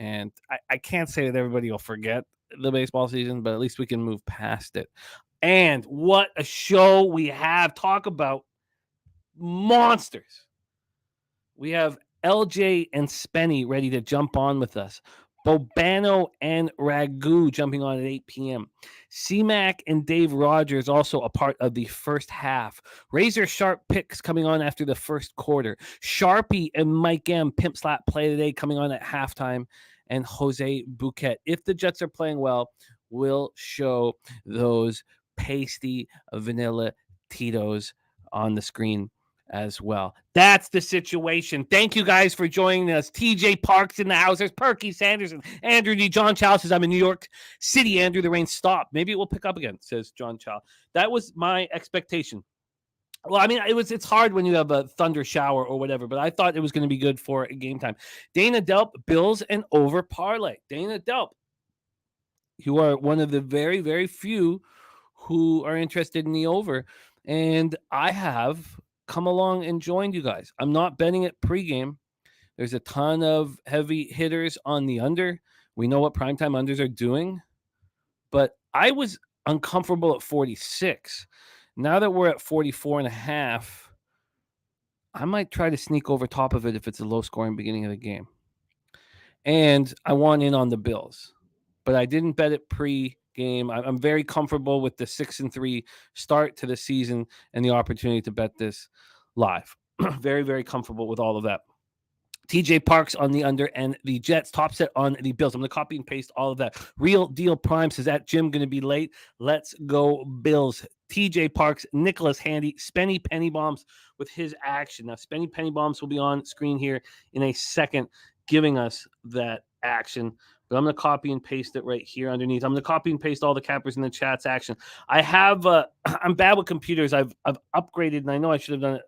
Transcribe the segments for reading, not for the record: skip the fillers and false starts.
And I can't say that everybody will forget the baseball season, but at least we can move past it. And what a show we have. Talk about monsters. We have LJ and Spenny ready to jump on with us. Bobano and Ragu jumping on at 8 p.m. C-Mac and Dave Rogers also a part of the first half. Razor Sharp picks coming on after the first quarter. Sharpie and Mike M. Pimp Slap play today coming on at halftime. And Jose Bouquet, if the Jets are playing well, will show those pasty vanilla Tito's on the screen as well. That's the situation. Thank you guys for joining us. TJ Parks in the house. There's Perky Sanderson. Andrew D. John Chow says, I'm in New York City. Andrew, the rain stopped. Maybe it will pick up again, says John Chow. That was my expectation. Well, I mean, it's hard when you have a thunder shower or whatever, but I thought it was going to be good for a game time. Dana Delp, Bills and over parlay. Dana Delp, you are one of the very, very few who are interested in the over. And I have come along and joined you guys. I'm not betting it pregame. There's a ton of heavy hitters on the under. We know what primetime unders are doing, but I was uncomfortable at 46. Now that we're at 44 and a half, I might try to sneak over top of it if it's a low scoring beginning of the game. And I want in on the Bills, but I didn't bet it pre-game. I'm very comfortable with the 6-3 start to the season and the opportunity to bet this live. Very, very comfortable with all of that. TJ Parks on the under and the Jets top set on the Bills. I'm going to copy and paste all of that. Real Deal Prime says that Jim going to be late. Let's go Bills. TJ Parks, Nicholas Handy, Spenny Penny Bombs with his action. Now, Spenny Penny Bombs will be on screen here in a second, giving us that action. But I'm going to copy and paste it right here underneath. I'm going to copy and paste all the cappers in the chat's action. I have, I'm bad with computers. I've upgraded, and I know I should have done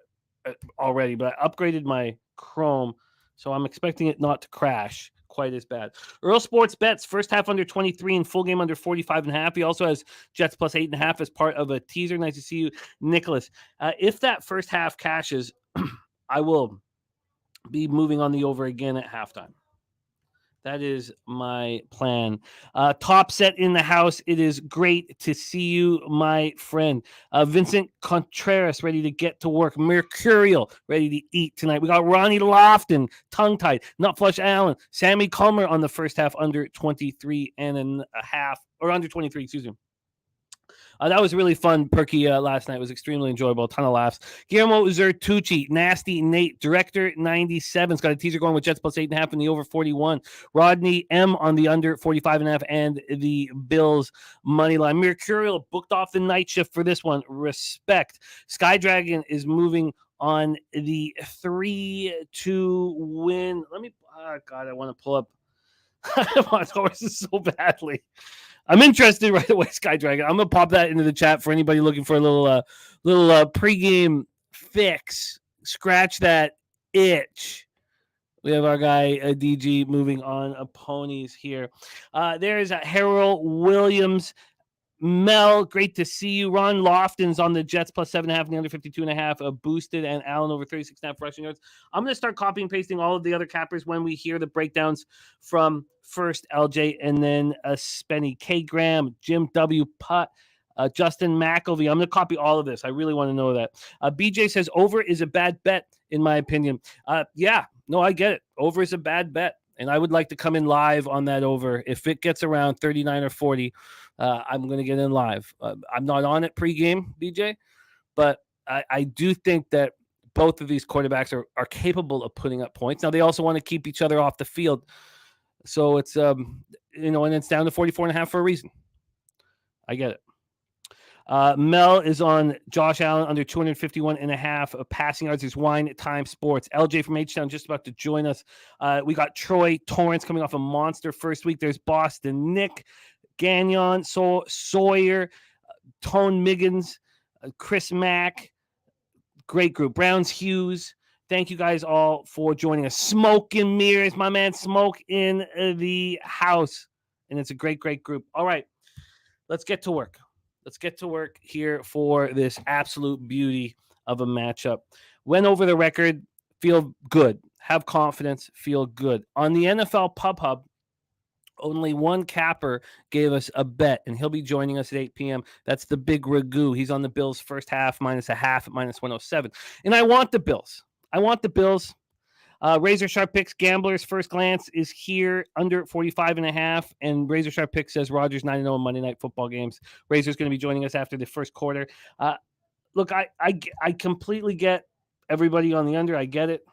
it already, but I upgraded my Chrome. So I'm expecting it not to crash quite as bad. Earl Sports Bets, first half under 23 and full game under 45.5. He also has Jets plus 8.5 as part of a teaser. Nice to see you, Nicholas. If that first half cashes, I will be moving on the over again at halftime. That is my plan. Top set in the house. It is great to see you, my friend. Vincent Contreras ready to get to work. Mercurial ready to eat tonight. We got Ronnie Lofton, tongue-tied. Nutflush Allen. Sammy Comer on the first half under 23 and a half. Or under 23, excuse me. That was really fun, Perky, last night. It was extremely enjoyable. A ton of laughs. Guillermo Zertucci, Nasty Nate, Director 97's got a teaser going with Jets plus 8.5 and the over 41. Rodney M on the under 45.5 and the Bills money line. Mercurial booked off the night shift for this one. Respect. Sky Dragon is moving on the 3-2 win. Let me, oh God, I want to pull up. I want horses so badly. I'm interested right away, Sky Dragon. I'm gonna pop that into the chat for anybody looking for a little pregame fix. Scratch that itch. We have our guy DG moving on ponies here. There's Harold Williams. Mel, great to see you. Ron Lofton's on the Jets plus 7.5 and the under 52.5 boosted, and Allen over 36.5 rushing yards. I'm going to start copying and pasting all of the other cappers when we hear the breakdowns from first LJ and then Spenny. K. Graham, Jim W. Putt, Justin McElvey. I'm going to copy all of this. I really want to know that. BJ says over is a bad bet, in my opinion. Yeah, no, I get it. Over is a bad bet. And I would like to come in live on that over. If it gets around 39 or 40, I'm going to get in live. I'm not on it pregame, BJ, but I do think that both of these quarterbacks are capable of putting up points. Now, they also want to keep each other off the field. So it's, and it's down to 44.5 for a reason. I get it. Mel is on Josh Allen under 251.5 passing yards. Is Wine Time Sports. LJ from H-Town just about to join us. We got Troy Torrance coming off a monster first week. There's Boston Nick, Gagnon, Sawyer, Tone Miggins, Chris Mack. Great group. Browns Hughes. Thank you guys all for joining us. Smoke and Mirrors, my man Smoke in the house. And it's a great, great group. All right, let's get to work. Let's get to work here for this absolute beauty of a matchup. Went over the record, feel good. Have confidence, feel good. On the NFL Pub Hub, Only one capper gave us a bet, and he'll be joining us at 8 p.m. That's the Big Ragu. He's on the Bills first half minus a half at minus 107. And I want the Bills. Razor Sharp Picks Gamblers First Glance is here under 45.5. And Razor Sharp Picks says Rodgers 9-0 in Monday Night Football games. Razor's going to be joining us after the first quarter. Look, I completely get everybody on the under. I get it.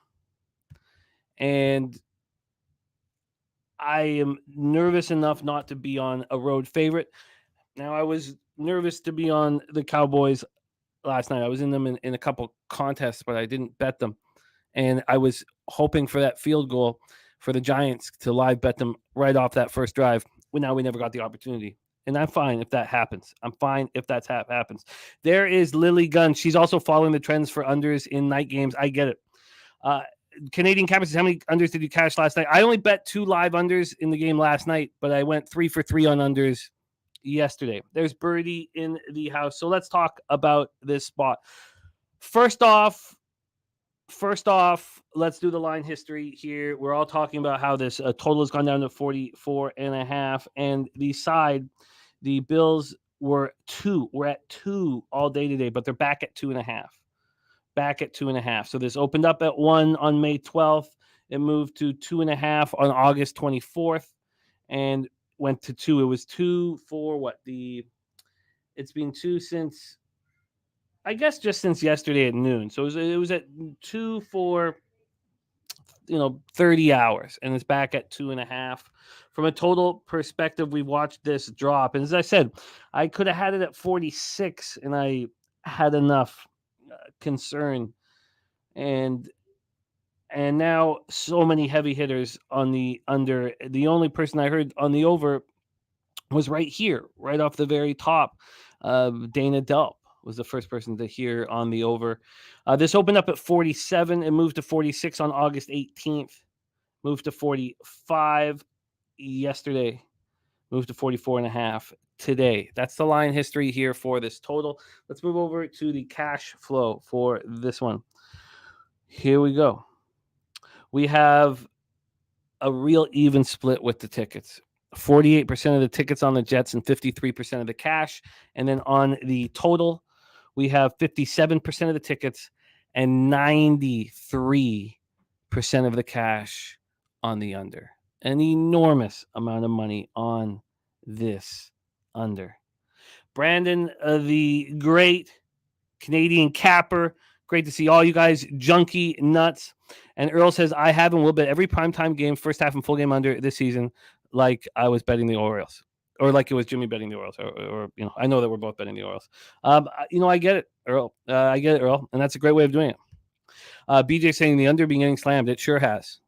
And I am nervous enough not to be on a road favorite. Now, I was nervous to be on the Cowboys last night. I was in them in a couple contests, but I didn't bet them. And I was hoping for that field goal for the Giants to live bet them right off that first drive. Well, now we never got the opportunity. And I'm fine if that happens. I'm fine if that happens. There is Lily Gunn. She's also following the trends for unders in night games. I get it. Canadian Campus, how many unders did you cash last night? I only bet 2 live unders in the game last night, but I went 3 for 3 on unders yesterday. There's Birdie in the house. So let's talk about this spot. First off, let's do the line history here. We're all talking about how this total has gone down to 44.5, and the Bills were at 2 all day today, but they're back at 2.5. So this opened up at 1 on May 12th. It moved to 2.5 on August 24th and went to 2. It was 2 for it's been 2 since, I guess, just since yesterday at noon. So it was at 2 for 30 hours, and it's back at 2.5. From a total perspective, we watched this drop, and as I said, I could have had it at 46, and I had enough concern, and now so many heavy hitters on the under. The only person I heard on the over was right here, right off the very top. Dana Delp was the first person to hear on the over. This opened up at 47 and moved to 46 on August 18th. Moved to 45 yesterday. Moved to 44.5 today. That's the line history here for this total. Let's move over to the cash flow for this one. Here we go. We have a real even split with the tickets. 48% of the tickets on the Jets and 53% of the cash. And then on the total, we have 57% of the tickets and 93% of the cash on the under. An enormous amount of money on this under. Brandon, the great Canadian capper. Great to see all you guys, junkie nuts. And Earl says, I have and will bet every primetime game, first half and full game under this season, like I was betting the Orioles. Or like it was Jimmy betting the Orioles. Or I know that we're both betting the Orioles. I get it, Earl. And that's a great way of doing it. BJ saying the under being getting slammed. It sure has.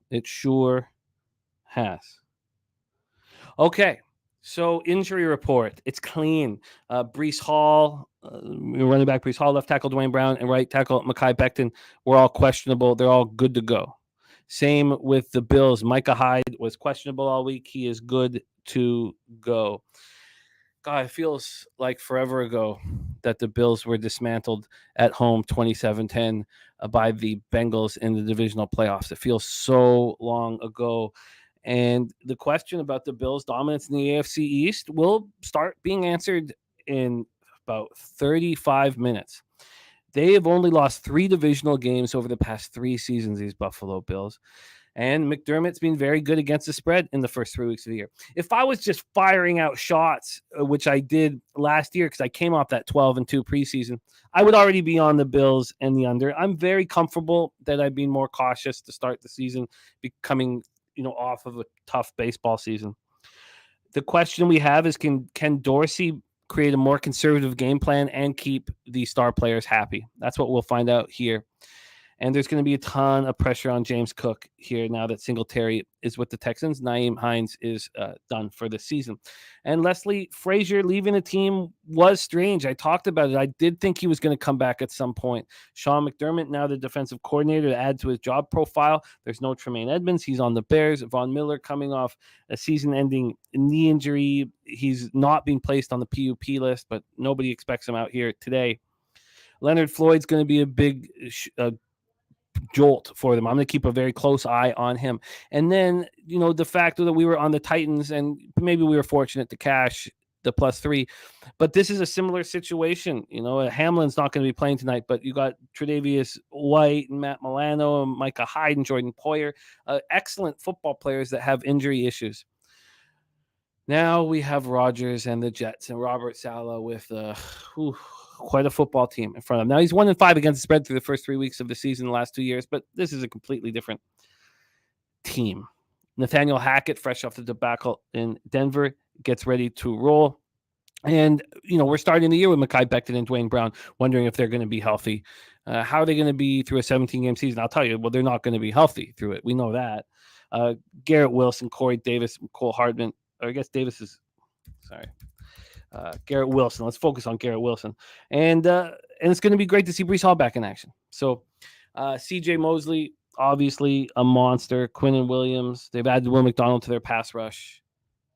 Okay. So injury report. It's clean. Breece Hall, running back Breece Hall, left tackle Dwayne Brown, and right tackle Mekhi Becton were all questionable. They're all good to go. Same with the Bills. Micah Hyde was questionable all week. He is good to go. God, it feels like forever ago that the Bills were dismantled at home 27-10 by the Bengals in the divisional playoffs. It feels so long ago. And the question about the Bills' dominance in the AFC East will start being answered in about 35 minutes. They have only lost 3 divisional games over the past 3 seasons, these Buffalo Bills. And McDermott's been very good against the spread in the first 3 weeks of the year. If I was just firing out shots, which I did last year because I came off that 12-2 preseason, I would already be on the Bills and the under. I'm very comfortable that I've been more cautious to start the season, becoming off of a tough baseball season. The question we have is, can Dorsey create a more conservative game plan and keep the star players happy? That's what we'll find out here. And there's going to be a ton of pressure on James Cook here now that Singletary is with the Texans. Nyheim Hines is done for the season. And Leslie Frazier leaving the team was strange. I talked about it. I did think he was going to come back at some point. Sean McDermott, now the defensive coordinator, to add to his job profile. There's no Tremaine Edmonds. He's on the Bears. Von Miller coming off a season-ending knee injury. He's not being placed on the PUP list, but nobody expects him out here today. Leonard Floyd's going to be a big jolt for them. I'm going to keep a very close eye on him. And then, the fact that we were on the Titans and maybe we were fortunate to cash the +3, but this is a similar situation. Hamlin's not going to be playing tonight, but you got Tre'Davious White and Matt Milano and Micah Hyde and Jordan Poyer, excellent football players that have injury issues. Now we have Rodgers and the Jets and Robert Saleh with quite a football team in front of him. Now he's 1-5 against the spread through the first 3 weeks of the season the last 2 years, but this is a completely different team. Nathaniel Hackett, fresh off the debacle in Denver, gets ready to roll. And, we're starting the year with Mekhi Becton and Dwayne Brown, wondering if they're going to be healthy. How are they going to be through a 17-game season? I'll tell you, well, they're not going to be healthy through it. We know that. Garrett Wilson, Corey Davis, Cole Hardman, or I guess Davis is, sorry. Garrett Wilson. Let's focus on Garrett Wilson. And it's going to be great to see Breece Hall back in action. So CJ Mosley, obviously a monster. Quinnen Williams. They've added Will McDonald to their pass rush.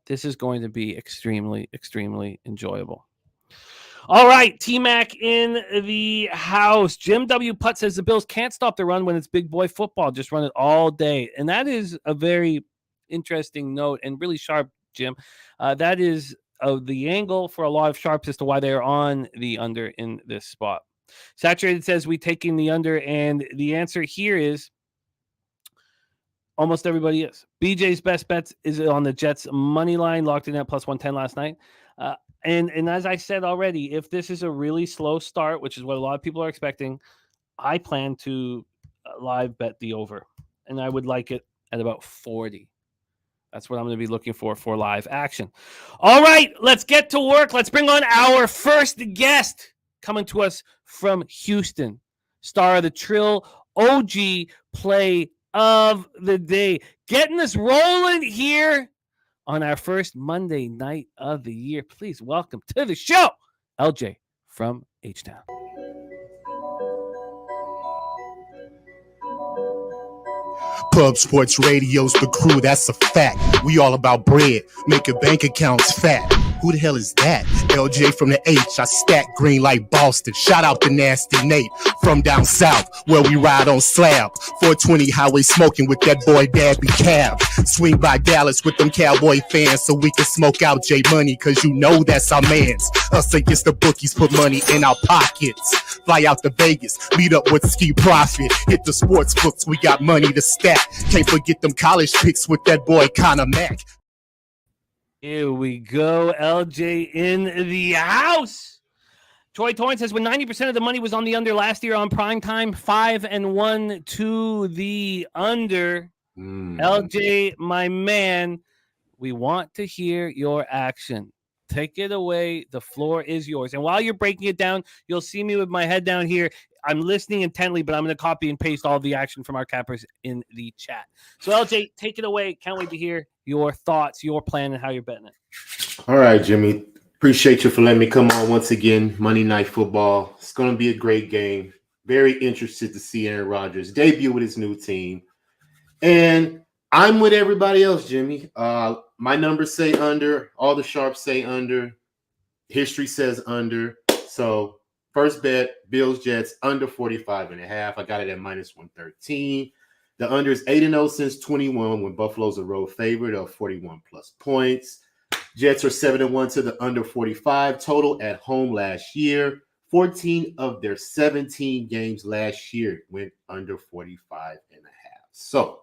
This is going to be extremely, extremely enjoyable. All right, T-Mac in the house. Jim W. Putt says the Bills can't stop the run when it's big boy football. Just run it all day. And that is a very interesting note and really sharp, Jim. That is the angle for a lot of sharps as to why they're on the under in this spot. Saturated says we taking the under, and the answer here is almost everybody is. BJ's best bets is on the Jets money line, locked in at +110 last night. And as I said already, if this is a really slow start, which is what a lot of people are expecting, I plan to live bet the over, and I would like it at about 40. That's what I'm going to be looking for live action. All right, let's get to work. Let's bring on our first guest coming to us from Houston. Star of the Trill, OG play of the day. Getting us rolling here on our first Monday night of the year. Please welcome to the show, LJ from H-Town. Pub Sports Radio's the crew, that's a fact. We all about bread, making bank accounts fat. Who the hell is that? LJ from the H, I stack green like Boston. Shout out to Nasty Nate from down south, where we ride on slab. 420 highway smoking with that boy Dabby Cab. Swing by Dallas with them Cowboy fans so we can smoke out J Money, cause you know that's our mans. Us against the bookies, put money in our pockets. Fly out to Vegas, meet up with Ski Profit. Hit the sports books, we got money to stack. Can't forget them college picks with that boy Connor Mack. Here we go, LJ in the house. Troy Torrance says when 90% of the money was on the under last year on prime time, 5-1 to the under. LJ, my man, we want to hear your action. Take it away. The floor is yours. And while you're breaking it down, you'll see me with my head down here. I'm listening intently, but I'm going to copy and paste all the action from our cappers in the chat. So, LJ, take it away. Can't wait to hear your thoughts, your plan, and how you're betting it. All right, Jimmy. Appreciate you for letting me come on once again. Monday Night Football. It's going to be a great game. Very interested to see Aaron Rodgers debut with his new team. And I'm with everybody else, Jimmy. My numbers say under. All the sharps say under. History says under. So first bet, Bills Jets under 45.5. I got it at -113. The under is 8-0 since 21 when Buffalo's a road favorite of 41 plus points. Jets are 7-1 to the under 45 total at home last year. 14 of their 17 games last year went under 45.5. So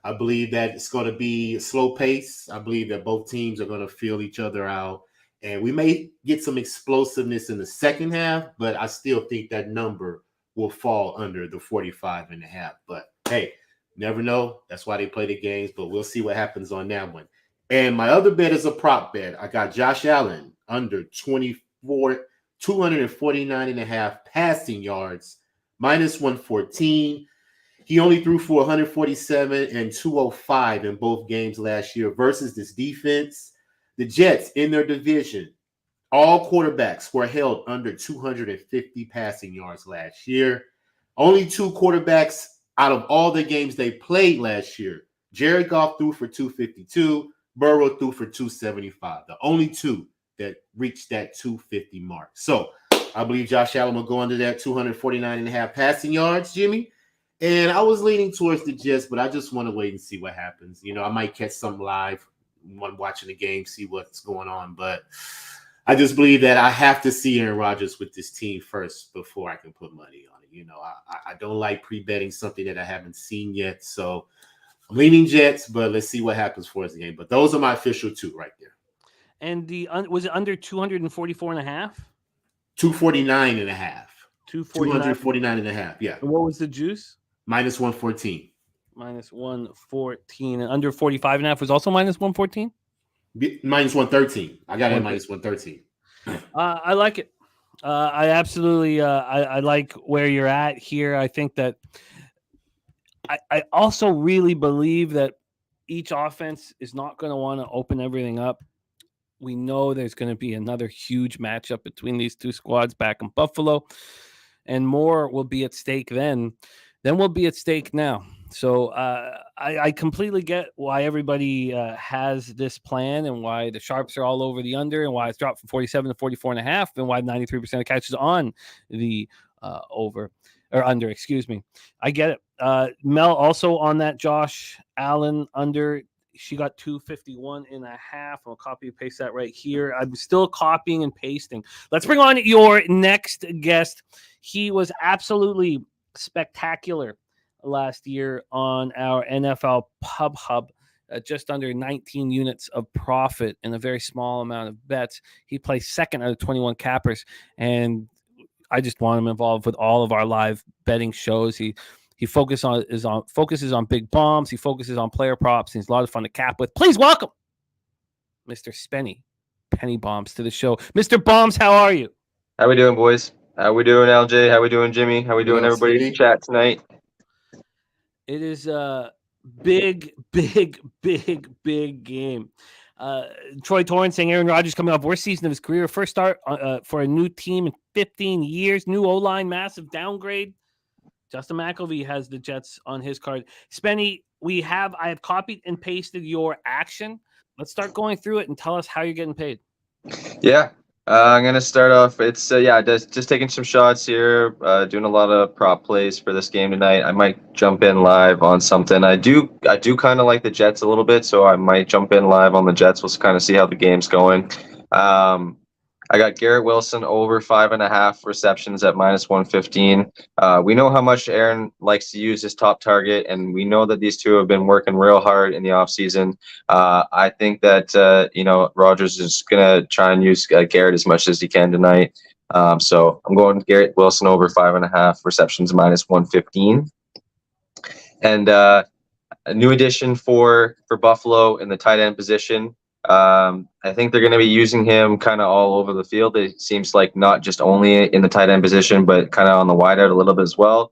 I believe that it's going to be a slow pace. I believe that both teams are going to feel each other out. And we may get some explosiveness in the second half, but I still think that number will fall under the 45.5. But hey, never know. That's why they play the games, but we'll see what happens on that one. And my other bet is a prop bet. I got Josh Allen under 249.5 passing yards, -114. He only threw for 147 and 205 in both games last year versus this defense. The Jets in their division, all quarterbacks were held under 250 passing yards last year. Only two quarterbacks out of all the games they played last year. Jared Goff threw for 252. Burrow threw for 275. The only two that reached that 250 mark. So I believe Josh Allen will go under that 249.5 passing yards, Jimmy. And I was leaning towards the Jets, but I just want to wait and see what happens. I might catch some live when watching the game, see what's going on. But I just believe that I have to see Aaron Rodgers with this team first before I can put money on it. I don't like pre-betting something that I haven't seen yet. So I'm leaning Jets, but let's see what happens for the game. But those are my official two right there. And was it under 244 and a half? 249 and a half. 249 and a half, yeah. And what was the juice? Minus 114. Minus 114. And under 45 and a half was also minus 114? Minus 113. I got it at minus 113. I like it. I absolutely I like where you're at here. I think that I also really believe that each offense is not going to want to open everything up. We know there's going to be another huge matchup between these two squads back in Buffalo, and more will be at stake then will be at stake now. So I completely get why everybody has this plan and why the sharps are all over the under and why it's dropped from 47 to 44 and a half and why 93% of catches on the over or under, excuse me. I get it. Mel also on that Josh Allen under. She got 251 and a half. I'll copy and paste that right here. I'm still copying and pasting. Let's bring on your next guest. He was absolutely spectacular last year on our NFL Pub Hub. Just under 19 units of profit and a very small amount of bets. He plays second out of 21 cappers, and I just want him involved with all of our live betting shows. He focuses on big bombs. He focuses on player props. He's a lot of fun to cap with. Please welcome Mr. Spenny Penny Bombs to the show. Mr. Bombs, how are you? How we doing, boys? How we doing, LJ? How we doing, Jimmy? How we doing, everybody? In chat tonight. It is a big game. Troy Torrance saying Aaron Rodgers coming off worst season of his career. First start for a new team in 15 years. New O-line, massive downgrade. Justin McElvey has the Jets on his card. Spenny, I have copied and pasted your action. Let's start going through it and tell us how you're getting paid. Yeah, I'm gonna start off. It's just taking some shots here. Doing a lot of prop plays for this game tonight. I might jump in live on something. I do kind of like the Jets a little bit, so I might jump in live on the Jets. We'll kind of see how the game's going. I got Garrett Wilson over 5.5 receptions at minus 115. We know how much Aaron likes to use his top target, and we know that these two have been working real hard in the offseason. I think that, Rodgers is going to try and use Garrett as much as he can tonight. So I'm going Garrett Wilson over 5.5 receptions, minus 115. And a new addition for Buffalo in the tight end position. I think they're going to be using him kind of all over the field. It seems like not just only in the tight end position, but kind of on the wide out a little bit as well.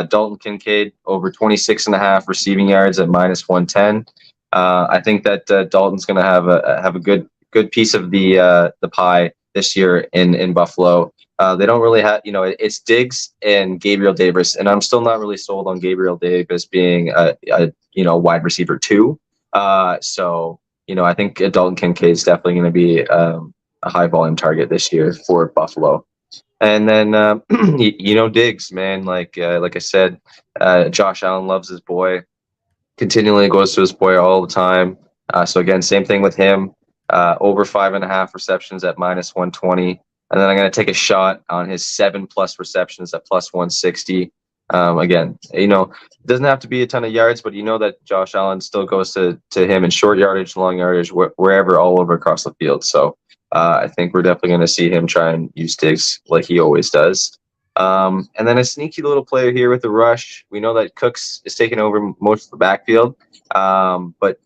Dalton Kincaid over 26.5 receiving yards at minus 110. I think that Dalton's going to have a good piece of the pie this year in Buffalo. They don't really have, it's Diggs and Gabriel Davis, and I'm still not really sold on Gabriel Davis being a wide receiver 2. So. I think Dalton Kincaid is definitely going to be a high volume target this year for Buffalo. And then, Diggs, man, like I said, Josh Allen loves his boy, continually goes to his boy all the time. So again, same thing with him, over 5.5 receptions at minus 120. And then I'm going to take a shot on his 7+ receptions at plus 160. Again, it doesn't have to be a ton of yards, but that Josh Allen still goes to him in short yardage, long yardage, wherever, all over across the field. So I think we're definitely going to see him try and use Diggs like he always does. And then a sneaky little player here with the rush. We know that Cooks is taking over most of the backfield, but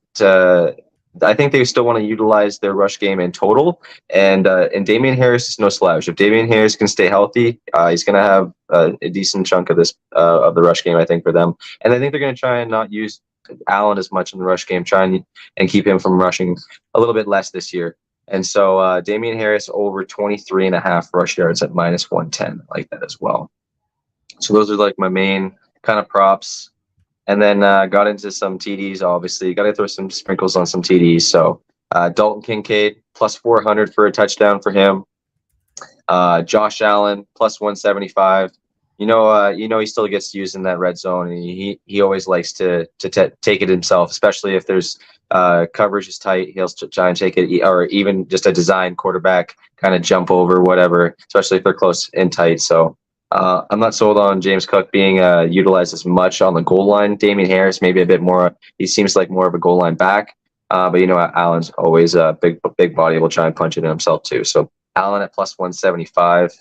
I think they still want to utilize their rush game in total. And Damian Harris is no slouch. If Damian Harris can stay healthy, he's going to have a decent chunk of this of the rush game, I think, for them. And I think they're going to try and not use Allen as much in the rush game, try and keep him from rushing a little bit less this year. And so Damian Harris over 23.5 rush yards at minus 110. I like that as well. So those are like my main kind of props. And then got into some TDs, obviously. Got to throw some sprinkles on some TDs. So Dalton Kincaid, plus 400 for a touchdown for him. Josh Allen, plus 175. he still gets used in that red zone, and he always likes to take it himself, especially if there's coverage is tight. He'll try and take it, or even just a design quarterback kind of jump over whatever, especially if they're close and tight. So I'm not sold on James Cook being utilized as much on the goal line. Damian Harris maybe a bit more. He seems like more of a goal line back, but Allen's always a big body. Will try and punch it in himself too. So Allen at plus 175.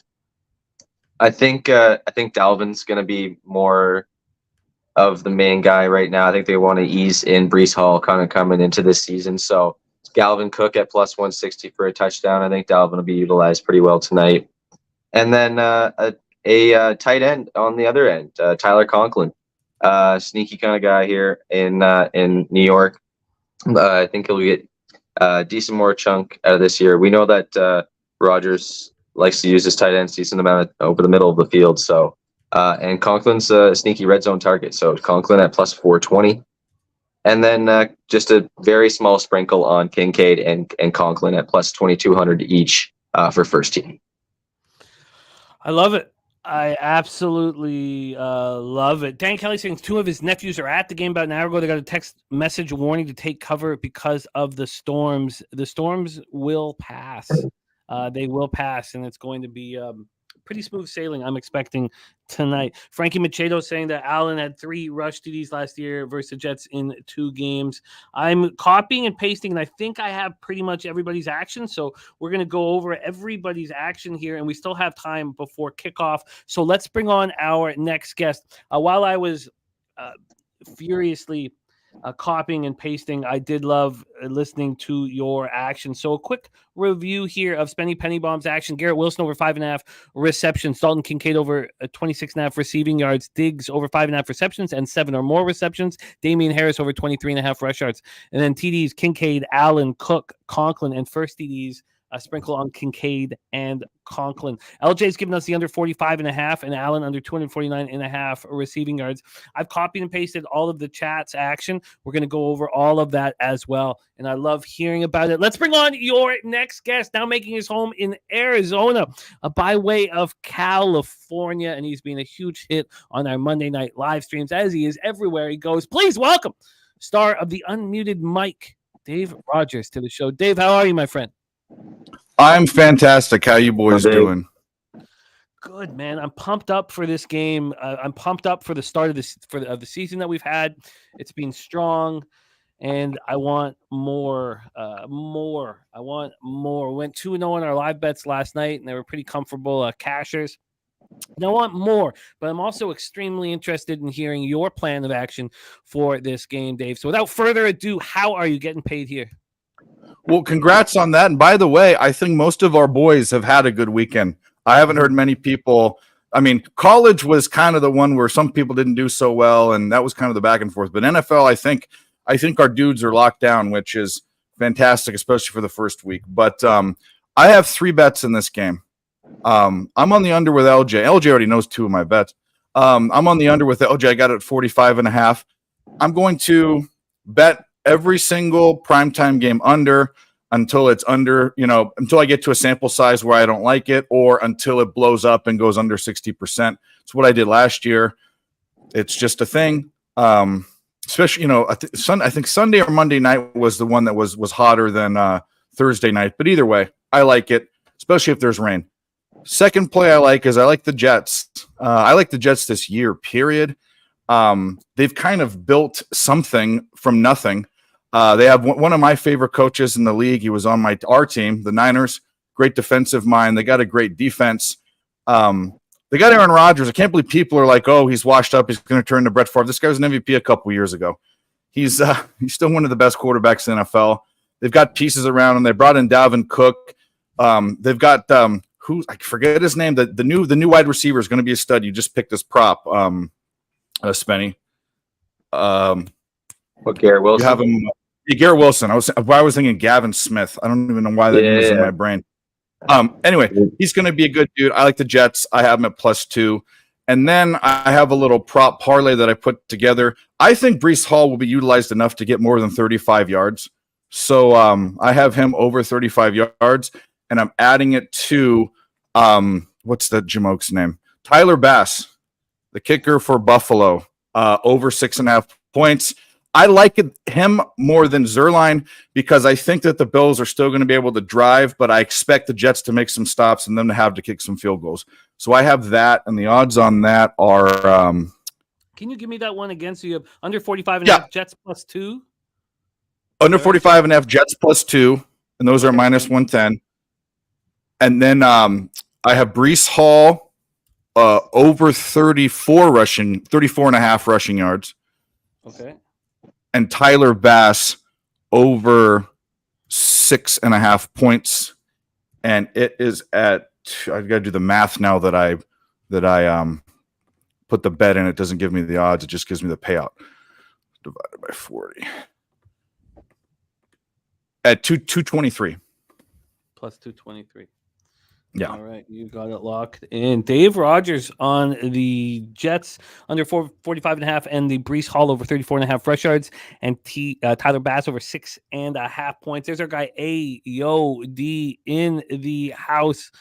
I think Dalvin's going to be more of the main guy right now. I think they want to ease in Breece Hall kind of coming into this season. So Dalvin Cook at plus 160 for a touchdown. I think Dalvin will be utilized pretty well tonight. And then a tight end on the other end, Tyler Conklin, sneaky kind of guy here in New York. I think he'll get a decent more chunk out of this year. We know that Rodgers likes to use his tight ends decent amount over the middle of the field. So, and Conklin's a sneaky red zone target. So Conklin at plus 420. And then just a very small sprinkle on Kincaid and Conklin at plus 2,200 each for first team. I love it. I absolutely love it. Dan Kelly saying 2 of his nephews are at the game about an hour ago. They got a text message warning to take cover because of the storms. The storms will pass. They will pass, and it's going to be pretty smooth sailing, I'm expecting tonight. Frankie Machado saying that Allen had 3 rush TDs last year versus the Jets in 2 games. I'm copying and pasting, and I think I have pretty much everybody's action. So we're going to go over everybody's action here, and we still have time before kickoff. So let's bring on our next guest. While I was furiously copying and pasting, I did love listening to your action. So a quick review here of Spenny Pennybaum's action. Garrett Wilson over 5.5 receptions. Dalton Kincaid over 26.5 receiving yards. Diggs over 5.5 receptions and 7 or more receptions. Damian Harris over 23.5 rush yards. And then TDs, Kincaid, Allen, Cook, Conklin, and first TDs, a sprinkle on Kincaid and Conklin. LJ's given us the under 45.5 and Allen under 249.5 receiving yards. I've copied and pasted all of the chat's action. We're going to go over all of that as well, and I love hearing about it. Let's bring on your next guest, now making his home in Arizona by way of California, and he's been a huge hit on our Monday night live streams, as he is everywhere he goes. Please welcome star of the unmuted mic, Dave Rogers, to the show. Dave, how are you, my friend? I'm fantastic. How you boys doing? Good, man. I'm pumped up for this game. I'm pumped up for the start of the season that we've had. It's been strong, and I want more. I want more. We went 2-0 on our live bets last night, and they were pretty comfortable cashers. And I want more, but I'm also extremely interested in hearing your plan of action for this game, Dave. So without further ado, how are you getting paid here? Well, congrats on that. And by the way, I think most of our boys have had a good weekend. I haven't heard many people. I mean, college was kind of the one where some people didn't do so well, and that was kind of the back and forth. But NFL, I think our dudes are locked down, which is fantastic, especially for the first week. But I have 3 bets in this game. I'm on the under with LJ. LJ already knows 2 of my bets. I'm on the under with LJ. I got it at 45.5. I'm going to bet every single primetime game under until it's under, until I get to a sample size where I don't like it, or until it blows up and goes under 60%. It's what I did last year. It's just a thing. Especially, I think Sunday or Monday night was the one that was hotter than Thursday night. But either way, I like it, especially if there's rain. Second play I like the Jets. I like the Jets this year, period. They've kind of built something from nothing. They have one of my favorite coaches in the league. He was on our team, the Niners. Great defensive mind. They got a great defense. They got Aaron Rodgers. I can't believe people are like, "Oh, he's washed up. He's going to turn to Brett Favre." This guy was an MVP a couple years ago. He's still one of the best quarterbacks in the NFL. They've got pieces around him. They brought in Dalvin Cook. They've got I forget his name. The new wide receiver is going to be a stud. You just picked this prop, Spenny. What, Garrett Wilson? You have him. Garrett Wilson. I was thinking Gavin Smith. I don't even know why that was in my brain. Anyway, he's going to be a good dude. I like the Jets. I have him at +2. And then I have a little prop parlay that I put together. I think Breece Hall will be utilized enough to get more than 35 yards. So I have him over 35 yards, and I'm adding it to what's the Jamoke's name? Tyler Bass. the kicker for Buffalo, over 6.5 points. I like him more than Zerline because I think that the Bills are still going to be able to drive, but I expect the Jets to make some stops and them to have to kick some field goals. So I have that, and the odds on that are Can you give me that one again? So you have under 45.5 Jets +2? Under 45.5 Jets +2, and those are minus 110. And then I have Breece Hall over 34.5 rushing yards. Okay. And Tyler Bass over 6.5 points. And it is at, I've got to do the math now that I put the bet in. It doesn't give me the odds. It just gives me the payout divided by 40. At 223. Plus 223. Yeah. All right. You got it locked in. Dave Rogers on the Jets under 45.5 and the Breece Hall over 34.5 rush yards and Tyler Bass over 6.5 points. There's our guy AOD in the house.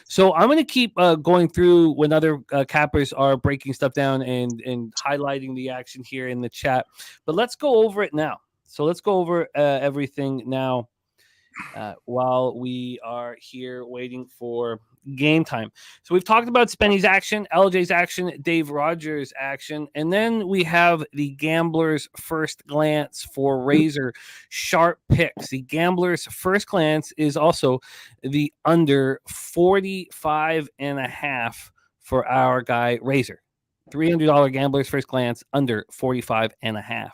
So I'm going to keep going through when other cappers are breaking stuff down and highlighting the action here in the chat. But let's go over it now. So let's go over everything now while we are here waiting for game time. So we've talked about Spenny's action, LJ's action, Dave Rogers' action, and then we have the Gambler's First Glance for Razor Sharp Picks. The Gambler's First Glance is also the under 45.5 for our guy Razor. $300 Gambler's First Glance under 45.5.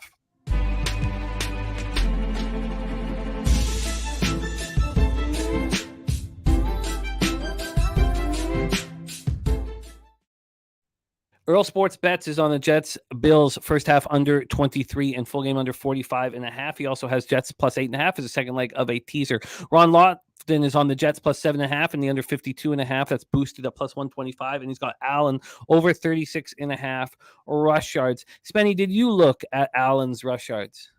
Earl Sports Bets is on the Jets Bills first half under 23 and full game under 45.5. He also has Jets plus 8.5 as a second leg of a teaser. Ron Lofton is on the Jets plus 7.5 and the under 52.5. That's boosted at plus 125. And he's got Allen over 36.5 rush yards. Spenny, did you look at Allen's rush yards?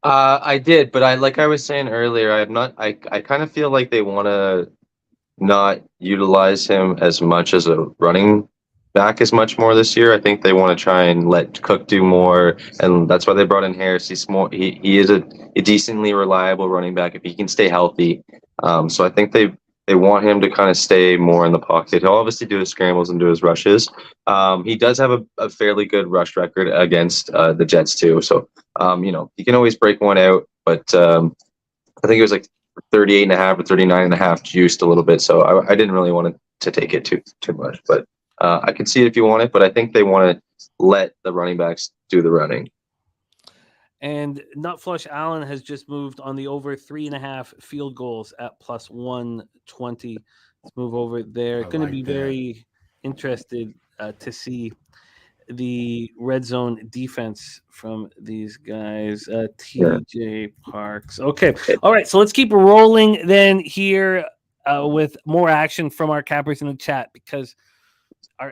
I did, but I was saying earlier, I kind of feel like they want to not utilize him as much as a running back as much more this year. I think they want to try and let Cook do more, and that's why they brought in Harris. He's more. He is a decently reliable running back if he can stay healthy. So I think they want him to kind of stay more in the pocket. He'll obviously do his scrambles and do his rushes. He does have a fairly good rush record against the Jets too. So he can always break one out, but I think it was like 38.5 or 39.5 juiced a little bit. So I didn't really want to take it too much, but. I can see it if you want it, but I think they want to let the running backs do the running. And Nut Flush Allen has just moved on the over 3.5 field goals at plus 120. Let's move over there. Going to be very interested to see the red zone defense from these guys. TJ Parks. Okay. All right. So let's keep rolling then here with more action from our cappers in the chat because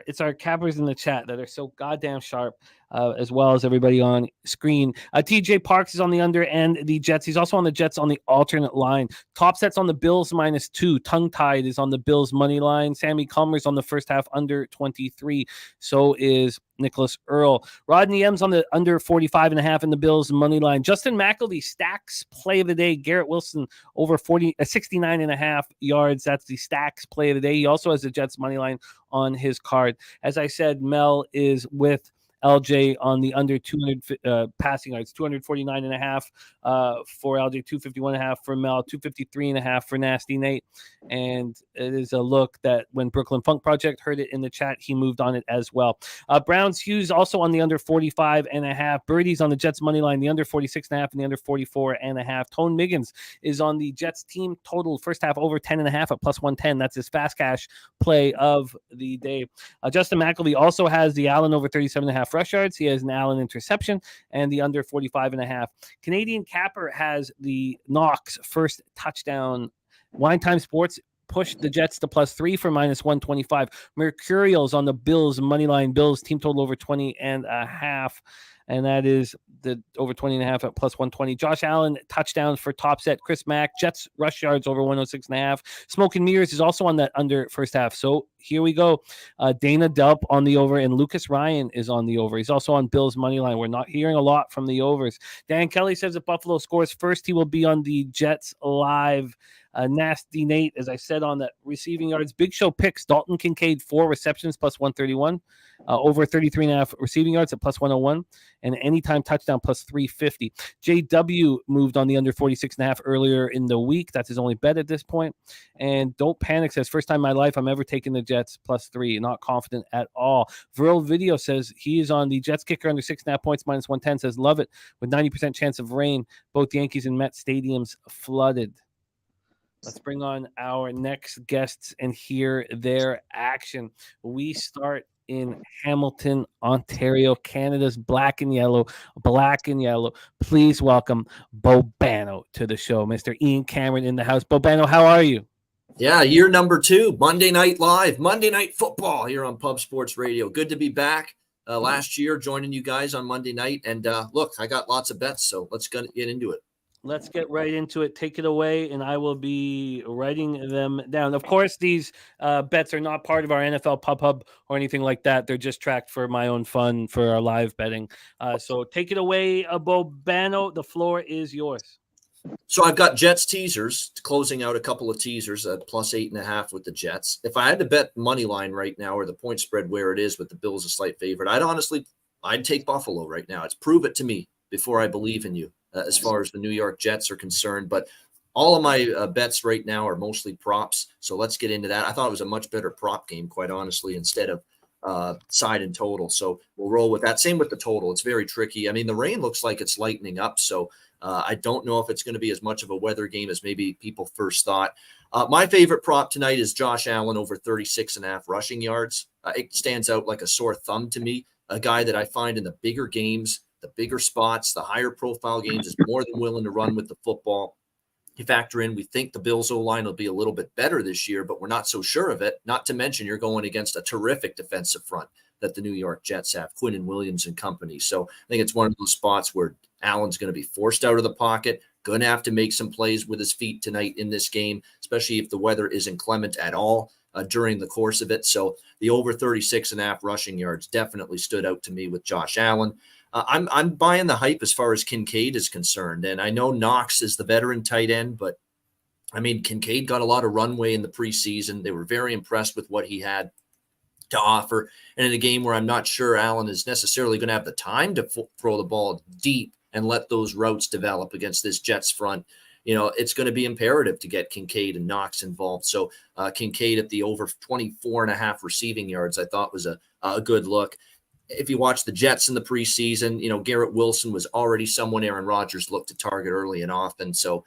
it's our cappers in the chat that are so goddamn sharp, as well as everybody on screen. TJ Parks is on the under and the Jets. He's also on the Jets on the alternate line. Top Set's on the Bills -2. Tongue Tied is on the Bills money line. Sammy Comer's on the first half under 23. So is Nicholas Earl. Rodney M's on the under 45.5 in the Bills money line. Justin McElvey stacks play of the day. Garrett Wilson over 69.5 yards. That's the stacks play of the day. He also has the Jets money line on his card. As I said, Mel is with LJ on the under 200 passing yards, 249.5 for LJ, 251.5 for Mel, 253.5 for Nasty Nate. And it is a look that when Brooklyn Funk Project heard it in the chat, he moved on it as well. Browns Hughes also on the under 45.5. Birdie's on the Jets money line, the under 46.5 and the under 44.5. Tone Miggins is on the Jets team total first half over 10.5 at plus 110. That's his fast cash play of the day. Justin McElvey also has the Allen over 37.5 rush yards. He has an Allen interception and the under 45.5. Canadian Capper has the Knox first touchdown. Wine Time Sports pushed the Jets to +3 for -125. Mercurial's on the Bills money line. Bills team total over 20.5. and that is the over 20.5 at plus 120. Josh Allen touchdowns for top set. Chris Mack, Jets rush yards over 106.5. Smoke and Mirrors is also on that under first half. So here we go. Dana Delp on the over, and Lucas Ryan is on the over. He's also on Bills money line. We're not hearing a lot from the overs. Dan Kelly says if Buffalo scores first, he will be on the Jets live. Nasty Nate, as I said, on the receiving yards. Big Show picks Dalton Kincaid 4 receptions plus 131, over 33.5 receiving yards at plus 101, and anytime touchdown plus 350. JW moved on the under 46.5 earlier in the week. That's his only bet at this point. And Don't Panic says first time in my life I'm ever taking the Jets plus 3. Not confident at all. Viral Video says he is on the Jets kicker under 6.5 points minus 110. Says love it with 90% chance of rain. Both Yankees and Mets stadiums flooded. Let's bring on our next guests and hear their action. We start in Hamilton, Ontario, Canada's black and yellow. Please welcome Bobano to the show. Mr. Ian Cameron in the house. Bobano, how are you? Yeah, year number 2, Monday Night Live, Monday Night Football here on PubSportsRadio. Good to be back. Last year, joining you guys on Monday night. And look, I got lots of bets, so let's get into it. Let's get right into it. Take it away, and I will be writing them down. Of course, these bets are not part of our NFL Pub Hub or anything like that. They're just tracked for my own fun for our live betting. So take it away, Bobano. The floor is yours. So I've got Jets teasers, closing out a couple of teasers at plus 8.5 with the Jets. If I had to bet money line right now or the point spread where it is with the Bills a slight favorite, I'd take Buffalo right now. It's prove it to me before I believe in you. As far as the New York Jets are concerned. But all of my bets right now are mostly props. So let's get into that. I thought it was a much better prop game, quite honestly, instead of side and total. So we'll roll with that. Same with the total. It's very tricky. I mean, the rain looks like it's lightening up. So I don't know if it's going to be as much of a weather game as maybe people first thought. My favorite prop tonight is Josh Allen over 36.5 rushing yards. It stands out like a sore thumb to me. A guy that I find in the bigger games, the bigger spots, the higher profile games is more than willing to run with the football. You factor in, we think the Bills O-line will be a little bit better this year, but we're not so sure of it. Not to mention you're going against a terrific defensive front that the New York Jets have, Quinn and Williams and company. So I think it's one of those spots where Allen's going to be forced out of the pocket, going to have to make some plays with his feet tonight in this game, especially if the weather isn't clement at all during the course of it. So the over 36.5 rushing yards definitely stood out to me with Josh Allen. I'm buying the hype as far as Kincaid is concerned. And I know Knox is the veteran tight end, but I mean, Kincaid got a lot of runway in the preseason. They were very impressed with what he had to offer. And in a game where I'm not sure Allen is necessarily going to have the time to throw the ball deep and let those routes develop against this Jets front, it's going to be imperative to get Kincaid and Knox involved. So Kincaid at the over 24.5 receiving yards, I thought was a good look. If you watch the Jets in the preseason, Garrett Wilson was already someone Aaron Rodgers looked to target early and often. So,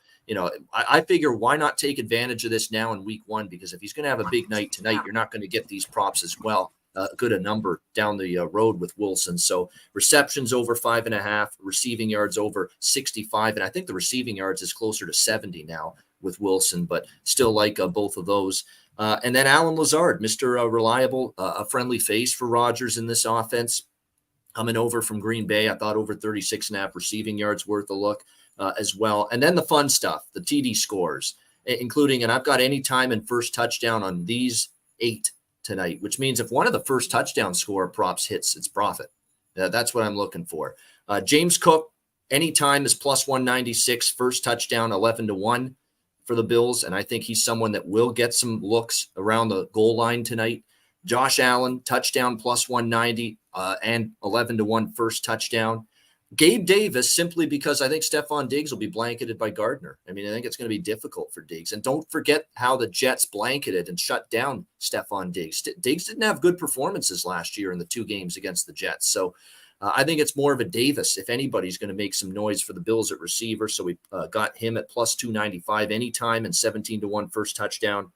I figure why not take advantage of this now in week 1? Because if he's going to have a big night tonight, you're not going to get these props as well. Good a number down the road with Wilson. So receptions over 5.5, receiving yards over 65. And I think the receiving yards is closer to 70 now with Wilson, but still like both of those. And then Alan Lazard, Mr. Reliable, a friendly face for Rodgers in this offense. Coming over from Green Bay, I thought over 36.5 receiving yards worth a look as well. And then the fun stuff, the TD scores, including, and I've got any time and first touchdown on these 8 tonight, which means if one of the first touchdown score props hits, it's profit. That's what I'm looking for. James Cook, anytime is plus 196, first touchdown, 11-1. For the Bills, and I think he's someone that will get some looks around the goal line tonight. Josh Allen, touchdown plus 190 and 11-1 first touchdown. Gabe Davis, simply because I think Stephon Diggs will be blanketed by Gardner. I mean, I think it's going to be difficult for Diggs. And don't forget how the Jets blanketed and shut down Stephon Diggs. Diggs didn't have good performances last year in the 2 games against the Jets. So I think it's more of a Davis, if anybody's going to make some noise for the Bills at receiver. So we got him at plus 295 anytime and 17-1 first touchdown.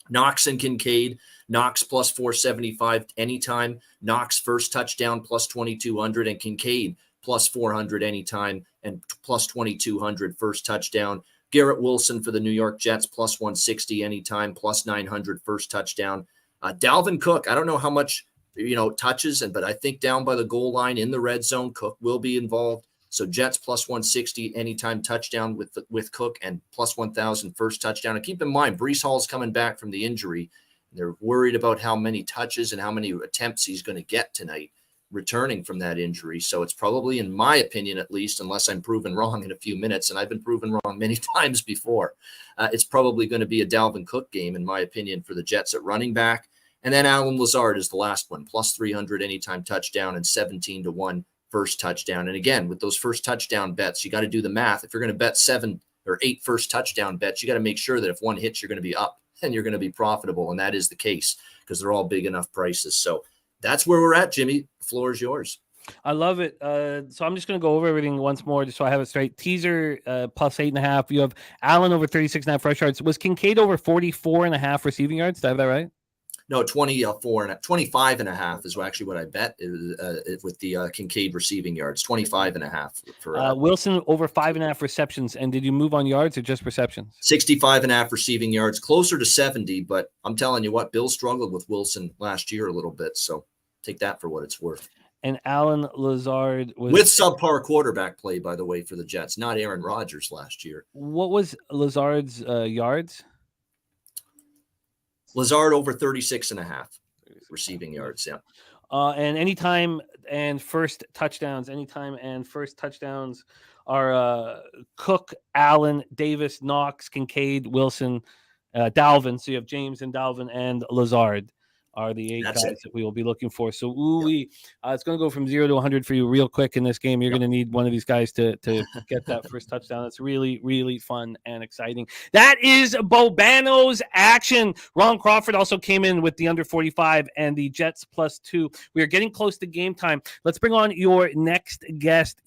Knox and Kincaid, Knox plus 475 anytime. Knox first touchdown plus 2,200 and Kincaid plus 400 anytime and plus 2,200 first touchdown. Garrett Wilson for the New York Jets plus 160 anytime, plus 900 first touchdown. Dalvin Cook, I don't know how much touches. But I think down by the goal line in the red zone, Cook will be involved. So Jets plus 160 anytime touchdown with Cook, and plus 1,000 first touchdown. And keep in mind, Breece Hall's coming back from the injury. They're worried about how many touches and how many attempts he's going to get tonight returning from that injury. So it's probably, in my opinion, at least, unless I'm proven wrong in a few minutes, and I've been proven wrong many times before, it's probably going to be a Dalvin Cook game, in my opinion, for the Jets at running back. And then Allen Lazard is the last one, plus 300 anytime touchdown and 17-1 first touchdown. And again, with those first touchdown bets, you got to do the math. If you're going to bet 7 or 8 first touchdown bets, you got to make sure that if one hits, you're going to be up and you're going to be profitable. And that is the case because they're all big enough prices. So that's where we're at, Jimmy. The floor is yours. I love it. So I'm just going to go over everything once more just so I have it straight. Teaser plus 8.5. You have Allen over 36.5 rush yards. Was Kincaid over 44.5 receiving yards? Did I have that right? No, 25.5 is actually what I bet with the Kincaid receiving yards. 25.5 for Wilson over 5.5 receptions. And did you move on yards or just receptions? 65.5 receiving yards, closer to 70. But I'm telling you what, Bill struggled with Wilson last year a little bit. So take that for what it's worth. And Allen Lazard was with subpar quarterback play, by the way, for the Jets, not Aaron Rodgers last year. What was Lazard's yards? Lazard over 36.5 receiving yards. Yeah. And anytime and first touchdowns are Cook, Allen, Davis, Knox, Kincaid, Wilson, Dalvin. So you have James and Dalvin and Lazard are the 8 guys that we will be looking for. So it's going to go from 0 to 100 for you real quick in this game. You're going to need one of these guys to get that first touchdown. It's really, really fun and exciting. That is Bobano's action. Ron Crawford also came in with the under 45 and the Jets plus 2. We are getting close to game time. Let's bring on your next guest.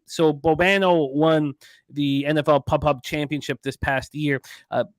So Bobano won the NFL Pub Championship this past year,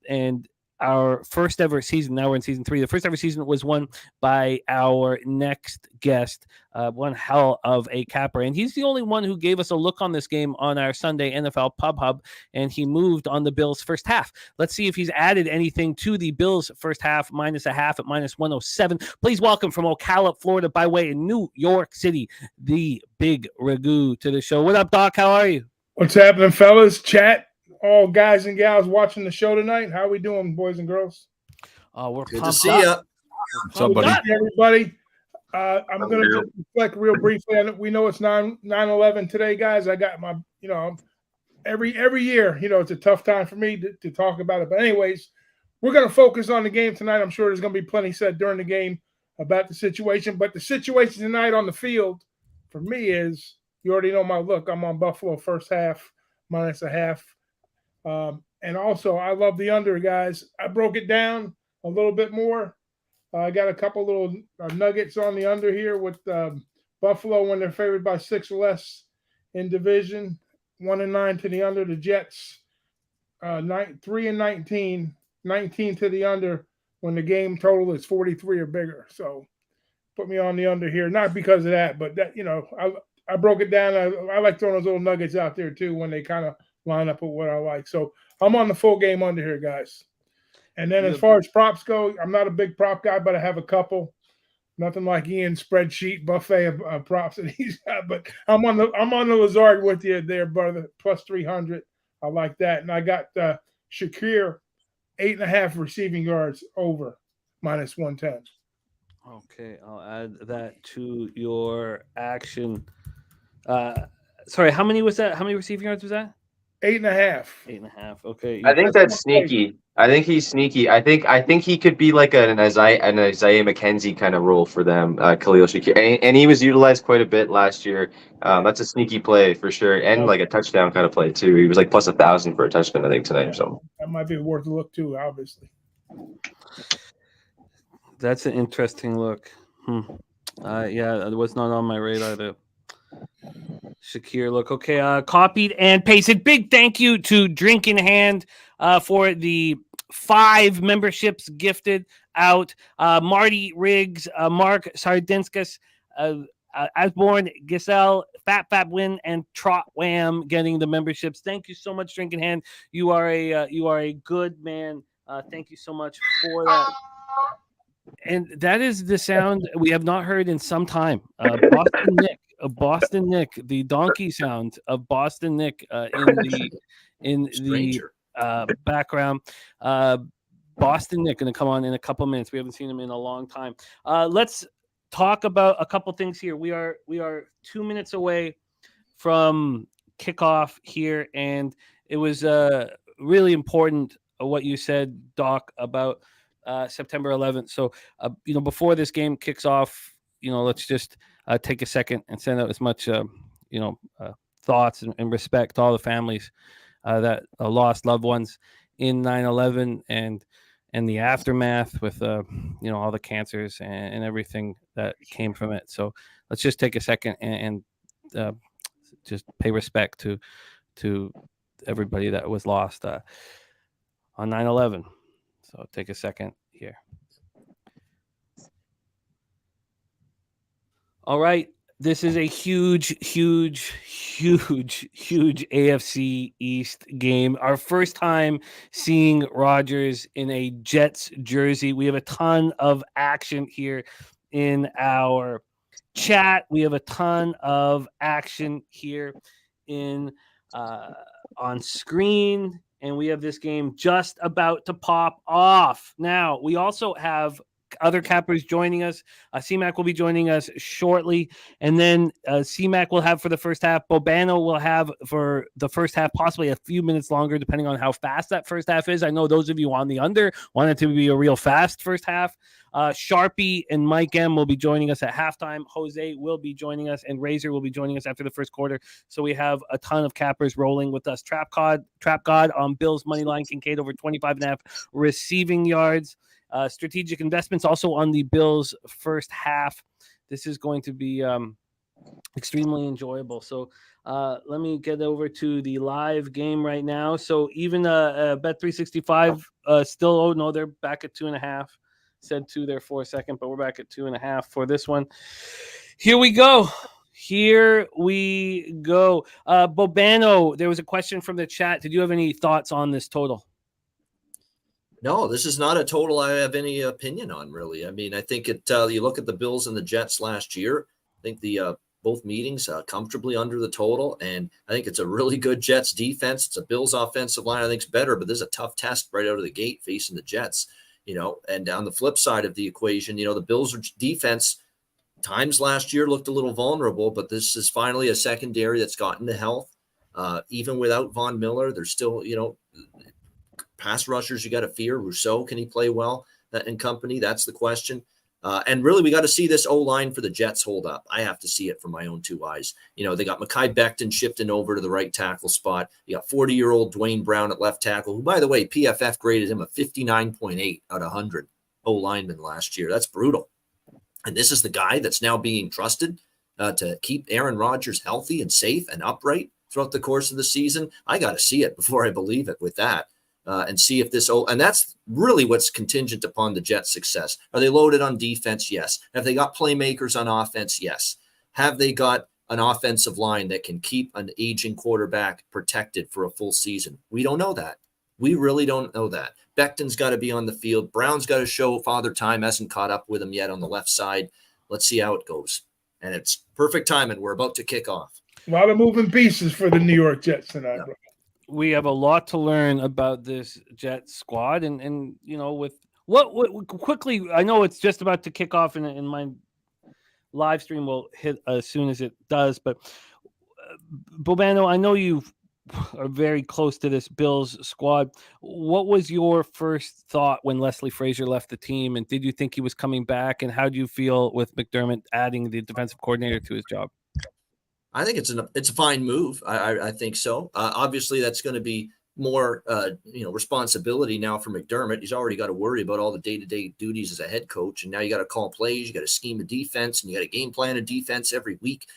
and our first ever season, now we're in season 3. The first ever season was won by our next guest, one hell of a capper. And he's the only one who gave us a look on this game on our Sunday NFL Pub Hub, and he moved on the Bills' first half. Let's see if he's added anything to the Bills' first half, minus a half at minus 107. Please welcome from Ocala, Florida, by way of New York City, the Big Ragu to the show. What up, Doc? How are you? What's happening, fellas? Chat. All guys and gals watching the show tonight. How are we doing, boys and girls? We're good to see you. Somebody, everybody. I'm going to just reflect real briefly. We know it's 9/11 today, guys. I got my, every year, it's a tough time for me to talk about it. But anyways, we're going to focus on the game tonight. I'm sure there's going to be plenty said during the game about the situation. But the situation tonight on the field for me is, you already know my look. I'm on Buffalo first half, minus a half. And also, I love the under, guys. I broke it down a little bit more. I got a couple little nuggets on the under here with Buffalo when they're favored by 6 or less in division. 1-9 to the under. The Jets 3-19, 19 to the under when the game total is 43 or bigger. So put me on the under here. Not because of that, but that I broke it down. I like throwing those little nuggets out there too when they kind of line up with what I like. So I'm on the full game under here, guys. And then as far as props go, I'm not a big prop guy, but I have a couple. Nothing like Ian's spreadsheet buffet of props that he's got. But I'm on the Lazard with you there, brother. Plus 300. I like that. And I got Shakir 8.5 receiving yards over, minus 110. Okay, I'll add that to your action. Sorry, how many was that? How many receiving yards was that? 8.5. 8.5. Okay. I think that's sneaky. I think he's sneaky. I think he could be like an Isaiah McKenzie kind of role for them, Khalil Shakir. And he was utilized quite a bit last year. That's a sneaky play for sure. And like a touchdown kind of play too. He was like plus 1,000 for a touchdown, I think, tonight. So that might be worth a look too, obviously. That's an interesting look. Yeah, it was not on my radar to Shakir look. Okay, copied and pasted. Big thank you to Drink in Hand for the 5 memberships gifted out. Marty Riggs, Mark Sardinskas, Asborn, Giselle, Fat Win, and Trot Wham getting the memberships. Thank you so much, Drink in Hand. You are a good man. Thank you so much for that. And that is the sound we have not heard in some time. Boston Nick, the donkey sound of Boston Nick in the background. Boston Nick going to come on in a couple minutes. We haven't seen him in a long time. Let's talk about a couple things here. We are 2 minutes away from kickoff here, and it was really important what you said, Doc, about September 11th. So, before this game kicks off, let's just take a second and send out as much, thoughts and respect to all the families that lost loved ones in 9/11 and the aftermath with, all the cancers and everything that came from it. So let's just take a second and just pay respect to everybody that was lost on 9/11. So take a second here. All right. This is a huge AFC East game. Our first time seeing Rodgers in a Jets jersey. We have a ton of action here in our chat. We have a ton of action here in on screen. And we have this game just about to pop off. Now, we also have other cappers joining us. CMAC will be joining us shortly. And then CMAC will have for the first half. Bobano will have for the first half, possibly a few minutes longer, depending on how fast that first half is. I know those of you on the under want it to be a real fast first half. Sharpie and Mike M will be joining us at halftime. Jose will be joining us, and Razor will be joining us after the first quarter. So we have a ton of cappers rolling with us. Trap God on Bills money line. Kincaid over 25.5 receiving yards. Strategic investments also on the Bills first half. This is going to be extremely enjoyable. So let me get over to the live game right now. So even Bet365 still, they're back at 2.5. Said 2 there for a second, but we're back at 2.5 for this one. Here we go. Bobano, there was a question from the chat. Did you have any thoughts on this total? No, this is not a total I have any opinion on, really. I mean, I think you look at the Bills and the Jets last year, I think the both meetings comfortably under the total, and I think it's a really good Jets defense. It's a Bills offensive line I think is better, but this is a tough test right out of the gate facing the Jets, and on the flip side of the equation, the Bills' defense times last year looked a little vulnerable, but this is finally a secondary that's gotten to health. Even without Von Miller, there's still, pass rushers you got to fear. Rousseau, can he play well and company? That's the question. And really, we got to see this O-line for the Jets hold up. I have to see it from my own two eyes. They got Mekhi Becton shifting over to the right tackle spot. You got 40-year-old Dwayne Brown at left tackle, who, by the way, PFF graded him a 59.8 out of 100 O-lineman last year. That's brutal. And this is the guy that's now being trusted to keep Aaron Rodgers healthy and safe and upright throughout the course of the season. I got to see it before I believe it with that. And see if and that's really what's contingent upon the Jets' success. Are they loaded on defense? Yes. Have they got playmakers on offense? Yes. Have they got an offensive line that can keep an aging quarterback protected for a full season? We don't know that. We really don't know that. Becton's got to be on the field. Brown's got to show Father Time hasn't caught up with him yet on the left side. Let's see how it goes. And it's perfect timing. We're about to kick off. A lot of moving pieces for the New York Jets tonight. Yeah. We have a lot to learn about this Jet squad, and with what quickly. I know it's just about to kick off, and my live stream will hit as soon as it does. But Bobano, I know you are very close to this Bills squad. What was your first thought when Leslie Frazier left the team, and did you think he was coming back? And how do you feel with McDermott adding the defensive coordinator to his job? I think it's a fine move. I think so. Obviously, that's going to be more responsibility now for McDermott. He's already got to worry about all the day-to-day duties as a head coach, and now you got to call plays, you got to scheme a defense, and you got to game plan a defense every week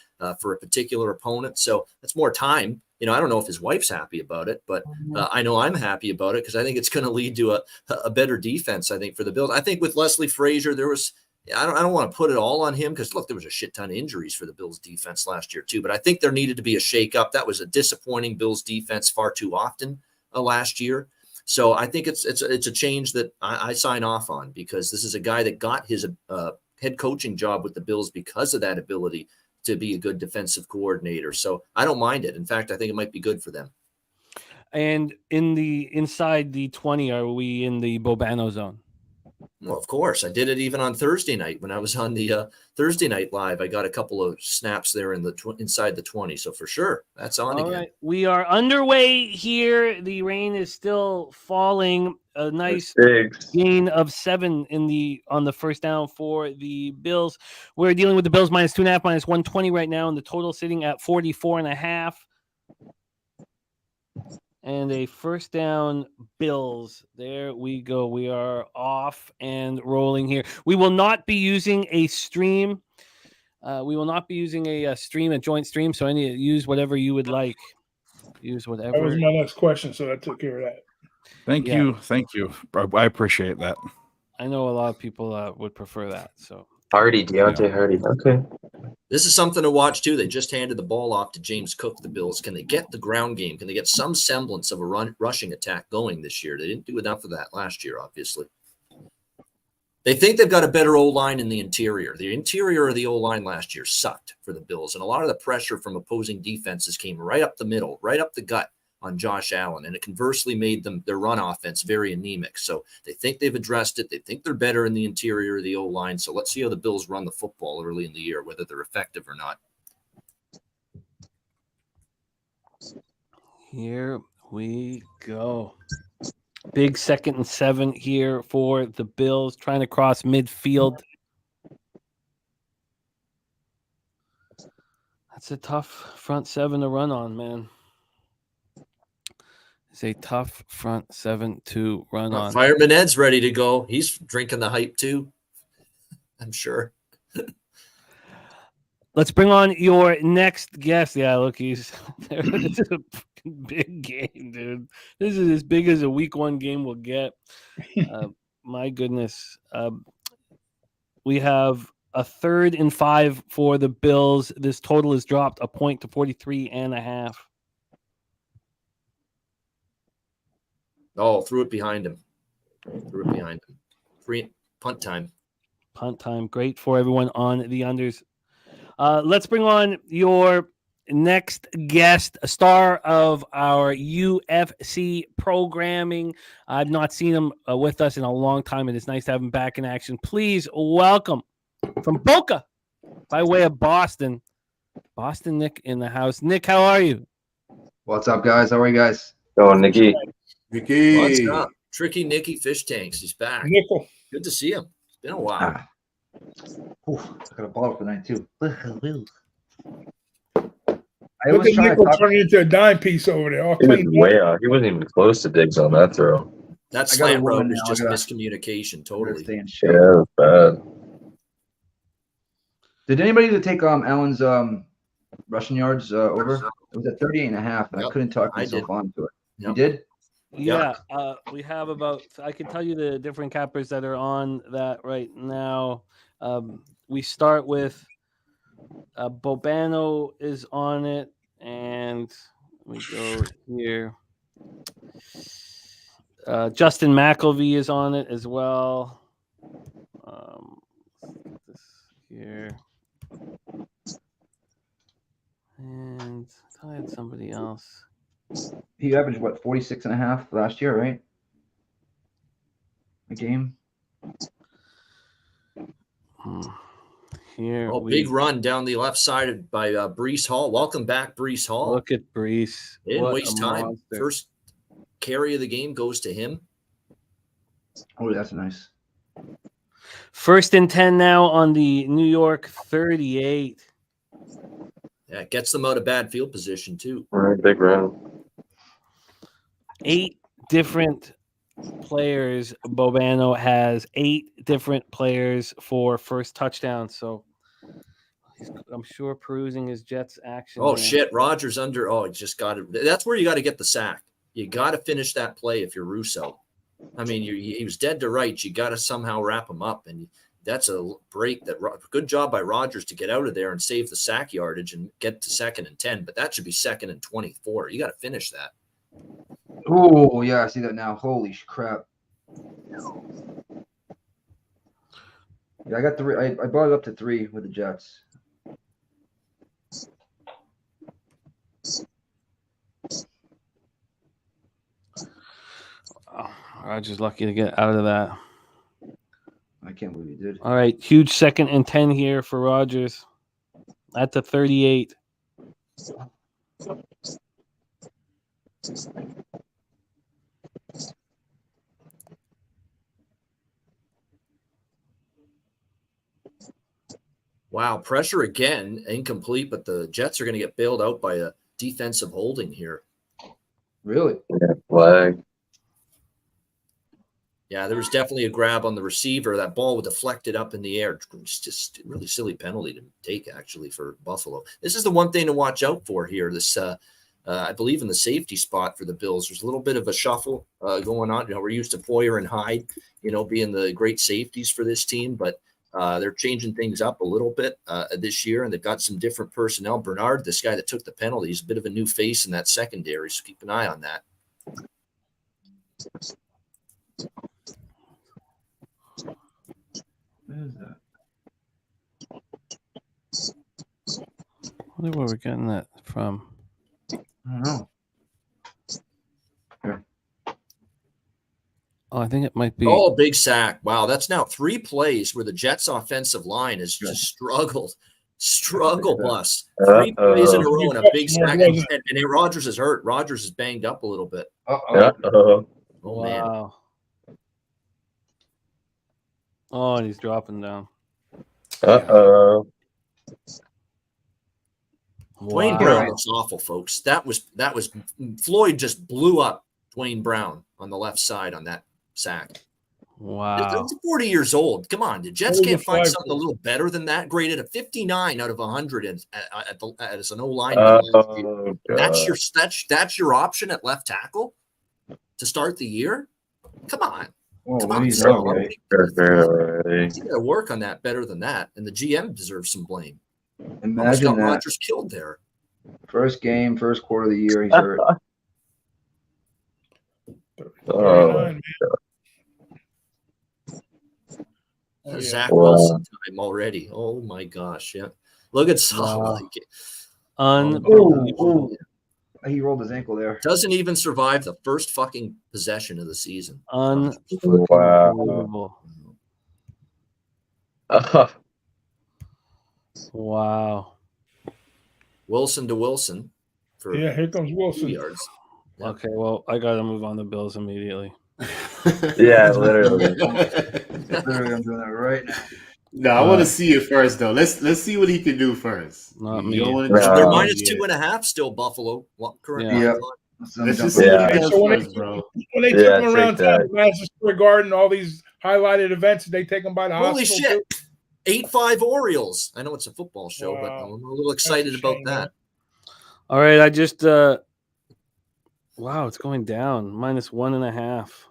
for a particular opponent. So that's more time. I don't know if his wife's happy about it, but I know I'm happy about it because I think it's going to lead to a better defense. I think for the Bills. I think with Leslie Frazier, there was. I don't want to put it all on him because, look, there was a shit ton of injuries for the Bills defense last year too. But I think there needed to be a shakeup. That was a disappointing Bills defense far too often last year. So I think it's a change that I sign off on, because this is a guy that got his head coaching job with the Bills because of that ability to be a good defensive coordinator. So I don't mind it. In fact, I think it might be good for them. And inside the 20, are we in the Bobano zone? Well, of course. I did it even on Thursday night when I was on the Thursday night live. I got a couple of snaps there in the inside the 20. So for sure, that's on All again. right. We are underway here. The rain is still falling. A nice gain of 7 on the first down for the Bills. We're dealing with the Bills -2.5, -120 right now, and the total sitting at 44.5. And a first down Bills. There we go. We are off and rolling here. We will not be using a stream. We will not be using a stream, a joint stream. So use whatever you would like. Use whatever. That was my next question, so that took care of that. Thank you. I appreciate that. I know a lot of people would prefer that. So Deontay Hardy. Okay. This is something to watch too. They just handed the ball off to James Cook, the Bills. Can they get the ground game? Can they get some semblance of a rushing attack going this year? They didn't do enough of that last year, obviously. They think they've got a better O-line in the interior. The interior of the O-line last year sucked for the Bills, and a lot of the pressure from opposing defenses came right up the middle, right up the gut on Josh Allen, and it conversely made their run offense very anemic. So they think they've addressed it. They think they're better in the interior of the O-line. So let's see how the Bills run the football early in the year, whether they're effective or not. Here we go. Big 2nd and 7 here for the Bills, trying to cross midfield. That's a tough front 7 to run on, man. It's a tough front 7 to run on. Fireman Ed's ready to go. He's drinking the hype too, I'm sure. Let's bring on your next guest. Yeah, look, this is a big game, dude. This is as big as a week 1 game will get. My goodness. We have a 3rd and 5 for the Bills. This total is dropped a point to 43.5. Oh, threw it behind him. Free punt time. Punt time. Great for everyone on the unders. Let's bring on your next guest, a star of our UFC programming. I've not seen him with us in a long time, and it's nice to have him back in action. Please welcome from Boca, by way of Boston, Nick in the house. Nick, how are you? What's up, guys? How are you guys? Oh, Nikki. What's up? Tricky Nicky Fish Tanks. He's back. Nickel. Good to see him. It's been a while. I got a bottle for night too. I Look was at trying Nickel to talk. turning into a dime piece over there. All He was cleaned way up. off. He wasn't even close to Diggs on that throw. That I got a slant route woman is now. just I gotta- miscommunication, totally. Stay in shape. Yeah, it was bad. Did anybody take Allen's rushing yards over? It was at 38.5, and Yep, I couldn't talk I myself did. onto it. Yep. You did? Yeah, we have about, I can tell you the different cappers that are on that right now. We start with Bobano is on it, and we go here. Justin McElvey is on it as well. This here. And I had somebody else. He averaged, 46.5 last year, right? A game? Here Big run down the left side by Breece Hall. Welcome back, Breece Hall. Look at Breece. Didn't What waste a time. monster. First carry of the game goes to him. Oh, that's nice. 1st and 10 now on the New York 38. Yeah, it gets them out of bad field position too. All right, big run. 8 different players. Bobano has 8 different players for first touchdown. So I'm sure perusing his Jets action. Oh, there. shit. Rodgers under. Oh, he just got it. That's where you got to get the sack. You got to finish that play if you're Russo. I mean, he was dead to rights. You got to somehow wrap him up. And that's a break. Good job by Rodgers to get out of there and save the sack yardage and get to 2nd and 10. But that should be 2nd and 24. You got to finish that. Oh, yeah, I see that now. Holy crap. Yeah, I got 3. I brought it up to 3 with the Jets. Oh, Rodgers lucky to get out of that. I can't believe he did. All right, huge 2nd and 10 here for Rodgers at the 38. Wow, pressure again, incomplete, but the Jets are going to get bailed out by a defensive holding here. Really? Yeah, flag. Yeah, there was definitely a grab on the receiver. That ball was deflected up in the air. It's just a really silly penalty to take, actually, for Buffalo. This is the one thing to watch out for here. This, I believe, in the safety spot for the Bills. There's a little bit of a shuffle going on. We're used to Poyer and Hyde, being the great safeties for this team, but they're changing things up a little bit this year, and they've got some different personnel. Bernard, this guy that took the penalty, is a bit of a new face in that secondary, so keep an eye on that. What is that? I wonder where we're getting that from. I don't know. Oh, I think it might be. Oh, big sack. Wow, that's now 3 plays where the Jets' offensive line has just struggle bus. 3 plays in a row and a big sack. And Rodgers is hurt. Rodgers is banged up a little bit. Uh-oh. Oh, man. Wow. Oh, and he's dropping down. Uh-oh. Dwayne Brown looks awful, folks. That was Floyd just blew up Dwayne Brown on the left side on that sack. Wow. He's 40 years old. Come on, the Jets can't find something a little better than that. Graded a 59 out of 100 as an O-line. That's your option at left tackle to start the year. Come on. Come on, you gotta work on that better than that, and the GM deserves some blame. Imagine that. Rodgers killed there. First game, first quarter of the year, he's hurt. Zach Wilson time already. Oh my gosh! Yeah, look at Salah. Unbelievable. He rolled his ankle there. Doesn't even survive the first fucking possession of the season. Unbelievable. Wow. Wilson to Wilson. Here comes Wilson. 2 yards. Yep. Okay, well, I got to move on the Bills immediately. Yeah, literally. I'm doing that right now. No, I want to see it first, though. Let's see what he can do first. Not me. They're -2.5 still, Buffalo. Currently. Yeah. Let's just see what he does first, bro. When they took him around town, Madison Square Garden, all these highlighted events, they take him by the Holy hospital. Holy shit. 8-5 Orioles. I know it's a football show, but I'm a little excited about that. All right, I just wow, it's going down. -1.5.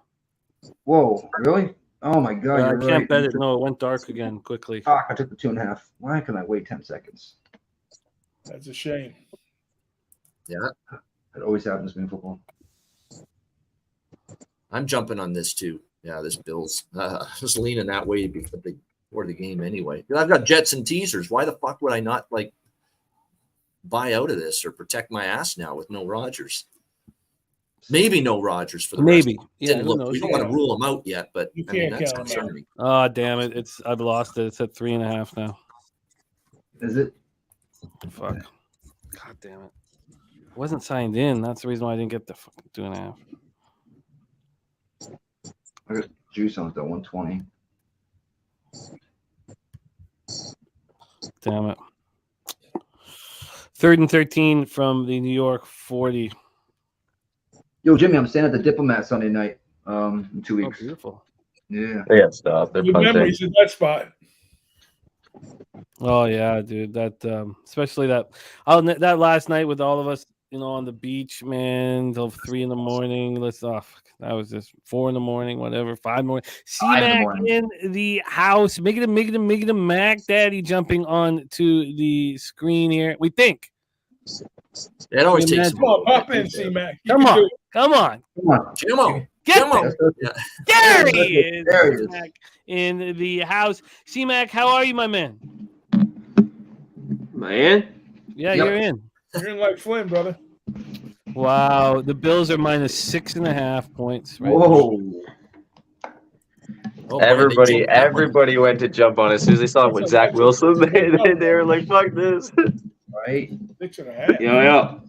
Whoa, really? Oh my god! I can't bet it. No, it went dark again quickly. Fuck, I took the 2.5. Why can I wait 10 seconds? That's a shame. Yeah. It always happens to me in football. I'm jumping on this too. Yeah, this Bills. Just leaning that way before the game anyway. I've got Jets and teasers. Why the fuck would I not buy out of this or protect my ass now with no Rodgers? Maybe no Rodgers for the maybe. Rest. Yeah, We don't want to rule him out yet, but you can't that's count him concerning. Oh, damn it! I've lost it. It's at 3.5 now. Is it? Fuck. God damn it! I wasn't signed in. That's the reason why I didn't get the fucking 2.5. I got juice on it though. 120. Damn it. 3rd and 13 from the New York 40. Yo, Jimmy, I'm staying at the Diplomat Sunday night. In 2 Oh, weeks. beautiful. Yeah. They got stopped. They're Good punting. memories in that spot. Oh yeah, dude. That especially that last night with all of us, on the beach, man, till 3 in the morning. That was just 4 in the morning, whatever, 5 more. C-Mac in the house. Make it a Mac Daddy jumping on to the screen here. We think. It always Can you takes. Come on, pop in, C-Mac. You Come can on. do it. Come on. Come on. Jimmo. Get Jimmo. there. Yeah. There he is. There he is. C-Mac in the house. C-Mac, how are you, my man? Am I in? Yeah, Yep. you're in. You're in like Flynn, brother. Wow. The Bills are minus 6.5 points. Right now. Whoa. Oh, boy, they Everybody, jumped that one. everybody went to jump on it as soon as they saw it with Zach Wilson. They were like, "Fuck this!" Right. 6.5. Yo.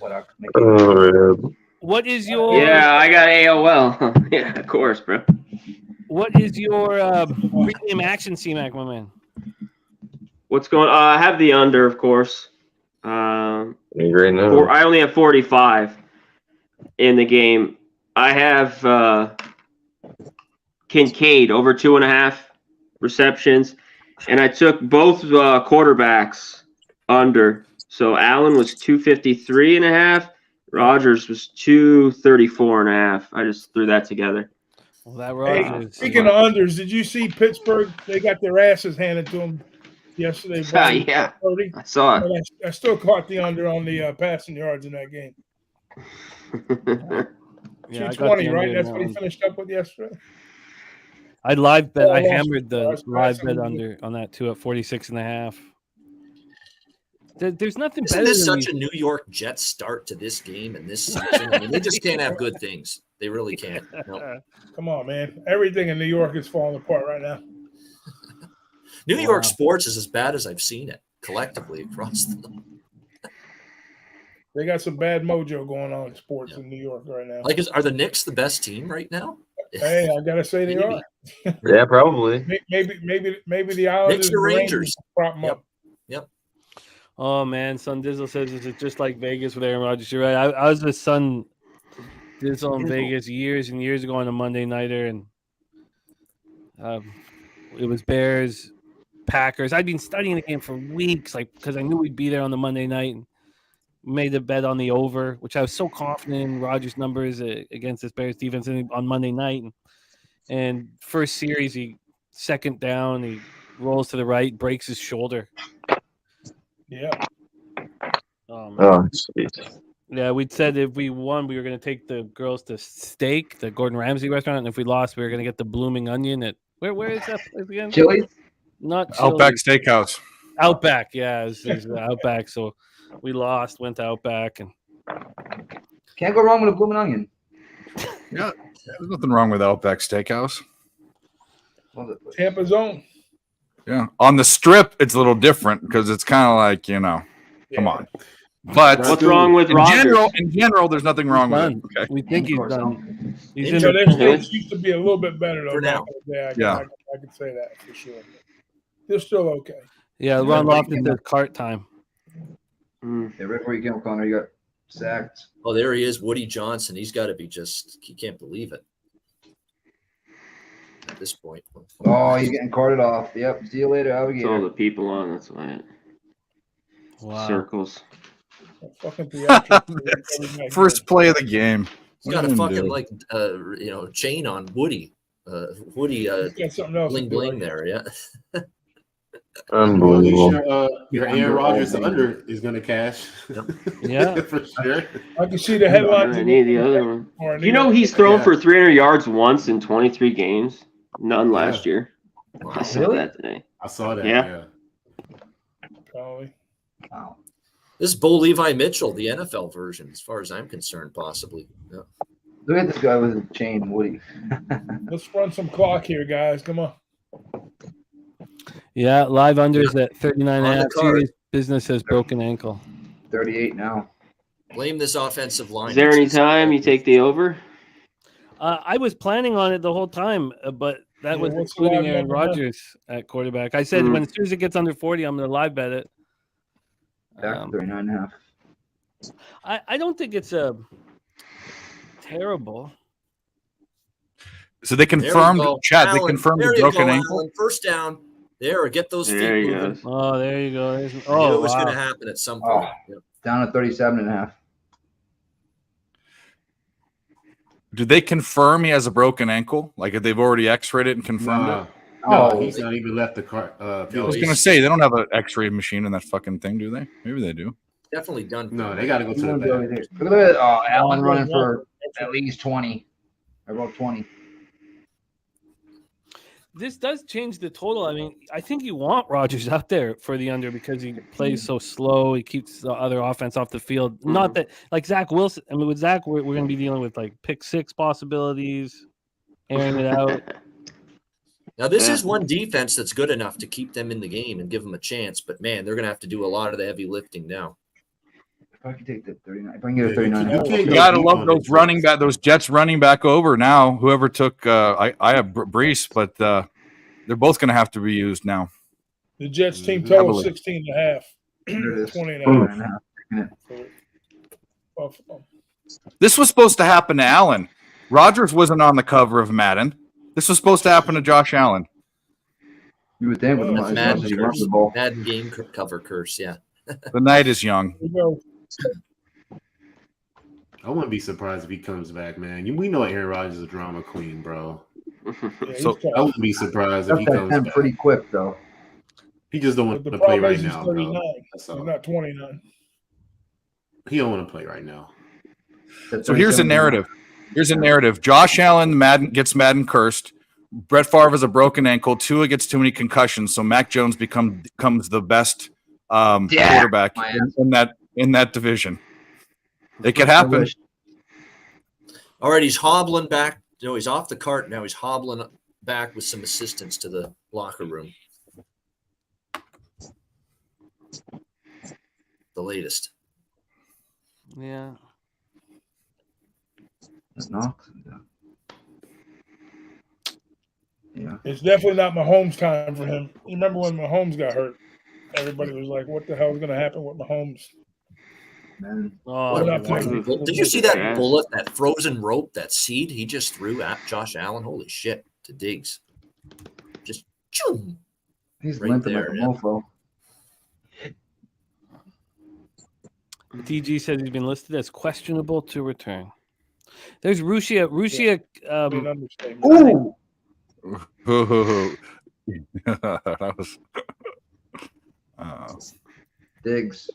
What up? What is your Yeah, I got AOL. Yeah, of course, bro. What is your premium action, C-Mac, my man? What's going on? I have the under, of course. Great I only have 45 in the game. I have Kincaid over 2.5 receptions, and I took both quarterbacks under. So Allen was 253.5. Rodgers was 234.5. I just threw that together. Well, that Hey, Rodgers. speaking of unders, did you see Pittsburgh? They got their asses handed to them yesterday. Yeah, 30. I saw it. But I still caught the under on the passing yards in that game. Yeah, I got 220, the right? under in That's that what he one. finished up with yesterday. I live bet. Oh, I I lost hammered it. the I was live passing bet you. under on that too at 46.5. There's nothing Isn't better this than such a New York Jets start to this game and this season? I mean, they just can't have good things. They really can't. No. Come on, man. Everything in New York is falling apart right now. New York sports is as bad as I've seen it collectively across the. They got some bad mojo going on in sports in New York right now. Like, are the Knicks the best team right now? Hey, I gotta say they are. Yeah, probably. Maybe the Islanders Knicks or and Rangers. prop them up. Yep. Oh man, Sun Dizzle says it's just like Vegas with Aaron Rodgers. You're right. I was with Sun Dizzle in Vegas years and years ago on a Monday nighter, and it was Bears, Packers. I'd been studying the game for weeks, like because I knew we'd be there on the Monday night. And made a bet on the over, which I was so confident in Rodgers' numbers against this Bears defense on Monday night. And first series, he second down, he rolls to the right, breaks his shoulder. Yeah. Oh, Yeah, we'd said if we won, we were going to take the girls to Steak, the Gordon Ramsay restaurant, and if we lost, we were going to get the Blooming Onion at where is that place again? Chili's? Not Chili's. Outback Steakhouse. Outback, yeah, it was Outback. So we lost, went to Outback, and Can't go wrong with a blooming onion. Yeah, there's nothing wrong with Outback Steakhouse. Tampa's own. Yeah, on the strip, it's a little different because it's kind of like come on. But What's wrong with in Rodgers? general, there's nothing wrong with it. done. Okay. We think he's done. He's in So the their stats used to be a little bit better though. For now. Yeah, Yeah. I can say that for sure. They're still okay. Yeah, Ron Lofton did cart time. Yeah, right where you came, Connor, you got sacked. Oh, there he is, Woody Johnson. He's got to be he can't believe it at this point. Oh, he's getting carted off. Yep. See you later, It's all alligator. the people on. That's why it Wow. circles. Fucking theatrics. First play of the game. He's got a fucking chain on Woody. Woody Got something else. bling bling there, yeah. Unbelievable. Your Aaron Rodgers under is going to cash. Yeah. For sure. I can see the headlines. I need the other one. You know he's thrown for 300 yards once in 23 games. None last year. I saw that today. I saw that. Yeah. Probably. Wow. This is Bo Levi Mitchell, the NFL version, as far as I'm concerned, possibly. Yeah. Look at this guy with a chain, Woody. Let's run some clock here, guys. Come on. Yeah, live unders at 39 On the half. card. Serious business has broken ankle. 38 now. Blame this offensive line. Is there any time you take the over? I was planning on it the whole time, but that was what's the including live Aaron number now? Rodgers at quarterback. I said as soon as it gets under 40, I'm going to live bet it. Back to 39 and a half. I don't think it's terrible. So they There we confirmed, go. Chad, Allen, they confirmed there the you broken go, ankle. Allen. First down. There, get those There feet you moving. go. Oh, there you go. I knew Oh, it was wow. going to happen at some point. Oh. Yep. Down to 37 and a half. Do they confirm he has a broken ankle? Like if they've already x-rayed it and confirmed it? No, Oh, he's not even left the car. I field. was gonna say they don't have an X-ray machine in that fucking thing, do they? Maybe they do. Definitely done. No, they got to go to the look back. at that. Oh, Allen running for at least 20. I wrote 20. This does change the total. I mean, I think you want Rodgers out there for the under because he plays so slow. He keeps the other offense off the field. Not that like Zach Wilson. I mean, with Zach, we're going to be dealing with like pick six possibilities, airing it out. Now, this is one defense that's good enough to keep them in the game and give them a chance. But, man, they're going to have to do a lot of the heavy lifting now. If I can take the 39, if I can get a 39. You You gotta love those running back, those Jets running back over now. Whoever took, I have Brees, but they're both going to have to be used now. The Jets team total Heavily. 16 and a half. There it is. 20 and a half. Buffalo. This was supposed to happen to Allen. Rodgers wasn't on the cover of Madden. This was supposed to happen to Josh Allen. You would think with Oh, as Madden much as he runs curse. the ball. Madden game cover curse, yeah. The night is young. Here we go. I wouldn't be surprised if he comes back, man. We know Aaron Rodgers is a drama queen, bro. Yeah, he's So, tough. I wouldn't be surprised if he That's that comes 10 back. pretty quick, though. He just don't But want the to play problem right is he's now. 39. Bro. That's He's all. not 29. He don't want to play right now. So here's a narrative. Here's a narrative. Josh Allen gets Madden cursed. Brett Favre has a broken ankle. Tua gets too many concussions. So Mac Jones becomes the best quarterback in that division. It could happen. All right, he's hobbling back. No, he's off the cart now. He's hobbling back with some assistance to the locker room. The latest. Yeah. Knox. Yeah. It's definitely not Mahomes' time for him. You remember when Mahomes got hurt? Everybody was like, what the hell is going to happen with Mahomes? Man. Oh, What We're a not playing. fucking- Did you see that bullet, that frozen rope, that seed he just threw at Josh Allen? Holy shit, to Diggs. Just choom. He's Right limping there, like a yeah. mofo. DG says he's been listed as questionable to return. There's Rushia. Rushia. An understatement. Ooh! That was. Diggs.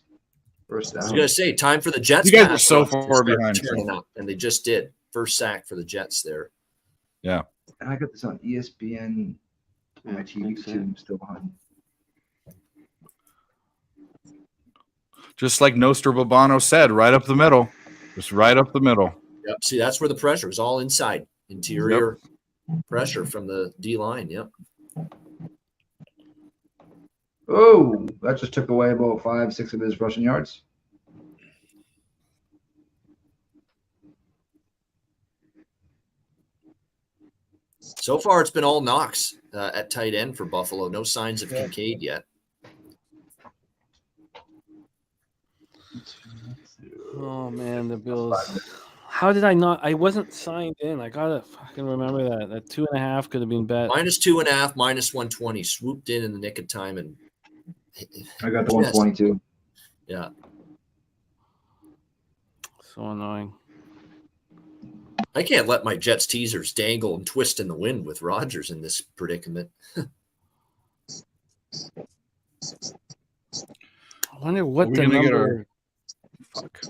First I was down. going to say, time for the Jets. You guys are pass so rush to far start behind. turning up, and they just did. First sack for the Jets there. Yeah. And I got this on ESPN. My TV too. I'm still behind. Just like Nostradamus said, right up the middle. Just right up the middle. Yep. See, that's where the pressure is all inside. Interior pressure from the D line. Yep. Oh, that just took away about 5-6 of his rushing yards. So far, it's been all Knox at tight end for Buffalo. No signs of Kincaid yet. Oh man, the Bills. How did I not? I wasn't signed in. I gotta fucking remember that. That 2.5 could have been bet. -2.5, -120. Swooped in the nick of time, and I got the 122. yeah. So annoying. I can't let my Jets teasers dangle and twist in the wind with Rodgers in this predicament. I wonder what We're the gonna get number. Fuck.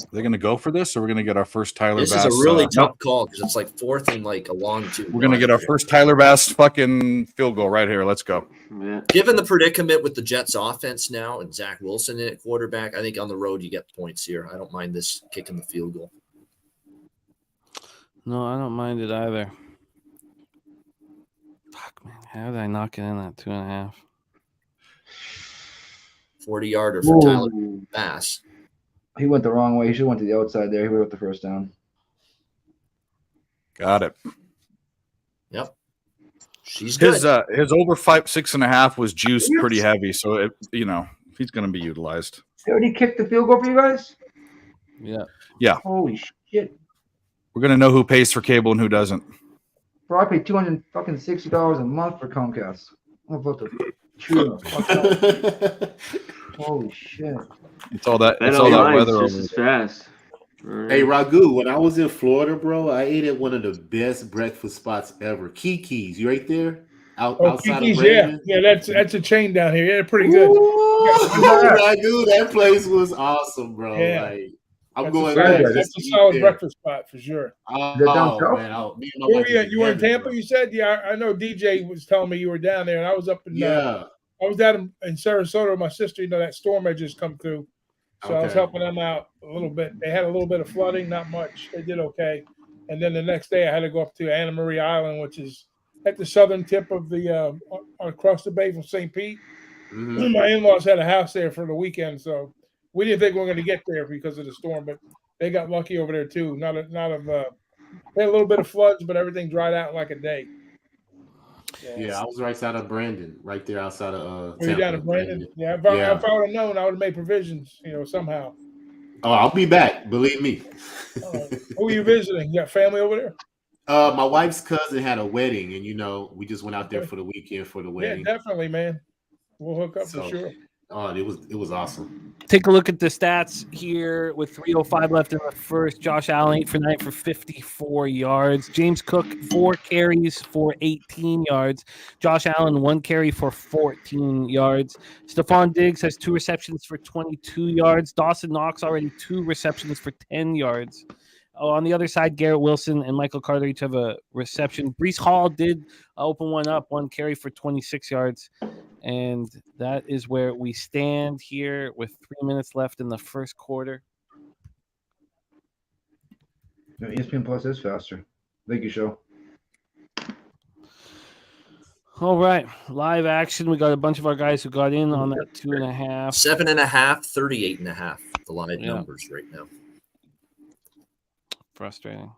Are they going to go for this, or we're going to get our first Tyler This Bass? is a really tough call because it's like fourth and like a long two. We're going to get our first Tyler Bass fucking field goal right here. Let's go. Yeah. Given the predicament with the Jets offense now and Zach Wilson in at quarterback, I think on the road you get points here. I don't mind this kicking the field goal. No, I don't mind it either. Fuck man, how did I not get in that 2.5? 40-yarder for Tyler Bass. He went the wrong way. He should have went to the outside there. He would have got the first down. Got it. Yep. She's good. His over 6.5 was juiced pretty heavy, so he's going to be utilized. They already kicked the field goal for you guys? Yeah. Holy shit. We're going to know who pays for cable and who doesn't. Bro, I pay $260 a month for Comcast. I'm about to chew the fuck out. Holy shit. It's all that. Bet It's all that online weather just over as fast. Hey, Ragu, when I was in Florida, bro, I ate at one of the best breakfast spots ever. Kiki's, you right there? Outside of Kiki's, Brandon? yeah, that's a chain down here. Yeah, pretty good. Ragu, that place was awesome, bro. Yeah. Like, I'm That's going a back. solid, Just that's a to eat solid there. breakfast spot for sure. Is that down Oh, south? man. Me and my Where wife were you was at? You were in heaven, Tampa, bro. you said? Yeah, I know DJ was telling me you were down there, and I was up in Yeah. I was down in Sarasota with my sister. You know, that storm had just come through. So I was Okay. helping them out a little bit. They had a little bit of flooding, not much. They did okay. And then the next day I had to go up to Anna Maria Island, which is at the southern tip of the across the bay from St. Pete. Mhm. My in-laws had a house there for the weekend, so we didn't think we were going to get there because of the storm, but they got lucky over there too. They had a little bit of floods, but everything dried out in like a day. Yeah, I was right outside of Brandon, right there outside of Were you Tampa. down in Brandon? Yeah, if Yeah. I would have known, I would have made provisions, somehow. Oh, I'll be back. Believe me. All right. Who are you visiting? You got family over there? My wife's cousin had a wedding, and we just went out there for the weekend for the wedding. Yeah, definitely, man. We'll hook up for sure. Oh, it was awesome. Take a look at the stats here with 3:05 left in the first. Josh Allen 8 for 9 for 54 yards. James Cook 4 carries for 18 yards. Josh Allen 1 carry for 14 yards. Stephon Diggs has 2 receptions for 22 yards. Dawson Knox already 2 receptions for 10 yards. On the other side, Garrett Wilson and Michael Carter each have a reception. Breece Hall did open one up, 1 carry for 26 yards. And that is where we stand here with 3 minutes left in the first quarter. ESPN Plus is faster. Thank you, show. All right. Live action. We got a bunch of our guys who got in on that 2.5. 7.5, 38.5. The live numbers right now. Frustrating.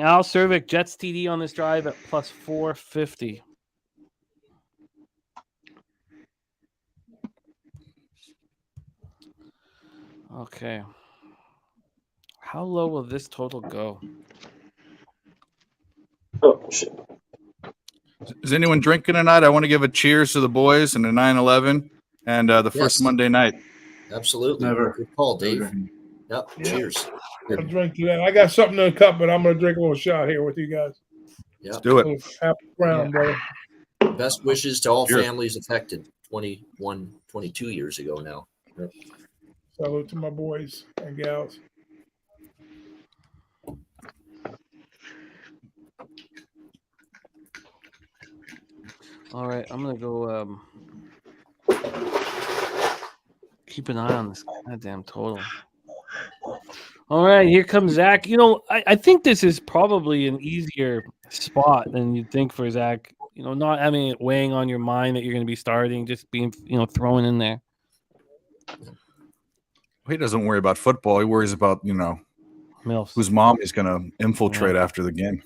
Al Cervic, Jets TD on this drive at plus 450. Okay. How low will this total go? Oh, shit. Is anyone drinking tonight? I want to give a cheers to the boys and the 9/11 and the first Monday night. Absolutely. Never. Good call, Dave. Yep. Cheers. I'll drink to that. I got something in a cup, but I'm going to drink a little shot here with you guys. Yep. Let's do it. Happy round, brother. Best wishes to all Cheers. families affected 21, 22 years ago now. Yep. Salute to my boys and gals. All right. I'm going to go keep an eye on this goddamn total. All right, here comes Zach. I think this is probably an easier spot than you'd think for Zach. Not having it weighing on your mind that you're going to be starting, just being, thrown in there. He doesn't worry about football. He worries about, Milfs. whose mom is going to infiltrate after the game.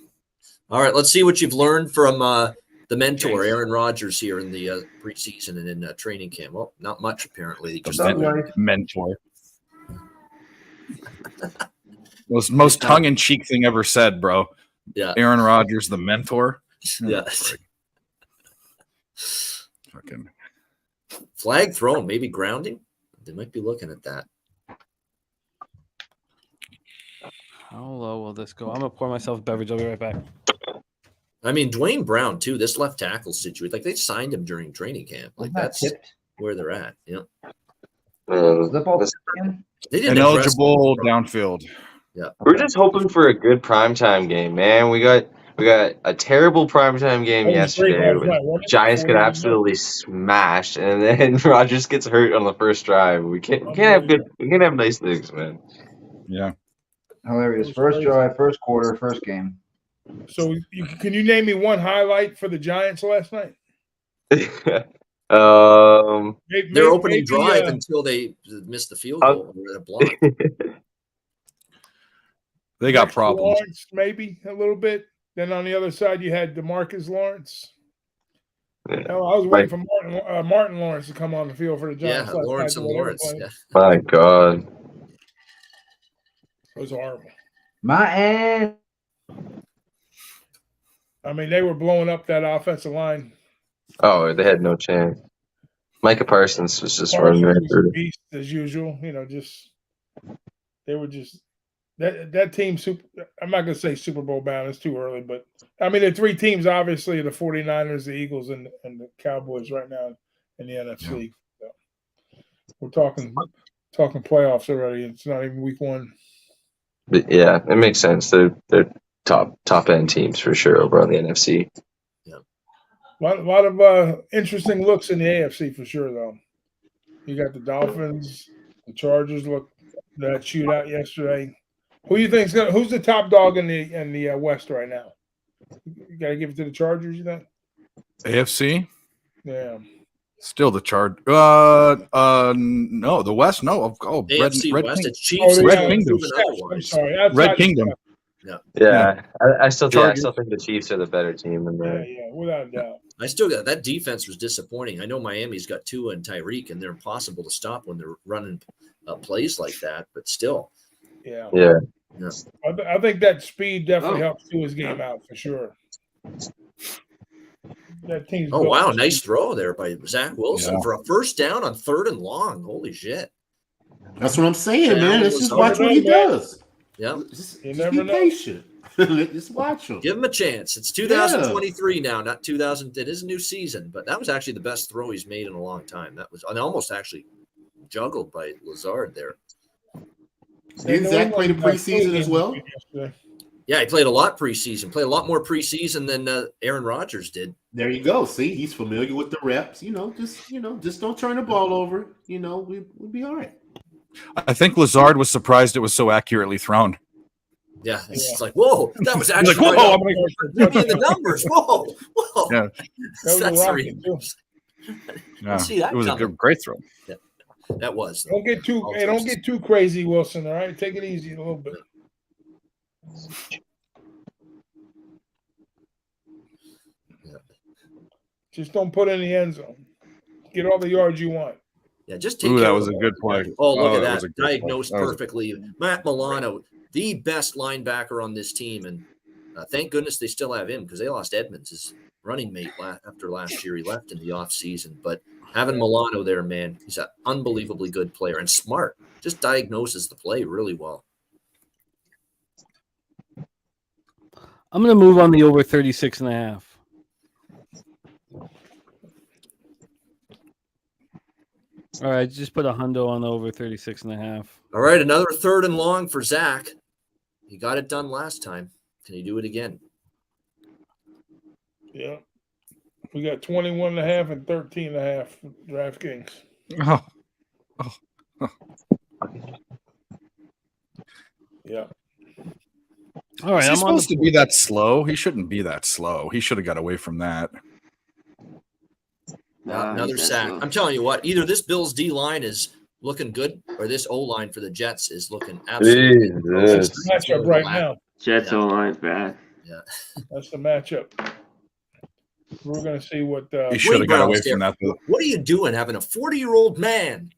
All right, let's see what you've learned from the mentor, Aaron Rodgers, here in the preseason and in training camp. Well, not much, apparently. Just Mentor. Most tongue-in-cheek thing ever said, bro. Yeah. Aaron Rodgers, the mentor. Yeah. Fucking Flag thrown, maybe grounding. They might be looking at that. How low will this go? I'm going to pour myself a beverage. I'll be right back. I mean, Dwayne Brown, too, this left tackle situation, like they signed him during training camp. Like that's where they're at. Yeah. They didn't ineligible downfield. Yeah. We're just hoping for a good primetime game, man. We got a terrible primetime game yesterday. Giants get absolutely smashed, and then Rodgers gets hurt on the first drive. We can't have nice things, man. Yeah. Hilarious. First drive, first quarter, first game. So can you name me one highlight for the Giants last night? Their opening drive until they missed the field goal or a block. They got problems. Lawrence, maybe a little bit. Then on the other side, you had DeMarcus Lawrence. Yeah. I was waiting for Martin Lawrence to come on the field for the Giants. Yeah, Lawrence and Lawrence. Yeah. My God. It was horrible. My I mean, they were blowing up that offensive line. Oh, they had no chance. Micah Parsons was just running right through. Beast as usual, just They were just that team. I'm not going to say Super Bowl bound. It's too early, but I mean the three teams obviously the 49ers, the Eagles, and the Cowboys right now in the NFC. So we're talking playoffs already. It's not even week one. But yeah, it makes sense. They're top end teams for sure over on the NFC. Yeah, a lot of interesting looks in the AFC for sure though. You got the Dolphins, the Chargers look that shootout yesterday. Who do you think's who's the top dog in the West right now? You got to give it to the Chargers, you think? AFC? Yeah. Still the Charge. No, the West. No, AFC Red West. Kingdom. It's Chiefs. Red Kingdom. I'm sorry. Red Kingdom. Yeah. I still think the Chiefs are the better team in there. Yeah, without a doubt. I still got that defense was disappointing. I know Miami's got Tua and Tyreek, and they're impossible to stop when they're running plays like that. But still, yeah. I think that speed definitely helps Tua's game out for sure. That team's wow, nice throw there by Zach Wilson for a first down on 3rd and long. Holy shit! That's what I'm saying, man. Let's just watch what he does. Yeah, just be patient. Just watch him. Give him a chance. It's 2023 now, not 2000. It is a new season, but that was actually the best throw he's made in a long time. That was almost actually juggled by Lazard there. Did Zach play the preseason as well? Yeah, he played a lot preseason. Played a lot more preseason than Aaron Rodgers did. There you go. See, he's familiar with the reps. Just don't turn the ball over. We'll be all right. I think Lazard was surprised it was so accurately thrown. Yeah, it's like, whoa, that was actually like, whoa, right in the numbers. Whoa. Yeah, that's the reason. Yeah, it was a great throw. Yeah, that was. Don't get too crazy, Wilson. All right, take it easy a little bit. Yeah. Just don't put in the end zone. Get all the yards you want. Yeah, just take. That was a good play. Oh, look at that! Diagnosed perfectly. Matt Milano, the best linebacker on this team, and thank goodness they still have him because they lost Edmonds, his running mate, after last year. He left in the offseason. But having Milano there, man, he's an unbelievably good player and smart. Just diagnoses the play really well. I'm going to move on the over 36.5. All right, just put a hundo on the over 36.5. All right, another 3rd and long for Zach. He got it done last time. Can he do it again? Yeah. We got 21.5 and 13.5 DraftKings. Yeah. All right, he's supposed to be that slow. He shouldn't be that slow. He should have got away from that. Another sack. I'm telling you what, either this Bills D line is looking good or this O line for the Jets is looking absolutely that's the matchup right now. Jets O line's bad. Yeah. That's the matchup. We're going to see what he should have got away from that. What are you doing having a 40-year-old man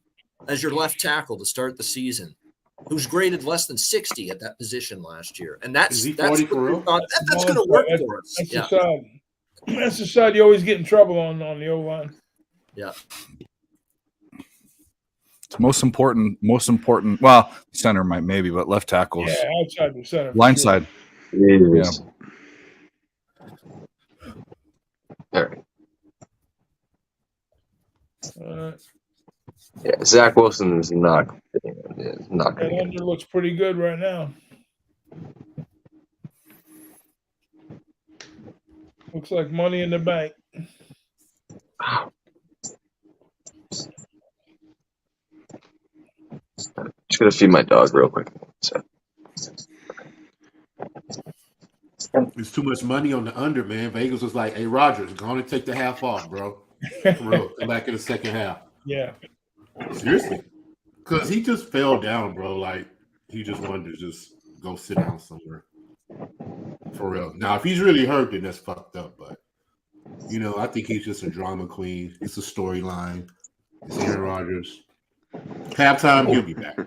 as your left tackle to start the season who's graded less than 60 at that position last year? And that's going to work for us. That's the side you always get in trouble on the O-line. Yeah. It's most important. Well, center might maybe, but left tackles. Yeah, outside the center. Line side. Yeah. All right. Yeah, Zach Wilson is not going to. Under looks pretty good right now. Looks like money in the bank. Just gonna feed my dog real quick. There's too much money on the under, man. Vegas was like, "Hey, Rodgers, go on and take the half off, bro. For real, come back in the second half." Yeah, seriously, because he just fell down, bro. Like he just wanted to just go sit down somewhere. For real. Now, if he's really hurt, then that's fucked up. But I think he's just a drama queen. It's a storyline. It's Aaron Rodgers. Halftime, he'll be back.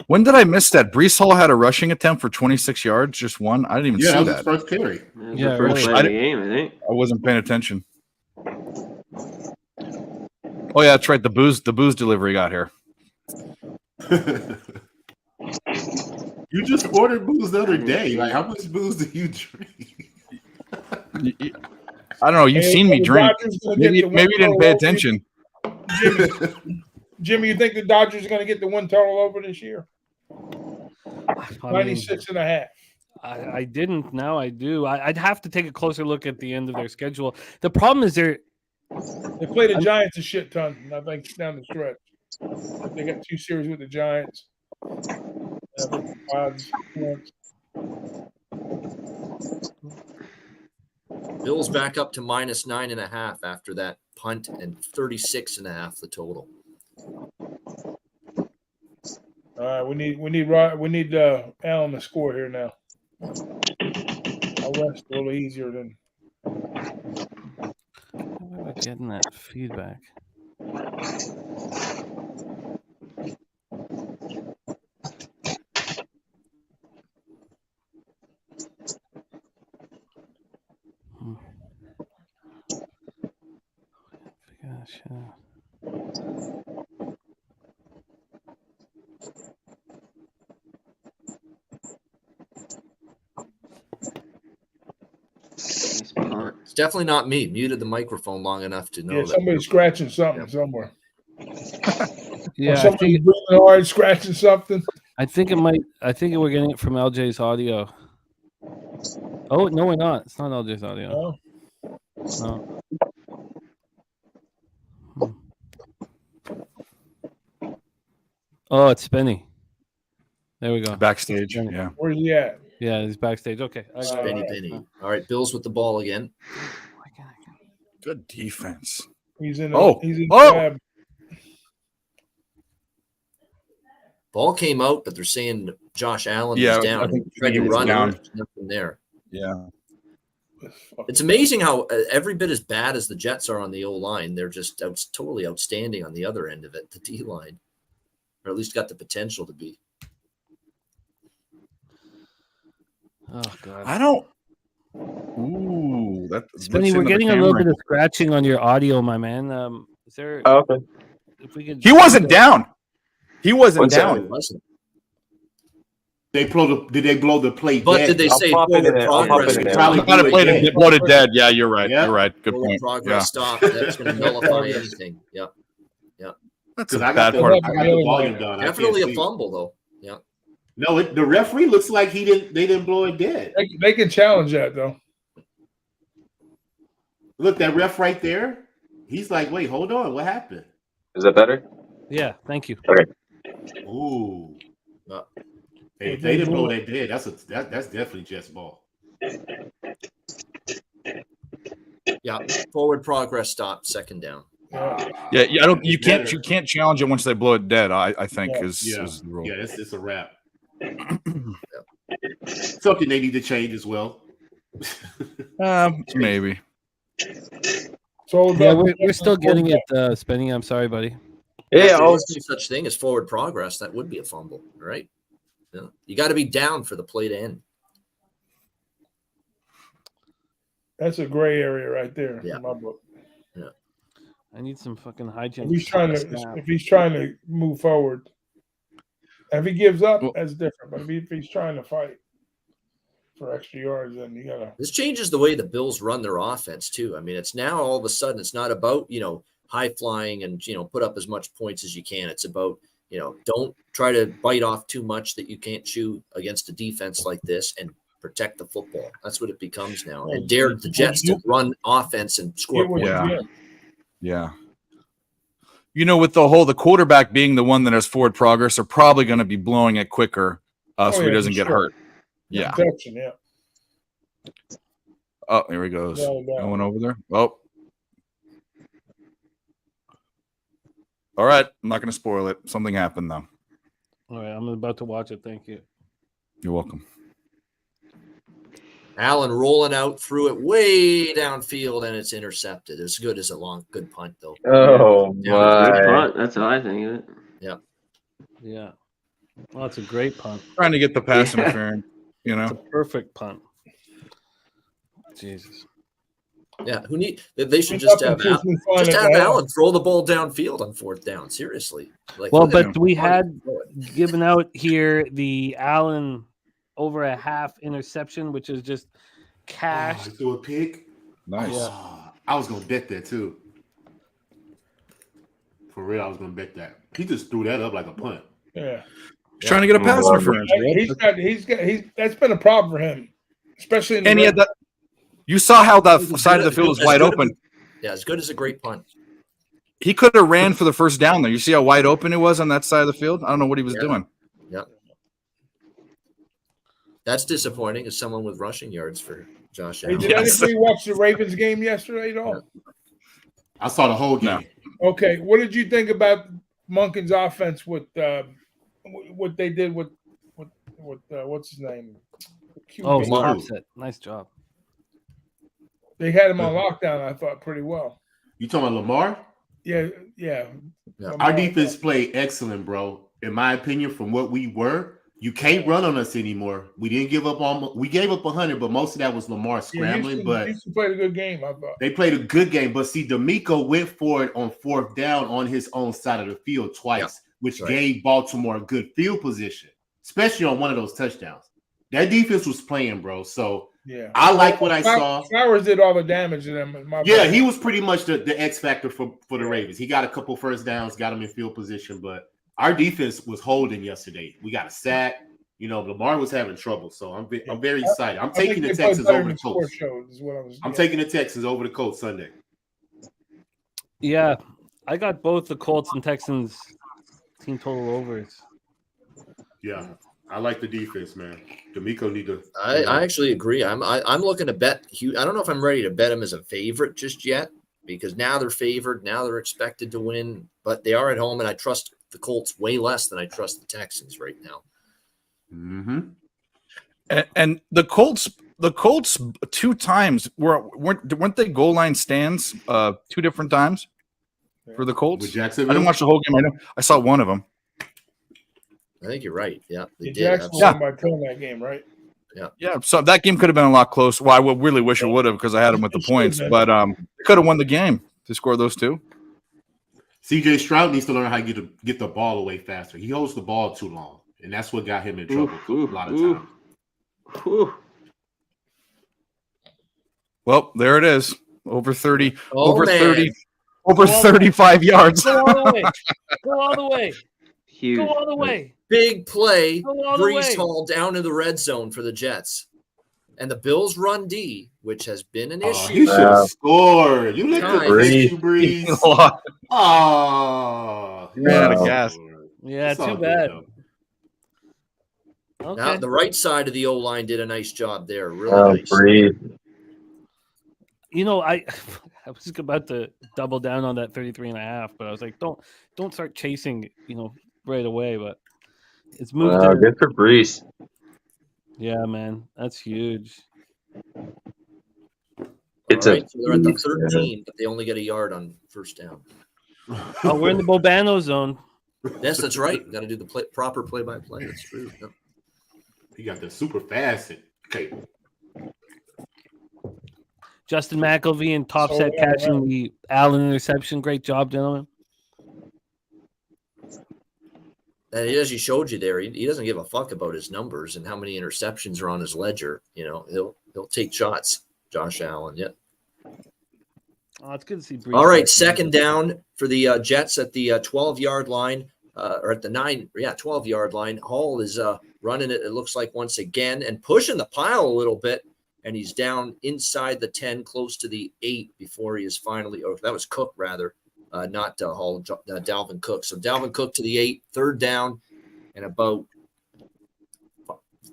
When did I miss that? Brees Hall had a rushing attempt for 26 yards, just one. I didn't even see that. that. Was his first carry. Yeah, first play of the game, I think. I wasn't paying attention. Oh yeah, that's right. The booze delivery got here. You just ordered booze the other day. Like, how much booze do you drink? I don't know. You've seen me drink. Maybe you didn't pay attention. Jimmy, you think the Dodgers are going to get the win total over this year? 96.5. I didn't. Now I do. I'd have to take a closer look at the end of their schedule. The problem is they play the Giants a shit ton. I think down the stretch. They got 2 series with the Giants. Bills back up to minus 9.5 after that punt, and 36.5 the total. All right, we need Allen to score here now. I'll rest a little easier than. How am I getting that feedback? Gosh, It's definitely not me. Muted the microphone long enough to know. Yeah, somebody's scratching something somewhere. Yeah, somebody's breathing hard, scratching something. I think we're getting it from LJ's audio. Oh no, we're not. It's not LJ's audio. No. Oh, it's Spenny. There we go. Backstage. Yeah. Where's he at? Yeah, he's backstage. Okay. Spenny. All right, Bills with the ball again. Good defense. He's in. Ball came out, but they're saying Josh Allen is down. I think tried to run down. There's nothing there. Yeah. It's amazing how every bit as bad as the Jets are on the O-line, they're just totally outstanding on the other end of it, the D-line. Or at least got the potential to be. Oh, God. I don't. Ooh. Spenny, we're getting a little bit of scratching on your audio, my man. Is there. Oh, okay. If we could. He wasn't down. He wasn't down. Did they blow the plate? But dead? did they say forward progress? Blow it dead. Yeah, you're right. You're right. Good Forward point. progress stop. That's going to nullify anything. Yeah. That's a I bad got part. the volume down. Definitely a fumble, though. Yeah. No, the referee looks like they didn't blow it dead. They can challenge that, though. Look, that ref right there. He's like, wait, hold on. What happened? Is that better? Yeah, thank you. Okay. Ooh. Hey, if they didn't blow that dead, that's definitely Jets ball. Yeah. Forward progress stop. Second down. Yeah. You can't challenge it once they blow it dead. I think is the rule. Yeah, it's a wrap. Something they need to change as well. Maybe. So yeah, we're still getting it, Spenny. I'm sorry, buddy. Yeah, always no such thing as forward progress. That would be a fumble, right? Yeah. You got to be down for the play to end. That's a gray area right there. Yeah. In my book. Yeah. I need some fucking hygiene. If he's trying to move forward, if he gives up, that's different. But if he's trying to fight for extra yards, then you gotta. This changes the way the Bills run their offense too. I mean, it's now all of a sudden it's not about high flying and put up as much points as you can. It's about don't try to bite off too much that you can't chew against a defense like this, and protect the football. That's what it becomes now. And dare the Jets to run offense and score points. Yeah. With the quarterback being the one that has forward progress, are probably going to be blowing it quicker so he doesn't get hurt. Yeah. Oh, here he goes. No one over there. Oh. All right. I'm not going to spoil it. Something happened, though. All right. I'm about to watch it. Thank you. You're welcome. Allen rolling out, threw it way downfield, and it's intercepted. As good as a good punt, though. Oh, my. Good punt. That's how I think of it. Yeah. Yeah. Well, it's a great punt. Trying to get the pass interference, It's a perfect punt. Jesus. Yeah, they should It's just up have until we find just it have out. Allen throw the ball downfield on 4th down. Seriously. Like, Well, look at but him. we had given out here the Allen over a half interception, which is just cash. He threw a pick. Nice. I was gonna bet that too. For real, I was gonna bet that. He just threw that up like a punt. Yeah. He's trying to get a pass interference. He's got that's been a problem for him, especially in the And he had that. You saw how that side of the field was wide open. Yeah, as good as a great punt. He could have ran for the first down there. You see how wide open it was on that side of the field? I don't know what he was doing. Yeah. That's disappointing as someone with rushing yards for Josh Allen. Hey, did anybody watch the Ravens game yesterday at all? I saw the whole game. Okay, what did you think about Monken's offense with what they did with what's his name? Oh, QB? upset. Nice job. They had him on lockdown, I thought, pretty well. You talking about Lamar? Yeah. Our defense played excellent, bro. In my opinion, from what we were, you can't run on us anymore. We didn't give up on. We gave up 100, but most of that was Lamar scrambling. Houston played a good game, I thought. They played a good game. But see, D'Amico went for it on 4th down on his own side of the field twice, which gave Baltimore a good field position, especially on one of those touchdowns. That defense was playing, bro. So yeah, I like what I saw. Flowers did all the damage to them. He was pretty much the X factor for the Ravens. He got a couple first downs, got them in field position, but our defense was holding yesterday. We got a sack. You know, Lamar was having trouble, so I'm very excited. I'm taking the Texans over the Colts. I'm taking the Texans over the Colts Sunday. Yeah, I got both the Colts and Texans team total overs. Yeah, I like the defense, man. D'Amico need to. I actually agree. I'm looking to bet. I don't know if I'm ready to bet him as a favorite just yet because now they're favored. Now they're expected to win, but they are at home, and I trust the Colts way less than I trust the Texans right now. Mm-hmm. And the Colts 2 times weren't they goal line stands 2 different times for the Colts? With Jacksonville? I didn't watch the whole game. I saw one of them. I think you're right. Yeah, they did. Jacksonville won by 10 that game, right? Yeah. So that game could have been a lot closer. Well, I really wish it would have because I had them with the points, but they could have won the game to score those 2. CJ Stroud needs to learn how to get the ball away faster. He holds the ball too long, and that's what got him in trouble a lot of times. Well, there it is. Over 30. Oh, over man. 30. Over 35 yards. Go all the way. Go all the way. Huge. Go all the way. Big play. Go all the Brees way. Hall down in the red zone for the Jets. And the Bills run D, which has been an issue. He should have scored. You look at Brees. Brees. Oh, Ran out of gas. Yeah, It's all too good, bad. though. Okay. Now, the right side of the O-line did a nice job there. Really nice. You know, I was about to double down on that 33.5, but I was like, don't start chasing, right away. But it's moved. Good for Brees. Yeah, man, that's huge. All right, so they're at the 13, but they only get a yard on first down. Oh, we're in the Bobano zone. Yes, that's right. Got to do the proper play-by-play. That's true. Yep. He got the super fast. Okay. Justin McElvey and Topset catching the Allen interception. Great job, gentlemen. And as he showed you there, he doesn't give a fuck about his numbers and how many interceptions are on his ledger. He'll take shots. Josh Allen, yeah. Oh, it's good to see. Brees All right, back. second down for the Jets at the 12-yard line, or at the 12-yard line. Hall is running it looks like once again, and pushing the pile a little bit, and he's down inside the 10, close to the 8 before he is finally, or that was Cook rather, not Hall, Dalvin Cook. So Dalvin Cook to the 8, third down, and about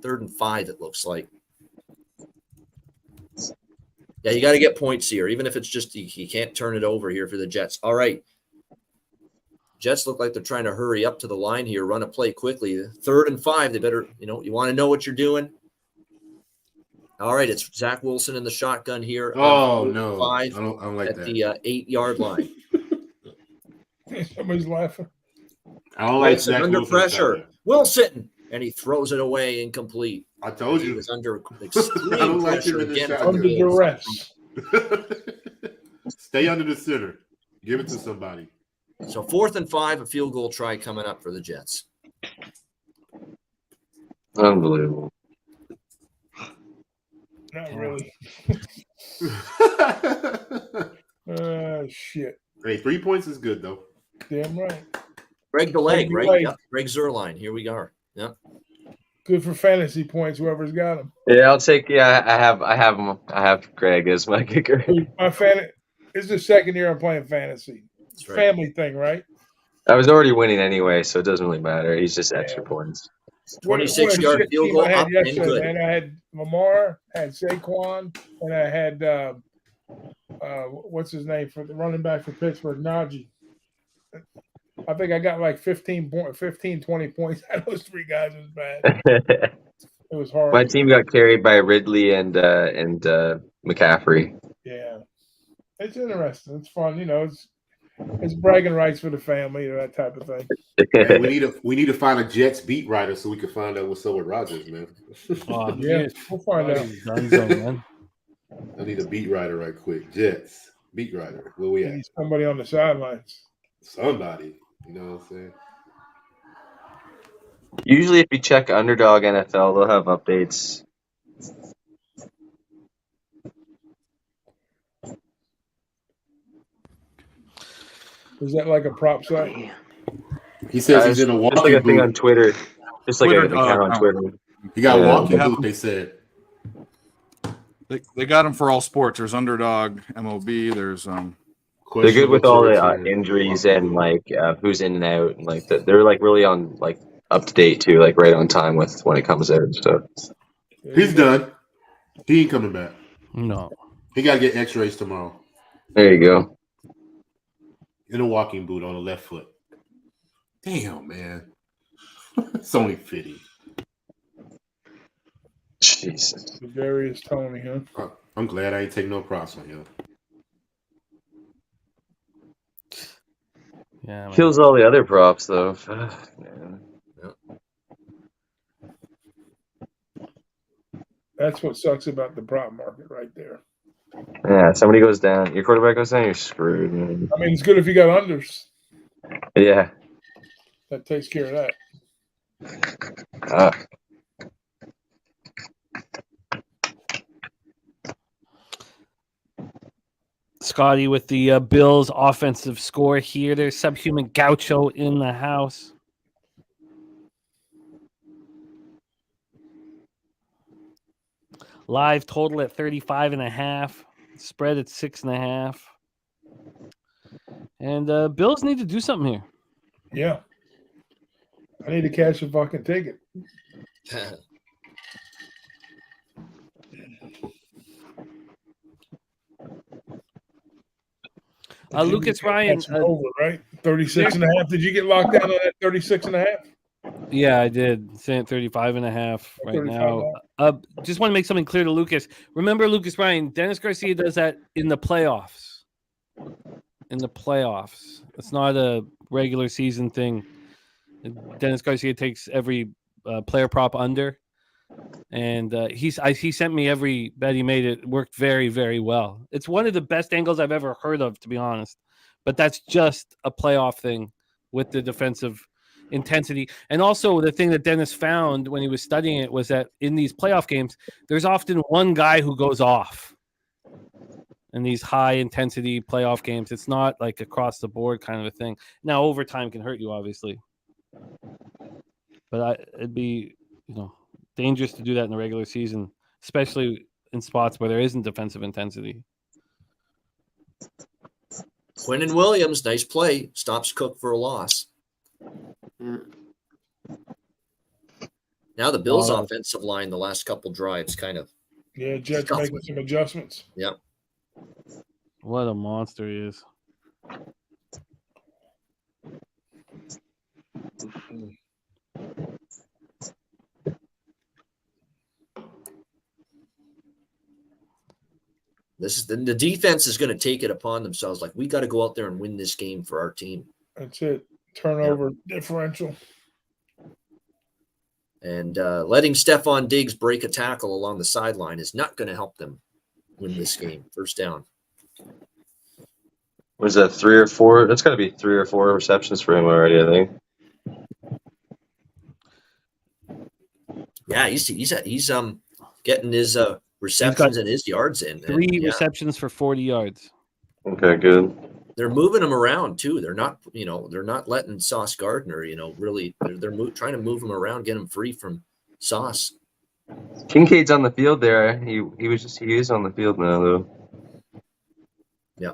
3rd and 5, it looks like. Yeah, you got to get points here, even if it's just he can't turn it over here for the Jets. All right. Jets look like they're trying to hurry up to the line here, run a play quickly. 3rd and 5, they better, you want to know what you're doing. All right, it's Zach Wilson in the shotgun here. Oh, no. 5 I don't like at that. the 8-yard line. Somebody's laughing. I don't like Wilson Zach under Wilson pressure. Wilson, and he throws it away incomplete. I told He you. was under I extreme don't like him pressure in the again. shotgun. Under duress. Stay under the center. Give it to somebody. So 4th and 5, a field goal try coming up for the Jets. Unbelievable. Not really. Shit. Hey, 3 points is good though. Damn right. Greg the leg, right? Leg. Yep. Greg Zerline. Here we are. Yeah. Good for fantasy points. Whoever's got them. Yeah, I'll take. Yeah, I have him. I have Greg as my kicker. My fan. This is the second year I'm playing fantasy. It's right. Family thing, right? I was already winning anyway, so it doesn't really matter. He's just extra points. 26-yard field goal up and good. Man. I had Lamar, had Saquon, and I had what's his name for the running back for Pittsburgh, Najee. I think I got like 15, 20 points out of those 3 guys. It was bad. It was hard. My team got carried by Ridley and McCaffrey. Yeah, it's interesting. It's fun. You know, it's bragging rights for the family or that type of thing. Hey, we need to find a Jets beat writer so we can find out what's up with Rodgers, man. Yeah, we'll find out. I need a beat writer right quick. Jets beat writer. Where we at? Somebody on the sidelines. Somebody. You know what I'm saying? Usually, if you check Underdog NFL, they'll have updates. Is that like a prop site? He says he's in a walking like a thing booth. on Twitter. Just like an account on Twitter. He got a walking booth, they said. They got him for all sports. There's Underdog, MOB. There's They're good with all the injuries and like who's in and out, and like they're like really on like up to date too, like right on time with when it comes out. So he's done. He ain't coming back. No, he got to get X-rays tomorrow. There you go. In a walking boot on the left foot. Damn, man. It's only 50. Jesus. Darius Tony, huh? I'm glad I ain't take no props on you. Yeah, Kills all the other props though. That's what sucks about the prop market right there. Yeah, somebody goes down. Your quarterback goes down, you're screwed, man. I mean, it's good if you got unders. Yeah. That takes care of that. Scotty with the Bills offensive score here. There's Subhuman Gaucho in the house. Live total at 35.5. Spread at 6.5. And Bills need to do something here. Yeah. I need to cash a fucking ticket. Lucas Ryan. Over, right? 36.5. Did you get locked down on that 36.5? Yeah, I did. Saying 35.5 right now. Just want to make something clear to Lucas. Remember, Lucas Ryan, Dennis Garcia does that in the playoffs. In the playoffs. It's not a regular season thing. Dennis Garcia takes every player prop under. And he sent me every bet he made. It worked very, very well. It's one of the best angles I've ever heard of, to be honest. But that's just a playoff thing with the defensive intensity. And also the thing that Dennis found when he was studying it was that in these playoff games, there's often one guy who goes off in these high intensity playoff games. It's not like across the board kind of a thing. Now, overtime can hurt you, obviously. But it'd be, dangerous to do that in the regular season, especially in spots where there isn't defensive intensity. Quinnen Williams, nice play. Stops Cook for a loss. Now the Bills' offensive line, the last couple drives, kind of. Yeah, Jets making some adjustments. Yep. What a monster he is. This is the defense is going to take it upon themselves. Like, we got to go out there and win this game for our team. That's it. Turnover differential. And letting Stephon Diggs break a tackle along the sideline is not going to help them win this game. First down. Was that 3 or 4? That's got to be 3 or 4 receptions for him already, I think. Yeah, he's getting his receptions and his yards in. 3 receptions for 40 yards. Okay, good. They're moving him around too. They're not letting Sauce Gardner, really. They're trying to move him around, get him free from Sauce. Kincaid's on the field there. He is on the field now though. Yeah.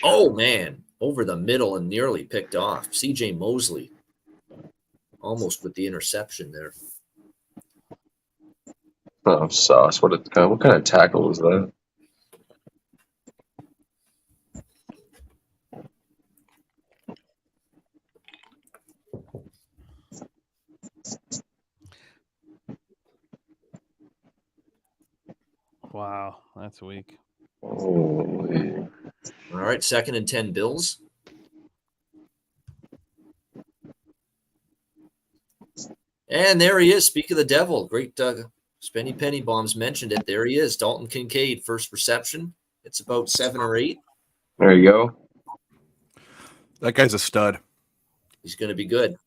Oh man, over the middle and nearly picked off. CJ Mosley almost with the interception there. Oh, Sauce! What kind of tackle was that? Wow, that's weak. Holy. All right, 2nd and 10 Bills. And there he is. Speak of the devil. Great Spenny Penny Bombs mentioned it. There he is. Dalton Kincaid, first reception. It's about 7 or 8. There you go. That guy's a stud. He's going to be good.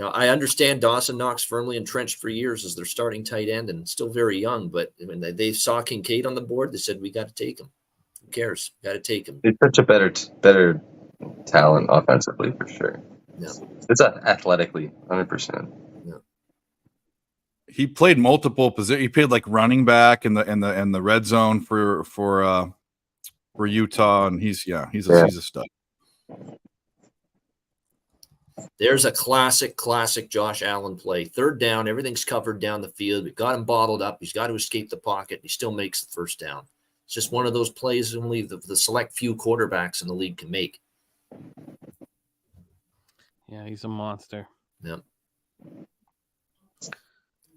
I understand Dawson Knox firmly entrenched for years as their starting tight end and still very young. But when they saw Kincaid on the board, they said, we got to take him. Who cares? Got to take him. He's such a better talent offensively for sure. Yeah. It's athletically, 100%. Yeah. He played multiple positions. He played like running back in the red zone for Utah, and he's a stud. There's a classic Josh Allen play. 3rd down, everything's covered down the field. We've got him bottled up. He's got to escape the pocket. He still makes the 1st down. It's just one of those plays only the select few quarterbacks in the league can make. Yeah, he's a monster. Yeah.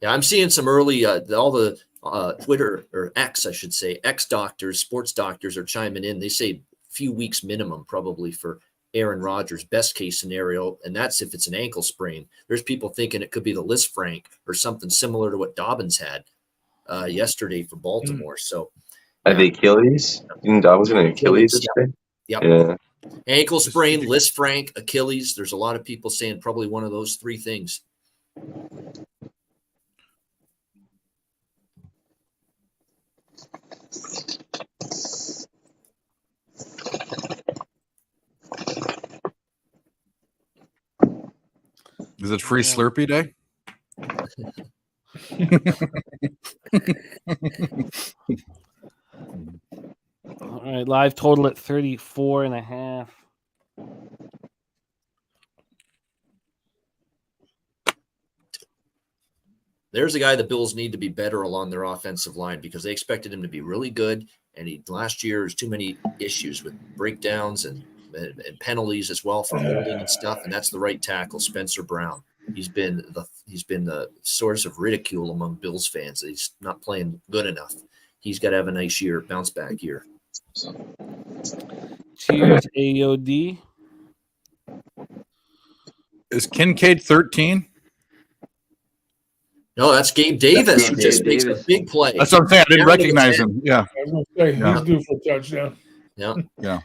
Yeah, I'm seeing some early all the Twitter or X, I should say, X doctors, sports doctors are chiming in. They say few weeks minimum probably for Aaron Rodgers, best case scenario, and that's if it's an ankle sprain. There's people thinking it could be the Lisfranc or something similar to what Dobbins had yesterday for Baltimore. So, the Achilles? Dobbins an Achilles yesterday? Yep. Yeah. Ankle sprain, Lisfranc, Achilles. There's a lot of people saying probably one of those 3 things. Is it free Slurpee day? All right, live total at 34.5. There's a guy the Bills need to be better along their offensive line because they expected him to be really good. And last year was too many issues with breakdowns and penalties as well for holding and stuff. And that's the right tackle, Spencer Brown. He's been the source of ridicule among Bills fans. He's not playing good enough. He's got to have a nice year, bounce back year. Cheers, AOD. Is Kincaid 13? No, that's Gabe Davis, who just makes a big play. That's what I'm saying. I didn't recognize him. Yeah. I was going to say, he's due for a touchdown. Yeah. Yeah.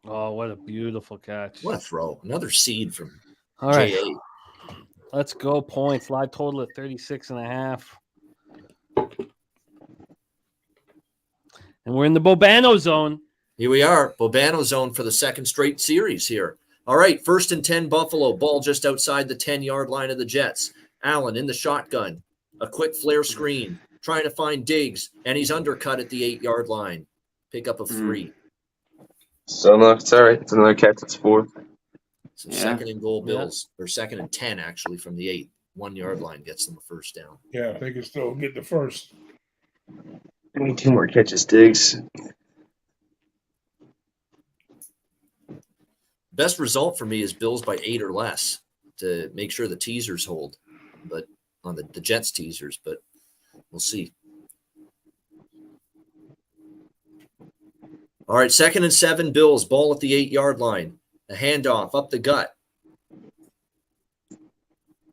Oh, what a beautiful catch. What a throw. Another seed from All right. J.A. Let's go points. Live total at 36.5. And we're in the Bobano zone. Here we are, Bobano zone for the 2nd straight series here. All right, 1st and 10 Buffalo, ball just outside the 10-yard line of the Jets. Allen in the shotgun, a quick flare screen, trying to find Diggs, and he's undercut at the 8-yard line. Pick up a 3. So no, it's all right. It's another catch. It's 4. So 2nd and goal Bills, or 2nd and 10 actually from the 8. 1-yard line gets them a 1st down. Yeah, they can still get the 1st. I need 2 more catches, Diggs. Best result for me is Bills by 8 or less to make sure the teasers hold, but on the Jets teasers, but we'll see. All right, 2nd and 7 Bills, ball at the 8-yard line. A handoff up the gut.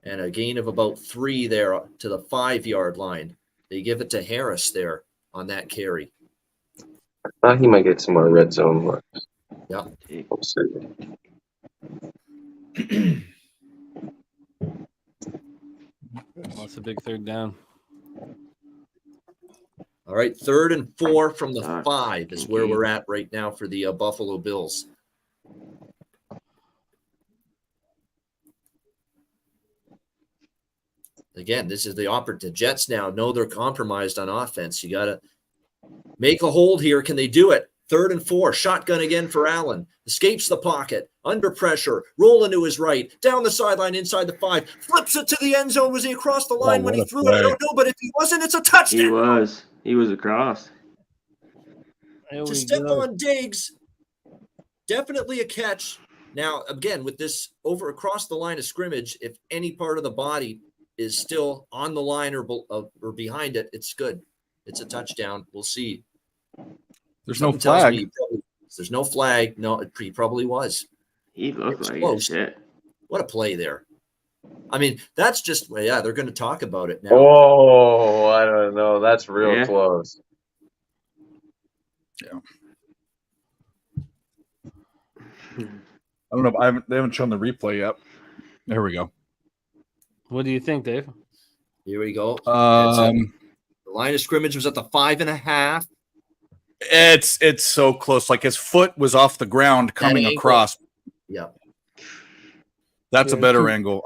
and a gain of about 3 there to the 5-yard line. They give it to Harris there on that carry. I thought he might get some more red zone looks. Yeah. We'll see. Well, it's a big third down. All right, 3rd and 4 from the 5 is where we're at right now for the Buffalo Bills. Again, this is the opportunity. Jets now know they're compromised on offense. You got to make a hold here. Can they do it? 3rd and 4, shotgun again for Allen. Escapes the pocket, under pressure, rolling to his right, down the sideline inside the 5, flips it to the end zone. Was he across the line when he threw it? I don't know, but if he wasn't, it's a touchdown. He was across. To Stephon Diggs, definitely a catch. Now, again, with this over across the line of scrimmage, if any part of the body is still on the line or behind it, it's good. It's a touchdown. We'll see. There's no flag. There's no flag. No, he probably was. He looked like shit. What a play there. I mean, that's just, they're going to talk about it now. Oh, I don't know. That's real close. Yeah. I don't know. They haven't shown the replay yet. There we go. What do you think, Dave? Here we go. The line of scrimmage was at the 5.5. It's so close. Like his foot was off the ground coming across. Yeah. That's a better angle.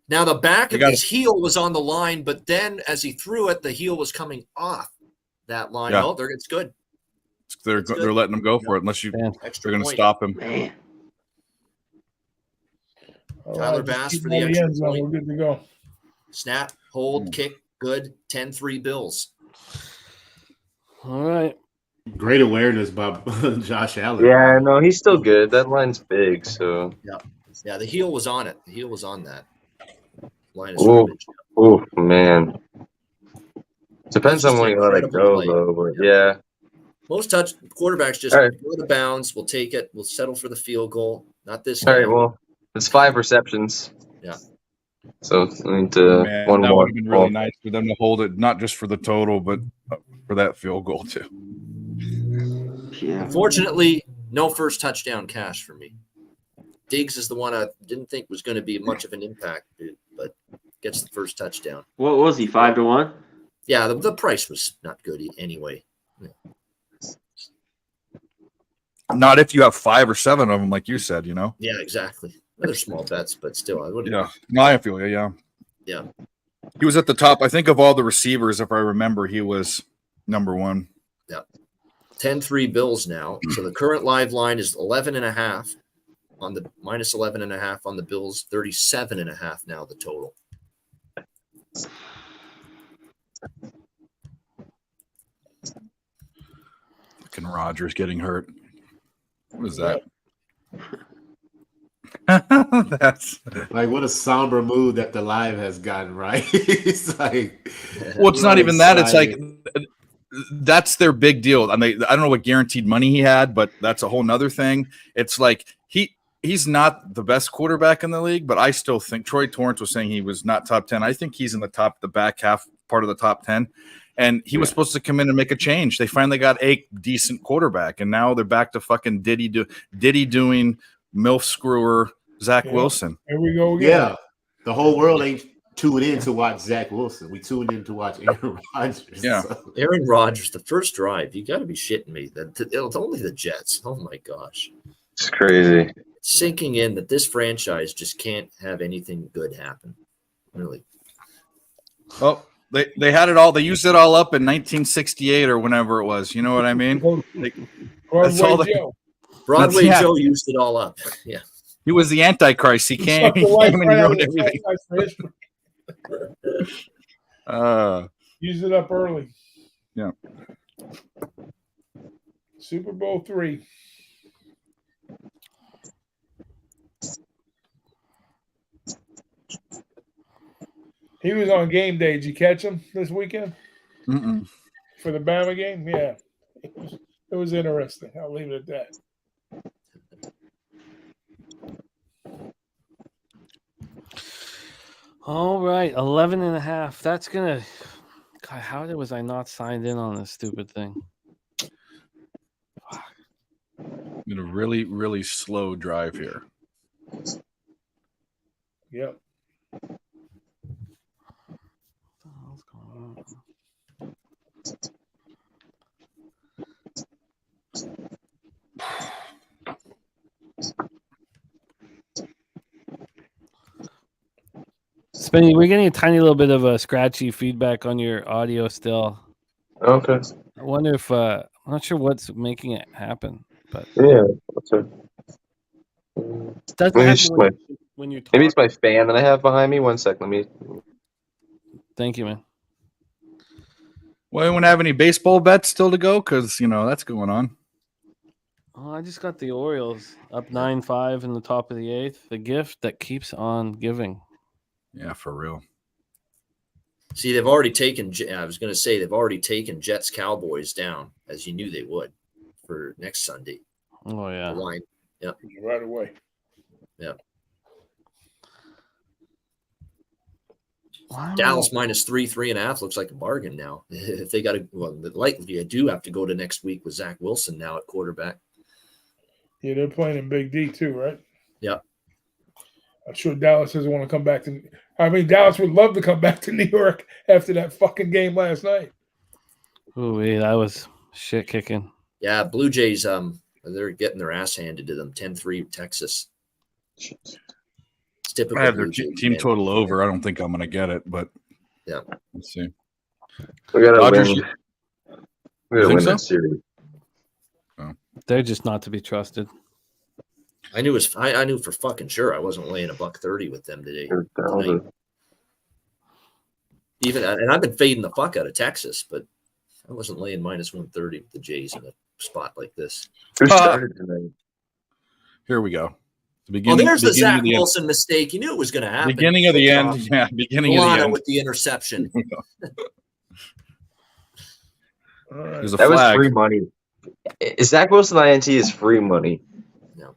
Now the back of his heel was on the line, but then as he threw it, the heel was coming off that line. Yeah. Oh, it's good. They're letting him go for it unless they're going to stop him. Man. Tyler Bass for the extra point. We're good to go. Snap, hold, kick, good. 10-3 Bills. All right. Great awareness by Josh Allen. Yeah, no, he's still good. That line's big, so. Yeah, the heel was on it. The heel was on that line of scrimmage. Oh, man. Depends on when you let it go, though. But yeah. Most quarterbacks just go to bounds. We'll take it. We'll settle for the field goal. Not this All guy. right, well, it's 5 receptions. Yeah. So I need to one that more. would have been really nice for them to hold it, not just for the total, but for that field goal too. Yeah. Unfortunately, no first touchdown cash for me. Diggs is the one I didn't think was going to be much of an impact, but gets the first touchdown. What was he, 5-1? Yeah, the price was not good anyway. Yeah. Not if you have 5 or 7 of them, like you said, Yeah, exactly. They're small bets, but still, I wouldn't. Yeah, no, I feel you. Yeah. Yeah. He was at the top. I think of all the receivers, if I remember, he was number 1. Yeah. 10-3 Bills now. So the current live line is 11.5 on the minus 11.5 on the Bills, 37.5 now the total. Fucking Rodgers getting hurt. What is that? That's like what a somber mood that the live has gotten, right? It's like, well, it's not even that. It's like that's their big deal. I mean, I don't know what guaranteed money he had, but that's a whole nother thing. It's like he's not the best quarterback in the league, but I still think Troy Torrance was saying he was not top 10. I think he's in the back half part of the top 10. And he was supposed to come in and make a change. They finally got a decent quarterback, and now they're back to fucking Diddy doing MILF screwer Zach Wilson. Here we go again. Yeah, the whole world ain't tuned in to watch Zach Wilson. We tuned in to watch Aaron Rodgers. Yeah, so. Aaron Rodgers, the first drive. You got to be shitting me. It's only the Jets. Oh my gosh, it's crazy. It's sinking in that this franchise just can't have anything good happen. Really. Oh. They had it all. They used it all up in 1968 or whenever it was. You know what I mean? Broadway Joe used it all up. Yeah. He was the Antichrist. He came and ruined everything. Use it up early. Yeah. Super Bowl III. He was on game day. Did you catch him this weekend? Mm-mm. For the Bama game? Yeah. It was interesting. I'll leave it at that. All right, 11.5. That's gonna. God, how was I not signed in on this stupid thing? In a really, really slow drive here. Yep. What the hell's going on? Spenny, we're getting a tiny little bit of a scratchy feedback on your audio still. Okay. I wonder if I'm not sure what's making it happen, but Yeah. What's it? it doesn't Maybe happen it's when you're maybe it's talking. my fan that I have behind me. 1 sec. Let me. Thank you, man. Well, anyone have any baseball bets still to go? Because, that's going on. Oh, I just got the Orioles up 9-5 in the top of the 8th. The gift that keeps on giving. Yeah, for real. See, they've already taken. I was going to say they've already taken Jets Cowboys down, as you knew they would, for next Sunday. Oh yeah, The line. Yeah, Right away. yeah. Why am Dallas I- minus 3.5 looks like a bargain now. If they got to, well, likely I do have to go to next week with Zach Wilson now at quarterback. Yeah, they're playing in Big D too, right? Yeah. I'm sure Dallas doesn't want to come back to. I mean, Dallas would love to come back to New York after that fucking game last night. Ooh, that was shit kicking. Yeah, Blue Jays, they're getting their ass handed to them. 10-3 Texas. It's typical. I have their Blue Jays, team man. total over. I don't think I'm going to get it, but Yeah. let's see. We got to Dodgers, win. We got to think win so? that series. They're just not to be trusted. I knew for fucking sure I wasn't laying $130 with them today. Tonight. And I've been fading the fuck out of Texas, but I wasn't laying minus 130 with the Jays in a spot like this. Who started tonight? Here we go. There's the Zach of the end. Wilson mistake. You knew it was going to happen. Beginning of the end. Yeah, beginning of the Milano end. with the interception. There's a That was flag. free money. Zach Wilson INT is free money. No.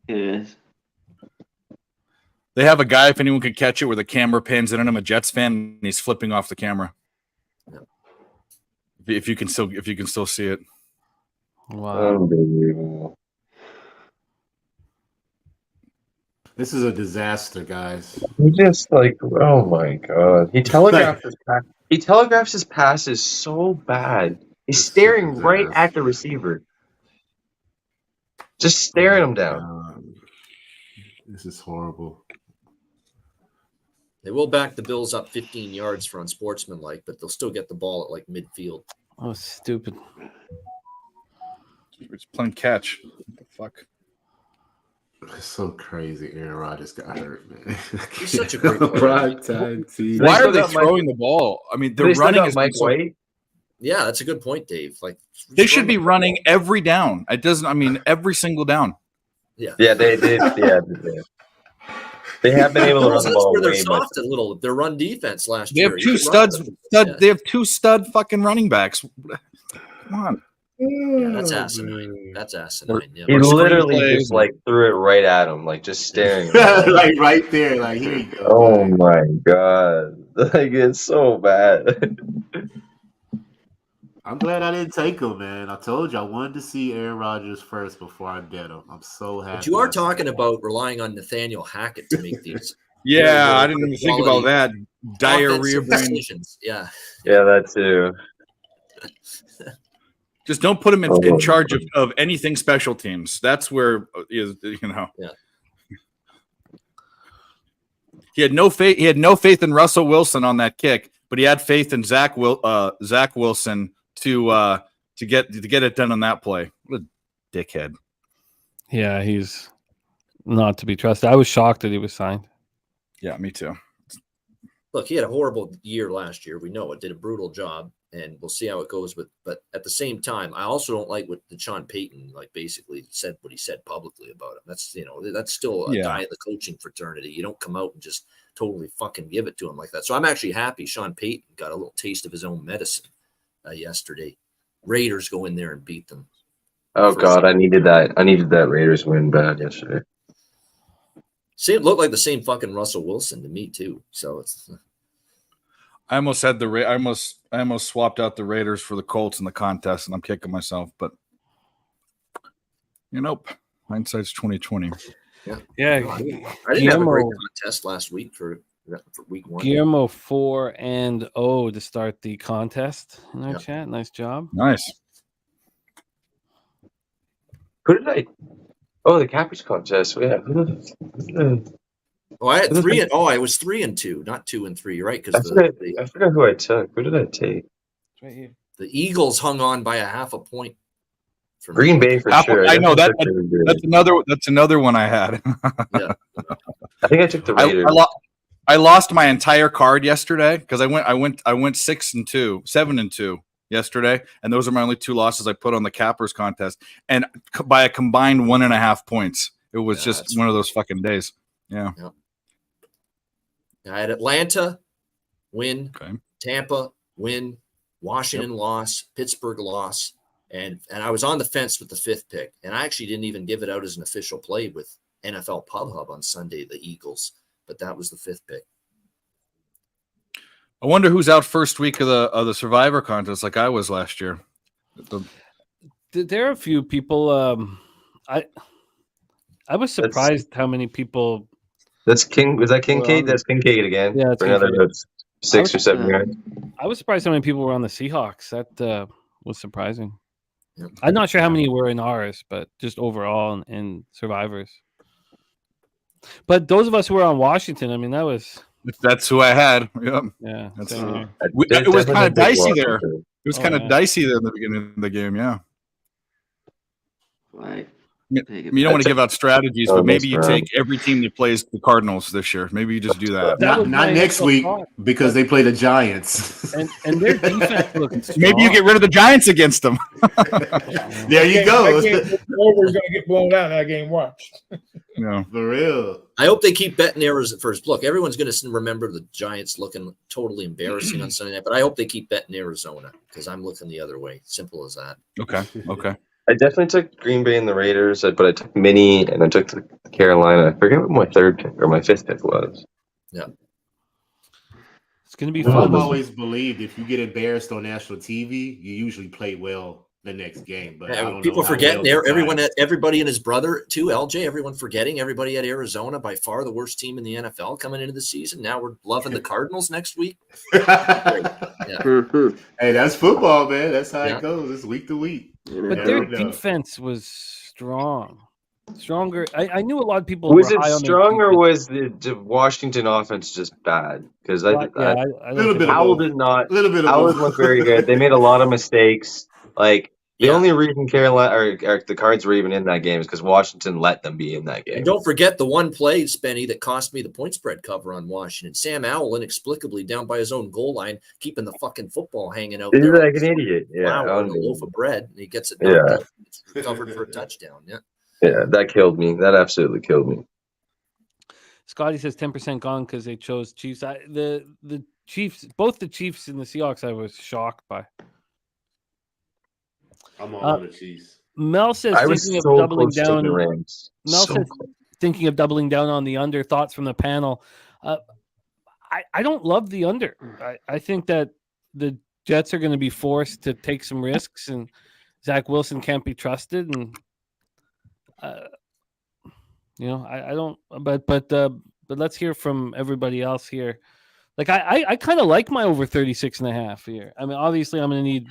It is. They have a guy, if anyone could catch it, where the camera pans in on him, a Jets fan, and he's flipping off the camera. No. If you can still see it. Wow. Unbelievable. This is a disaster, guys. He just oh my god. He telegraphs his passes so bad. He's staring right at the receiver. Just staring him down. This is horrible. They will back the Bills up 15 yards for unsportsmanlike, but they'll still get the ball at midfield. Oh, stupid. It's playing catch. What the fuck? It's so crazy. Aaron Rodgers got hurt, man. He's such a great player. Primetime TV. Why are still they got throwing the ball? I mean, They they're still running. got Mike White. Yeah, that's a good point, Dave. They should be running every down. It doesn't. I mean, every single down. Yeah, Yeah, they have been able to run That's the ball where they're way much. soft a little. Their run defense last They year. have You two could run studs. with them. Yeah. They have two stud fucking running backs. Come on. Yeah, that's asinine. That's asinine. Yeah. He Or literally screenplays. just threw it right at him, just staring. at him. Like right there. Like, here you go. Oh my god. It's so bad. I'm glad I didn't take him, man. I told you I wanted to see Aaron Rodgers first before I bet him. I'm so happy. But you are talking about relying on Nathaniel Hackett to make these Yeah, I didn't even think about that. Diarrhea offensive brain. decisions. Yeah. Yeah, that too. Just don't put him in charge of anything special teams. That's where Yeah. He had no faith. He had no faith in Russell Wilson on that kick, but he had faith in Zach Wilson to get it done on that play. What a dickhead. Yeah, he's not to be trusted. I was shocked that he was signed. Yeah, me too. Look, he had a horrible year last year. We know it. Did a brutal job, and we'll see how it goes. But at the same time, I also don't like what Sean Payton basically said what he said publicly about him. That's that's still a guy in the coaching fraternity. You don't come out and just totally fucking give it to him like that. So I'm actually happy Sean Payton got a little taste of his own medicine yesterday. Raiders go in there and beat them. Oh god, I needed that. I needed that Raiders win bad yesterday. It looked like the same fucking Russell Wilson to me too. So it's. I almost had I almost swapped out the Raiders for the Colts in the contest, and I'm kicking myself. But hindsight's 2020. Yeah, I didn't have a great contest last week for week 1. Guillermo 4-0 to start the contest in our chat. Nice job. Nice. Who did I? Oh, the Cappers contest. Yeah. Oh, I had 3 and I was 3-2, not 2 and 3, right? Because I forgot who I took. Who did I take? It's right here. The Eagles hung on by a half a point. Green Bay for sure. I know that's another one I had. Yeah. I think I took the Raiders. I lost my entire card yesterday because I went 6-2, 7-2 yesterday, and those are my only 2 losses I put on the Cappers contest, and by a combined 1.5 points. It was just one of those fucking days. Yeah. I had Atlanta win, Okay. Tampa win, Washington loss, Pittsburgh loss, and I was on the fence with the 5th pick, and I actually didn't even give it out as an official play with NFL Pub Hub on Sunday, the Eagles, but that was the 5th pick. I wonder who's out first week of the Survivor contest like I was last year. There are a few people. I was surprised how many people. That's King. Was that Kincaid? That's Kincaid again. Yeah, for another 6 or 7 yards. I was surprised how many people were on the Seahawks. That was surprising. I'm not sure how many were in ours, but just overall in Survivors. But those of us who were on Washington, I mean, that's who I had. Yep. Yeah. It was kind of dicey there. It was kind of dicey there in the beginning of the game. Yeah. Right. You don't want to give out strategies, but maybe you take every team that plays the Cardinals this year. Maybe you just do that. Not next week because they play the Giants. And their defense looks strong. Maybe you get rid of the Giants against them. There you go. Over is going to get blown out in that game. Watch. No, for real. I hope they keep betting errors at first. Look, everyone's going to remember the Giants looking totally embarrassing on Sunday night, but I hope they keep betting Arizona because I'm looking the other way. Simple as that. Okay. I definitely took Green Bay and the Raiders, but I took Minnie and I took the Carolina. I forget what my 3rd pick or my 5th pick was. Yeah. It's going to be fun. fun. I've always believed if you get embarrassed on national TV, you usually play well the next game. But people forgetting everybody and his brother too, LJ. Everyone forgetting everybody at Arizona, by far the worst team in the NFL coming into the season. Now we're loving the Cardinals next week. Hey, that's football, man. That's how it goes. It's week to week. But their defense was stronger. I knew a lot of people. Was it strong or was the Washington offense just bad? Because Howell did not. Howell looked very good. They made a lot of mistakes. Like the only reason Carolina or the Cards were even in that game is because Washington let them be in that game. And don't forget the one play, Spenny, that cost me the point spread cover on Washington. Sam Howell inexplicably down by his own goal line, keeping the fucking football hanging out. He's like an idiot. Yeah, a loaf of bread, and he gets it down. It's covered for a touchdown. Yeah, that killed me. That absolutely killed me. Scotty says 10% gone because they chose Chiefs. The Chiefs, both the Chiefs and the Seahawks, I was shocked by. I'm on the Chiefs. Mel says thinking of doubling down. Mel says thinking of doubling down on the under. Thoughts from the panel. I don't love the under. I think that the Jets are going to be forced to take some risks, and Zach Wilson can't be trusted. And I don't. But let's hear from everybody else here. Like I kind of like my over 36.5 here. I mean, obviously, I'm going to need.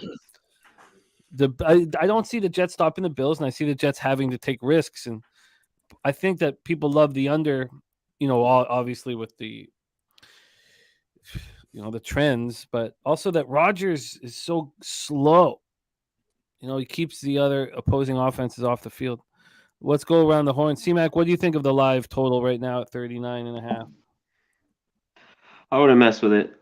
I don't see the Jets stopping the Bills, and I see the Jets having to take risks, and I think that people love the under, obviously with the the trends, but also that Rodgers is so slow. He keeps the other opposing offenses off the field. Let's go around the horn. C-Mac, what do you think of the live total right now at 39.5? I wouldn't mess with it.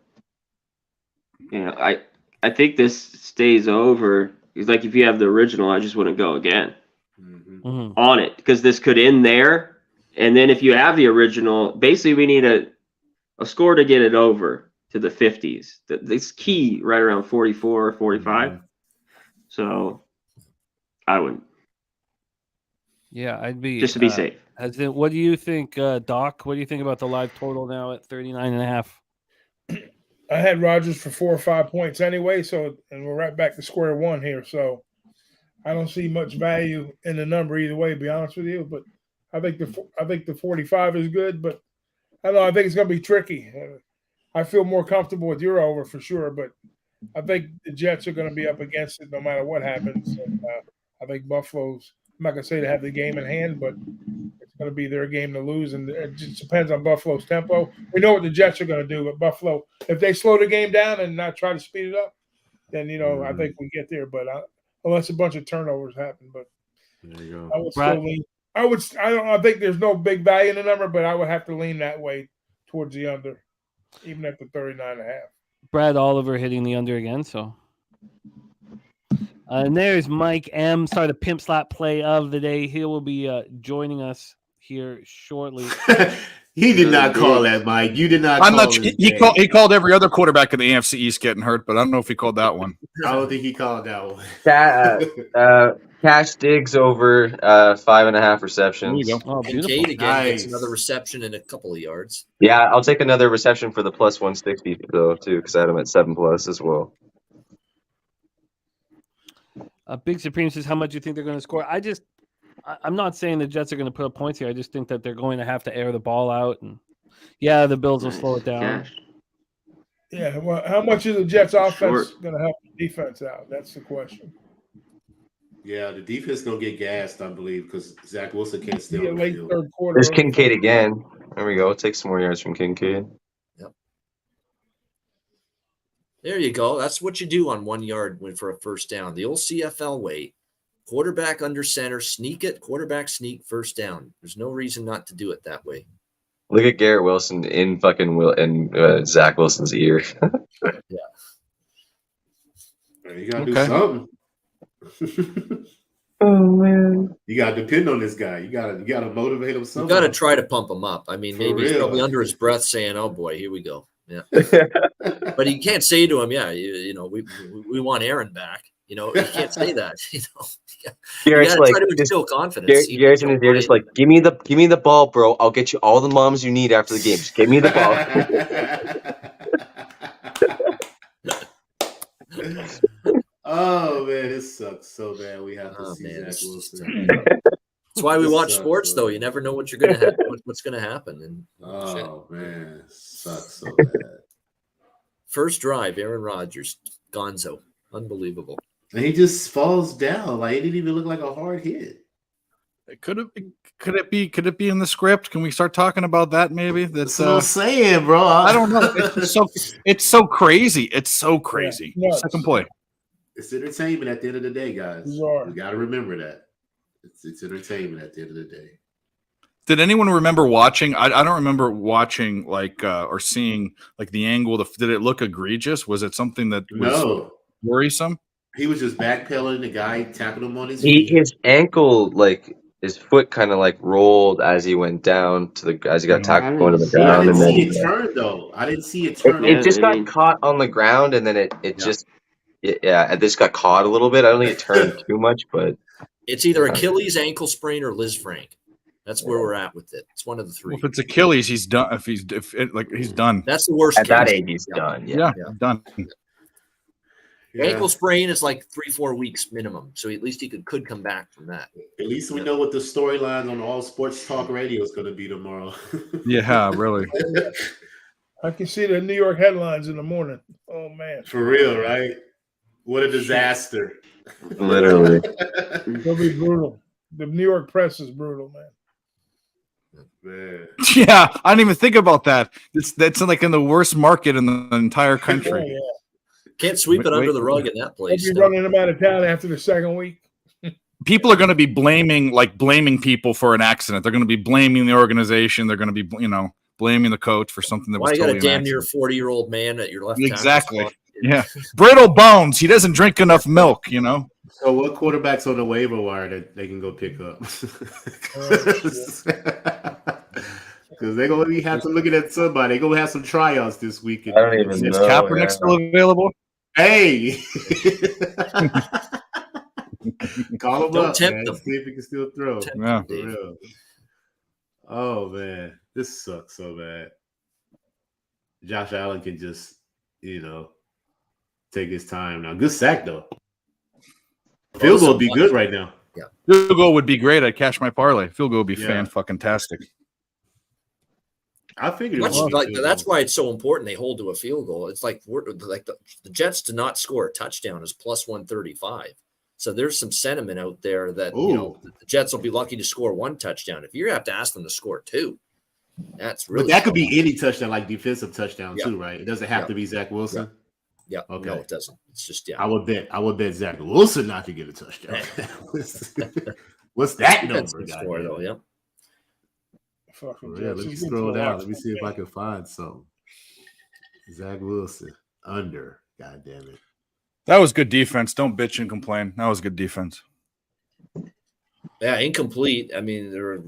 I think this stays over. It's like if you have the original, I just wouldn't go again on it because this could end there. And then if you have the original, basically we need a score to get it over to the 50s. This key right around 44 or 45. So I wouldn't. Yeah, I'd be just to be safe. What do you think, Doc? What do you think about the live total now at 39.5? I had Rodgers for 4 or 5 points anyway, and we're right back to square one here. So I don't see much value in the number either way, to be honest with you. But I think the 45 is good, but I don't know. I think it's going to be tricky. I feel more comfortable with your over for sure, but I think the Jets are going to be up against it no matter what happens. And I think Buffalo's. I'm not going to say they have the game in hand, but it's going to be their game to lose, and it just depends on Buffalo's tempo. We know what the Jets are going to do, but Buffalo, if they slow the game down and not try to speed it up, then I think we get there. But unless a bunch of turnovers happen, but there you go. I would still lean. I think there's no big value in the number, but I would have to lean that way towards the under, even at the 39.5. Brad Oliver hitting the under again, so. And there's Mike M. Sorry, the pimp slap play of the day. He will be joining us here shortly. He did not call that, Mike. You did not. I'm not. He called every other quarterback in the AFC East getting hurt, but I don't know if he called that one. I don't think he called that one. Cash Diggs over 5.5 receptions. There you go. Oh, Kincaid again gets Nice. another reception and a couple of yards. Yeah, I'll take another reception for the plus 160 though too, because I had him at 7+ as well. Big Supreme says, how much do you think they're going to score? I'm not saying the Jets are going to put up points here. I just think that they're going to have to air the ball out. And yeah, the Bills will slow it down. Cash. Yeah, well, how much is the Jets' offense going to help the defense out? That's the question. Yeah, the defense gonna get gassed, I believe, because Zach Wilson can't stay Yeah, on the late field. third quarter. There's Kincaid again. There we go. Take some more yards from Kincaid. There you go. That's what you do on 1 yard for a first down. The old CFL way. Quarterback under center, sneak it, quarterback sneak, first down. There's no reason not to do it that way. Look at Garrett Wilson in Zach Wilson's ear. Yeah. You gotta do something. Oh man. You gotta depend on this guy. You gotta motivate him somehow. You got to try to pump him up. I mean, For maybe he's real. probably under his breath saying, "Oh boy, here we go." Yeah. But he can't say to him, "Yeah, we want Aaron back." You can't say that. Garrett's you like, try to instill confidence. Garrett's in his ear, just like, give me the ball, bro. I'll get you all the moms you need after the game. Just give me the ball. Oh man, it sucks so bad. We have to see Zach Wilson. That's why we watch sports, though. You never know what you're gonna what's gonna happen. And man, it sucks so bad. First drive, Aaron Rodgers, Gonzo, unbelievable. And he just falls down. Like it didn't even look like a hard hit. Could it be in the script? Can we start talking about that maybe? That's what I'm saying, bro. I don't know. It's so crazy. It's so crazy. Yeah. Second play. It's entertainment at the end of the day, guys. You got to remember that. It's entertainment at the end of the day. Did anyone remember watching? I don't remember watching or seeing the angle. Did it look egregious? Was it something that was worrisome? He was just backpedaling. The guy tackled him on his feet. His ankle, his foot kind of rolled as he went down as he got tackled going to the ground. I didn't see it turn though. I didn't see it turn. It just got caught on the ground, and then it just got caught a little bit. I don't think it turned too much, but it's either Achilles, ankle sprain, or Liz Frank. That's where we're at with it. It's one of the three. Well, if it's Achilles, he's done. He's done. That's the worst. At that age, he's done. Yeah, done. Ankle sprain is 3-4 weeks minimum, so at least he could come back from that. At least we know what the storyline on All Sports Talk Radio is going to be tomorrow. Yeah, really. I can see the New York headlines in the morning. Oh man, for real, right? What a disaster! Literally, it'll be brutal. The New York press is brutal, man. Yeah, I didn't even think about that. That's in the worst market in the entire country. Yeah. Can't sweep it under the rug in that place. They'll be running them out of town after the second week. People are going to be blaming people for an accident. They're going to be blaming the organization. They're going to be, blaming the coach for something that was you totally got a damn near 40-year-old man at your left. Exactly. Yeah. Brittle bones. He doesn't drink enough milk, So what quarterback's on the waiver wire that they can go pick up? Because they're going to have to look at somebody. They're going to have some tryouts this weekend. I don't even know. Is Kaepernick still available? Hey. Call him Don't up, tempt man. them. See if he can still throw. Yeah. For real. Oh man, this sucks so bad. Josh Allen can just, take his time now. Good sack though. Field goal would be good right now. Yeah, field goal would be great. I'd cash my parlay. Field goal would be fan-fucking-tastic. I figured that's why it's so important they hold to a field goal. It's like the Jets to not score a touchdown is plus 135. So there's some sentiment out there that the Jets will be lucky to score one touchdown. If you have to ask them to score two, that's really. But that could be any touchdown, like defensive touchdown too, right? It doesn't have to be Zach Wilson. Yeah. Okay. No, it doesn't. It's just I would bet Zach Wilson not to get a touchdown. What's that number? Score, though, yeah. Let me scroll down. Let me see if I can find something. Zach Wilson under. God damn it. That was good defense. Don't bitch and complain. That was good defense. Yeah, incomplete. I mean, they're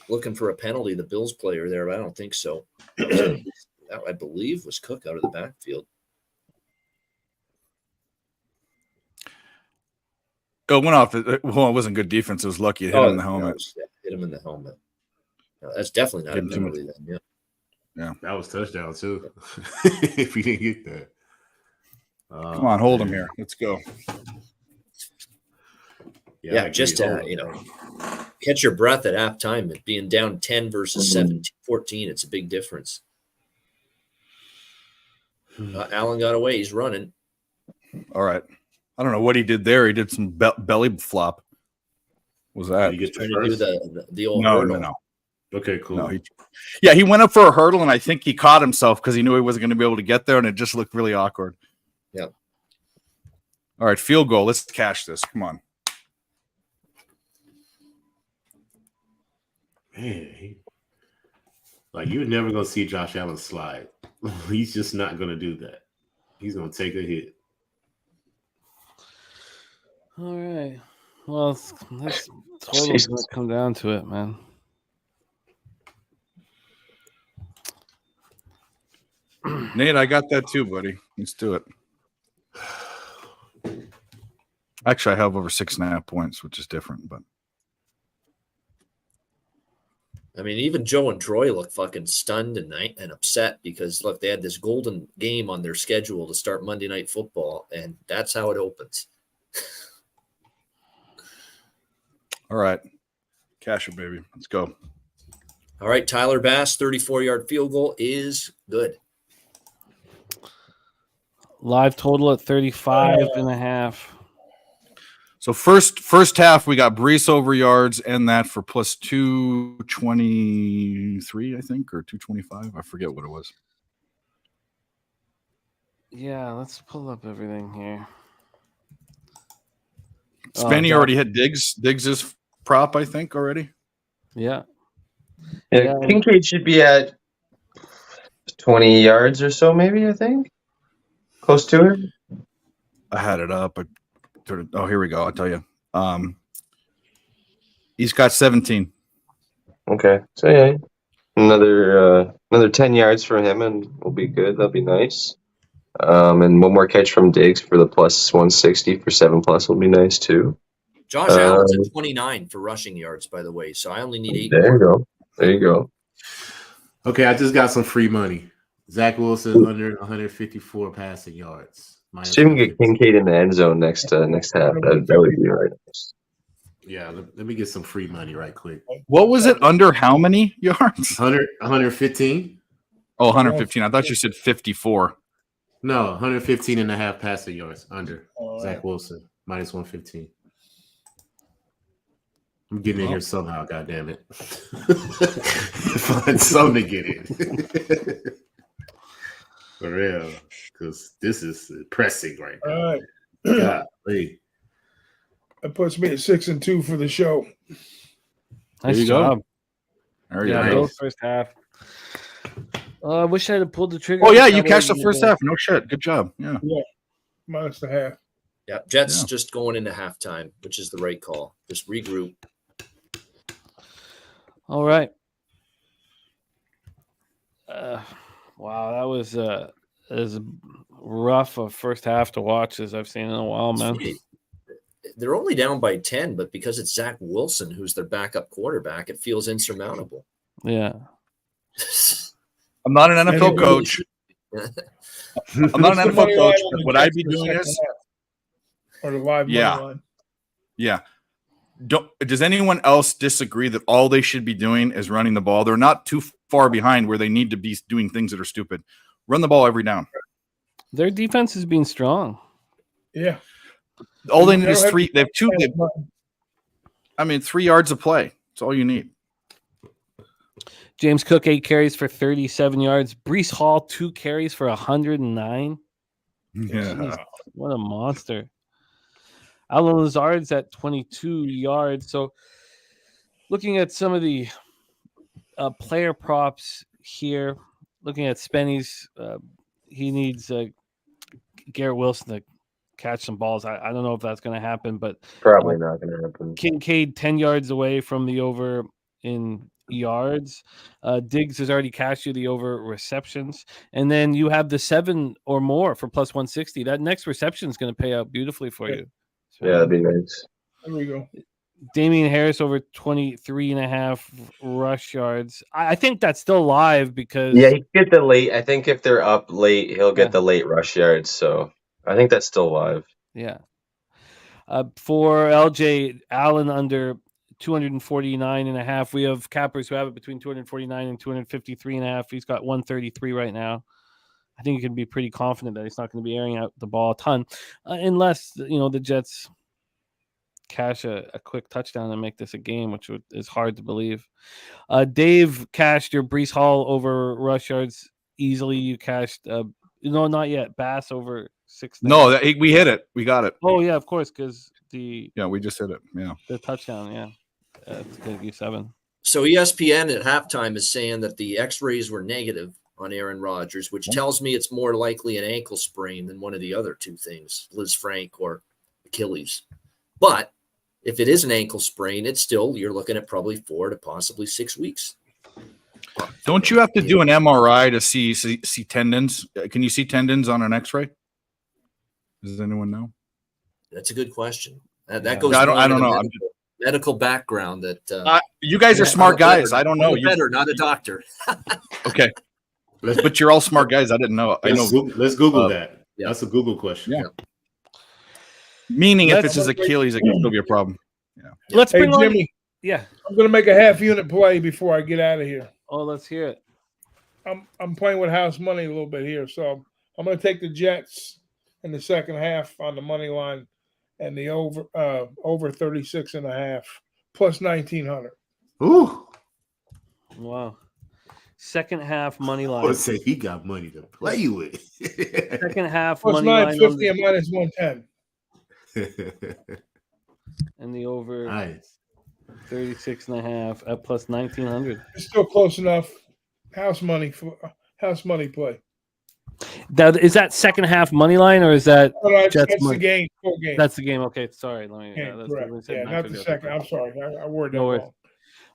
looking for a penalty, the Bills player there, but I don't think so. That, I believe, was Cook out of the backfield. It went off. Well, it wasn't good defense. It was lucky it hit him in the helmet. Hit him in the helmet. No, that's definitely not a penalty then. Yeah. That was touchdown too. If he didn't get that. Come on, hold him here. Let's go. Yeah, just catch your breath at halftime. It being down 10 versus 14, it's a big difference. Allen got away. He's running. All right. I don't know what he did there. He did some belly flop. Was that? He trying to do the old hurdle. No. Okay, cool. No, he went up for a hurdle, and I think he caught himself because he knew he wasn't going to be able to get there, and it just looked really awkward. Yeah. All right, field goal. Let's cash this. Come on. Man, you're never going to see Josh Allen slide. He's just not going to do that. He's going to take a hit. All right. Well, that's totally going to come down to it, man. Nate, I got that too, buddy. Let's do it. Actually, I have over 6.5 points, which is different, but. I mean, even Joe and Troy look fucking stunned and upset because, look, they had this golden game on their schedule to start Monday Night Football, and that's how it opens. All right. Cash it, baby. Let's go. All right, Tyler Bass, 34-yard field goal is good. Live total at 35.5. So first half, we got Brees over yards and that for plus 223, I think, or 225. I forget what it was. Yeah, let's pull up everything here. Spenny already hit Diggs. Diggs is prop, I think, already. Yeah. Kincaid should be at 20 yards or so, maybe, I think. Close to it. I had it up. Here we go. I'll tell you. He's got 17. Okay. So, yeah. Another 10 yards for him, and we'll be good. That'll be nice. And one more catch from Diggs for the plus 160 for 7+ will be nice, too. Josh Allen's at 29 for rushing yards, by the way, so I only need 8 more. There you go. Okay, I just got some free money. Zach Wilson under 154 passing yards. See if we can get Kincaid in the end zone next half. That would be right. Yeah, let me get some free money right quick. What was it? Under how many yards? 115. Oh, 115. I thought you said 54. No, 115 and a half passing yards under Zach Wilson, minus 115. I'm getting in here somehow, goddamn it. Find something to get in. For real, because this is pressing right now. All right. Golly. That puts me at 6-2 for the show. Nice job. There you go. First half. I wish I had pulled the trigger. Oh, yeah, you cashed the first half. No shit. Good job. Yeah. Minus the half. Yeah, Jets just going into halftime, which is the right call. Just regroup. All right. Wow, that was as rough a first half to watch as I've seen in a while, man. They're only down by 10, but because it's Zach Wilson who's their backup quarterback, it feels insurmountable. Yeah. I'm not an NFL Anybody coach. I'm not What's an the money NFL line coach, on but the what I'd Jets be for the doing second is, half? Or the live Yeah. money line? yeah. Does anyone else disagree that all they should be doing is running the ball? They're not too far behind where they need to be doing things that are stupid. Run the ball every down. Their defense has been strong. Yeah. All they need don't is have three. to They have two. pass button. 3 yards of play. That's all you need. James Cook, 8 carries for 37 yards. Breece Hall, 2 carries for 109. Yeah. Jeez, what a monster. Alan Lazard's at 22 yards. So looking at some of the player props here, looking at Spenny's, he needs Garrett Wilson to catch some balls. I don't know if that's going to happen, but Probably not going to happen. Kincaid 10 yards away from the over in yards. Diggs has already cashed you the over receptions. And then you have the 7 or more for plus 160. That next reception is going to pay out beautifully for you. So, Yeah, that'd be nice. There we go. Damian Harris over 23.5 rush yards. I think that's still live because Yeah, he could get the late. I think if they're up late, he'll get Yeah. the late rush yards. So I think that's still live. yeah. For LJ Allen under 249.5. We have cappers who have it between 249 and 253.5. He's got 133 right now. I think you can be pretty confident that he's not going to be airing out the ball a ton, unless the Jets cash a quick touchdown and make this a game, which is hard to believe. Dave cashed your Breece Hall over rush yards easily. You cashed, no, not yet. Bass over 6. No, we hit it. We got it. Oh yeah, of course, because we just hit it. Yeah, the touchdown. Yeah, it's going to give you 7. So ESPN at halftime is saying that the X-rays were negative on Aaron Rodgers, which tells me it's more likely an ankle sprain than one of the other two things, Liz Frank or Achilles. But if it is an ankle sprain, it's still, you're looking at probably 4 to possibly 6 weeks. Don't you have to do an MRI to see tendons? Can you see tendons on an X-ray? Does anyone know? That's a good question. That goes. I don't know. Medical background that you guys are smart guys. I don't know. You're better, not a doctor. Okay, but you're all smart guys. I didn't know. Let's Google that. Yeah. That's a Google question. Yeah. Meaning, if it's his Achilles, it can still be a problem. Yeah. Let's bring on Jimmy. Yeah. I'm going to make a half unit play before I get out of here. Oh, let's hear it. I'm playing with house money a little bit here, so I'm going to take the Jets in the second half on the money line and the over 36.5 plus 1,900. Ooh. Wow. Second half money line. Let's say he got money to play with. Second half Plus money line. 950 and minus 110. And the over Nice. 36.5 at plus 1,900. It's still close enough. House money play. Is that second half money line or is that Jets that's money? the game. Full game. That's the game. Okay, sorry. Let me. Game, That's correct. what we said. Yeah, not the second. I'm sorry. I worded that No worries.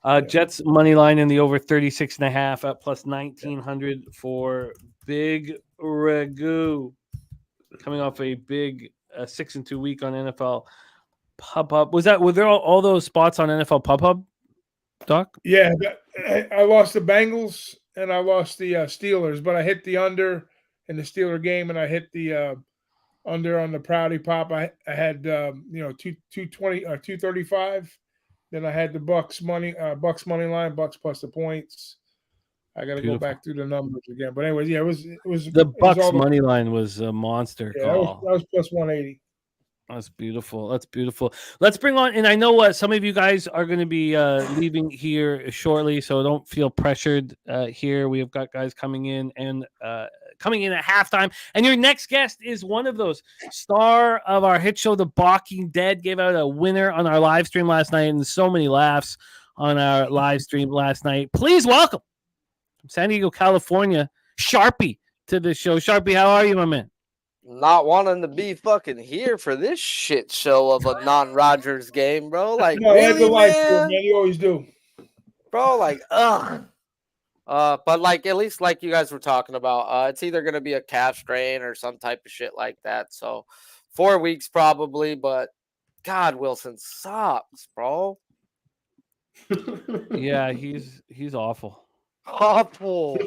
wrong. Jets money line in the over 36.5 at plus 1,900 for Big Ragu. Coming off a big 6-2 week on NFL PubHub. Were there all those spots on NFL PubHub, Doc? Yeah, I lost the Bengals and I lost the Steelers, but I hit the under in the Steeler game, and I hit the under on the Proudy Pop. I had 220 or 235. Then I had the Bucks money line, Bucks plus the points. I got to go back through the numbers again, but anyways, yeah, it was the Bucks money line was a monster call. That was plus 180. That's beautiful. That's beautiful. Let's bring on, and I know what some of you guys are going to be leaving here shortly, so don't feel pressured here. We have got guys coming in at halftime, and your next guest is one of those star of our hit show, The Walking Dead. Gave out a winner on our live stream last night, and so many laughs on our live stream last night. Please welcome from San Diego, California, Sharpie to the show. Sharpie, how are you, my man? Not wanting to be fucking here for this shit show of a non-Rodgers game, bro. Like, No, really, man? You always do, bro. Like, ugh. But like, at least like you guys were talking about, it's either gonna be a calf strain or some type of shit like that. So 4 weeks probably, but God, Wilson sucks, bro. Yeah, he's awful. Awful.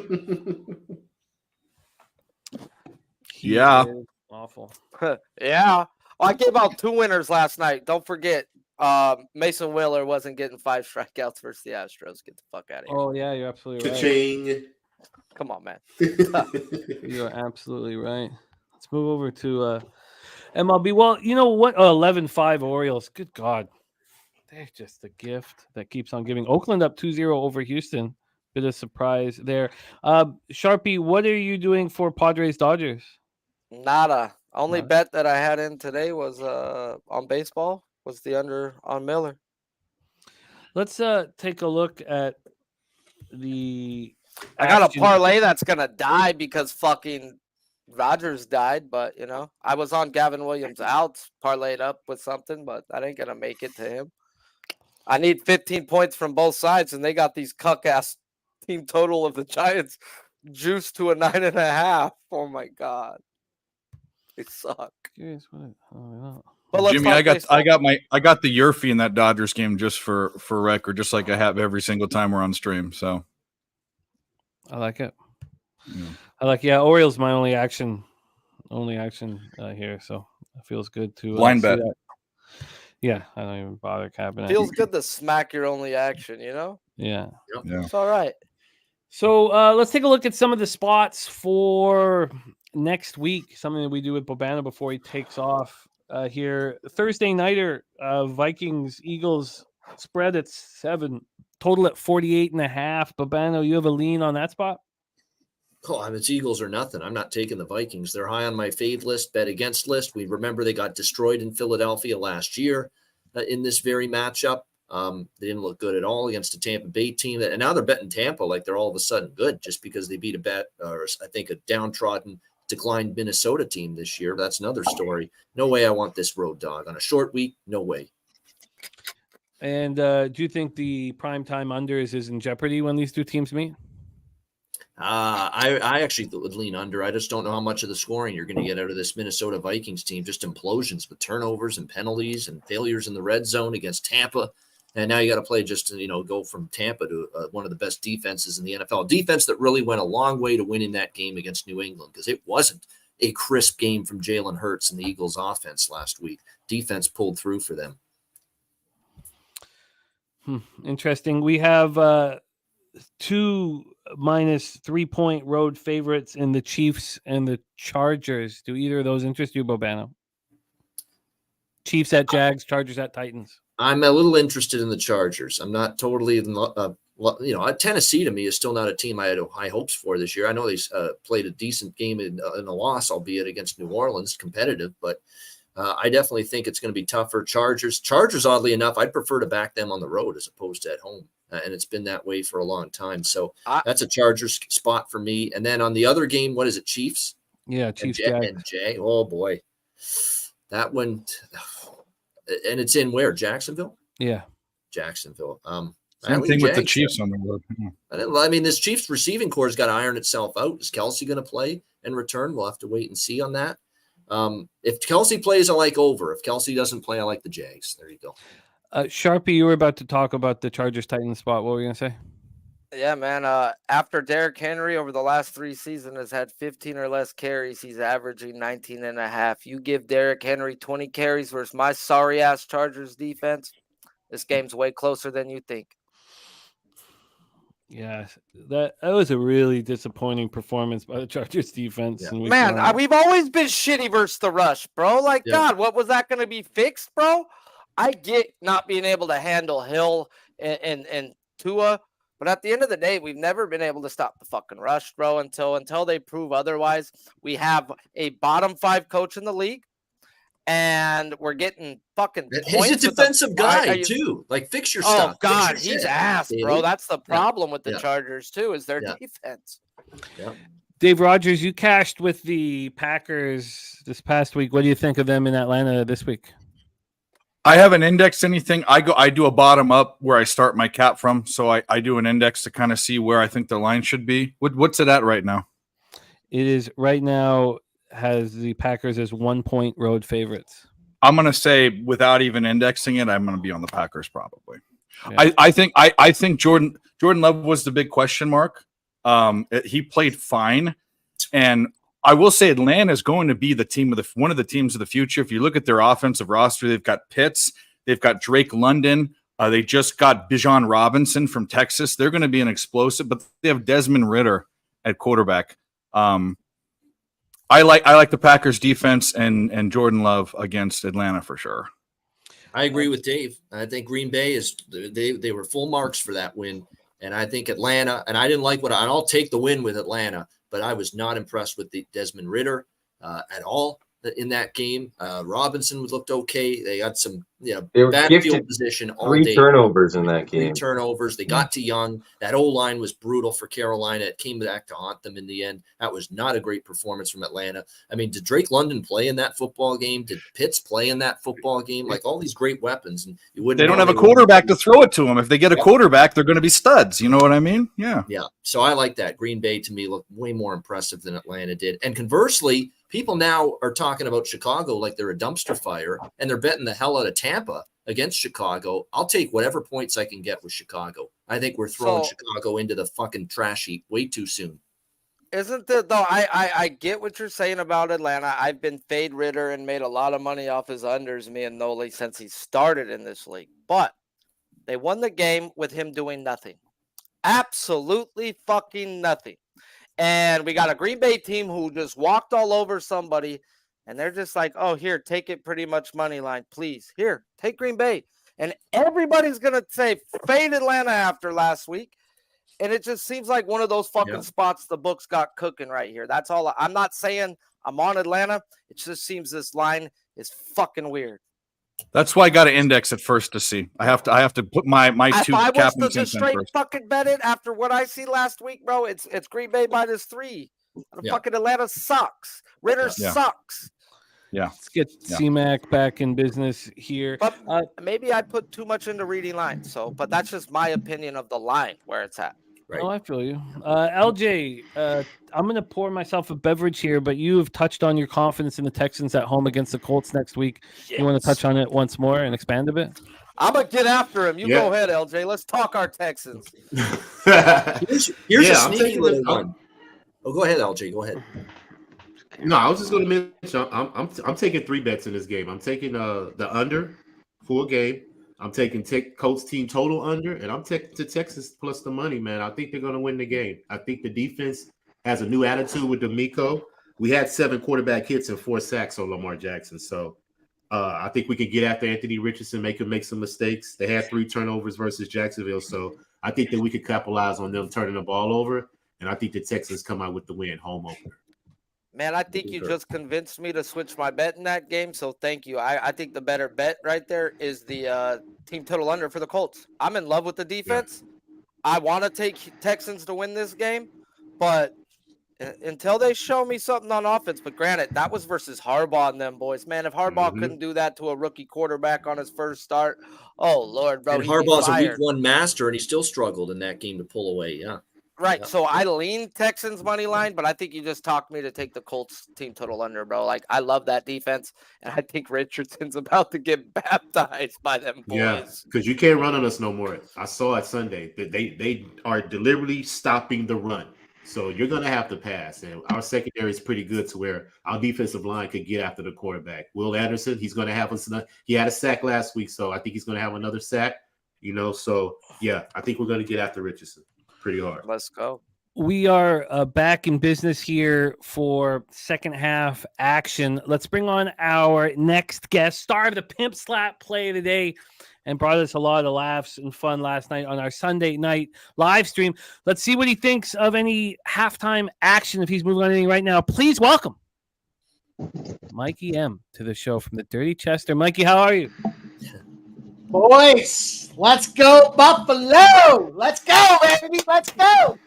He Yeah. is awful. Yeah. Well, I gave out 2 winners last night. Don't forget, Mason Wheeler wasn't getting 5 strikeouts versus the Astros. Get the fuck out of here. Oh yeah, you're absolutely right. Cha-ching. Come on, man. You are absolutely right. Let's move over to MLB. Well, you know what? 11-5 Orioles. Good God. They're just a gift that keeps on giving. Oakland up 2-0 over Houston. Bit of surprise there. Sharpie, what are you doing for Padres Dodgers? Nada. Only Nada. bet that I had in today was on baseball, was the under on Miller. Let's take a look at the I got action. a parlay that's gonna die because fucking Rogers died, but you know, I was on Gavin Williams out, parlayed up with something, but that ain't gonna make it to him. I need 15 points from both sides, and they got these cuck-ass team total of the Giants juiced to a 9.5. Oh my god, they suck. Curious what But let's Jimmy, talk I got baseball. I got the Yurfie in that Dodgers game just for record, just like I have every single time we're on stream. So I like it. Yeah. I like Orioles my only action here, so it feels good to Blind see bet. that. Yeah, I don't even bother capping it. Feels good to smack your only action, you know? Yeah. Yeah. It's all right. So let's take a look at some of the spots for next week. Something that we do with Bobana before he takes off here. Thursday nighter, Vikings Eagles spread at 7, total at 48.5. Bobano, you have a lean on that spot? Oh, I mean, it's Eagles or nothing. I'm not taking the Vikings. They're high on my fade list, bet against list. We remember they got destroyed in Philadelphia last year in this very matchup. They didn't look good at all against a Tampa Bay team. And now they're betting Tampa like they're all of a sudden good just because they beat a downtrodden, declined Minnesota team this year. That's another story. No way I want this road dog. On a short week, no way. And do you think the primetime unders is in jeopardy when these two teams meet? I actually would lean under. I just don't know how much of the scoring you're going to get out of this Minnesota Vikings team. Just implosions with turnovers and penalties and failures in the red zone against Tampa. And now you got to play just to, go from Tampa to one of the best defenses in the NFL. Defense that really went a long way to winning that game against New England because it wasn't a crisp game from Jalen Hurts and the Eagles offense last week. Defense pulled through for them. Interesting. We have 2 -3-point road favorites in the Chiefs and the Chargers. Do either of those interest you, Bobano? Chiefs at Jags, Chargers at Titans. I'm a little interested in the Chargers. I'm not totally, Tennessee to me is still not a team I had high hopes for this year. I know they played a decent game in a loss, albeit against New Orleans, competitive, but I definitely think it's going to be tougher. Chargers, oddly enough, I'd prefer to back them on the road as opposed to at home. And it's been that way for a long time. So that's a Chargers spot for me. And then on the other game, what is it, Chiefs? Yeah, Chiefs. And Jay. Oh, boy. That one. And it's in where? Jacksonville? Yeah. Jacksonville. Same thing with the Chiefs on the road. I mean, this Chiefs receiving core has got to iron itself out. Is Kelsey going to play and return? We'll have to wait and see on that. If Kelsey plays, I like over. If Kelsey doesn't play, I like the Jags. There you go. Sharpie, you were about to talk about the Chargers-Titans spot. What were you going to say? Yeah, man. After Derrick Henry over the last 3 seasons has had 15 or less carries, he's averaging 19.5. You give Derrick Henry 20 carries versus my sorry-ass Chargers defense, this game's way closer than you think. Yeah, that was a really disappointing performance by the Chargers defense. Yeah. Man, we've always been shitty versus the rush, bro. God, what was that going to be fixed, bro? I get not being able to handle Hill and Tua, but at the end of the day, we've never been able to stop the fucking rush, bro, until they prove otherwise. We have a bottom 5 coach in the league, and we're getting fucking points. He's a defensive guy, too. Fix your stuff. Oh, God, he's ass, bro. That's the problem with the Chargers, too, is their defense. Yeah. Dave Rogers, you cashed with the Packers this past week. What do you think of them in Atlanta this week? I haven't indexed anything. I do a bottom up where I start my cap from. So I do an index to kind of see where I think the line should be. What's it at right now? It is right now has the Packers as 1-point road favorites. I'm going to say without even indexing it, I'm going to be on the Packers probably. Yeah. I think Jordan Love was the big question mark. He played fine, and I will say Atlanta is going to be one of the teams of the future. If you look at their offensive roster, they've got Pitts, they've got Drake London, they just got Bijan Robinson from Texas. They're going to be an explosive, but they have Desmond Ridder at quarterback. I like the Packers defense and Jordan Love against Atlanta for sure. I agree with Dave. I think Green Bay they were full marks for that win. And I think Atlanta, and I didn't like I'll take the win with Atlanta, but I was not impressed with the Desmond Ridder at all in that game. Robinson looked okay. They got some bad field position all day. 3 turnovers in that game. 3 turnovers. They got to Young. That O-line was brutal for Carolina. It came back to haunt them in the end. That was not a great performance from Atlanta. I mean, did Drake London play in that football game? Did Pitts play in that football game? Like all these great weapons, and you wouldn't. They don't have a quarterback to throw it to them. If they get a quarterback, they're going to be studs. You know what I mean? Yeah. Yeah. So I like that. Green Bay to me looked way more impressive than Atlanta did. And conversely, people now are talking about Chicago like they're a dumpster fire, and they're betting the hell out of Tampa against Chicago. I'll take whatever points I can get with Chicago. I think we're throwing Chicago into the fucking trash heap way too soon. Isn't it though? I get what you're saying about Atlanta. I've been fade Ridder and made a lot of money off his unders, me and Noli, since he started in this league. But they won the game with him doing nothing. Absolutely fucking nothing. And we got a Green Bay team who just walked all over somebody, and they're just like, oh, here, take it pretty much money line, please. Here, take Green Bay. And everybody's going to say fade Atlanta after last week. And it just seems like one of those fucking spots the books got cooking right here. That's all. I'm not saying I'm on Atlanta. It just seems this line is fucking weird. That's why I got to index it first to see. I have to put my two if I was captains to just straight fucking bet it after what I see last week, bro. It's Green Bay -3. Fucking Atlanta sucks. Ridder sucks. Yeah. Let's get C-Mac back in business here. But maybe I put too much into reading lines. But that's just my opinion of the line where it's at. Right. Oh, I feel you. LJ, I'm going to pour myself a beverage here, but you have touched on your confidence in the Texans at home against the Colts next week. Yes. You want to touch on it once more and expand a bit? I'm going to get after him. You go ahead, LJ. Let's talk our Texans. Here's a sneaky little one. Oh, go ahead, LJ. Go ahead. No, I was just going to mention I'm taking 3 bets in this game. I'm taking the under full game. I'm taking Colts team total under, and I'm taking to Texas plus the money, man. I think they're going to win the game. I think the defense has a new attitude with D'Amico. We had 7 quarterback hits and 4 sacks on Lamar Jackson. So I think we could get after Anthony Richardson, make him make some mistakes. They had 3 turnovers versus Jacksonville. So I think that we could capitalize on them turning the ball over. And I think the Texans come out with the win, home opener. Man, I think you just convinced me to switch my bet in that game, so thank you. I think the better bet right there is the team total under for the Colts. I'm in love with the defense. Yeah. I want to take Texans to win this game, but until they show me something on offense, but granted, that was versus Harbaugh and them boys. Man, if Harbaugh couldn't do that to a rookie quarterback on his first start, oh, Lord, bro. And Harbaugh's a week 1 master, and he still struggled in that game to pull away, yeah. Right, so I lean Texans money line, but I think you just talked me to take the Colts team total under, bro. Like, I love that defense, and I think Richardson's about to get baptized by them boys. Yeah, because you can't run on us no more. I saw it Sunday that they are deliberately stopping the run. So you're going to have to pass, and our secondary is pretty good to where our defensive line could get after the quarterback. Will Anderson, he's going to have us. He had a sack last week, so I think he's going to have another sack. So, yeah, I think we're going to get after Richardson. Pretty hard. Let's go. We are back in business here for second half action. Let's bring on our next guest, star of the Pimp Slap play today, and brought us a lot of laughs and fun last night on our Sunday night live stream. Let's see what he thinks of any halftime action if he's moving on anything right now. Please welcome Mikey M to the show from the Dirty Chester. Mikey, how are you? Boys, let's go Buffalo! Let's go, baby! Let's go!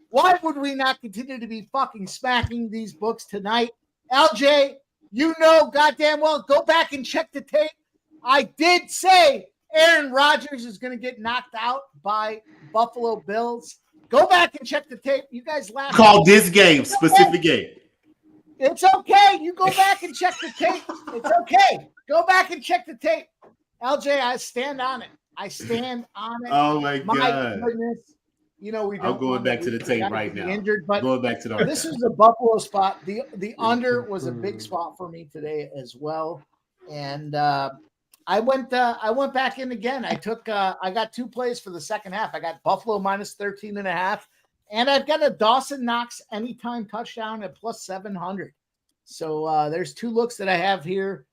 Why would we not continue to be fucking smacking these books tonight? LJ, you know goddamn well, go back and check the tape. I did say Aaron Rodgers is going to get knocked out by Buffalo Bills. Go back and check the tape. You guys laugh. Call this game, specific game. It's okay. You go back and check the tape. It's okay. Go back and check the tape. LJ, I stand on it. I stand on it. Oh my God. Goodness. You know, we don't. I'm going back to the tape right now. Injured, but going back to the this is a Buffalo spot. The under was a big spot for me today as well, and I went back in again. I got 2 plays for the second half. I got Buffalo minus 13.5, and I've got a Dawson Knox anytime touchdown at plus 700. So there's 2 looks that I have here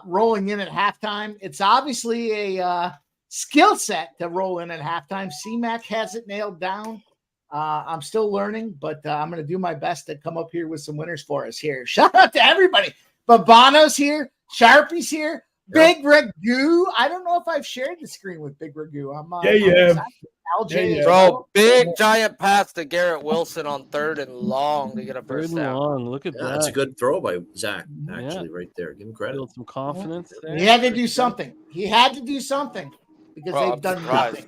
rolling in at halftime. It's obviously a skill set to roll in at halftime. C-Mac has it nailed down. I'm still learning, but I'm going to do my best to come up here with some winners for us here. Shout out to everybody. Babano's here. Sharpie's here. Big Ragu. I don't know if I've shared the screen with Big Ragu. LJ. Bro, big giant pass to Garrett Wilson on 3rd and long to get a first down. Long. Look at that. That's a good throw by Zach, actually, right there. Give him credit. Build some confidence there. He had to do something. Because they've done nothing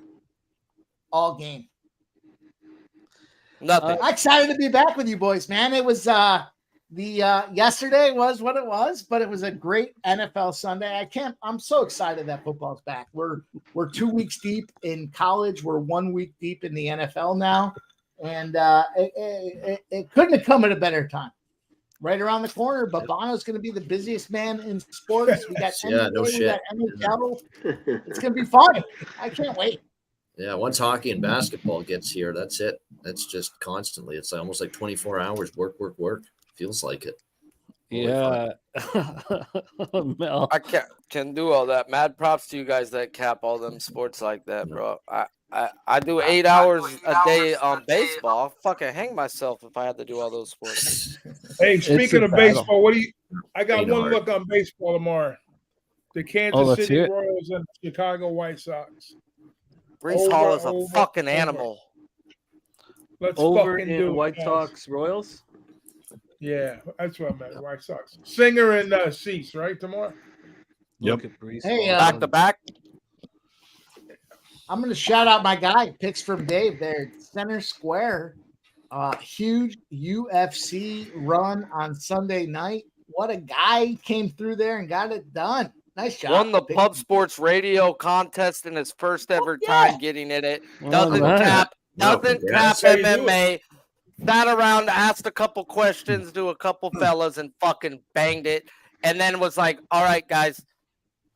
all game. Nothing. I'm excited to be back with you boys, man. It was yesterday was what it was, but it was a great NFL Sunday. I'm so excited that football's back. We're 2 weeks deep in college. We're 1 week deep in the NFL now. And it couldn't have come at a better time. Right around the corner, Babano's going to be the busiest man in sports. We got NBA, we got NHL. It's going to be fun. I can't wait. Yeah, once hockey and basketball gets here, that's it. That's just constantly. It's almost like 24 hours work. Feels like it. Yeah. I can't do all that. Mad props to you guys that cap all them sports like that, bro. I do 8 hours a day on baseball. I'll fucking hang myself if I had to do all those sports. Hey, speaking of baseball, I got one look on baseball tomorrow. The Kansas City Royals and Chicago White Sox. Brees Hall is a fucking animal. Let's over fucking in do it, White guys. Sox Royals. Yeah, that's what I meant. White Sox. Singer and Cease, right, tomorrow? Yep. Hey, back to back. I'm going to shout out my guy, Picks from Dave there, Center Square. Huge UFC run on Sunday night. What a guy came through there and got it done. Nice job. Won the PubSportsRadio contest in his first ever time getting in it. Doesn't cap MMA. Sat around, asked a couple questions to a couple fellas and fucking banged it. And then was like, all right, guys,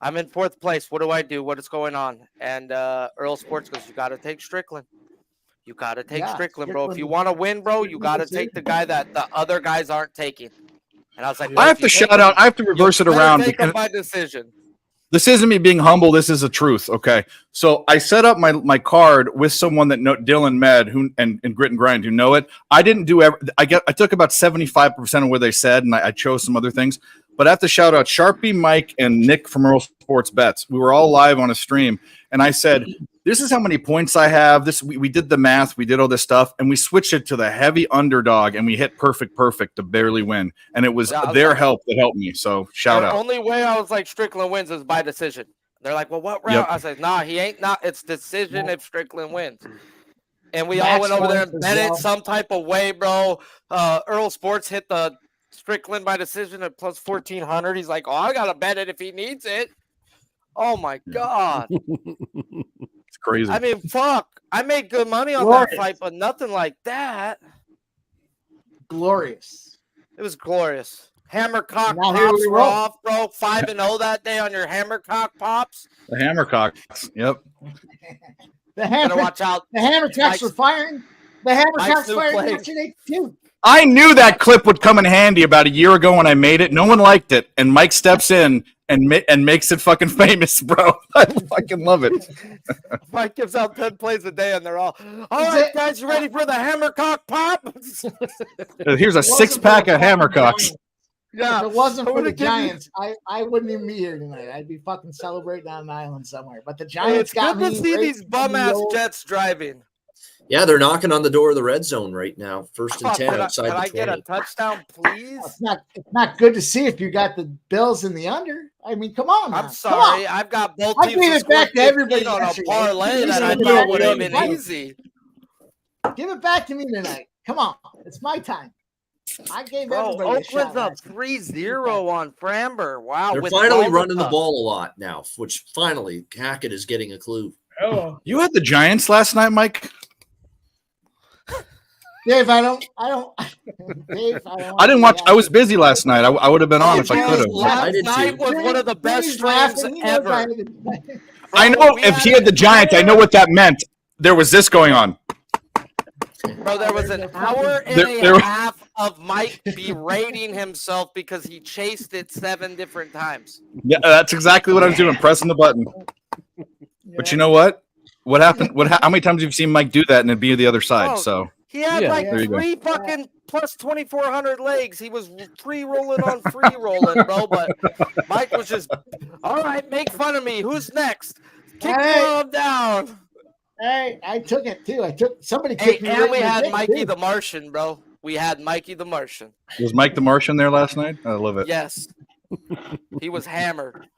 I'm in 4th place. What do I do? What is going on? And Earl Sports goes, you got to take Strickland. You got to take Strickland, bro. If you want to win, bro, you got to take the guy that the other guys aren't taking. And I was like, I have to shout out. I have to reverse it around. Take my decision. This isn't me being humble. This is the truth. Okay. So I set up my card with someone that know Dylan Med and Grit and Grind who know it. I didn't do I took about 75% of what they said, and I chose some other things. But I have to shout out Sharpie, Mike, and Nick from Earl Sports Bets. We were all live on a stream, and I said, this is how many points I have. We did the math, we did all this stuff, and we switched it to the heavy underdog, and we hit perfect to barely win. And it was their help that helped me. So shout out. The only way I was like Strickland wins is by decision. They're like, well, what round? Yep. I said, nah, he ain't not. It's decision if Strickland wins. And we all went over there and bet it some type of way, bro. Earl Sports hit the Strickland by decision at plus 1,400. He's like, oh, I got to bet it if he needs it. Oh, my God. It's crazy. I mean, fuck. I made good money on that fight, but nothing like that. Glorious. It was glorious. Hammercock pops were off, bro. 5-0 that day on your Hammercock pops. The Hammercocks. Yep. Watch out. The Hammercocks were firing. The Hammercocks fired yesterday, too. I knew that clip would come in handy about a year ago when I made it. No one liked it, and Mike steps in and makes it fucking famous, bro. I fucking love it. Mike gives out 10 plays a day, and they're all right, guys, you ready for the Hammercock pop? Here's a 6-pack of Hammercocks. Yeah, if it wasn't for the Giants, I wouldn't even be here tonight. I'd be fucking celebrating on an island somewhere. But the Giants got me. It's good to see these bum-ass Jets driving. Yeah, they're knocking on the door of the red zone right now. 1st and 10 outside the 20. Can I get a touchdown, please? It's not good to see if you got the Bills in the under. I mean, come on. I'm sorry. I've got both teams. I gave it back to everybody on a parlay that I thought would have been easy. Give it back to me tonight. Come on. It's my time. I gave Bro, everybody a shot. Oakland's up 3-0 on Framber. Wow. They're with finally running the Baldica. ball a lot now, which finally Hackett is getting a clue. Hello. You had the Giants last night, Mike? Dave, I don't. Dave, I didn't watch. I was busy last night. I would have been on if I could have. Last night was one of the best streams ever. I know if he had the Giants, I know what that meant. There was this going on. Bro, there was an hour and a half of Mike berating himself because he chased it 7 different times. Yeah, that's exactly what I was doing, pressing the button. But you know what? What happened? How many times have you seen Mike do that and it'd be the other side? Oh, So he had like there you go. 3 fucking plus 2,400 legs. He was free rolling on free rolling, bro. But Mike was just, all right, make fun of me. Who's next? Kick him down. Hey, I took it too. Somebody Hey, kicked me. and right we in the had dick, Mikey too. the Martian, bro. We had Mikey the Martian. Was Mike the Martian there last night? I love it. Yes. He was hammered.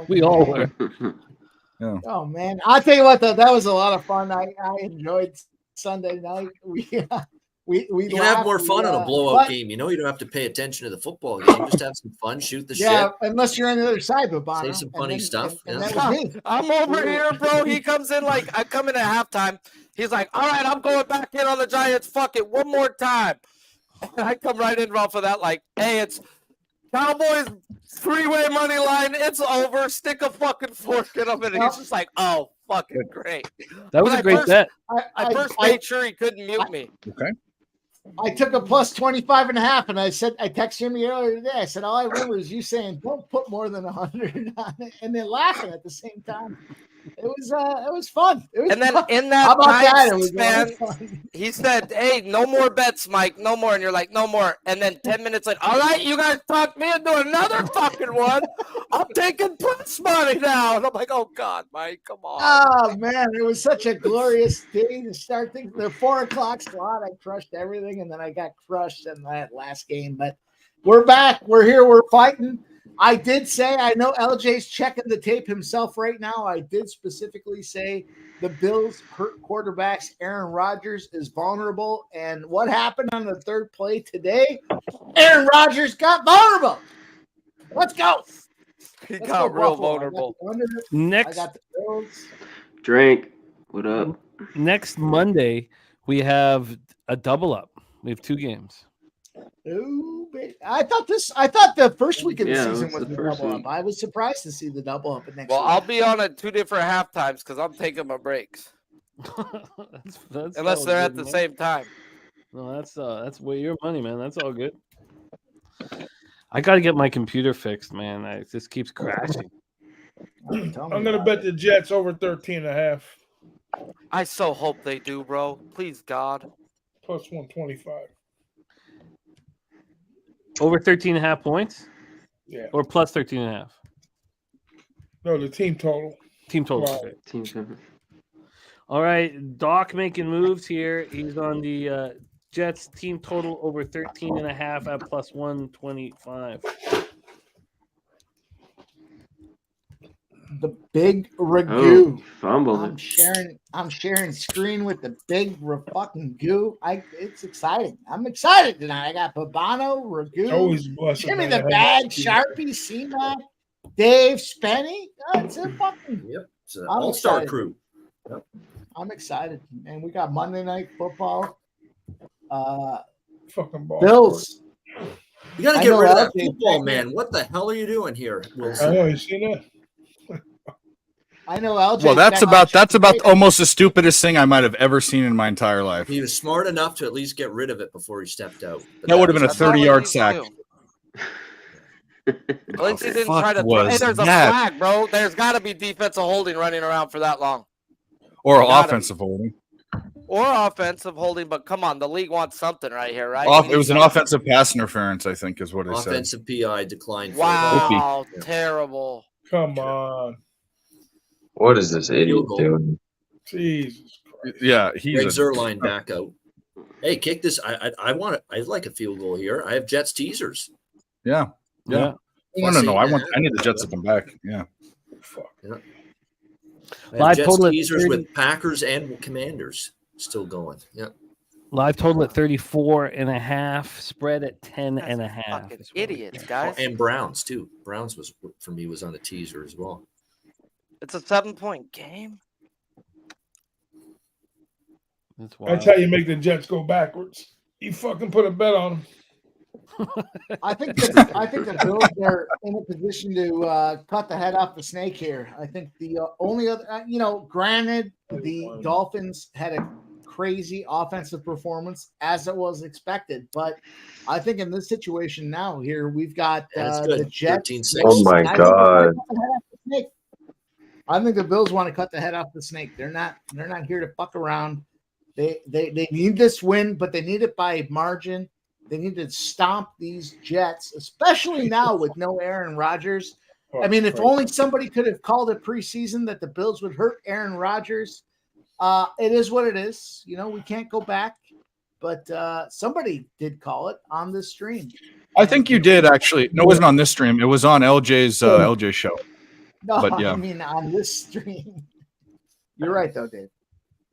We all were. Yeah. Oh man, I'll tell you what though, that was a lot of fun. I enjoyed Sunday night. We You can have more fun in a blowout game. You know, you don't have to pay attention to the football game. Just have some fun, shoot the yeah, shit. unless you're on the other side, Babano. Say some funny stuff. And Yeah. that was me. I'm over here, bro. He comes in like I come in at halftime. He's like, all right, I'm going back in on the Giants. Fuck it, one more time. And I come right in off of that, like, hey, it's Cowboys 3-way money line. It's over. Stick a fucking fork in him. And he's just like, oh, fucking great. That was a great bet. I first made sure he couldn't mute me. Okay. I took a plus 25.5, and I texted him earlier today. I said, all I remember is you saying, don't put more than 100 on it, and then laughing at the same time. It was fun. It was And then fun. in How that about that? It time was span, fun. he said, hey, no more bets, Mike, no more. And you're like, no more. And then 10 minutes later, all right, you guys talked me into another fucking one. I'm taking plus money now. And I'm like, oh, God, Mike, come on. Oh, man, it was such a glorious day to start things. The 4 o'clock slot, I crushed everything, and then I got crushed in that last game. But we're back. We're here. We're fighting. I did say, I know LJ's checking the tape himself right now. I did specifically say the Bills' quarterbacks, Aaron Rodgers, is vulnerable. And what happened on the third play today? Aaron Rodgers got vulnerable. Let's go. He got real vulnerable. Next, I got the Bills. Drink. What up? Next Monday, we have a double up. We have 2 games. Ooh, baby. I thought the first week of the Yeah, season that's was the the first double week. up. I was surprised to see the double up next Well, week. I'll be on at 2 different half times because I'm taking my breaks. that's Unless all they're at good, the man. same time. No, that's way your money, man. That's all good. I got to get my computer fixed, man. It just keeps crashing. I'm gonna bet the Jets over 13.5. I so hope they do, bro. Please, God. Plus 125. Over 13.5 points? Yeah. Or plus 13.5? No, the team total. Team total. Wow. Okay. Team 7. All right. Doc making moves here. He's on the Jets team total over 13.5 at plus 125. The big Ragoo. Oh, fumbled I'm it. sharing screen with the big fucking goo. It's exciting. I'm excited tonight. I got Babano, Ragoo, Always busting. Jimmy the Bag, Sharpie, C-Mac, Dave, Spenny. Oh, it's a fucking. Yep. It's an I'm all-star excited. crew. Yep. I'm excited, and we got Monday Night Football. Fucking ball. Bills. You got to I get know rid of that LJ football, Beckman. man. What the hell are you doing here, I Wilson? know, you seen that? I know LJ. Well, that's about almost the stupidest thing I might have ever seen in my entire life. He was smart enough to at least get rid of it before he stepped out. But That would have been a was- That's not what 30-yard you sack. do. At least he didn't fuck try to. was Hey, there's a that? flag, bro. There's got to be defensive holding running around for that long. Or Gotta offensive holding. Or offensive holding, but come on, the league wants something right here, right? It was an offensive pass interference, I think, is what it said. Offensive PI declined. for Wow, that. terrible. Come on. What is this idiot Field goal. doing? Jesus Christ. Yeah, Greg he's a, Zuerlein back out. Hey, kick this. I want it. I like a field goal here. I have Jets teasers. yeah. Yeah. No. I need the Jets to come back. Yeah. Fuck. Yeah. I Well, I have Jets told it teasers 30 with Packers and Commanders still going. Yeah. Live total at 34.5. Spread at 10.5. Fucking idiots, guys. And Browns too. Browns was for me was on a teaser as well. It's a 7-point game. That's how you make the Jets go backwards. You fucking put a bet on them. I think the Bills are in a position to cut the head off the snake here. I think the only other, granted, the Dolphins had a crazy offensive performance as it was expected, but I think in this situation now here we've got the Jets. Oh my God! I think the Bills want to cut the head off the snake. They're not here to fuck around. They need this win, but they need it by margin. They need to stomp these Jets, especially now with no Aaron Rodgers. I mean, if only somebody could have called it preseason that the Bills would hurt Aaron Rodgers. It is what it is. We can't go back. But somebody did call it on this stream. I think you did, actually. No, it wasn't on this stream. It was on LJ's LJ show. No, but, yeah. I mean on this stream. You're right, though, Dave.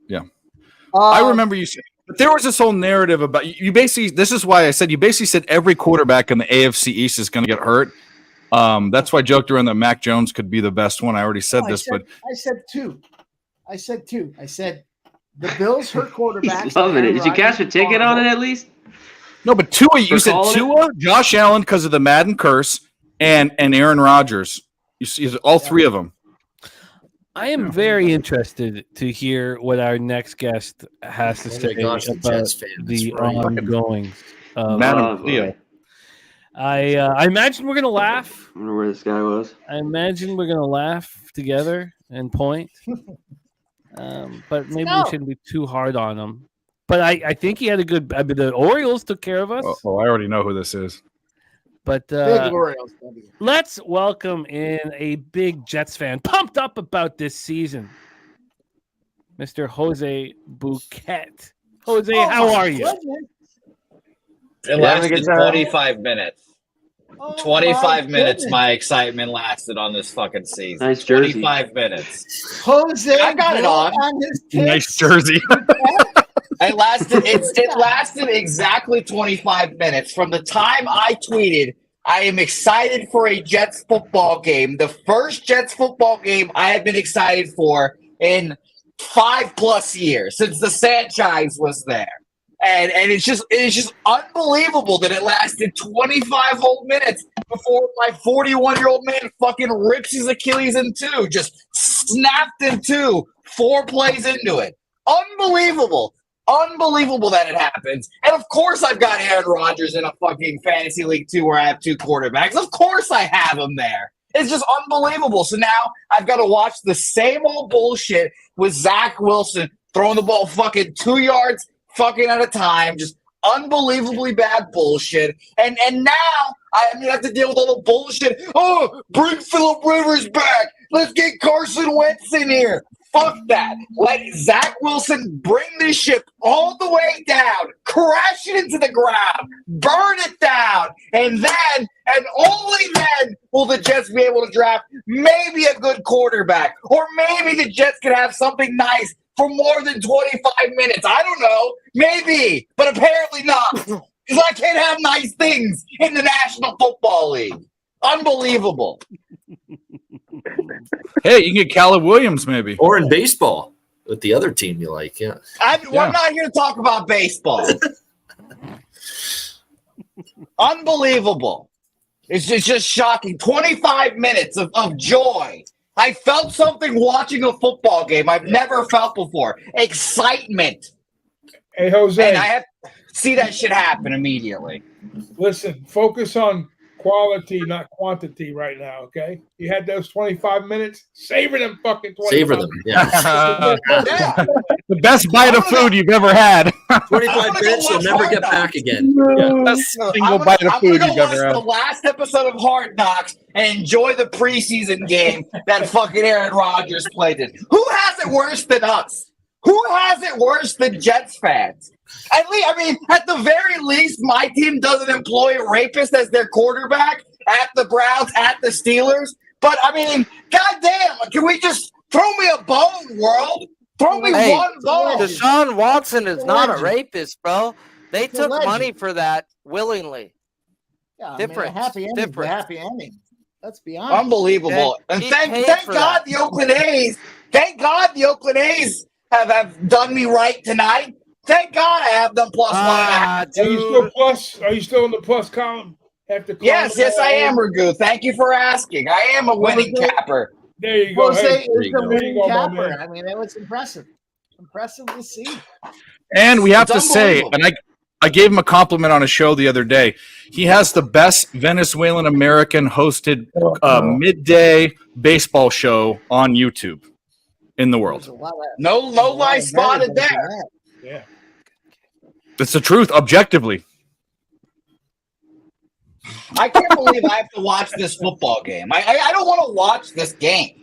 Yeah. I remember you saying, but there was this whole narrative about you basically, this is why I said, you basically said every quarterback in the AFC East is going to get hurt. That's why I joked around that Mac Jones could be the best one. I already said this, but I said two. I said the Bills hurt quarterbacks. He's loving it. Did you cash a ticket on it at least? No, but Tua, you said Tua, Josh Allen because of the Madden curse, and Aaron Rodgers. You see all three of them. I am very interested to hear what our next guest has to say about the ongoings. I imagine we're going to laugh. I wonder where this guy was. I imagine we're going to laugh together and point. But maybe we shouldn't be too hard on him. But I think he had a good. I mean, the Orioles took care of us. Oh, I already know who this is. But big Orioles. Let's welcome in a big Jets fan, pumped up about this season, Mr. Jose Bouquet. Jose, how are you? It lasted 25 minutes. 25 minutes my excitement lasted on this fucking season. Nice jersey. 25 minutes. Jose, I got it on. Nice jersey. It lasted exactly 25 minutes. From the time I tweeted, I am excited for a Jets football game. The first Jets football game I have been excited for in 5+ years since the franchise was there. And it's just unbelievable that it lasted 25 whole minutes before my 41-year-old man fucking rips his Achilles in two, just snapped in two, 4 plays into it. Unbelievable. Unbelievable that it happens. And of course I've got Aaron Rodgers in a fucking fantasy league too where I have 2 quarterbacks. Of course I have him there. It's just unbelievable. So now I've got to watch the same old bullshit with Zach Wilson throwing the ball fucking 2 yards fucking at a time, just unbelievably bad bullshit. And now I'm going to have to deal with all the bullshit. Oh, bring Phillip Rivers back. Let's get Carson Wentz in here. Fuck that. Let Zach Wilson bring this ship all the way down, crash it into the ground, burn it down, and then, and only then, will the Jets be able to draft maybe a good quarterback, or maybe the Jets can have something nice for more than 25 minutes. I don't know. Maybe, but apparently not. Because I can't have nice things in the National Football League. Unbelievable. Hey, you can get Caleb Williams maybe. Or in baseball with the other team you like, yeah. We're not here to talk about baseball. Unbelievable. It's just shocking. 25 minutes of joy. I felt something watching a football game I've never felt before. Excitement. Hey, Jose. And I have to see that shit happen immediately. Listen, focus on quality, not quantity right now, okay? You had those 25 minutes. Savor them fucking 25 Savor them, yeah. The best bite of food you've ever had. 25 minutes, you'll never get back again. Best single bite of food you've ever had. The last episode of Hard Knocks and enjoy the preseason game that fucking Aaron Rodgers played in. Who has it worse than us? Who has it worse than Jets fans? At the very least, my team doesn't employ a rapist as their quarterback at the Browns, at the Steelers. But, goddamn, can we just throw me a bone, world? Throw me Hey, one ball. Deshaun Watson is not a Legend. rapist, bro. They He's a took money legend. for that willingly. Yeah, Difference. I mean, a happy ending. Difference. A happy ending. Let's be honest. Unbelievable. And He thank paid God for that. the Oakland A's. Thank God the Oakland A's have done me right tonight. Thank God I have them plus 1.5. Ah, Are you still plus? Are you still in the plus column? Yes, I am, Ragu. Thank you for asking. I am a winning capper. There you go. Jose Hey, is there you the go. winning There you go, my capper. man. I mean, it was impressive. Impressive to see. And we have It's to say, unbelievable. and I gave him a compliment on a show the other day. He has the best Venezuelan American hosted midday baseball show on YouTube in the There's world. a lot of No lie spotted variables in there. that. Yeah. It's the truth, objectively. I can't believe I have to watch this football game. I don't want to watch this game.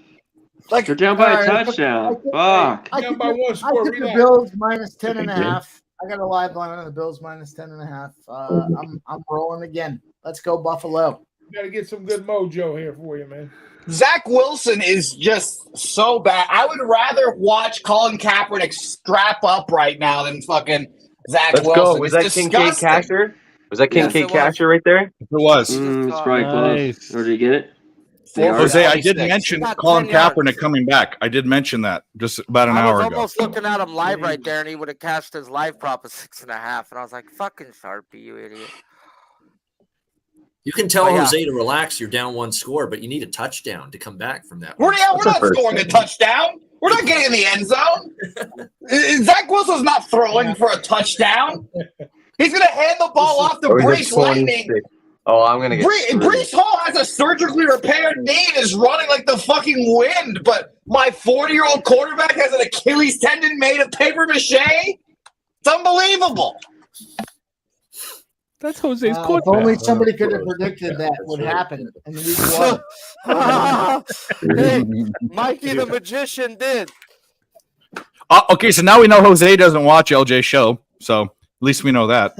Like you're down by a All right, touchdown. Fuck. I Down took, by the, one I score. took the Relax. Bills minus 10.5. I got a live line on the Bills minus 10.5. I'm rolling again. Let's go Buffalo. Got to get some good mojo here for you, man. Zach Wilson is just so bad. I would rather watch Colin Kaepernick strap up right now than fucking Zach Let's Wilson. go. Was It's that Kincaid disgusting. Casher? Was that Kincaid it was. Casher right there? It was. It's probably close. Or did you get it? They are- Jose, I did 46. mention Got Colin 10 yards. Kaepernick coming back. I did mention that just about an I hour was ago. almost looking at him live right there, and he would have cashed his live prop of 6.5. And I was like, fucking Sharpie, you idiot. You can tell But yeah. Jose to relax. You're down one score, but you need a touchdown to come back from that. We're That's not a first scoring a thing. touchdown. We're not getting in the end zone. Zach Wilson's not throwing for a touchdown. He's going to hand the ball off to Oh, he's Brees at Lightning. 26. Oh, I'm gonna get screwed. Brees Hall has a surgically repaired knee and is running like the fucking wind, but my 40-year-old quarterback has an Achilles tendon made of paper mache? It's unbelievable. That's Jose's If quarterback. only somebody could have predicted that would happen in week one. Hey, Mikey the magician did. Okay, so now we know Jose doesn't watch LJ's show, so at least we know that.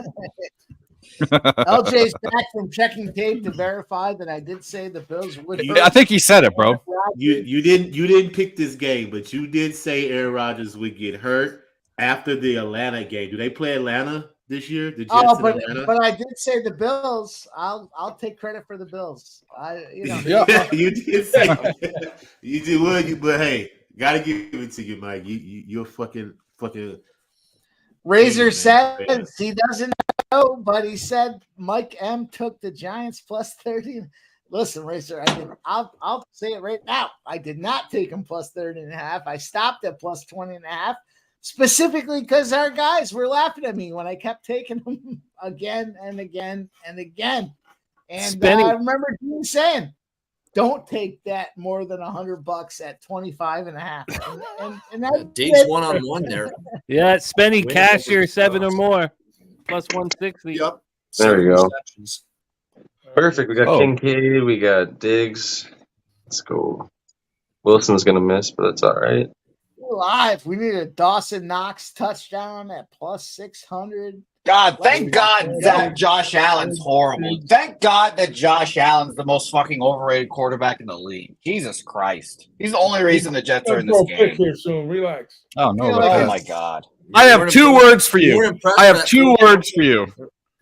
LJ's back from checking tape to verify that I did say the Bills would. I think he said it, bro. You didn't pick this game, but you did say Aaron Rodgers would get hurt after the Atlanta game. Do they play Atlanta this year? The Jets Oh, in but Atlanta? I did say the Bills. I'll take credit for the Bills. You did say you did well, but hey, gotta give it to you, Mike. You're fucking. Razor Man. says he doesn't know, but he said Mike M took the Giants plus 30. Listen, Razor, I'll say it right now. I did not take him plus 30.5. I stopped at plus 20.5, specifically because our guys were laughing at me when I kept taking them again and again and again. And I remember Dean saying, don't take that more than $100 at 25.5. And that Diggs one-on-one there. Yeah, Spenny Win cashier over 7 or the more. Plus 160. Yep. There we go. Receptions. Perfect. We got Kincaid. We got Diggs. Let's go. Wilson's gonna miss, but that's all right. we're live. We need a Dawson Knox touchdown at plus 600. God, thank God that Josh Allen's horrible. Thank God that Josh Allen's the most fucking overrated quarterback in the league. Jesus Christ. He's the only reason the Jets are in this Pick game. here soon. Relax. Oh, no. Oh, my God. I have two words for you. I have two words for you.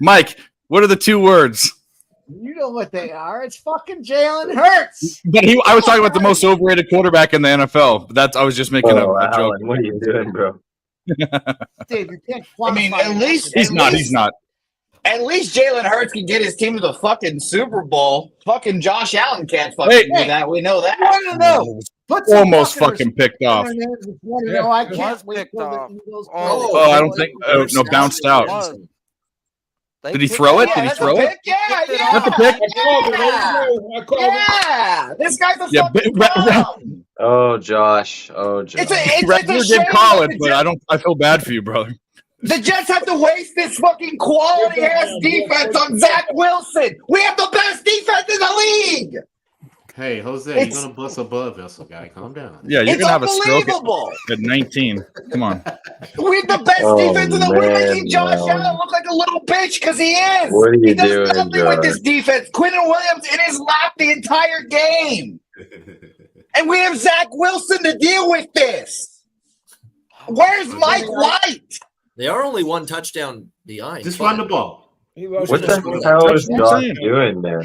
Mike, what are the two words? You know what they are. It's fucking Jalen Hurts. But I was talking about the most overrated quarterback in the NFL. But I was just making a joke. Alan, what are you doing, bro? Dave, you can't I mean, quantify at least He's not. At least Jalen Hurts can get his team to the fucking Super Bowl. Fucking Josh Allen can't fucking do that. We know that. No. Put some Almost fucking fucking picked off. No, I can't wait till the Eagles. Oh, I don't think. No, bounced out. Did he throw it? Did he throw it? Yeah. That's a pick. Yeah. This guy's a Yeah, fucking clown. Oh, Josh. Oh, Josh. It's a You shame did call it, that but I feel bad for you, brother. the Jets have to waste this fucking quality ass defense on Zach Wilson. We have the best defense in the league. Hey, Jose, you're gonna bust a blood vessel, guy. Calm down. Yeah, you're It's gonna have a stroke unbelievable. at 19. Come on. We have the best defense in the league. We're making Josh man. Allen look like a little bitch because he is. What are you He does doing, nothing with Josh? this defense. Quentin Williams in his lap the entire game. And we have Zach Wilson to deal with this. Where's Mike White? They are only one touchdown behind. Just run the ball. What the hell is Josh doing there?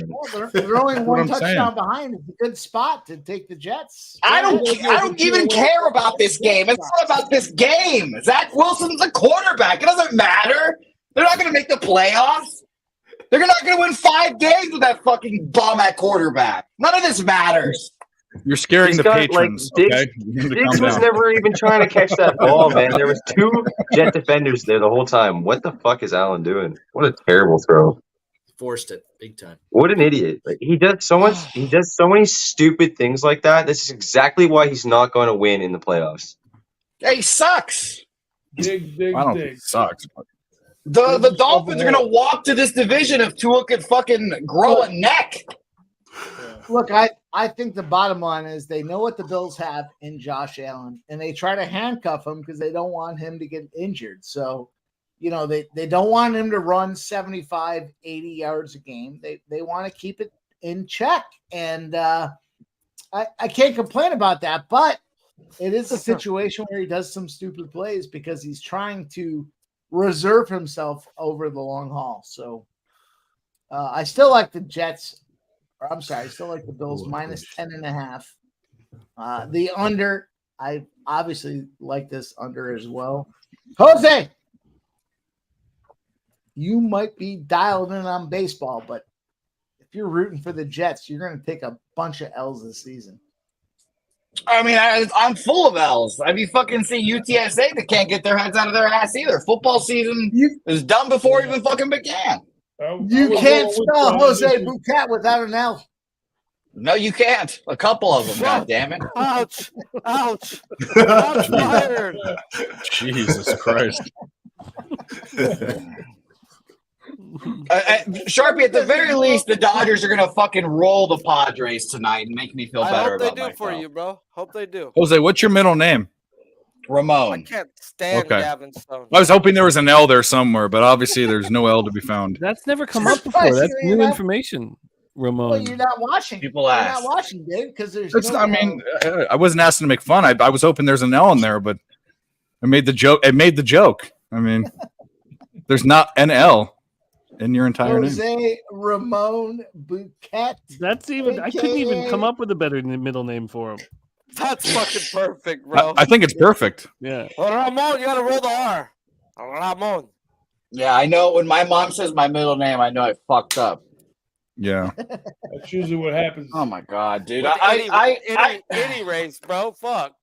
They're only one I'm touchdown behind. It's a good spot to take the Jets. I don't even care about this game. It's not about this game. Zach Wilson's a quarterback. It doesn't matter. They're not going to make the playoffs. They're not going to win 5 games with that fucking bum at quarterback. None of this matters. You're scaring the patrons. Okay? Diggs was never even trying to catch that ball, man. There was 2 Jet defenders there the whole time. What the fuck is Allen doing? What a terrible throw. Forced it big time. What an idiot. Like, he does so much. He does so many stupid things like that. This is exactly why he's not going to win in the playoffs. Yeah, he sucks. I don't think he sucks. The Dolphins are going to walk to this division if Tua could fucking grow a neck. Look, I think the bottom line is they know what the Bills have in Josh Allen, and they try to handcuff him because they don't want him to get injured. So, they don't want him to run 75, 80 yards a game. They want to keep it in check. And I can't complain about that, but it is a situation where he does some stupid plays because he's trying to reserve himself over the long haul. So I still like the Jets. I still like the Bills minus 10.5. The under, I obviously like this under as well. Jose, you might be dialed in on baseball, but if you're rooting for the Jets, you're going to take a bunch of L's this season. I mean, I'm full of L's. I mean, fucking see UTSA that can't get their heads out of their ass either. Football season is done before it even fucking began. You can't spell Jose Bouquet without an L. No, you can't. A couple of them, God damn it. Ouch. Ouch. I'm tired. Jesus Christ. Sharpie, at the very least, the Dodgers are going to fucking roll the Padres tonight and make me feel better I hope about they do myself. for you, bro. Hope they do. Jose, what's your middle name? Ramon. I can't stand Gavin Stone. I was hoping there was an L there somewhere, but obviously there's no L to be found. That's never come up before. That's new information, Ramon. Well, you're not watching. People ask. You're not watching, dude, because there's It's, no I mean, I wasn't asking to make fun. I was hoping there's an L in there, but I made the joke. I made the joke. I mean, there's not an L in your entire name. Jose Ramon Bouquet. That's even. I couldn't even come up with a better middle name for him. That's fucking perfect, bro. I think it's perfect. Yeah. Well, Ramon, you got to roll the R. Ramon. Yeah, I know. When my mom says my middle name, I know I fucked up. Yeah. That's usually what happens. Oh my god, dude! With any race, bro. Fuck.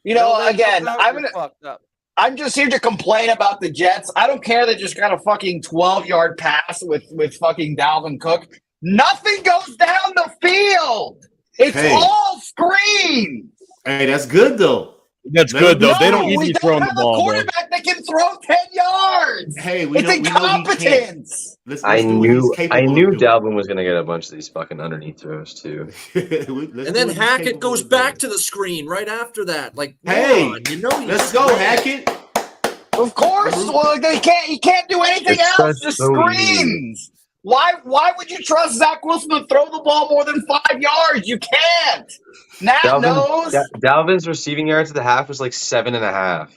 You know, Middle name again, comes out, you're fucked up. I'm just here to complain about the Jets. I don't care. They just got a fucking 12-yard pass with fucking Dalvin Cook. Nothing goes down the field. It's all screens. Hey, that's good though. That's good though. They don't need you throwing the ball, a quarterback that can throw 10 yards. Hey, it's incompetence. I knew Dalvin was going to get a bunch of these fucking underneath throws too. And then Hackett goes back to the screen right after that. Like, hey, let's go, Hackett. Of course. Well, he can't do anything else. Just screens. Why would you trust Zach Wilson to throw the ball more than 5 yards? You can't. Nat knows. Dalvin's receiving yards at the half was like 7.5.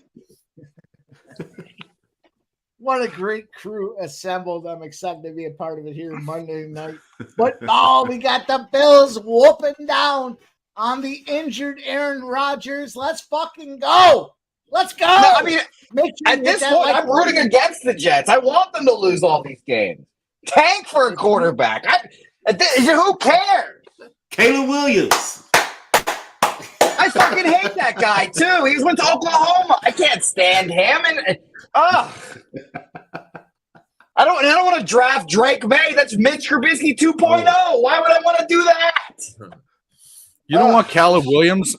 What a great crew assembled. I'm excited to be a part of it here Monday night. But we got the Bills whooping down on the injured Aaron Rodgers. Let's fucking go. Let's go. No, I mean, at this point, I'm rooting against the Jets. I want them to lose all these games. Tank for a quarterback. Who cares? Caleb Williams. I fucking hate that guy too. He went to Oklahoma. I can't stand him. And I don't want to draft Drake May. That's Mitch Trubisky 2.0. Why would I want to do that? You don't want Caleb Williams?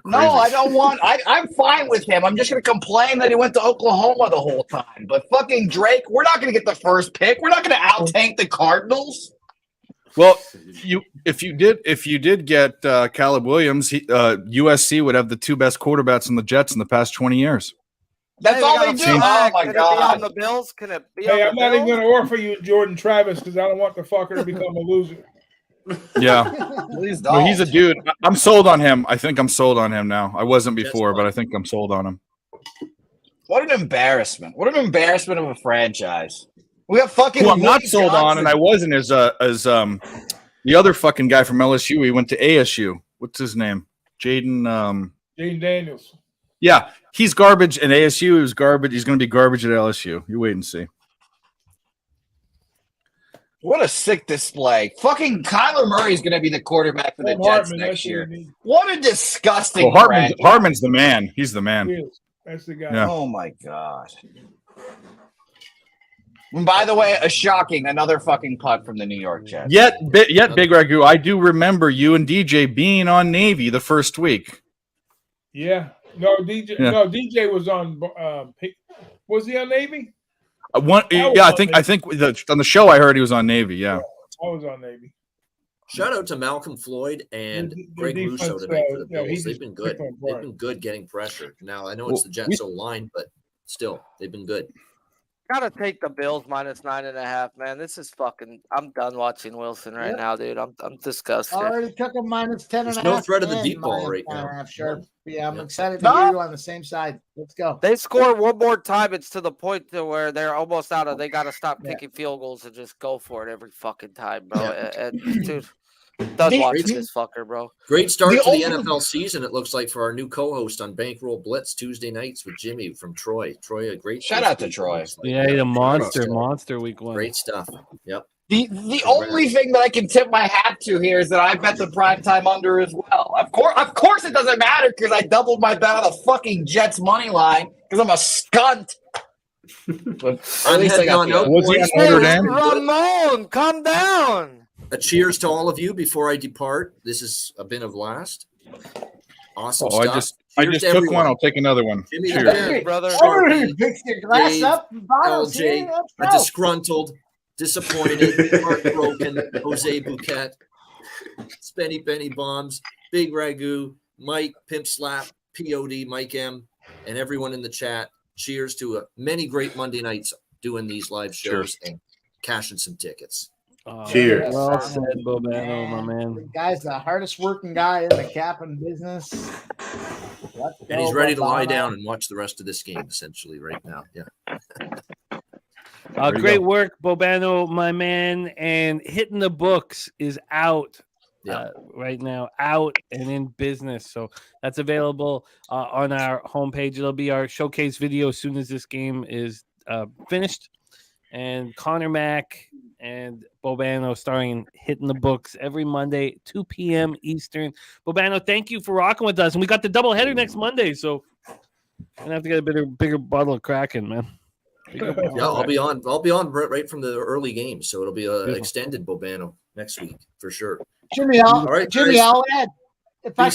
No, I don't want. I'm fine with him. I'm just going to complain that he went to Oklahoma the whole time. But fucking Drake, we're not going to get the first pick. We're not going to out-tank the Cardinals. Well, if you did get Caleb Williams, USC would have the 2 best quarterbacks in the Jets in the past 20 years. That's all they do. Oh my God! Can it be on the Bills? Can it be? Hey, on I'm the not even Bills? going to offer you Jordan Travis because I don't want the fucker to become a loser. Yeah. Please But don't. he's a dude. I'm sold on him. I think I'm sold on him now. I wasn't before, but I think I'm sold on him. What an embarrassment! What an embarrassment of a franchise. We have fucking. Who I'm not Woody sold on, Johnson. and I wasn't as the other fucking guy from LSU. He went to ASU. What's his name? Jaden Daniels. Yeah, he's garbage, and ASU is garbage. He's going to be garbage at LSU. You wait and see. What a sick display! Fucking Kyler Murray is going to be the quarterback for the Jets next year. What a disgusting. Well, Hartman's the man. He's the man. He is. That's the guy. Yeah. Oh my god. And by the way, another fucking punt from the New York Jets. Yet, Big Ragu, I do remember you and DJ being on Navy the first week. Yeah. No, DJ. Yeah. No, DJ was on. Was he on Navy? I think on the show I heard he was on Navy. Yeah. I was on Navy. Shout out to Malcolm Floyd and Greg Russo tonight for the Bills. They've been good. They've been good getting pressure. Now I know it's the Jets line, but still, they've been good. Gotta take the Bills -9.5, man. This is fucking. I'm done watching Wilson right now, dude. I'm disgusted. Already took him -10.5. There's no threat of the deep ball right now. Sure. Yeah, I'm excited to hear you on the same side. Let's go. They score one more time. It's to the point to where they're almost out of. They got to stop kicking field goals and just go for it every fucking time, bro. And dude, done watching this fucker, bro. Great start to the NFL season. It looks like for our new co-host on Bankroll Blitz Tuesday nights with Jimmy from Troy. Troy, a great shout out to Troy. Yeah, he's a monster week 1. Great stuff. Yep. The only thing that I can tip my hat to here is that I bet the primetime under as well. Of course, it doesn't matter because I doubled my bet on the fucking Jets money line because I'm a skunt. But at least I got Ramon, calm down. A cheers to all of you before I depart. This has been a blast. Awesome stuff. I just took one. I'll take another one. Jimmy, cheers, brother. Pick your glass Dave, up. LJ, a disgruntled, disappointed, heartbroken Jose Bouquet, Spenny Benny Bombs, Big Ragu, Mike, Pimp Slap, POD, Mike M, and everyone in the chat. Cheers to many great Monday nights doing these live shows and cashing some tickets. Cheers. Well said, Bobano, my man. The guy's the hardest working guy in the capping business. And he's ready to lie down and watch the rest of this game, essentially, right now. Yeah. Great work, Bobano, my man. And Hitting the Books is out right now, out and in business. So that's available on our homepage. It'll be our showcase video as soon as this game is finished. And Connor Mack and Bobano starring in Hitting the Books every Monday, 2 p.m. Eastern. Bobano, thank you for rocking with us. And we got the doubleheader next Monday, so I'm gonna have to get a bigger bottle of Kraken, man. Yeah, I'll be on right from the early game, so it'll be an extended Bobano next week for sure. Jimmy, I'll add if I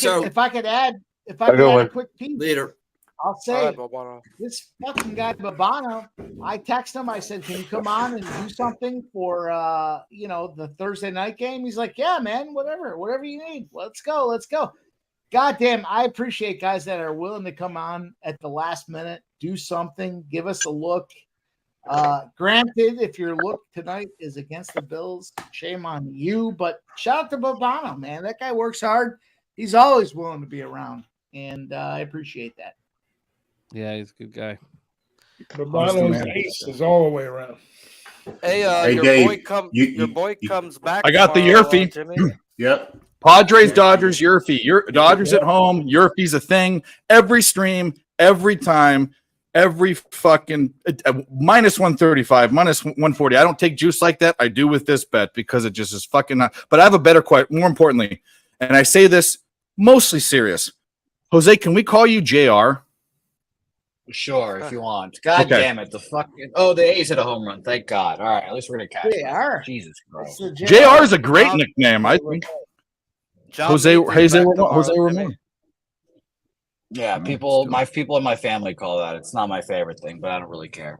could add a quick piece. Later. I'll say this fucking guy Babano. I text him. I said, "Can you come on and do something for the Thursday night game?" He's like, "Yeah, man, whatever you need. Let's go." Goddamn, I appreciate guys that are willing to come on at the last minute, do something, give us a look. Granted, if your look tonight is against the Bills, shame on you. But shout out to Babano, man. That guy works hard. He's always willing to be around, and I appreciate that. Yeah, he's a good guy. Babano's ace is all the way around. Hey, your Dave, boy comes back. I got the Yerfie. Jimmy. Yep. Padres, Dodgers, Yerfie. Dodgers at home. Yerfie's a thing. Every stream, every time, every fucking -135, -140. I don't take juice like that. I do with this bet because it just is fucking not. But I have a better question. More importantly, and I say this mostly serious. Jose, can we call you JR? Sure, if you want. God damn it. The A's hit a home run. Thank God. All right, at least we're going to catch it. Jesus Christ. JR is a great nickname. I think. Jose Ramon. Yeah, my people in my family call that. It's not my favorite thing, but I don't really care.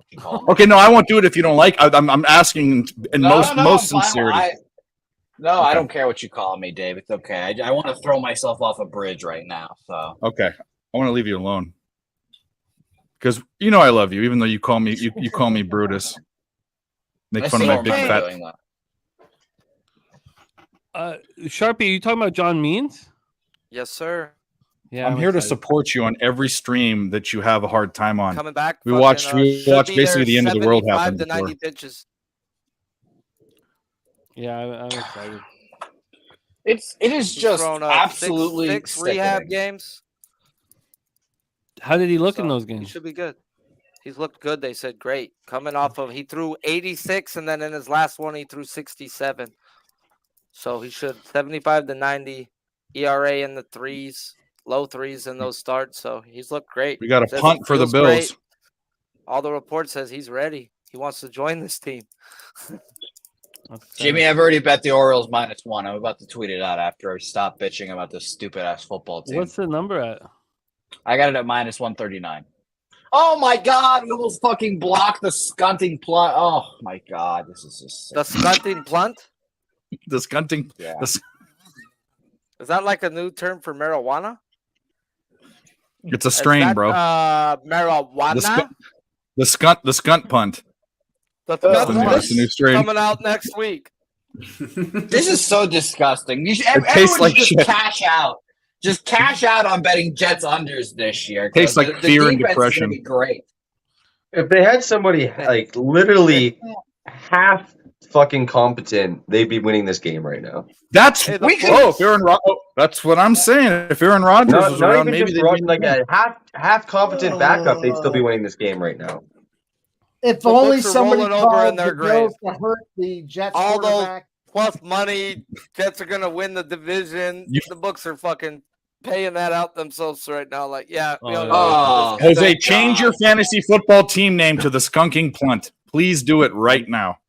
Okay, no, I won't do it if you don't like. I'm asking in most sincerity. I don't care what you call me, Dave. It's okay. I want to throw myself off a bridge right now. So okay, I want to leave you alone. Because I love you, even though you call me you call me Brutus. Make fun of my big fat. Sharpie, are you talking about John Means? Yes, sir. Yeah, I'm here to support you on every stream that you have a hard time on. Coming back. We watched basically the end of the world happen. 75 to 90 pitches. Yeah, I'm excited. It is just absolutely six rehab games. How did he look in those games? He should be good. He's looked good. They said great. Coming off of, he threw 86, and then in his last one, he threw 67. So he should 75 to 90 ERA in the threes, low threes in those starts. So he's looked great. We got a punt for the Bills. Great. All the report says he's ready. He wants to join this team. Jimmy, I've already bet the Orioles -1. I'm about to tweet it out after I stop bitching about this stupid ass football team. What's the number at? I got it at -139. Oh my God! We almost fucking blocked the skunting punt. Oh my God, this is just sick. The skunting punt. The skunting. Yeah. Is that like a new term for marijuana? It's a strain, bro. Marijuana. The skunt punt. That's a new strain coming out next week. This is so disgusting. You should, It tastes like just shit. cash out. Just cash out on betting Jets unders this year. Tastes like fear and defense is depression. gonna be great. If they had somebody like literally half fucking competent, they'd be winning this game right now. That's if Aaron that's what I'm saying. If Aaron Rodgers was Not around, even maybe just they'd Rodgers, like a half competent backup, they'd still be winning this game right now. If The only books are somebody rolling over in called their the Bills to hurt the Jets All those quarterback. plus money, Jets are gonna win the division. The books are fucking paying that out themselves right now. Like, yeah, we all know. Jose, change your fantasy football team name to the Skunking Punt. Please do it right now.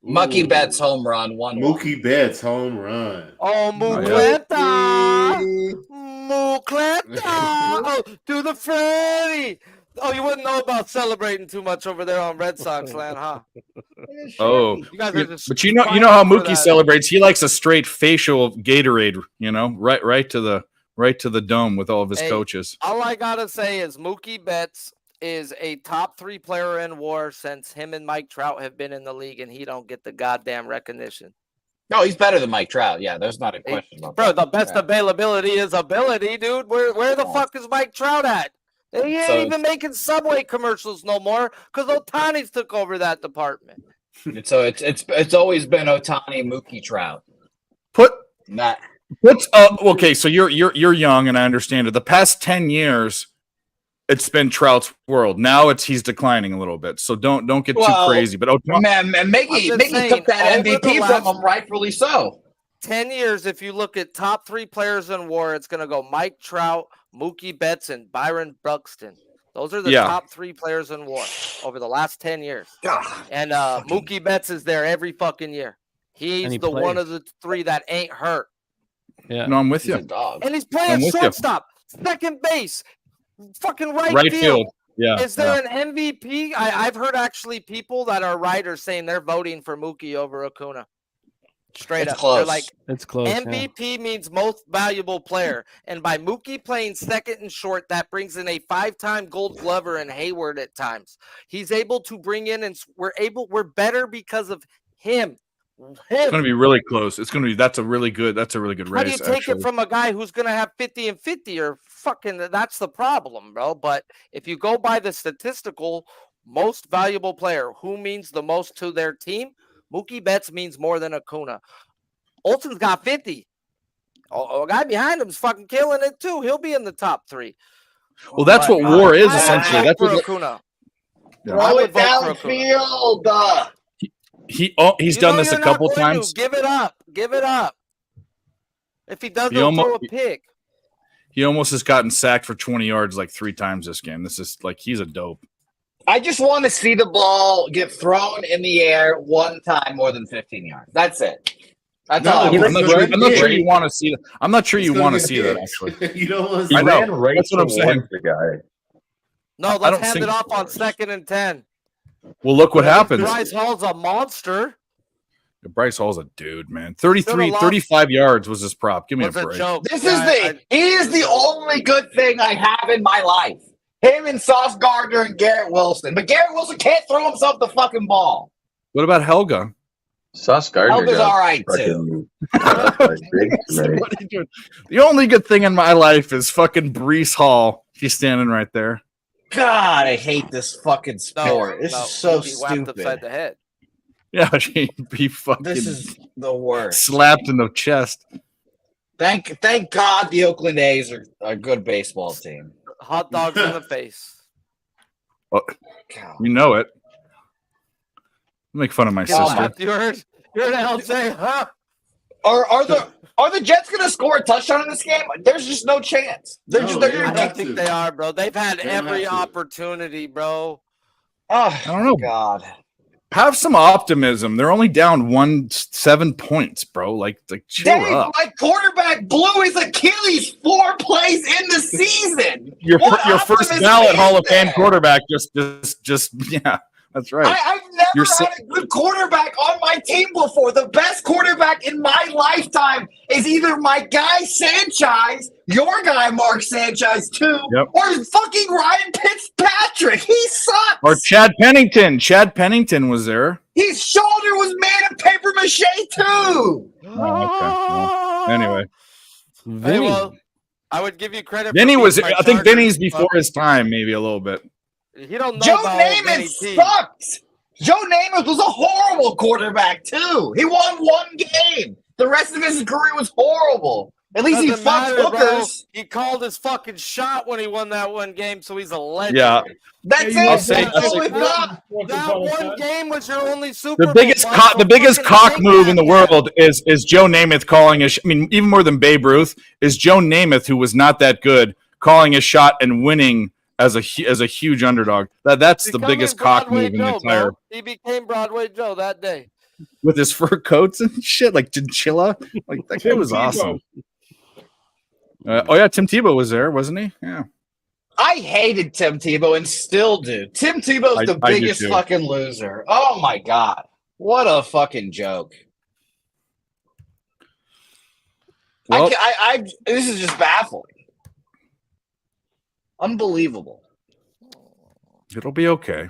Mookie Betts home run. Mookie Betts home run. Oh, Mucleta! Mucleta! Oh, do the Freddy! Oh, you wouldn't know about celebrating too much over there on Red Sox land, huh? Oh, You guys are just but you know fighting how for Mookie that. celebrates. He likes a straight facial Gatorade. You know, right to the dome with all of his Hey, coaches. All I gotta say is Mookie Betts is a top 3 player in WAR since him and Mike Trout have been in the league, and he don't get the goddamn recognition. No, he's better than Mike Trout. Yeah, there's not a question about Bro, that. the best availability is ability, dude. Where the fuck is Mike Trout at? He ain't So- even making Subway commercials no more because Ohtani's took over that department. So it's always been Ohtani, Mookie, Trout. Put Not okay. So you're young, and I understand it. The past 10 years, it's been Trout's world. Now he's declining a little bit. So don't get too crazy. But man, and Mickey took that over the MVP from last him, rightfully so. 10 years, if you look at top 3 players in WAR, it's going to go Mike Trout, Mookie Betts, and Byron Buxton. Those are the top 3 players in WAR over the last 10 years. And Mookie Betts is there every fucking year. He's the one of the 3 that ain't hurt. Yeah, no, I'm with you. And he's playing shortstop, second base, fucking right field. Yeah. Is there an MVP? I've heard actually people that are writers saying they're voting for Mookie over Acuna. Straight It's up. close. They're like, It's close. MVP means most valuable player. And by Mookie playing second and short, that brings in a 5-time Gold Glover and Hayward at times. He's able to bring in, and we're better because of him. It's going to be really close. It's going to be that's a really good race. How do you take it from a guy who's going to have 50 and 50 or fucking that's the problem, bro. But if you go by the statistical most valuable player, who means the most to their team, Mookie Betts means more than Acuna. Olsen's got 50. A guy behind him is fucking killing it too. He'll be in the top 3. Well, that's what WAR is essentially. That's what Acuna. Throw it downfield. He's done this a couple times. Give it up. Give it up. If he does, he'll throw a pick. He almost has gotten sacked for 20 yards like 3 times this game. This is like he's a dope. I just want to see the ball get thrown in the air one time more than 15 yards. That's it. That's all. I'm not sure you want to see that. I'm not sure you want to see that actually. You don't want to see I know. Right. That's what I'm saying. The guy. No, let's hand it off on 2nd and 10. Well, look what happens. Bryce Hall's a monster. Bryce Hall's a dude, man. 35 yards was his prop. Give me a break. He is the only good thing I have in my life. Him and Sauce Gardner and Garrett Wilson. But Garrett Wilson can't throw himself the fucking ball. What about Helga? Sauce Gardner Elder's got all right too. fucking big tonight. What are you doing? The only good thing in my life is fucking Brees Hall. He's standing right there. God, I hate this fucking sport. This is so he'd be whacked upside stupid. the head. Yeah, he'd be fucking This is the worst. slapped in the chest. Thank God the Oakland A's are a good baseball team. Hot dogs in the face. Oh, you know it. Make fun of my sister. You're an LJ, huh? Are the Jets going to score a touchdown in this game? There's just no chance. They're I don't think they are, bro. They've had every opportunity, bro. Oh, I don't know. God. Have some optimism. They're only down 7 points, bro. Like chill Dave, up. my quarterback blew his Achilles 4 plays in the season. Your What first optimism ballot is Hall of Fame there? quarterback just yeah, that's right. I've never had a good quarterback on my team before. The best quarterback in my lifetime is either my guy Sanchez, your guy Mark Sanchez too, or fucking Ryan Fitzpatrick. He sucks. Or Chad Pennington. Chad Pennington was there. His shoulder was made of paper mache too. Oh, okay. Well, anyway, Hey, well, I would give you credit. Vinny for was. being my I think Chargers, Vinny's before but his time, maybe a little bit. He don't know Joe about Namath sucked. Joe Namath was a horrible quarterback too. He won 1 game. The rest of his career was horrible. At least he Doesn't fucked matter, bro. hookers. He called his fucking shot when he won that 1 game, so he's a legend. Yeah. That's it. I'll say- that 1 game was your only Super The Bowl. biggest bro, the biggest fucking cock take move that in the guy. world is Joe Namath calling a. I mean, even more than Babe Ruth is Joe Namath, who was not that good, calling a shot and winning as a huge underdog. That's the Becoming biggest cock Broadway move in the Joe, entire. bro. He became Broadway Joe that day. With his fur coats and shit, like chinchilla. Like that guy was Tebow. awesome. Oh yeah, Tim Tebow was there, wasn't he? Yeah. I hated Tim Tebow and still do. Tim Tebow's the I do biggest too. fucking loser. Oh my God. What a fucking joke. Well, This is just baffling. Unbelievable. it'll be okay.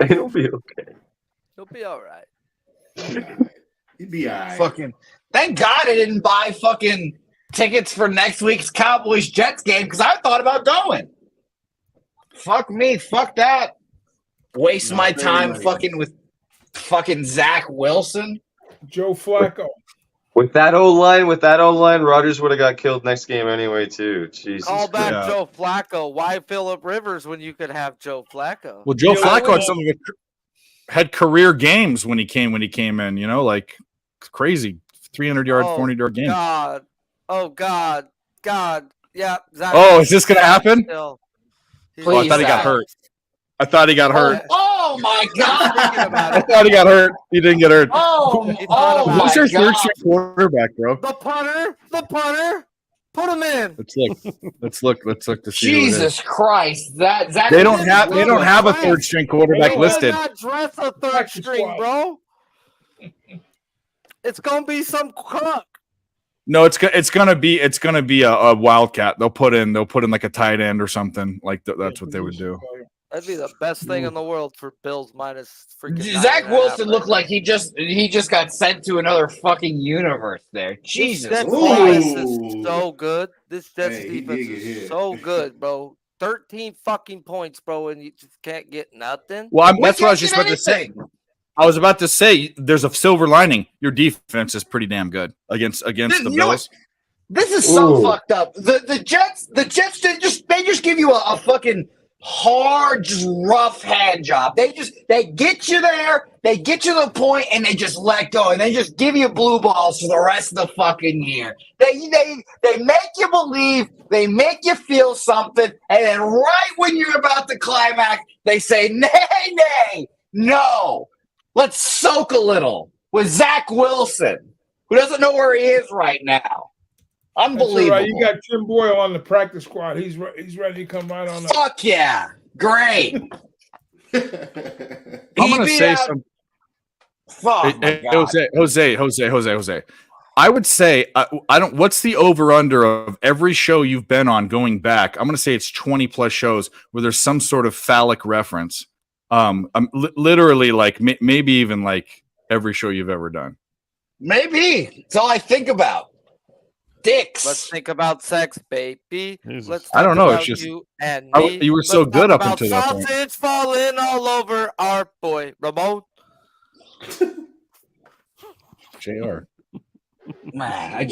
It'll be okay. He'll be all right. He'd be all right. Fucking thank God I didn't buy fucking tickets for next week's Cowboys Jets game because I thought about going. Fuck me, fuck that. Waste my time fucking with fucking Zach Wilson. Joe Flacco. With that O line, Rodgers would have got killed next game anyway, too. Jesus Call back Christ. Joe Flacco. Why Phillip Rivers when you could have Joe Flacco? Well, Joe Yeah, Flacco had some of had career games when he came in. You know, like crazy 300-yard, 400-yard game. God. Oh God. Yeah. Zach Oh, is this gonna happen? Still. He's Oh, I thought he got Zach. hurt. I thought he got hurt. Oh my God. I thought he got hurt. He didn't get hurt. Oh Who's my your third God. string quarterback, bro? The punter. Put him in. Let's look to see. Jesus Christ. That They don't have a third string quarterback They listed. not dress a third string, bro. It's gonna be some cook. No, it's gonna be a wildcat. They'll put in like a tight end or something. Like that's what they would do. That'd be the best thing in the world for Bills minus freaking. Zach 9.5 Wilson right looked now. like he just got sent to another fucking universe there. This Jesus. Jets Christ. defense is so good. This Jets Hey, he defense did get is hit. so good, bro. 13 fucking points, bro, and you just can't get nothing. Well, We that's what I was can't just get about to say. anything. I was about to say there's a silver lining. Your defense is pretty damn good against the You know Bills. This is so Ooh. fucked up. The Jets they just give you a fucking hard, just rough hand job. They get you there, they get you to the point, and they just let go, and they just give you blue balls for the rest of the fucking year. They make you believe, they make you feel something, and then right when you're about to climax, they say, nay, no. Let's soak a little with Zach Wilson, who doesn't know where he is right now. That's all Unbelievable. right. You got Tim Boyle on the practice squad. He's ready to come right on up. Fuck yeah. Great. I'm gonna beat say out- some. Fuck. my God. Jose. I would say I don't. What's the over under of every show you've been on going back? I'm gonna say it's 20 plus shows where there's some sort of phallic reference. Literally, like maybe even like every show you've ever done. Maybe it's all I think about. Dicks. Let's think about sex, baby. Let's I don't think know. about It's just you and me. you were so Let's good talk up about until that point. sausage falling all over our boy Ramon. JR. Man,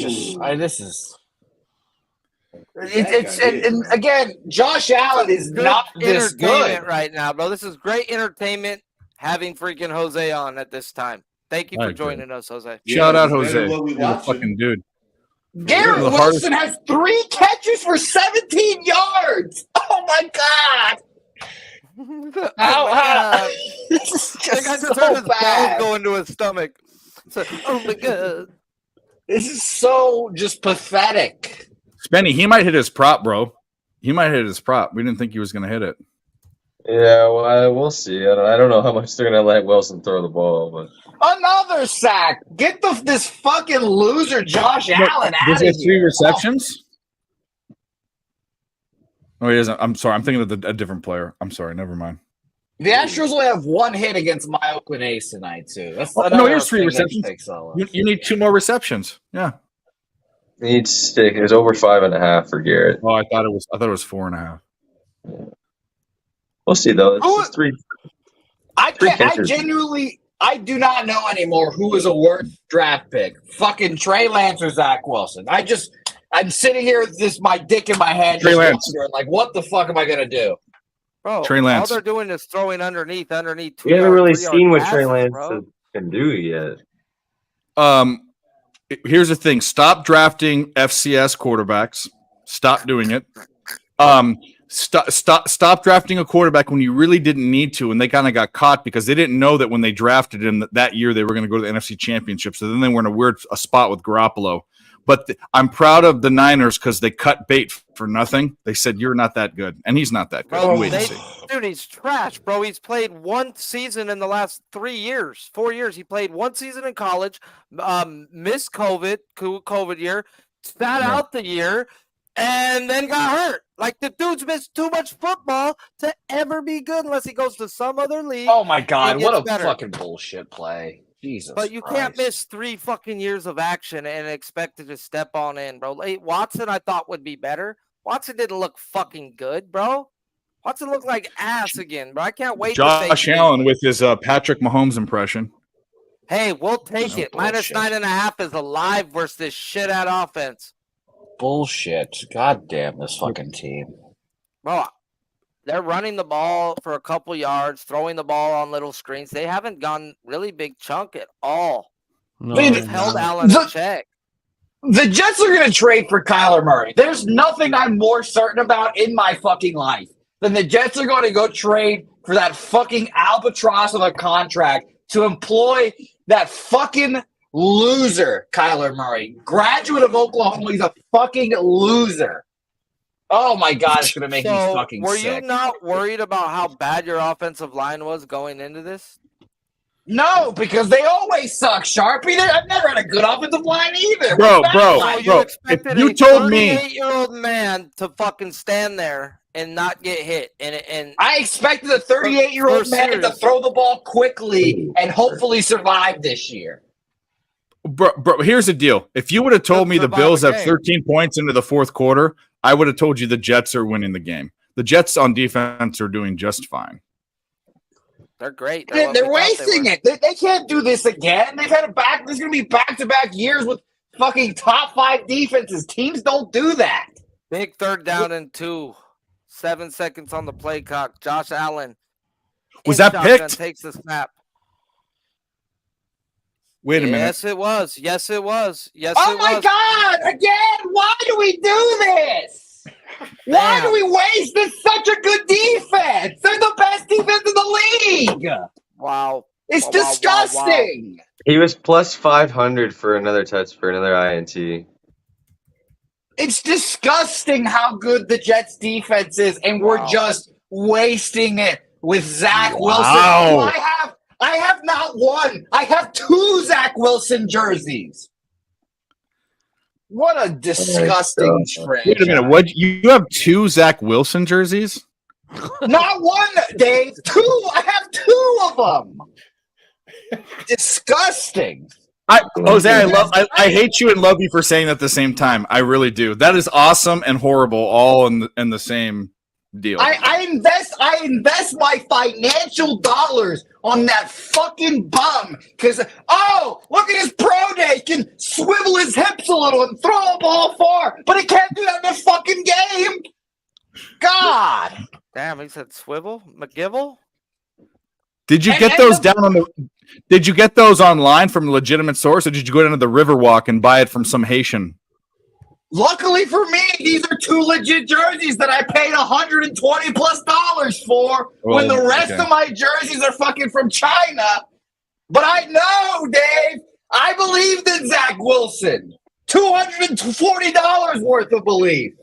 and again, Josh Allen is not this entertainment good right now, bro. This is great entertainment having freaking Jose on at this time. Thank you for joining us, Jose. Shout out, Jose. You're a fucking dude. Garrett Wilson has 3 catches for 17 yards. Oh my god! This is just I just so heard his bad. balls go into his stomach. So, oh my god! This is so just pathetic. Spenny, he might hit his prop, bro. He might hit his prop. We didn't think he was going to hit it. Yeah, well, we'll see. I don't know how much they're going to let Wilson throw the ball, but Another sack. Get this fucking loser Josh Allen out of here. Does he have 3 receptions? Oh, he doesn't. I'm sorry. I'm thinking of a different player. I'm sorry. Never mind. The Astros only have 1 hit against my Oakland A's tonight, too. That's No, he has 3 receptions. You need 2 more receptions. Yeah. Needs it was over 5.5 for Garrett. Oh, I thought it was 4.5. We'll see though. It's just 3. I do not know anymore who is a worse draft pick. Fucking Trey Lance or Zach Wilson. I'm sitting here with my dick in my hand, Trey Lance. wondering, like, what the fuck am I gonna do? Bro, Trey Lance. all they're doing is throwing underneath. 2 We haven't really 3-yard seen what passes, Trey Lance bro. can do yet. Here's the thing. Stop drafting FCS quarterbacks. Stop doing it. Stop drafting a quarterback when you really didn't need to, and they kind of got caught because they didn't know that when they drafted him that year they were going to go to the NFC Championship. So then they were in a spot with Garoppolo. But I'm proud of the Niners because they cut bait for nothing. They said, you're not that good. And he's not that good. Bro, Wait and see. dude, he's trash, bro. He's played 1 season in the last 4 years. He played 1 season in college, missed COVID year, sat out the year, and then got hurt. Like, the dude's missed too much football to ever be good unless he goes to some other league. Oh my god, what a better. fucking bullshit play. Jesus. But you can't miss 3 fucking years of action and expect to just step on in, bro. Watson, I thought would be better. Watson didn't look fucking good, bro. Watson looked like ass again, bro. I can't wait. Josh Allen with his Patrick Mahomes impression. Hey, we'll take it. Minus 9.5 is alive versus this shit out offense. Bullshit. God damn this fucking team. Bro, they're running the ball for a couple yards, throwing the ball on little screens. They haven't gone really big chunk at all. No, They've held Allen in check. The Jets are going to trade for Kyler Murray. There's nothing I'm more certain about in my fucking life than the Jets are going to go trade for that fucking albatross of a contract to employ that fucking loser, Kyler Murray. Graduate of Oklahoma, he's a fucking loser. Oh my God, it's going to make me fucking were sick. you not worried about how bad your offensive line was going into this? No, because they always suck, Sharpie. I've never had a good offensive line either. Bro. Expected you a told me 38-year-old man to fucking stand there and not get hit. And I expected a 38-year-old man to throw the ball quickly and hopefully survive this year. Bro, here's the deal. If you would have told me the Bills have 13 points into the fourth quarter, I would have told you the Jets are winning the game. The Jets on defense are doing just fine. They're great. They're wasting it. They can't do this again. They've had there's going to be back-to-back years with fucking top 5 defenses. Teams don't do that. Big 3rd down and 2. 7 seconds on the play clock. Josh Allen. Was that picked? Takes the snap. Wait a minute. Yes, it was. Yes, it was. Oh my God! Again, why do we do this? Why do we waste such a good defense? They're the best defense in the league. Wow. It's disgusting. Wow. He was plus 500 for another touch for another INT. It's disgusting how good the Jets defense is, and we're just wasting it with Zach Wilson. I have not one. I have 2 Zach Wilson jerseys. What a disgusting trade. Wait a minute. You have 2 Zach Wilson jerseys? Not one, Dave. Two. I have two of them. Disgusting. Jose, I hate you and love you for saying that at the same time. I really do. That is awesome and horrible, all in the same deal. I invest my financial dollars on that fucking bum because look at his pro day. He can swivel his hips a little and throw a ball far, but he can't do that in the fucking game. God. Damn, he said swivel? McGivel? Did you get those down on the? Did you get those online from a legitimate source, or did you go down to the Riverwalk and buy it from some Haitian? Luckily for me, these are two legit jerseys that I paid $120+ for. When the rest of my jerseys are fucking from China. But I know, Dave, I believed in Zach Wilson. $240 worth of belief.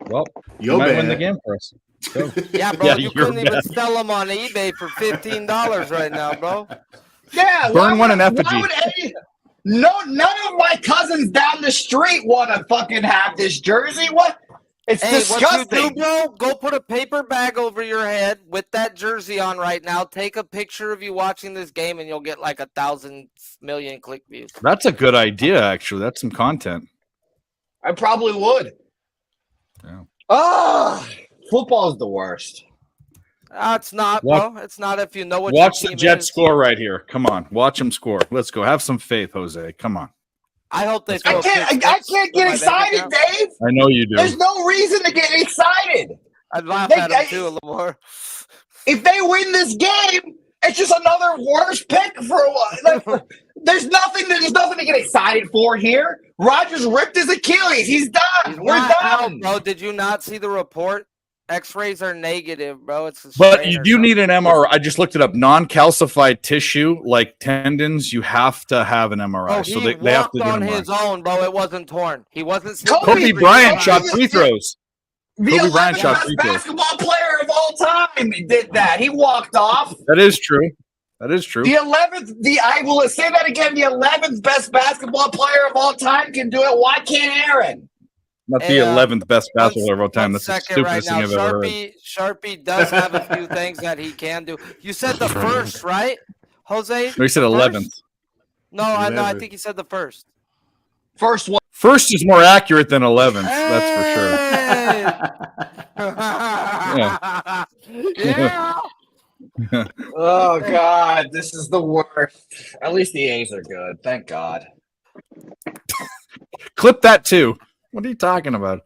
Well, you might win the game for us. So. Yeah, bro, you couldn't even sell them on eBay for $15 right now, bro. Yeah, burn one in effigy. None of my cousins down the street want to fucking have this jersey. What? It's disgusting. What you do, bro? Go put a paper bag over your head with that jersey on right now. Take a picture of you watching this game, and you'll get like 1,000 million click views. That's a good idea, actually. That's some content. I probably would. Yeah. Football is the worst. It's not, bro. It's not if you know what. Watch the Jets score right here. Come on, watch them score. Let's go. Have some faith, Jose. Come on. I hope they. I can't get excited, Dave. I know you do. There's no reason to get excited. I'd laugh at them too a little more. If they win this game, it's just another worse pick for a while. There's nothing to get excited for here. Rodgers ripped his Achilles. He's done. We're done, out, bro. Did you not see the report? X-rays are negative, bro. But you do need an MRI. I just looked it up. Non-calcified tissue, like tendons, you have to have an MRI. Bro, so they have to do on an MRI. his own, bro. It wasn't torn. He wasn't. Kobe Bryant shot free throws. Kobe Bryant shot free throws. Basketball player of all time did that. He walked off. That is true. That is true. The 11th, I will say that again. The 11th best basketball player of all time can do it. Why can't Aaron? Not the 11th best basketball of all time. That's the stupidest thing I've ever heard. Sharpie does have a few things that he can do. You said the first, right, Jose? No, he said 11th. No, I think he said the first. First one. First is more accurate than 11th. That's for sure. Yeah. Oh, God. This is the worst. At least the A's are good. Thank God. Clip that, too. What are you talking about?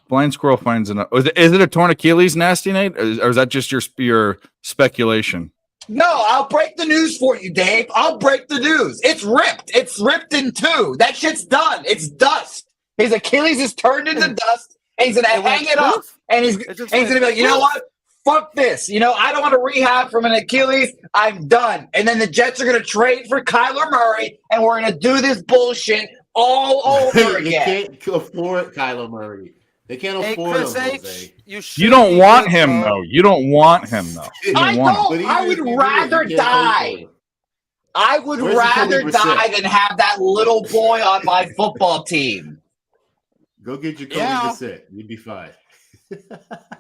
Blind squirrel finds enough. Is it a torn Achilles, Nasty Nate? Or is that just your speculation? No, I'll break the news for you, Dave. I'll break the news. It's ripped. It's ripped in two. That shit's done. It's dust. His Achilles is turned into dust, and he's going to hang it up. And he's going to be like, you know what? Fuck this. I don't want to rehab from an Achilles. I'm done. And then the Jets are going to trade for Kyler Murray, and we're going to do this bullshit all over again. They can't afford Kyler Murray. They can't afford him, Jose. You don't want him, though. You don't want him, though. I would rather die. I would rather die than have that little boy on my football team. Go get your Jacoby Brissett. You'd be fine.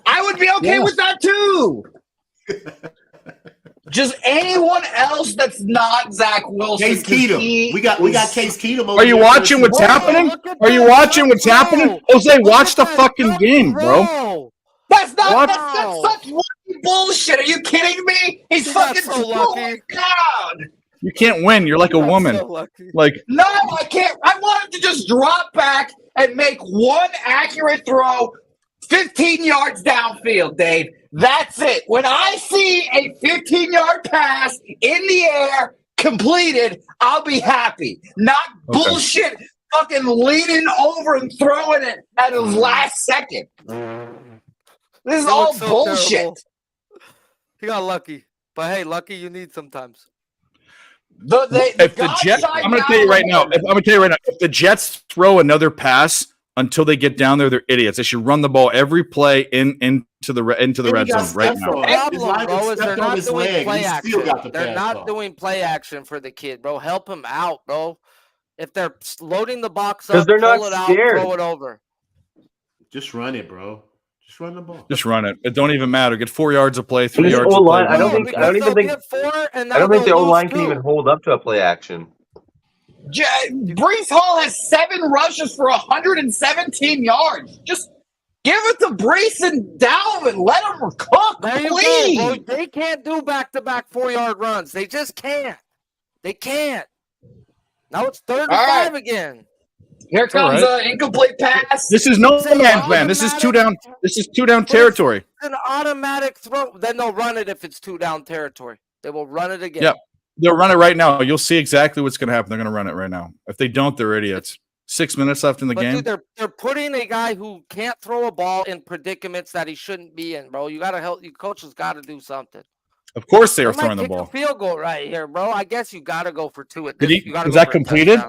I would be okay with that, too. Just anyone else that's not Zach Wilson. Case Keenum. We got Case Keenum. Are you watching what's happening? Are you watching what's happening? Jose, watch the fucking game, bro. That's such bullshit. Are you kidding me? He's fucking so lucky. God. You can't win. You're like a woman. No, I can't. I want him to just drop back and make one accurate throw 15 yards downfield, Dave. That's it. When I see a 15-yard pass in the air completed, I'll be happy. Not bullshit fucking leaning over and throwing it at his last second. This is all bullshit. Terrible. He got lucky. But hey, lucky you need sometimes. I'm going to tell you right now, if the Jets throw another pass until they get down there, they're idiots. They should run the ball every play into the red zone right now. The problem, bro, is they're not doing play action. They're not doing play action for the kid, bro. Help him out, bro. If they're loading the box up, they're not pull it out, scared. throw it over. Just run it, bro. Just run the ball. Just run it. It don't even matter. Get 4 yards of play, 3 This yards of play. O-line, I don't think the O-line can even hold up to a play action. Breece Hall has 7 rushes for 117 yards. Just give it to Breece and Dalvin. Let them cook, there you please. go, bro. They can't do back-to-back 4-yard runs. They just can't. They can't. Now it's 3rd and 5 again. Here comes an incomplete pass. This is no man's land. This is 2 down. This is 2 down territory. It's an automatic throw. Then they'll run it if it's 2 down territory. They will run it again. Yep. They'll run it right now. You'll see exactly what's going to happen. They're going to run it right now. If they don't, they're idiots. 6 minutes left in the game. Dude, they're putting a guy who can't throw a ball in predicaments that he shouldn't be in, bro. You got to help. Your coaches got to do something. Of course they are throwing the ball. A field goal right here, bro. I guess you got to go for 2 at this. Was that completed?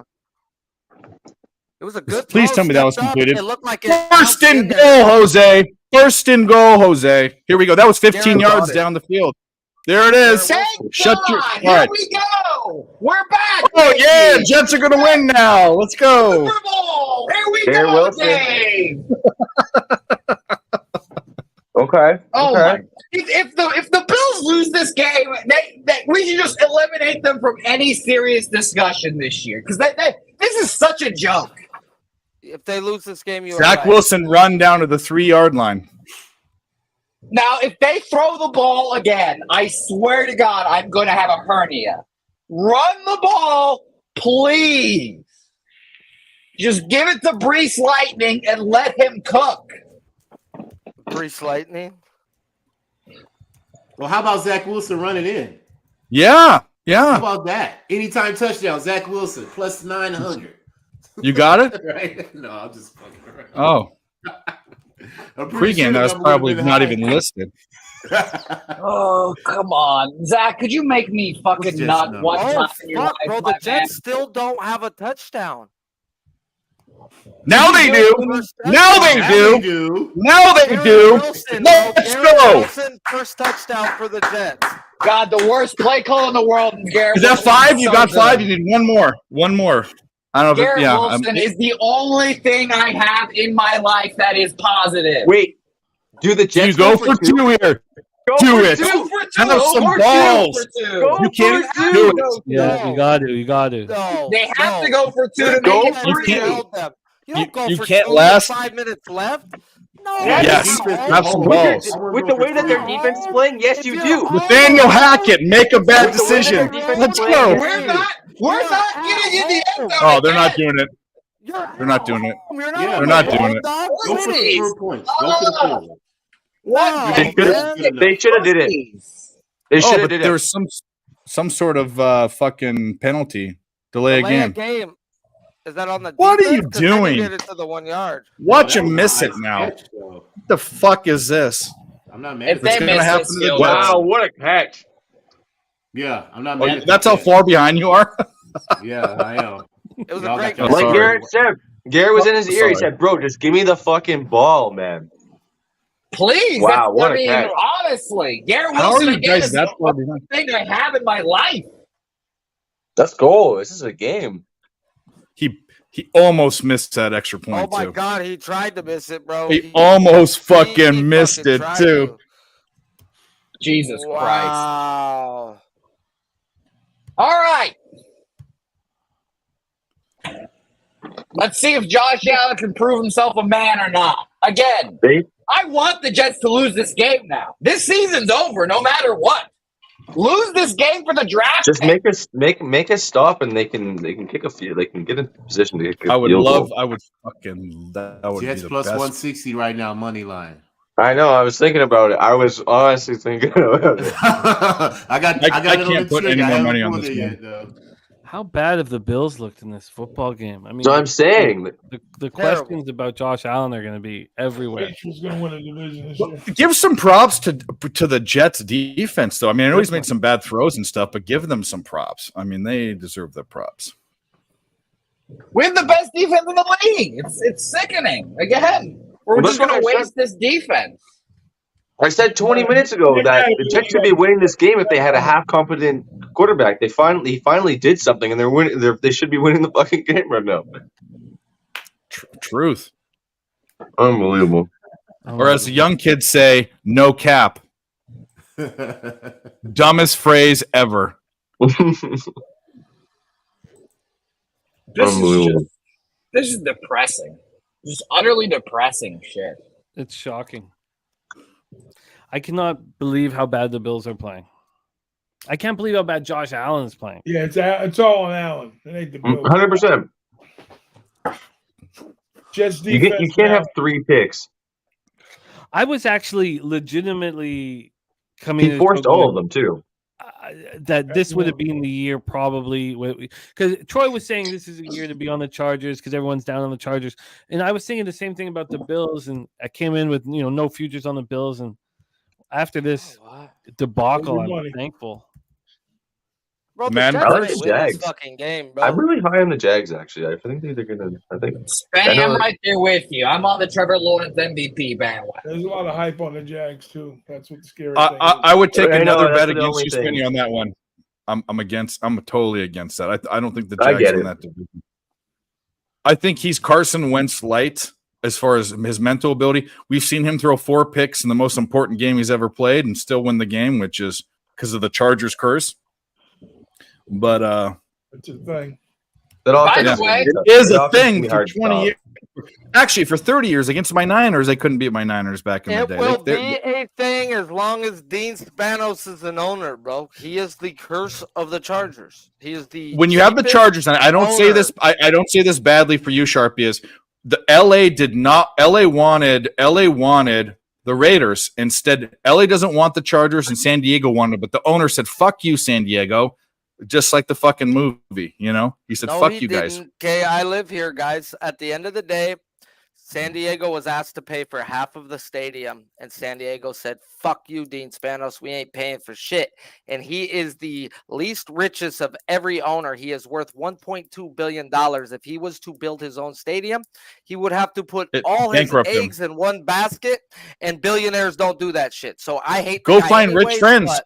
It was a good. Please tell me that was completed. It looked like First and goal, Jose. First and goal, Jose. Here we go. That was 15 yards down the field. There it is. Shut your. Here we go. We're back. Oh yeah, Jets are gonna win now. Let's go. Super Bowl. Here we Garrett go, Wilson. Dave. Okay. Oh okay. my! If the Bills lose this game, we should just eliminate them from any serious discussion this year because this is such a joke. If they lose this game, you Zach Wilson run down to the 3-yard line. Now, if they throw the ball again, I swear to God, I'm going to have a hernia. Run the ball, please. Just give it to Breece Lightning and let him cook. Breece Lightning? Well, how about Zach Wilson running in? Yeah. How about that? Anytime touchdown, Zach Wilson, plus 900. You got it? Right? No, I'm just fucking around. Oh. Pre-game, that was probably not even listed. Oh, come on. Zach, could you make me fucking not one time in your life, bro, the Jets still don't have a touchdown. Now they do. Now they do. Now they do. Let's go. First touchdown for the Jets. God, the worst play call in the world. Is that 5? You got 5. You need one more. One more. I don't know. Garrett Wilson is the only thing I have in my life that is positive. Wait, do the Jets go for 2 here? Do it. Have some balls. You can't do it. Yeah, you got to. No, they have to go for 2 to make it 3. You don't go for can't 2 last. 5 minutes left. No. Yes. Have some balls. With the way that their defense is playing, yes, you do. Nathaniel Hackett, make a bad decision. Let's go. We're not getting in the end zone. Oh, they're not doing it. They're not doing it. They're not doing it. Go for the 4 points. Go for the 4. What? They should have did it. They should have did it. There was some sort of fucking penalty. Delay a game. Is that on the What are you defense? 'Cause then doing? he did it to the 1 yard. Watch him miss it now. What the fuck is this? I'm not mad. If they miss happen this, to the Jets. Wow, what a catch. Yeah, I'm not mad. That's how far behind you are? Yeah, I am. It was Y'all a great got goal. Like Garrett said, Garrett was in his ear. He sorry. said, "Bro, just give me the fucking ball, man." Please. Wow, what a catch. Honestly, Garrett How are Wilson you again guys is that the far only behind? thing I have in my life. Let's go. This is a game. He almost missed that extra point, Oh my too. God, he tried to miss it, bro. He almost he fucking missed fucking it, tried too. to. Jesus Christ. Wow. All right. Let's see if Josh Allen can prove himself a man or not. Again, I want the Jets to lose this game now. This season's over no matter what. Lose this game for the draft. Just make us stop, and they can kick a field. They can get in position to kick a I would field love. goal. I would fucking. That would Jets be the plus best. 160 right now, money line. I know. I was thinking about it. I was honestly thinking about it. I can't put any more money on this game. How bad have the Bills looked in this football game? I mean, So I'm saying, the questions about Josh Allen are going to be everywhere. Who's going to win a division this year? Give some props to the Jets defense, though. I mean, I know he's made some bad throws and stuff, but give them some props. I mean, they deserve their props. We have the best defense in the league. It's sickening. Again, we're just going to waste this defense. I said 20 minutes ago that the Jets should be winning this game if they had a half competent quarterback. He finally did something, and they're winning. They should be winning the fucking game right now. Truth. Unbelievable. Or as the young kids say, no cap. Dumbest phrase ever. This is depressing. Just utterly depressing shit. It's shocking. I cannot believe how bad the Bills are playing. I can't believe how bad Josh Allen is playing. Yeah, it's all on Allen. It ain't the Bills. 100%. Just You can't have 3 picks. I was actually legitimately coming. He forced all of them too. That this would have been the year probably because Troy was saying this is a year to be on the Chargers because everyone's down on the Chargers, and I was thinking the same thing about the Bills, and I came in with no futures on the Bills, and after this debacle, I'm thankful. Bro, Man, the I like Jets the win this Jags. fucking game, bro. I'm really high on the Jags, actually. I think they're gonna. I I'm right there with you. I'm on the Trevor Lawrence MVP bandwagon. There's a lot of hype on the Jags too. That's what the scary thing is. I would take I know, another that's bet the against only you, thing. Spenny, on that one. I'm totally against that. I don't think the I Jags get win it. that division. I think he's Carson Wentz light as far as his mental ability. We've seen him throw 4 picks in the most important game he's ever played and still win the game, which is because of the Chargers curse. But it's a thing. By the way, it is a thing for 20 years. Actually, for 30 years against my Niners, they couldn't beat my Niners back in the It day. will be a thing as long as Dean Spanos is an owner, bro. He is the curse of the Chargers. He is the when you have the Chargers, and I don't say this, I don't say this badly for you, Sharpie. Is the LA wanted the Raiders. Instead, LA doesn't want the Chargers, and San Diego wanted, but the owner said, "Fuck you, San Diego." Just like the fucking movie, he said, No, "Fuck he you guys." didn't. Okay, I live here, guys. At the end of the day, San Diego was asked to pay for half of the stadium, and San Diego said, "Fuck you, Dean Spanos. We ain't paying for shit." And he is the least richest of every owner. He is worth $1.2 billion. If he was to build his own stadium, he would have to put all his bankrupt him. eggs in one basket, and billionaires don't do that shit. So I hate the Go guy find rich anyways, friends. but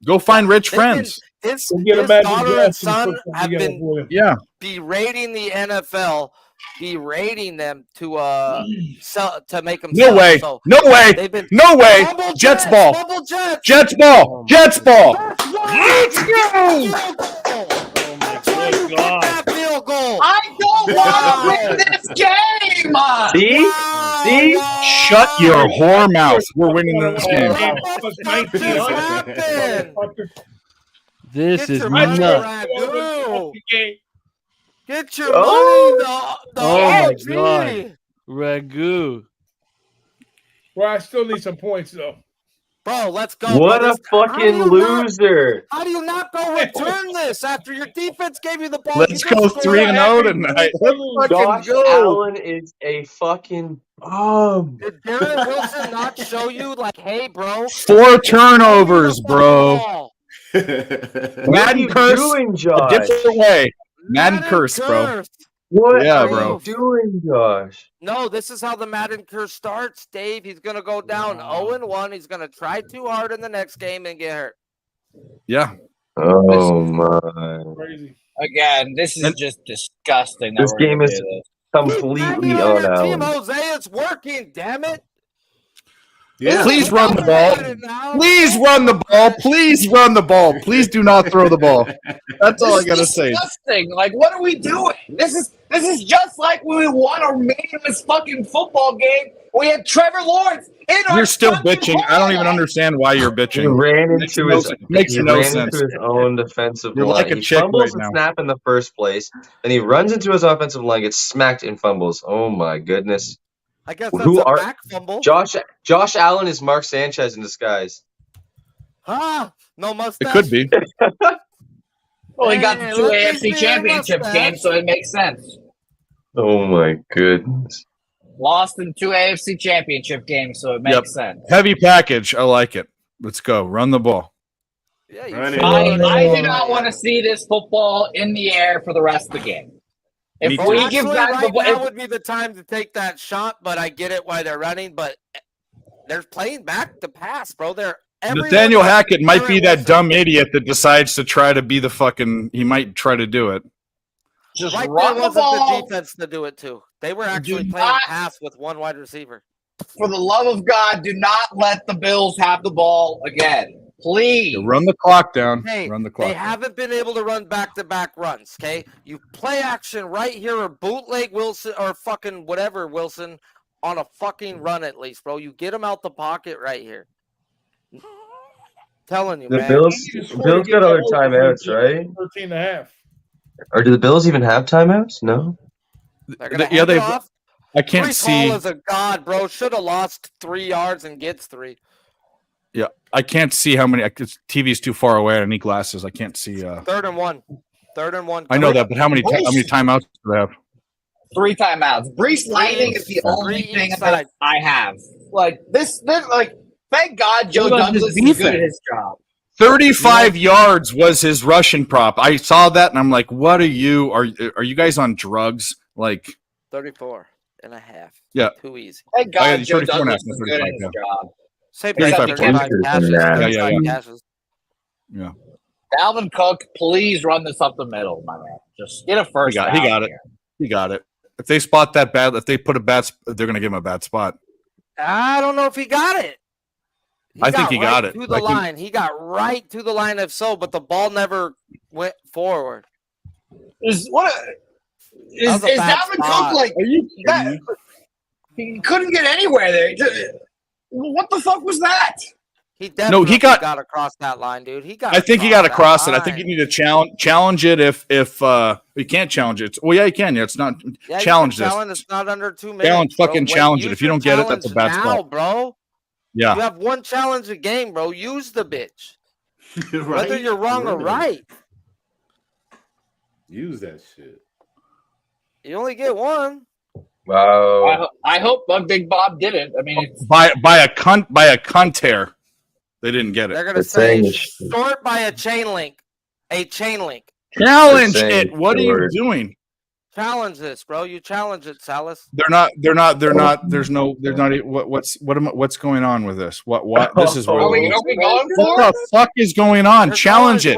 Go find rich they've been- friends. His get a Magic daughter and Johnson son put have together been for you. Yeah. berating the NFL, berating them to sell to make them No sell. way. So No way. they've been No way. Fumble Jets Jets, ball. fumble Jets. Jets ball. Jets ball. Let's go. Good God. That field goal. I don't want to win this game. See? Shut your whore mouth. We're winning this game. This Get is your money, nuts. Ragu. Get your Oh. money, the Oh my OG. God. Ragu. Well, I still need some points though. Bro, let's go. What bro. a fucking loser! How do you not go return this after your defense gave you the ball? Let's You go just scored 3-0 every tonight. goal. Let's Josh fucking go. Allen is a fucking bomb. Did Garrett Wilson not show you, like, hey, bro? 4 turnovers, bro. Ball. What are Madden you curse doing, a Josh? different way. Madden curse, bro. curse. What Yeah, are bro. you doing, Josh? No, this is how the Madden curse starts, Dave. He's going to go down 0-1. He's going to try too hard in the next game and get hurt. Yeah. Oh my! Crazy. Again, this is just disgusting. that This we're game gonna is do this. completely Get on on your team, Allen. Jose. It's working, damn it. Yeah. Please run the ball. Please run the ball. Please run the ball. Please do not throw the ball. That's all I gotta This is say. disgusting. Like, what are we doing? This is just like when we won a meaningless fucking football game. We had Trevor Lawrence in our You're still fucking bitching. I don't even understand why you're He bitching. ran Makes into no his sense. Makes he no ran sense. into his own defensive You're line. like a He chick fumbles right the now. snap in the first place, and he runs into his offensive line, gets smacked and fumbles. Oh my goodness! I guess that's Who a are back fumble. Josh Allen is Mark Sanchez in disguise. Huh? No mustache. It could be. Well, he got Hey, the 2 look, he's AFC being championship mustache. games, so it makes sense. Oh my goodness! Lost in 2 AFC championship games, so it makes sense. Heavy package. I like it. Let's go. Run the ball. Yeah, you Run should. it. I do not want to see this football in the air for the rest of the game. If Me Well, we too. give actually, guys right the ball, now would be the time to take that shot, but I get it why they're running, but they're playing back to pass, bro. Nathaniel Hackett might be that dumb idiot that decides to try to be the fucking. He might try to do it. just Right run there the wasn't ball. the defense to do it too. They were actually Do playing not- pass with one wide receiver. for the love of God, do not let the Bills have the ball again. Please. Run the clock down. Hey, Run the clock they down. haven't been able to run back-to-back runs, okay? You play action right here or bootleg Wilson or fucking whatever Wilson on a fucking run at least, bro. You get him out the pocket right here. Telling you, The man. Bills got other timeouts, right? 13.5. Or do the Bills even have timeouts? No. They're gonna Yeah, hand it they've. off. I can't Brees see. Hall is a god, bro. Should have lost 3 yards and gets 3. Yeah, I can't see how many. TV's too far away. I need glasses. I can't see. 3rd and 1. 3rd and 1. I know that, but how many timeouts do they have? 3 timeouts. Brees Lightning is the only thing that I have. Like this, like, thank God Joe Douglas is good at his job. 35 yards was his rushing prop. I saw that and I'm like, what are you? Are you guys on drugs? Like 34 and a half. Yeah. Too easy. Thank God Joe Douglas is good at his job. Same 35 catches. Yeah. Dalvin Cook, please run this up the middle, my man. Just get a first down. He got it. He got it. If they spot that bad, if they put a bad, they're going to give him a bad spot. I don't know if he got it. I think he got it. To the line. He got right to the line if so, but the ball never went forward. Is Dalvin Cook like that? He couldn't get anywhere there. What the fuck was that? He definitely got across that line, dude. I think he got across it. I think you need to challenge it. If you can't challenge it, well, yeah, you can. Yeah, it's not challenge this. It's not under 2 minutes. Challenge it. If you don't get it, that's a bad spot, bro. Yeah, you have one challenge a game, bro. Use the bitch, right? Whether you're wrong or right. Use that shit. You only get one. Wow. I hope Big Bob didn't. I mean, by a cunt. They didn't get it. They're gonna say short by a chain link. A chain link. Challenge it. What are you doing? Challenge this, bro. You challenge it, Salas. They're not. What's going on with this? What? This is are we going for what the fuck is going on? Challenge it.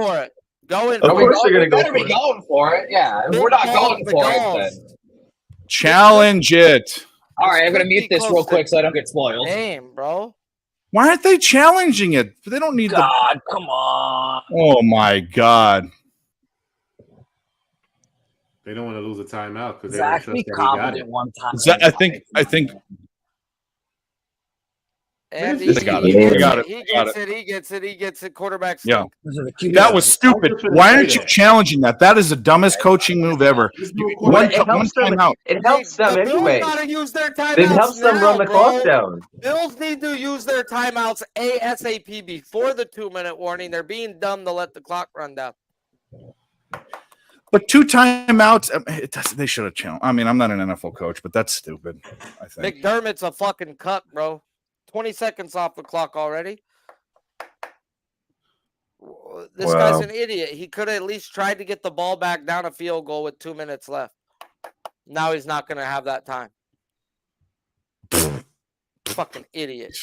Go in. Of course they're gonna go for it. Going for it. Yeah, we're not going for it then. Challenge it. All right, I'm gonna mute this real quick so I don't get spoiled. Damn, bro. Why aren't they challenging it? They don't need God, come on. Oh my God. They don't want to lose a timeout because they Zach, don't trust be that he got confident it. one time. I think. And he got it. He gets it. Quarterback. Yeah. That was stupid. Why aren't you challenging that? That is the dumbest coaching move ever. One timeout. It helps them anyway. Gotta use their timeouts. It helps them run the clock down. Bills need to use their timeouts ASAP before the 2-minute warning. They're being dumb to let the clock run down. But 2 timeouts, they should have challenged. I mean, I'm not an NFL coach, but that's stupid, I think. McDermott's a fucking cut, bro. 20 seconds off the clock already. This guy's an idiot. He could have at least tried to get the ball back down a field goal with 2 minutes left. Now he's not going to have that time. Fucking idiot.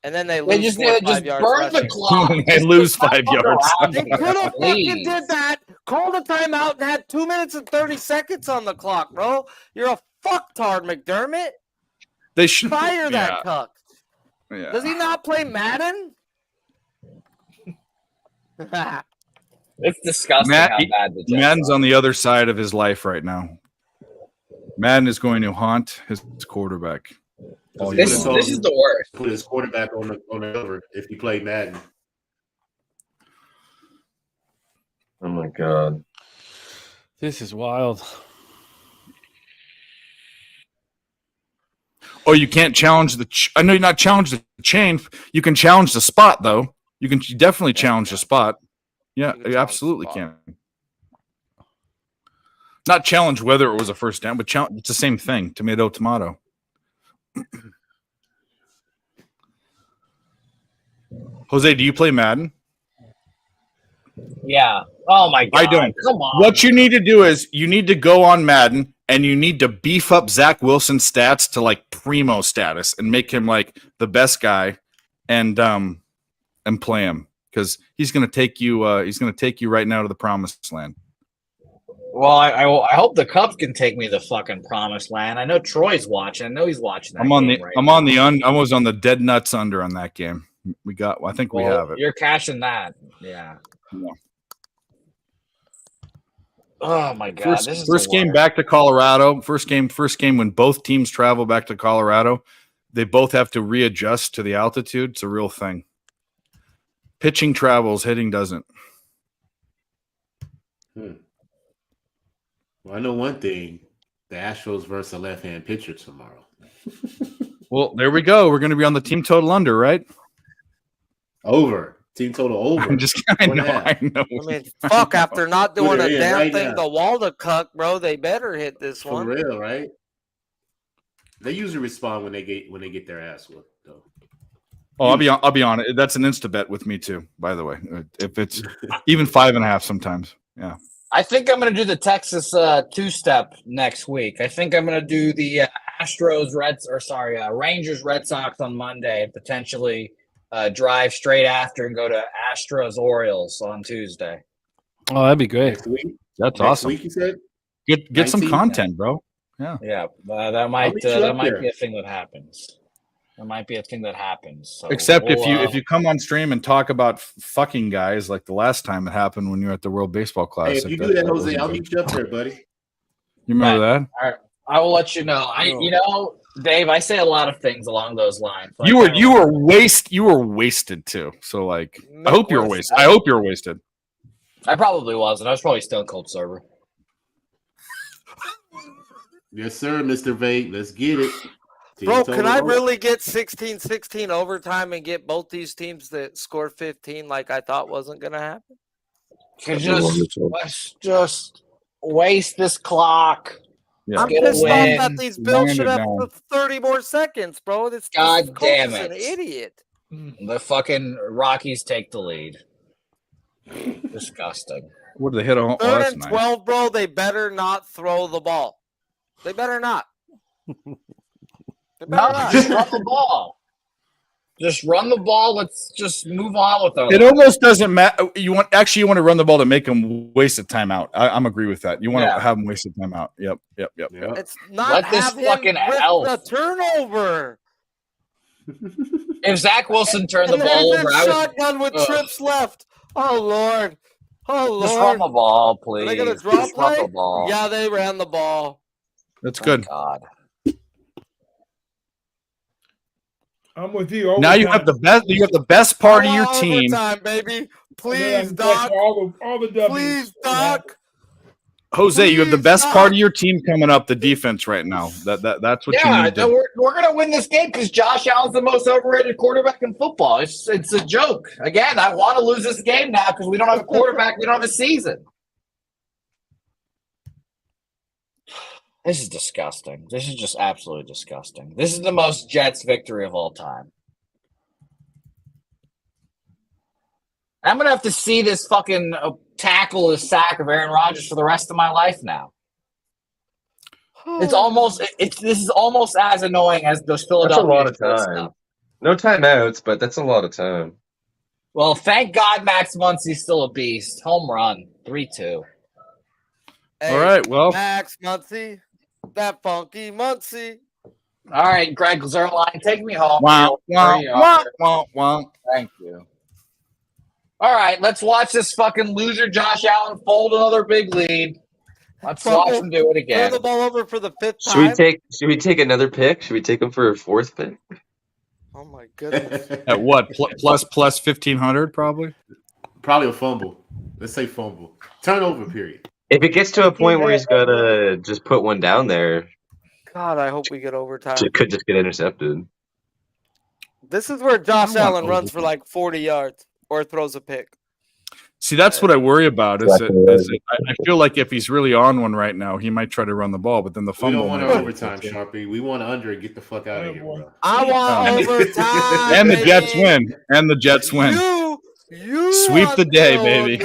And then they lose 5 yards. Burn the clock. They lose 5 yards. They could have fucking did that. Called a timeout and had 2 minutes and 30 seconds on the clock, bro. You're a fucktard, McDermott. They should fire that cuck. Yeah. Does he not play Madden? It's disgusting how bad the Jets Madden's are. on the other side of his life right now. Madden is going to haunt his quarterback. This is the worst. Put his quarterback on the cover if he played Madden. Oh my God. This is wild. Or you can't challenge I know you're not challenge the chain. You can challenge the spot, though. You definitely challenge the spot. Yeah, you absolutely can. Not challenge whether it was a first down, but it's the same thing. Tomato, tomato. Jose, do you play Madden? Yeah. Oh my God. I don't. Come on. What you need to do is you need to go on Madden and you need to beef up Zach Wilson's stats to like primo status and make him like the best guy and play him because he's going to take you. He's going to take you right now to the promised land. Well, I hope the Cubs can take me to the fucking promised land. I know Troy's watching. I know he's watching that game right now. I was on the dead nuts under on that game. We have it. You're cashing that. Yeah. Oh my God! First game back to Colorado. First game when both teams travel back to Colorado. They both have to readjust to the altitude. It's a real thing. Pitching travels, hitting doesn't. Well, I know one thing: the Astros versus a left-hand pitcher tomorrow. Well, there we go. We're going to be on the team total under, right? Over. Team total over. I know. I mean, fuck, after not doing a damn thing the wall to cuck, bro, they better hit this one. For real, right? They usually respond when they get their ass whooped, though. Oh, I'll be on it. That's an insta bet with me too, by the way. If it's even 5.5 sometimes. Yeah. I think I'm going to do the Texas two-step next week. I think I'm going to do the Rangers Red Sox on Monday and potentially drive straight after and go to Astros Orioles on Tuesday. Oh, that'd be great. That's awesome. Week, you said? Get some content, bro. Yeah. That might be a thing that happens. There might be a thing that happens. So except if you come on stream and talk about fucking guys like the last time it happened when you were at the World Baseball Classic. Hey, if you do that, Jose, I'll meet you up there, buddy. You remember that? All right. I will let you know. Dave, I say a lot of things along those lines. You were wasted too. So like, I hope you're wasted. I probably wasn't. I was probably stone cold sober. Yes, sir, Mr. Vade. Let's get it. Bro, can I really get 16-16 overtime and get both these teams that score 15 like I thought wasn't going to happen? Let's just waste this clock. Yeah. I'm pissed off that these Bills should have 30 more seconds, bro. This God damn it. An idiot. The fucking Rockies take the lead. Disgusting. What did they hit on? 3rd and 12, bro. They better not throw the ball. They better not. Just run the ball. Just run the ball. Let's just move on with them. It almost doesn't matter. You want to run the ball to make them waste a timeout. I'm agree with that. You want to have them waste a timeout. Yep. It's not Let this fucking elf. The turnover. If Zach Wilson turned the ball over, shotgun with trips left. Oh Lord. Just run the ball, please. Are they gonna draw play? Run the ball. Yeah, they ran the ball. That's good. God. I'm with you. Now you have the best. You have the best part of your team. Overtime, baby. Please, Doc. All the W's. Please, Doc. Jose, you have the best part of your team coming up. The defense right now. That's what you need to do. We're gonna win this game because Josh Allen's the most overrated quarterback in football. It's a joke. Again, I want to lose this game now because we don't have a quarterback. We don't have a season. This is disgusting. This is just absolutely disgusting. This is the most Jets victory of all time. I'm going to have to see this fucking tackle the sack of Aaron Rodgers for the rest of my life now. This is almost as annoying as those Philadelphia. That's a lot of time. No timeouts, but that's a lot of time. Well, thank God Max Muncy's still a beast. Home run, 3-2. Hey, all right, well. Max Muncy. That funky Muncy. All right, Greg Zerline, take me home. Wow. Thank you. All right, let's watch this fucking loser Josh Allen fold another big lead. Let's watch him do it again. Throw the ball over for the 5th time. Should we take another pick? Should we take him for a 4th pick? Oh my goodness. At what? Plus 1,500 probably? Probably a fumble. Let's say fumble. Turnover period. If it gets to a point where he's got to just put one down there. God, I hope we get overtime. It could just get intercepted. This is where Josh Allen runs for like 40 yards or throws a pick. See, that's what I worry about. I feel like if he's really on one right now, he might try to run the ball, but then the fumble. We don't want overtime, Sharpie. We want under and get the fuck out of here, bro. I want overtime. And the Jets win. You sweep the day, baby.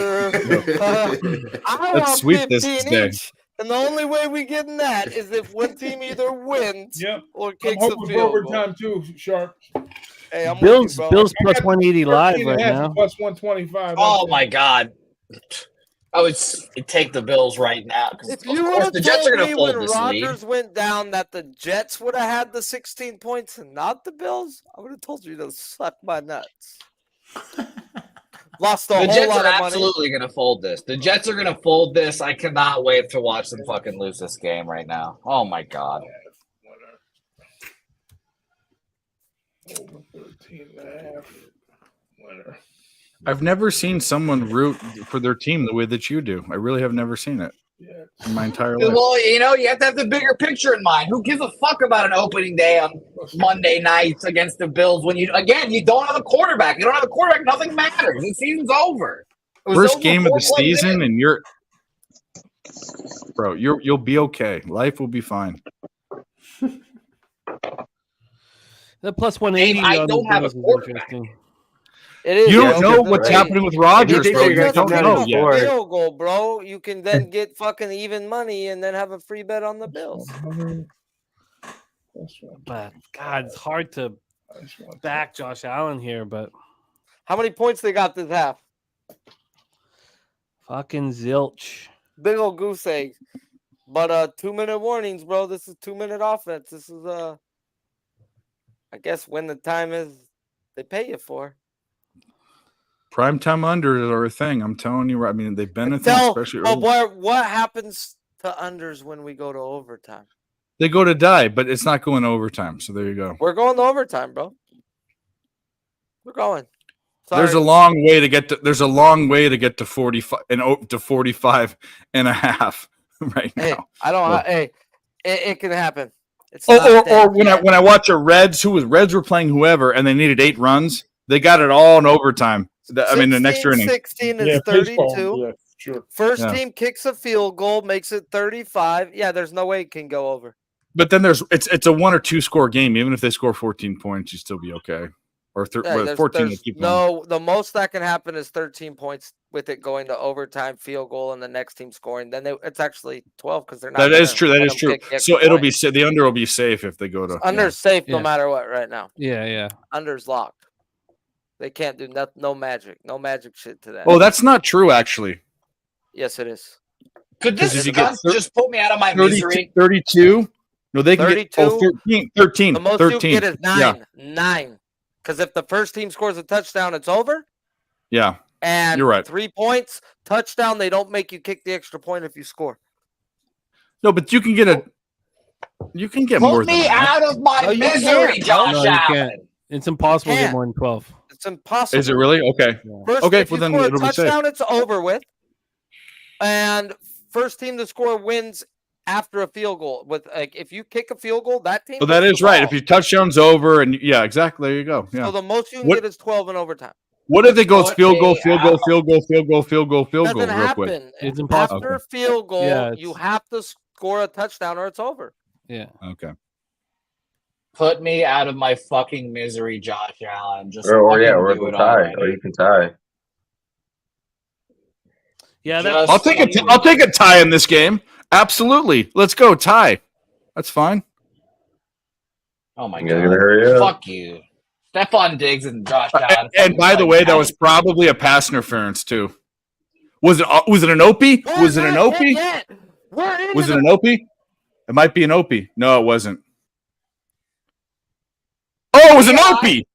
Let's sweep this day. And the only way we get in that is if one team either wins or kicks the field goal. Overtime too, Sharp. Hey, I'm Bills with you, bro. plus 180 live right now. Plus 125. Oh my God. I would take the Bills right now because If of you course would the have Jets are told going me to fold when this lead. Rodgers went down that the Jets would have had the 16 points and not the Bills, I would have told you to suck my nuts. Lost a The whole Jets lot are of money. absolutely going to fold this. The Jets are going to fold this. I cannot wait to watch them fucking lose this game right now. Oh my god. Over 13.5. Winner. I've never seen someone root for their team the way that you do. I really have never seen it in my entire life. Well, you know, you have to have the bigger picture in mind. Who gives a fuck about an opening day on Monday nights against the Bills when you don't have a quarterback? You don't have a quarterback, nothing matters. The season's over. First game of the season, and you'll be okay. Life will be fine. The plus 180 I on don't the have a Bills is quarterback. interesting. It is, You don't bro, know 'cause what's they- happening with if Rodgers, you bro. You just don't kick know a yet. field goal, bro, you can then get fucking even money and then have a free bet on the Bills. But God, it's hard to back Josh Allen here. But How many points they got this half? fucking zilch. Big old goose egg. But 2-minute warnings, bro. This is 2-minute offense. This is I guess when the time is they pay you for. Primetime unders are a thing. I'm telling you. I mean, they've been a thing, especially early. Boy, what happens to unders when we go to overtime? They go to die, but it's not going to overtime. So there you go. We're going to overtime, bro. We're going. Sorry. There's a long way to get to. There's a long way to get to 45 and to 45 and a half right now. Hey, I don't. Well, Hey, it can happen. It's or not dead when yet. I watch a Reds were playing whoever and they needed 8 runs, they got it all in overtime. I mean, the next inning. 16 is 32. Baseball. Yeah, sure. First team kicks a field goal, makes it 35. Yeah, there's no way it can go over. But then it's a 1 or 2 score game. Even if they score 14 points, you still be okay. Or 14. There's the most that can happen is 13 points with it going to overtime, field goal, and the next team scoring. Then it's actually 12 because they're not. That is true. That is true. So it'll be the under will be safe if they go to under's safe no matter what right now. Yeah. Under's locked. They can't do no magic shit to that. Oh, that's not true, actually. Yes, it is. Could this just put me out of my misery? 32? No, they can 32? get 13. The most 13. you get is 9. Yeah. 9. Because if the first team scores a touchdown, it's over. Yeah. And you're right. 3 points, touchdown, they don't make you kick the extra point if you score. No, but you can get more than me that. out of my misery, Josh Allen. It's impossible to get more than 12. It's impossible. Is it really? Okay. First, okay, if well you then score a it'll be safe. touchdown, it's over with. And first team to score wins after a field goal. With if you kick a field goal, that team. Well, that gets is the right. ball. If your touchdown's over, and yeah, exactly. There you go. Yeah. So the most you can get is 12 in overtime. What if it goes field goal, field goal, field goal, field goal, field goal, field goal, Doesn't real happen. quick? It's impossible. After a field goal, Yeah, you have to score a touchdown or it's over. Yeah. Okay. Put me out of my fucking misery, Josh Allen. Just or you it can already. tie. Yeah, I'll take a tie in this game. Absolutely. Let's go tie. That's fine. Oh my You god! gotta hurry up. Fuck you, Stephon Diggs and Josh Allen. And by the way, that was probably a pass interference too. Was it an Opie? Was it an Opie? Was it an Opie? It might be an Opie. No, it wasn't. Oh, it was an Opie.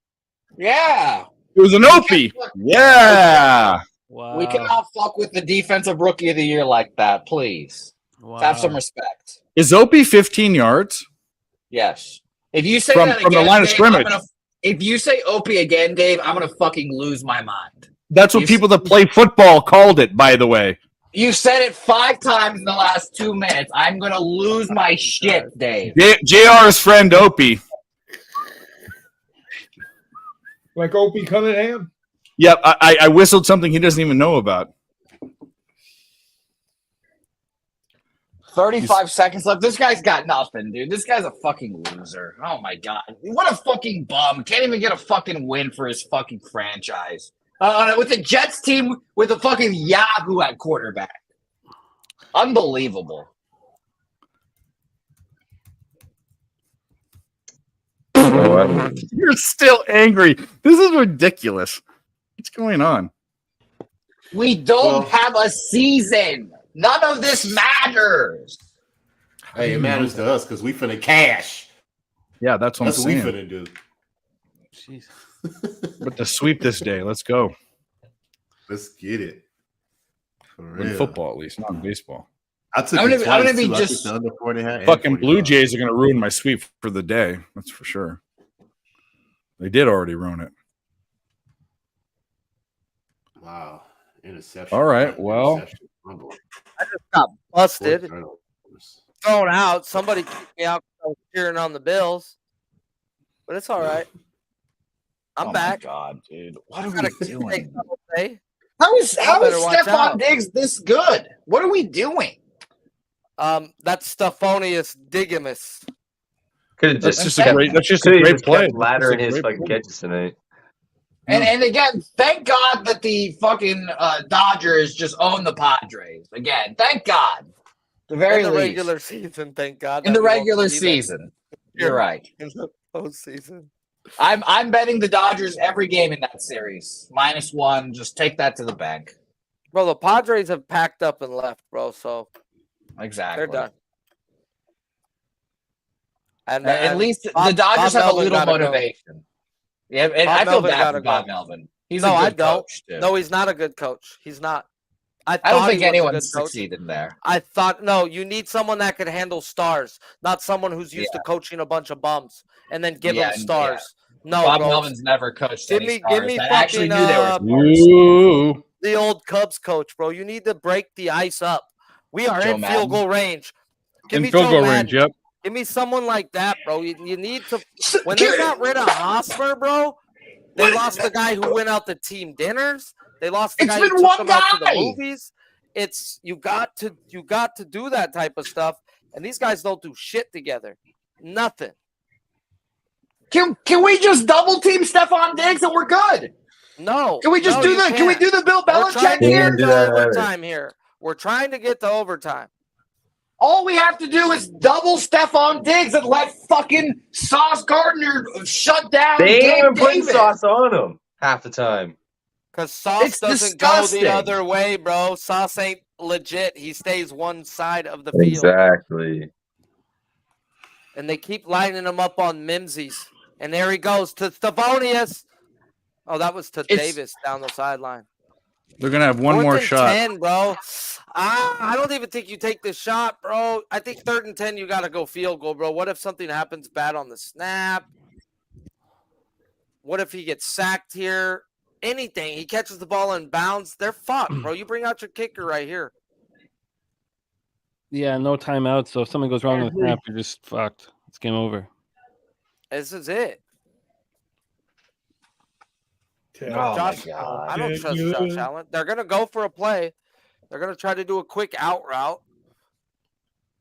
Yeah. It was an Opie. Yeah. Wow. We cannot fuck with the defensive rookie of the year like that, please. Wow. Have some respect. Is Opie 15 yards? Yes. If you say From that again, the line of Dave, scrimmage. if you say Opie again, Dave, I'm gonna fucking lose my mind. That's what people that play football called it, by the way. You said it 5 times in the last 2 minutes. I'm gonna lose my shit, Dave. JR's friend Opie. Like Opie Cunningham? Yep, I whistled something he doesn't even know about. 35 seconds left. This guy's got nothing, dude. This guy's a fucking loser. Oh my god. What a fucking bum. Can't even get a fucking win for his fucking franchise. With the Jets team with a fucking Yahoo at quarterback. Unbelievable. You're still angry. This is ridiculous. What's going on? We don't have a season. None of this matters. Hey, it matters to us because we finna cash. Yeah, that's what I'm saying. That's what we finna do. Jeez. But to sweep this day, let's go. Let's get it. In football, at least, not in baseball. I took I'm it gonna twice, be too. I just took the under 40. Fucking Blue Jays are going to ruin my sweep for the day. That's for sure. They did already ruin it. Wow. Interception. All right. Well, I just got busted, thrown out. Somebody kicked me out because I was cheering on the Bills, but it's all right. I'm back. My God, dude, what are Gotta we doing? How is Stephon Diggs this good? What are we doing? That's Stephonius Digimus. That's just a great play. Ladder in his fucking catches tonight. And again, thank God that the fucking Dodgers just own the Padres. Again, thank God. The very in the least. regular season, thank God. In that the we won't regular see that. season. You're right. In the postseason. I'm betting the Dodgers every game in that series. -1. Just take that to the bank. Bro, the Padres have packed up and left, bro. So exactly, they're done. And at least the Dodgers have a little motivation. Go. Yeah, and Bob I feel Melvin bad for go. Bob Melvin. He's no, a I good don't. coach, too. No, he's not a good coach. He's not. I don't think anyone anyone succeeded there. I thought no, you need someone that can handle stars, not someone who's used to coaching a bunch of bums and then give them stars. No, Bob bro. Melvin's never coached Give any me stars. fucking, I actually knew they were stars. the old Cubs coach, bro. You need to break the ice up. We are Joe in Madden. field goal range. Give In me field Joe goal Madden. range, yep. Give me someone like that, bro. You need to. When they got rid of Hosmer, bro, they lost the guy who went out to team dinners. They lost the guy who took them out to the movies. It's you got to do that type of stuff, and these guys don't do shit together. Nothing. Can we just double team Stephon Diggs and we're good? No. Can we just do the? Can we do the Bill We're trying Belichick to here? get to overtime here. We're trying to get to overtime. All we have to do is double Stephon Diggs and let fucking Sauce Gardner shut down. They ain't Gabe even putting Davis. Sauce on him half the time. Because Sauce It's doesn't disgusting. go the other way, bro. Sauce ain't legit. He stays one side of the field. Exactly. And they keep lining him up on Mimsies. And there he goes to Stephonius. Oh, that was to Davis down the sideline. They're going to have one 4th more and shot. 10, bro. I don't even think you take this shot, bro. I think 3rd and 10, you got to go field goal, bro. What if something happens bad on the snap? What if he gets sacked here? Anything. He catches the ball in bounds. They're fucked, bro. You bring out your kicker right here. Yeah, no timeout. So if something goes wrong with the snap, you're just fucked. It's game over. This is it. Oh, Josh, my God. I don't trust Josh Allen. They're going to go for a play. They're going to try to do a quick out route.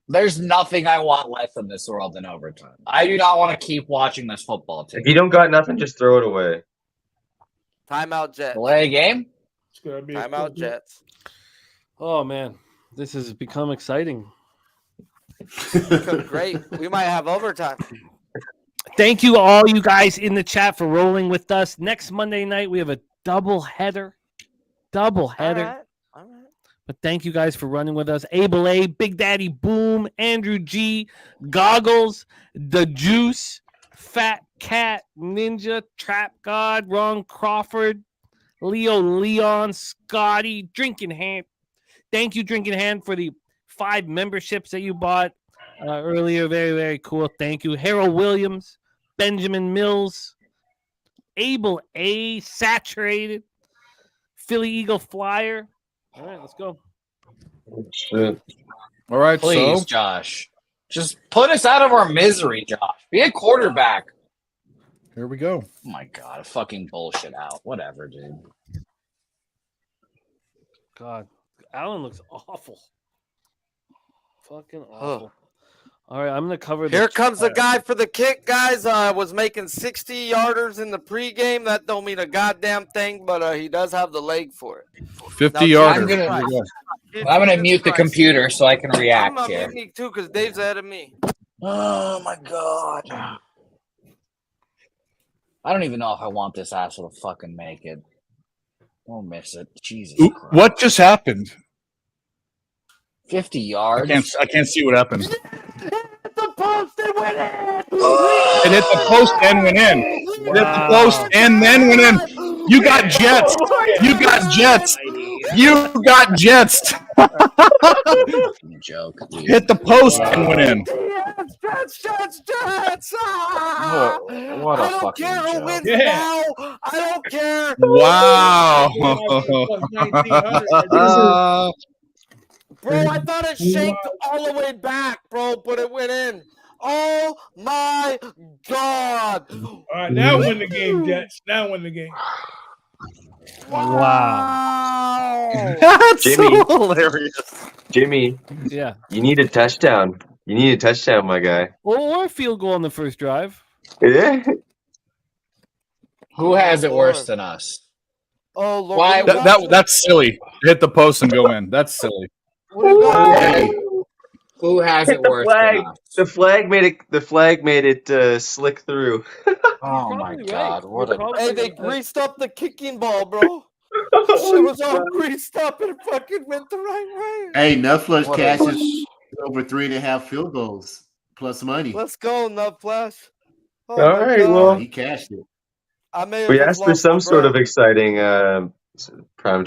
There's nothing I want less in this world than overtime. I do not want to keep watching this football team. If you don't got nothing, just throw it away. Timeout Jets. Delay a game? It's gonna be Timeout Jets. Oh man, this has become exciting. Great. We might have overtime. Thank you all you guys in the chat for rolling with us. Next Monday night we have a double header. All right. But thank you guys for running with us. Abel A, Big Daddy Boom, Andrew G, Goggles, The Juice, Fat Cat, Ninja, Trap God, Ron Crawford, Leo Leon, Scotty, Drinking Hand. Thank you, Drinking Hand, for the 5 memberships that you bought earlier. Very, very cool. Thank you. Harold Williams, Benjamin Mills, Abel A, Saturated, Philly Eagle Flyer. All right, let's go. All right, Please, so Josh. Just put us out of our misery, Josh. Be a quarterback. here we go. Oh, my God. Fucking bullshit out. Whatever, dude. God, Allen looks awful. Fucking awful. All right, I'm going to cover Here comes the guy for the kick, guys. Was making 60-yarders in the pregame. That don't mean a goddamn thing, but he does have the leg for it. 50-yarder. I'm going to mute the computer so I can react I'm here. muting too because Dave's ahead of me. Oh, my God. I don't even know if I want this asshole to fucking make it. Don't miss it. Jesus Ooh, Christ. what just happened? 50 yards. I can't see what happened. The post and went in. It hit the post and went in. It hit the post and then went in. You got Jets. You got Jets. You got Jets. Joke. Dude. Hit the post and went in. Jets. What a I don't fucking care who joke. wins Yeah. now. I don't care. Wow. Bro, I thought it shanked all the way back, bro, but it went in. Oh my God. All right, now win the game, Jets. Now win the game. Wow. That's Jimmy. so hilarious. Jimmy, Yeah. you need a touchdown. You need a touchdown, my guy. Or a field goal on the first drive. Yeah. Who has it worse than us? Oh, Lord. Why- That's silly. Hit the post and go in. That's silly. Who has it worse flag. than us? The flag made it slick through. Oh my God! What a Hey, they greased up the kicking ball, bro. Shit was all greased up and it fucking went the right way. Hey, Nutflush What a- cashes over 3.5 field goals plus money. Let's go, Nut Flash. Oh, All my right, God. well. He cashed it. I may have We just asked for lost some my sort of breath. exciting primetime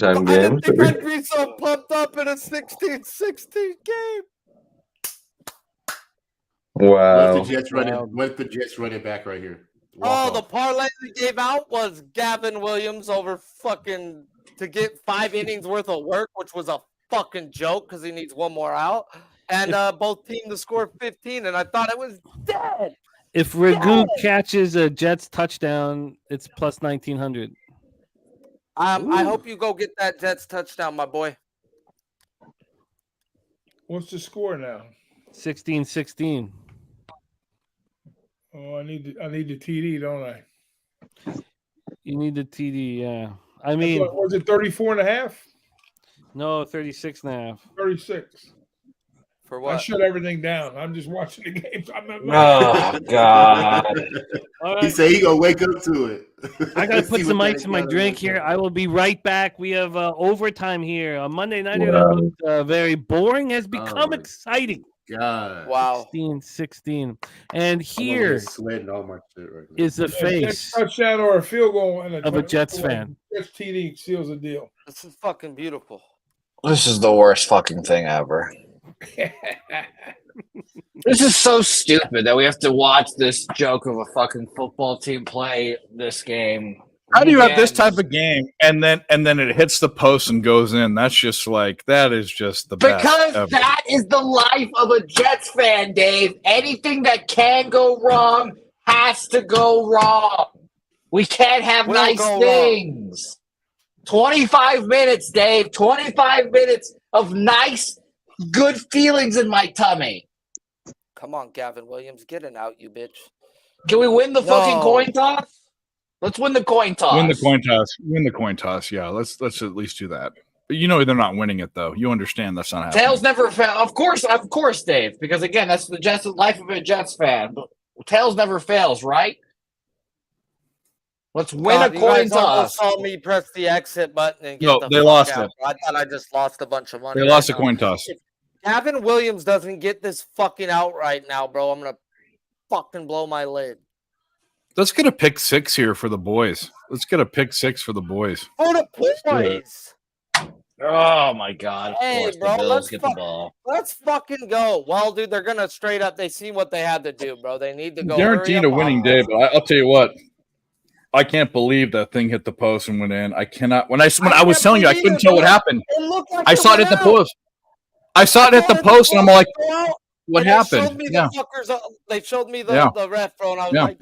I game. didn't think I'd be so pumped up in a 16-16 game. Wow. What's the Jets running back right here? Oh, the parlay we gave out was Gavin Williams over fucking to get 5 innings worth of work, which was a fucking joke because he needs one more out. And both teams to score 15, and I thought it was dead. If Ragu catches a Jets touchdown, it's plus 1900. I hope you go get that Jets touchdown, my boy. What's the score now? 16-16. Oh, I need the TD, don't I? You need the TD, yeah. I mean, was it 34.5? no, 36.5. 36. For I what? shut everything down. I'm just watching the games. Oh God! All He right. said he gonna wake up to it. I gotta put See some what ice in my that drink is. here. I will be right back. We have overtime here. On Monday night, that Wow. looked very boring, has become my exciting. God. Wow. 16-16. And I'm over here sweating all my shit right now. is the Jets face touchdown or a field goal and of a Jets fan. Jets TD seals the deal. This is fucking beautiful. This is the worst fucking thing ever. This is so stupid that we have to watch this joke of a fucking football team play this game. How do you have this Again. type of game and then it hits the post and goes in? That's just like that is just the best. Because ever. that is the life of a Jets fan, Dave. Anything that can go wrong has to go wrong. We can't have Will nice go things. 25 minutes, Dave. 25 minutes of nice, good feelings in my tummy. Come on, Gavin Williams. Get it out, you bitch. Can we win the fucking No. coin toss? Let's win the coin toss. Win the coin toss. Win the coin toss. Yeah, let's at least do that. But you know they're not winning it though. You understand that's not happening. Tails never fail. Of course, Dave. Because again, that's the Jets life of a Jets fan. But tails never fails, right? Let's win God, a you coin guys almost toss. saw me press the exit button and get No, the they fuck lost out. it. I thought I just lost a bunch of money. They lost a right now. coin toss. If Gavin Williams doesn't get this fucking out right now, bro, I'm gonna fucking blow my lid. Let's get a pick 6 here for the boys. Let's get a pick 6 for the boys. For the do it. boys. Oh my God! Of Hey, course, bro, the Bills let's get fuck- the ball. Let's fucking go. Well, dude, they're gonna straight up. They see what they had to do, bro. They need to go. Guaranteed hurry a up winning on day, this. but I'll tell you what. I can't believe that thing hit the post and went in. I cannot. When I was can't telling you, I believe couldn't it, tell what bro. happened. It looked like I saw it went hit the out. post. I saw it hit the post, and I'm like, what And they happened? showed me Yeah. the fuckers. They showed me the, Yeah. the ref, bro, and I was Yeah. like,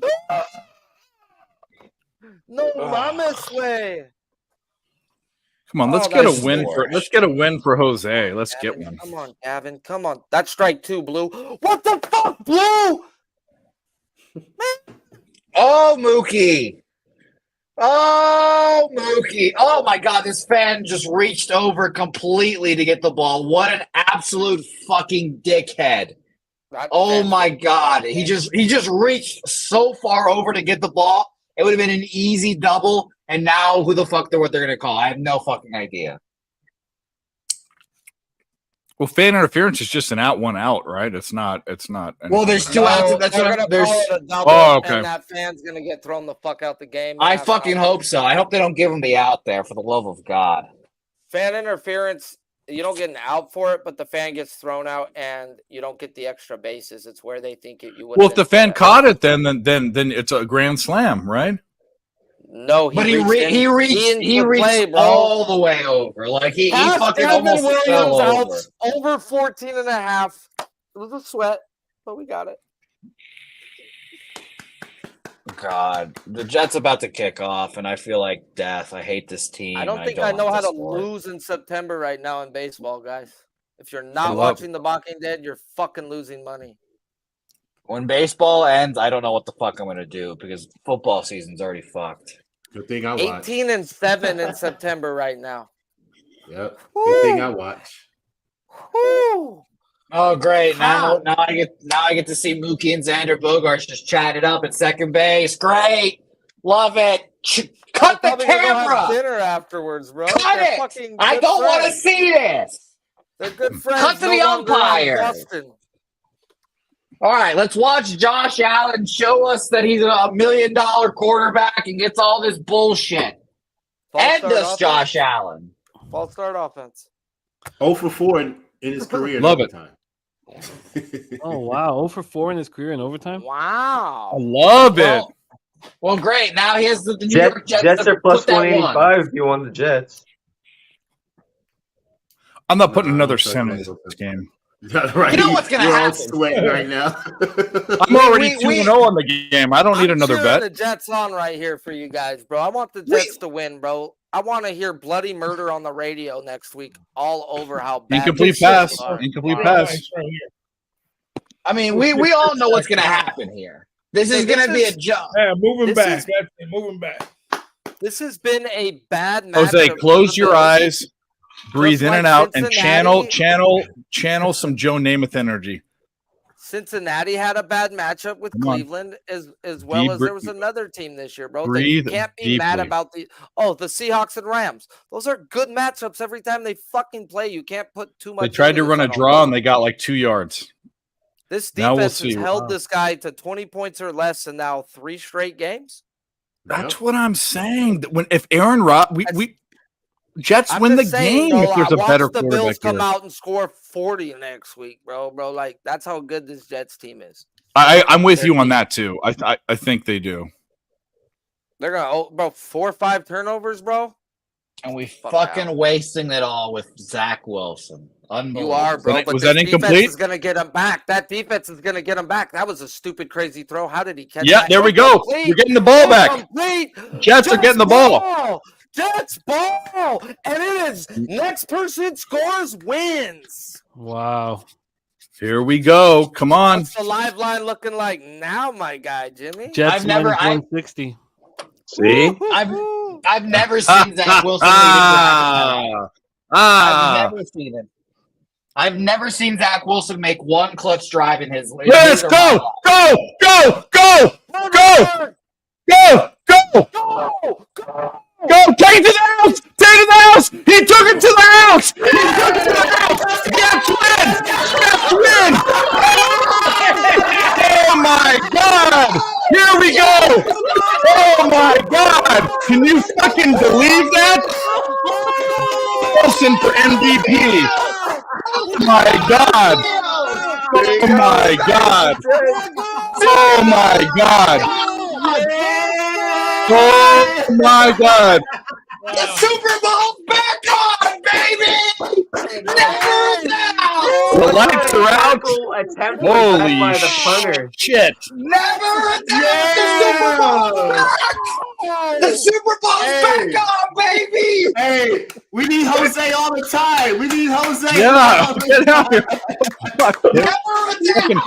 no, mames, way. Come on, let's Oh, get that's a win the for worst. let's get a win for Jose. Let's get one. Come on, Gavin. Come on. That's strike 2, Blue. What the fuck, Blue? Oh, Mookie. Oh, Mookie. Oh, my God. This fan just reached over completely to get the ball. What an absolute fucking dickhead. Oh, my God. He just reached so far over to get the ball. It would have been an easy double, and now who the fuck what they're going to call? I have no fucking idea. Well, fan interference is just an out, one out, right? It's not. Well, there's two outs. That's They're what gonna there's. call it a double, okay. and that fan's gonna get thrown the fuck out the game. I fucking hope so. I hope they don't give him the out there, for the love of God. Fan interference, you don't get an out for it, but the fan gets thrown out, and you don't get the extra bases. It's where they think it. You would. Well, if the fan caught it, then it's a grand slam, right? No, But he reached all the way over. Like he fucking almost fell over. Over 14 and a half. It was a sweat, but we got it. God, the Jets about to kick off, and I feel like death. I hate this team. I don't think I know how to lose in September right now in baseball, guys. If you're not watching The Walking Dead, you're fucking losing money. When baseball ends, I don't know what the fuck I'm going to do because football season's already fucked. Good thing I watch. 18-7 in September right now. Yep. Good thing I watch. Woo. Oh, great! Now I get to see Mookie and Xander Bogaerts just chat it up at second base. Great, love it. Cut the camera. Have dinner afterwards, bro. Cut it. I don't want to see this. They're good friends. Cut to the umpire. All right, let's watch Josh Allen show us that he's a $1 million quarterback and gets all this bullshit. End us, Josh Allen. False start offense. 0 for 4 in his career. Love it. Oh, wow. 0 for 4 in his career in overtime? Wow. I love it. Well, great. Now he has the New York Jets. Jets are plus 185 if you won the Jets. I'm not putting another cent in this game. Right. You know what's going to happen? Sweating right now. I'm already 2-0 on the game. I don't need another bet. The Jets on right here for you guys, bro. I want the Jets to win, bro. I want to hear bloody murder on the radio next week, all over how bad. Incomplete pass. Incomplete pass. I mean, we all know what's going to happen here. This is going to be a joke. Yeah, moving back. Moving back. This has been a bad matchup. Jose, close your eyes, breathe in and out, and channel some Joe Namath energy. Cincinnati had a bad matchup with Cleveland as well as there was another team this year, bro. You can't be mad about the Seahawks and Rams. Those are good matchups every time they fucking play. You can't put too much. They tried to run a draw and they got like 2 yards. This defense has held this guy to 20 points or less in now 3 straight games. That's what I'm saying. If Aaron Jets win the game if there's a better quarterback. The Bills come out and score 40 next week, bro. Like that's how good this Jets team is. I'm with you on that too. I think they do. They're gonna 4 or 5 turnovers, bro. And we fucking wasting it all with Zach Wilson. Unbelievable. You are, bro. Was that incomplete? Defense is gonna get him back. That defense is gonna get him back. That was a stupid, crazy throw. How did he catch? Yeah, that? there we go. We're getting the ball back. Jets are getting the ball. Jets ball, and it is next person scores wins. Wow. Here we go. Come on. What's the live line looking like now, my guy, Jimmy? Jets minus 160. See? I've never seen Zach Wilson. I've never seen him. I've never seen Zach Wilson make one clutch drive in his. Let's go! Go! Go! Go! Go! Go! Go! Go! Go! Take it to the house! Take it to the house! He took it to the house! He took it to the house! Jets win! Jets win! Oh my God! Here we go! Oh my God! Can you fucking believe that? Wilson for MVP! Oh my God! Oh my God! Oh my God! Oh my God! The Super Bowl's back on, baby! Never now! The lights are out. Holy shit! Never now! The Super Bowl's back! The Super Bowl's back on, baby! Hey, we need Jose all the time. We need Jose. Yeah, get out here. Never now!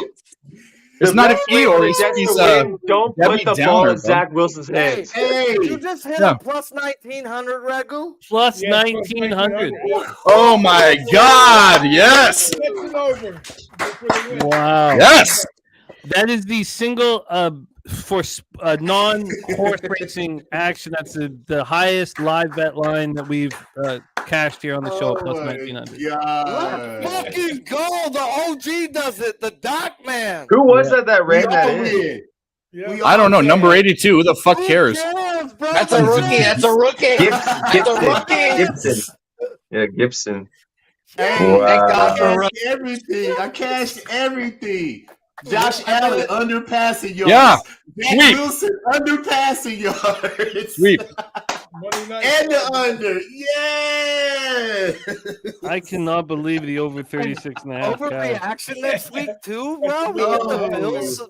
It's not an E or he's don't put the ball in Zach Wilson's hands. Hey, you just hit a plus 1900, Ragu? Plus 1900. Oh my God! Yes. Wow. Yes. That is the single for non-horse racing action, that's the highest live bet line that we've cashed here on the show, plus 1900. Let's fucking go. The OG does it. The Doc man. Who was that ran that in? I don't know. Number 82. Who the fuck cares? That's a rookie. That's a rookie. That's a rookie. Gibson. Yeah, Gibson. Hey, Wow. I cashed everything. Josh Allen underpassing yards. Yeah. Zach Sweet. Wilson underpassing yards. Sweet. And the under. Yeah. I cannot believe the over 36 and a half. Overreaction next week too, bro. We get the Bills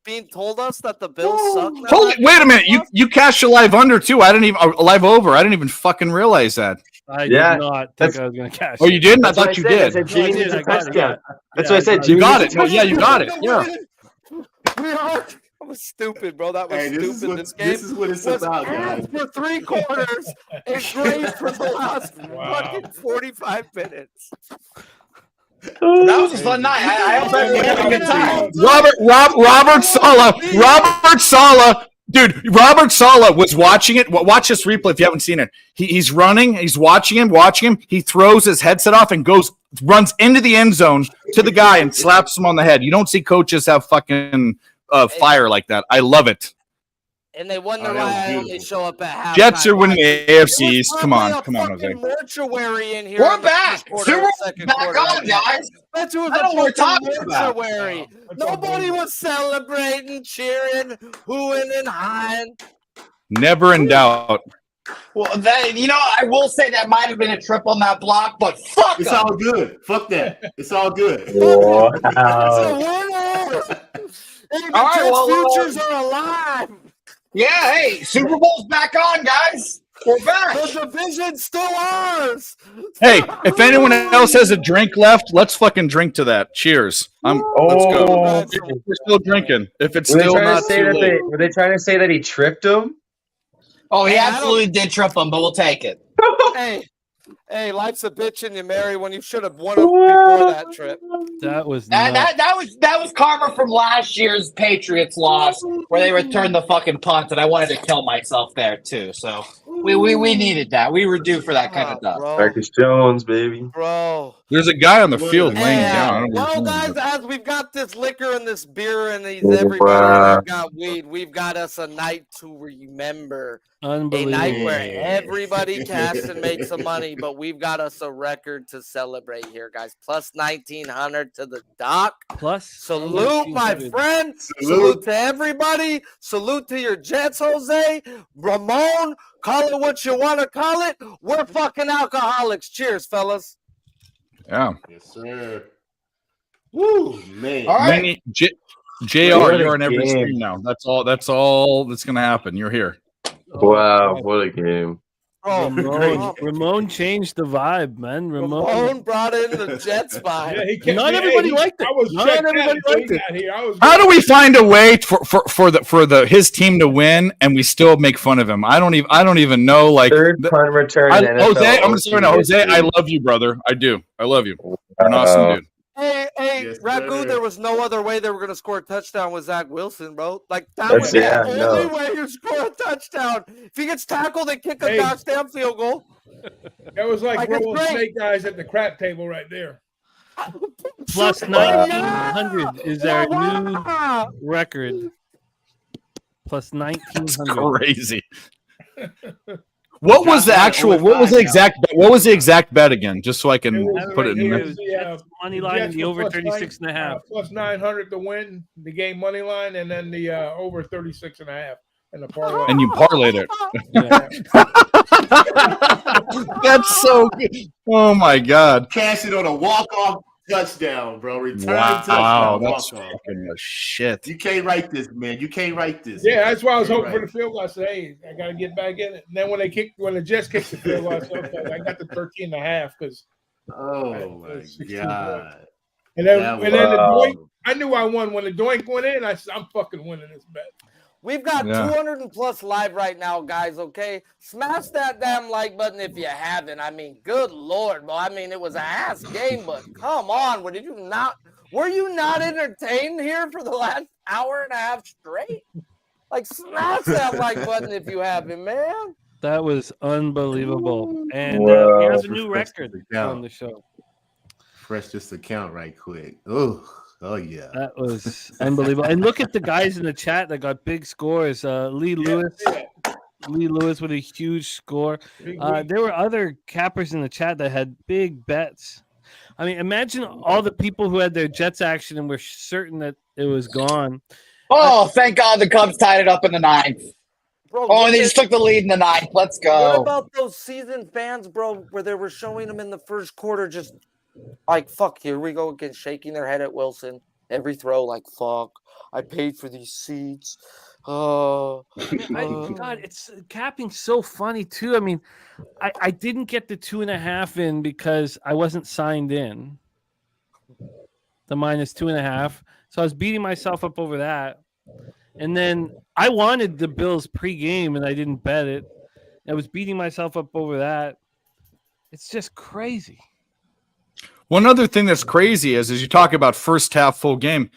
being told us that the Bills suck. now. Holy, wait a minute. You cashed a live under too. I didn't even a live over. I didn't even fucking realize that. I did not think I was going to cash. Oh, you didn't? I thought you did. I got it. That's what I said. You got it. Yeah, you got it. Yeah. That was stupid, bro. That was stupid. This is what it's about, guys. For 3 quarters and great for the last fucking 45 minutes. That was a fun night. I hope everyone had a good time. Robert Sala. Dude, Robert Sala was watching it. Watch this replay if you haven't seen it. He's running. He's watching him. He throws his headset off and runs into the end zone to the guy and slaps him on the head. You don't see coaches have fucking fire like that. I love it. And they wonder why I only show up at halftime. Jets are winning the AFC East. Come on, Jose. Mortuary in here. We're back. Super back on, guys. That's who was I know what we're talking about. mortuary. Nobody was celebrating, cheering, hooing, and hawing. Never in doubt. Well, I will say that might have been a trip on that block, but fuck It's 'em. all good. Fuck that. It's all good. Wow. It's a winner. Hey, the All right, Jets' well, futures are alive. Yeah, hey, Super Bowl's back on, guys. We're back. The division's still ours. Hey, if anyone else has a drink left, let's fucking drink to that. Cheers. Let's go. We're still drinking. If it's still not too late. Were they trying to say that he tripped him? Oh, he absolutely did trip him, but we'll take it. Hey, life's a bitch and you marry when you should have won it before that trip. That was that was karma from last year's Patriots loss, where they returned the fucking punt, and I wanted to kill myself there too. So we needed that. We were due for that kind of stuff. Marcus Jones, baby. Bro. There's a guy on the field laying down. I don't know Well, what guys, he's doing. as we've got this liquor and this beer and these everybody, we've got weed. We've got us a night to remember. A night where everybody casts and makes some money, but we've got us a record to celebrate here, guys. Plus 1900 to the Doc. Plus salute, my friend. Salute to everybody. Salute to your Jets, Jose. Ramon, call it what you want to call it. We're fucking alcoholics. Cheers, fellas. Yeah. Yes, sir. Woo, man. All right. JR, you're on every stream now. That's all that's gonna happen. You're here. Wow, what a game. Ramon changed the vibe, man. Ramon brought in the Jets vibe. Yeah, Not everybody liked it. Not everybody liked it. How do we find a way for his team to win and we still make fun of him? I don't even know. Like Third punt return. Jose, I'm just saying, Jose, I love you, brother. I do. I love you. You're an awesome dude. Hey, Yes, Ragu, brother. there was no other way they were going to score a touchdown with Zach Wilson, bro. Like, that was the only way you score a touchdown. If he gets tackled, they kick a goddamn field goal. That was like it's rolling great. snake eyes at the crap table right there. Plus 1900 is our new record. Plus 1900. Crazy. What was the exact bet again? Just so I can put it in there. Money line in the over 36 and a half. Plus 900 to win the game money line, and then the over 36 and a half in the parlay. And you parlayed it. That's so good. Oh my God. Cash it on a walk-off touchdown, bro. Return Wow, touchdown. that's Walk-off. fucking the shit. You can't write this, man. You can't write this. Yeah, that's why I was You're hoping for right. the field goal. I said, hey, I got to get back in it. And then when the Jets kicked the field goal, I said, okay, I got the 13 and a half because. Oh my God. And then, That the was- doink, I knew I won. When the doink went in, I said, I'm fucking winning this bet. We've got Yeah. 200 and plus live right now, guys, okay? Smash that damn like button if you haven't. I mean, good Lord, bro. I mean, it was a ass game, but come on. Were you not entertained here for the last hour and a half straight? Like, smash that like button if you haven't, man. That was unbelievable. And he Wow. has a new Refresh record this account. on the show. Fresh this account right quick. Oh yeah. That was unbelievable. And look at the guys in the chat that got big scores. Lee Lewis with a huge score. There were other cappers in the chat that had big bets. I mean, imagine all the people who had their Jets action and were certain that it was gone. Oh, thank God the Cubs tied it up in the ninth. Bro, and they just took the lead in the ninth. Let's go. What about those seasoned fans, bro, where they were showing them in the first quarter just like, fuck, here we go again, shaking their head at Wilson. Every throw, like, fuck, I paid for these seats. God, it's capping so funny, too. I mean, I didn't get the 2.5 in because I wasn't signed in. The -2.5. So I was beating myself up over that. And then I wanted the Bills pregame, and I didn't bet it. I was beating myself up over that. It's just crazy. One other thing that's crazy is you talk about first half full game.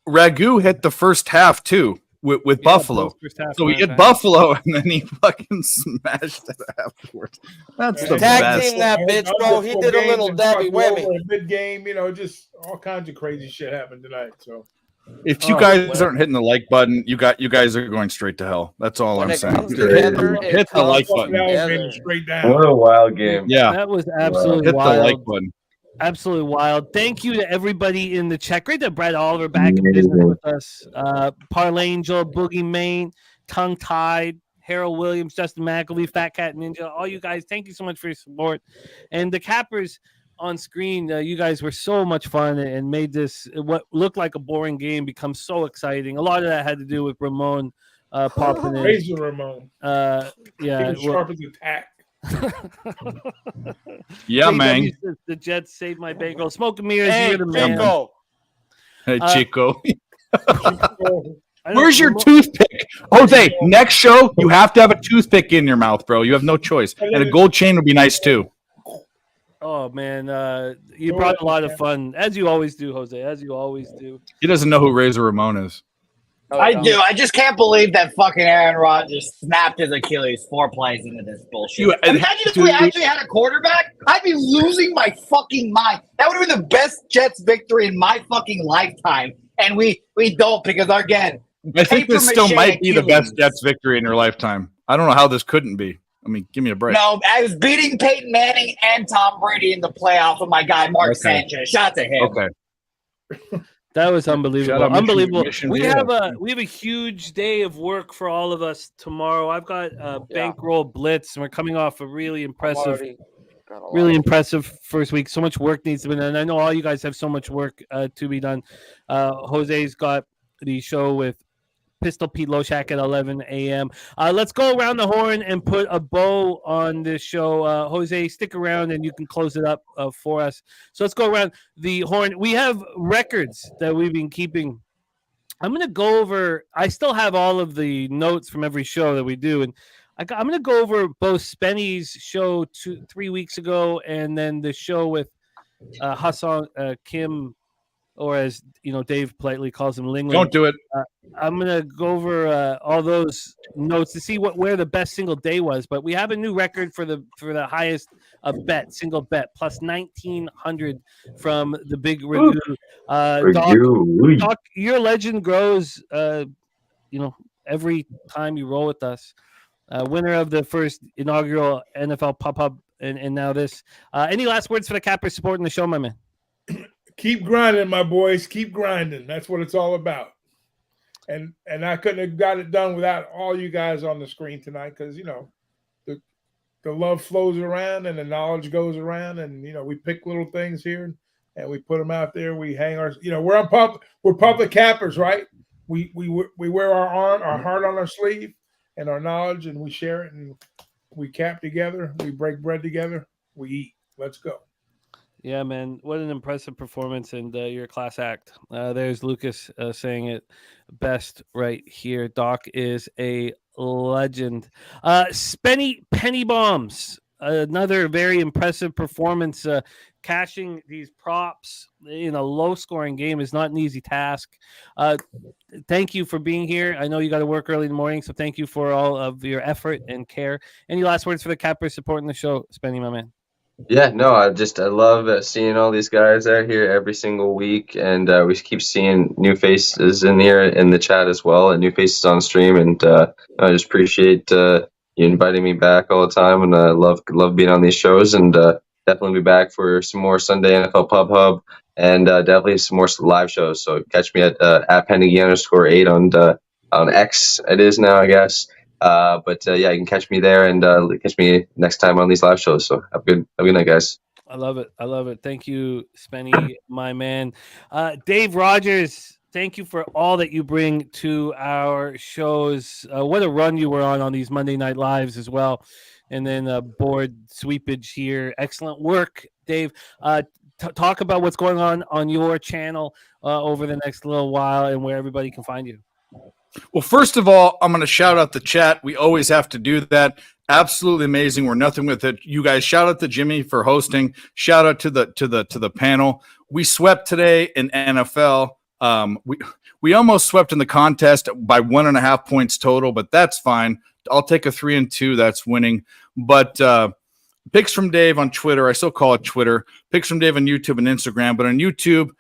Ragu hit the first half too with Buffalo. So he hit Buffalo and then he fucking smashed it afterwards. That's the tag best. team that bitch, bro. He did a little Debbie Whammy. Mid game, just all kinds of crazy shit happened tonight. So if you guys aren't hitting the like button, you guys are going straight to hell. That's all I'm saying. Hit the like button. Straight down. What a wild game. Yeah. That was absolutely hit wild. the like button. Absolutely wild. Thank you to everybody in the chat. Great to have Brad Oliver back in business with us. Parlay Angel, Boogie Main, Tongue Tied, Harold Williams, Justin McAlee, Fat Cat Ninja. All you guys, thank you so much for your support. And the cappers on screen, you guys were so much fun and made this what looked like a boring game become so exciting. A lot of that had to do with Ramon popping in. Crazy Ramon. Yeah. Sharp as a tack. Yeah, man. The Jets saved my bankroll. Smoke and mirrors. Hey, You're the man. Chico. Hey, Chico. I Where's your toothpick? Jose, next show, you have to have a toothpick in your mouth, bro. You have no choice. And a gold chain would be nice, too. Oh, man. You brought a lot of fun, as you always do, Jose, as you always do. He doesn't know who Razor Ramon is. Oh, I do. I just can't believe that fucking Aaron Rodgers snapped his Achilles 4 plays into this bullshit. Imagine if we actually had a quarterback. I'd be losing my fucking mind. That would have been the best Jets victory in my fucking lifetime. And we don't because, again, I think this still paper-mache might be the Achilles. best Jets victory in your lifetime. I don't know how this couldn't be. I mean, give me a break. No, I was beating Peyton Manning and Tom Brady in the playoffs with my guy Mark Sanchez. Shout out to him. Okay. That was unbelievable. Shout out Unbelievable. Mission we Zero. have a huge day of work for all of us tomorrow. I've got a bankroll blitz, and we're coming off a really impressive first week. So much work needs to be done. And I know all you guys have so much work to be done. Jose's got the show with Pistol Pete Loshak at 11 a.m. Let's go around the horn and put a bow on this show. Jose, stick around and you can close it up for us. So let's go around the horn. We have records that we've been keeping. I'm going to go over. I still have all of the notes from every show that we do. And I'm going to go over both Spenny's show 3 weeks ago and then the show with Hassan Kim, or as Dave politely calls him, Lingling. Don't do it. I'm gonna go over all those notes to see where the best single day was. But we have a new record for the highest single bet, plus 1,900 from the big Ragu. Doc, your legend grows. Every time you roll with us. Winner of the first inaugural NFL pop-up, and now this. Any last words for the cappers supporting the show, my man? Keep grinding, my boys. Keep grinding. That's what it's all about. And I couldn't have got it done without all you guys on the screen tonight because, the love flows around and the knowledge goes around. And, we pick little things here and we put them out there. We hang we're public cappers, right? We wear our heart on our sleeve and our knowledge, and we share it, and we cap together. We break bread together. We eat. Let's go. Yeah, man. What an impressive performance, and you're a class act. There's Lucas saying it best right here. Doc is a legend. Spenny Penny Bombs, another very impressive performance. cashing these props in a low-scoring game is not an easy task. Thank you for being here. I know you got to work early in the morning, so thank you for all of your effort and care. Any last words for the cappers supporting the show, Spenny, my man? Yeah, no, I love seeing all these guys out here every single week, and we keep seeing new faces in here in the chat as well, and new faces on stream, and I just appreciate you inviting me back all the time, and love being on these shows, and definitely be back for some more Sunday NFL Pub Hub, and definitely some more live shows. So catch me at @Pendigy_8 on X. It is now, I guess. But yeah, you can catch me there, and catch me next time on these live shows. So have a good night, guys. I love it. I love it. Thank you, Spenny, my man. Dave Rogers, thank you for all that you bring to our shows. What a run you were on these Monday Night Lives as well. And then board sweepage here. Excellent work, Dave. Talk about what's going on your channel over the next little while and where everybody can find you. Well, first of all, I'm going to shout out the chat. We always have to do that. Absolutely amazing. We're nothing with it. You guys, shout out to Jimmy for hosting. Shout out to the panel. We swept today in NFL. We almost swept in the contest by 1.5 points total, but that's fine. I'll take a 3-2. That's winning. But picks from Dave on Twitter. I still call it Twitter. Picks from Dave on YouTube and Instagram. But on YouTube,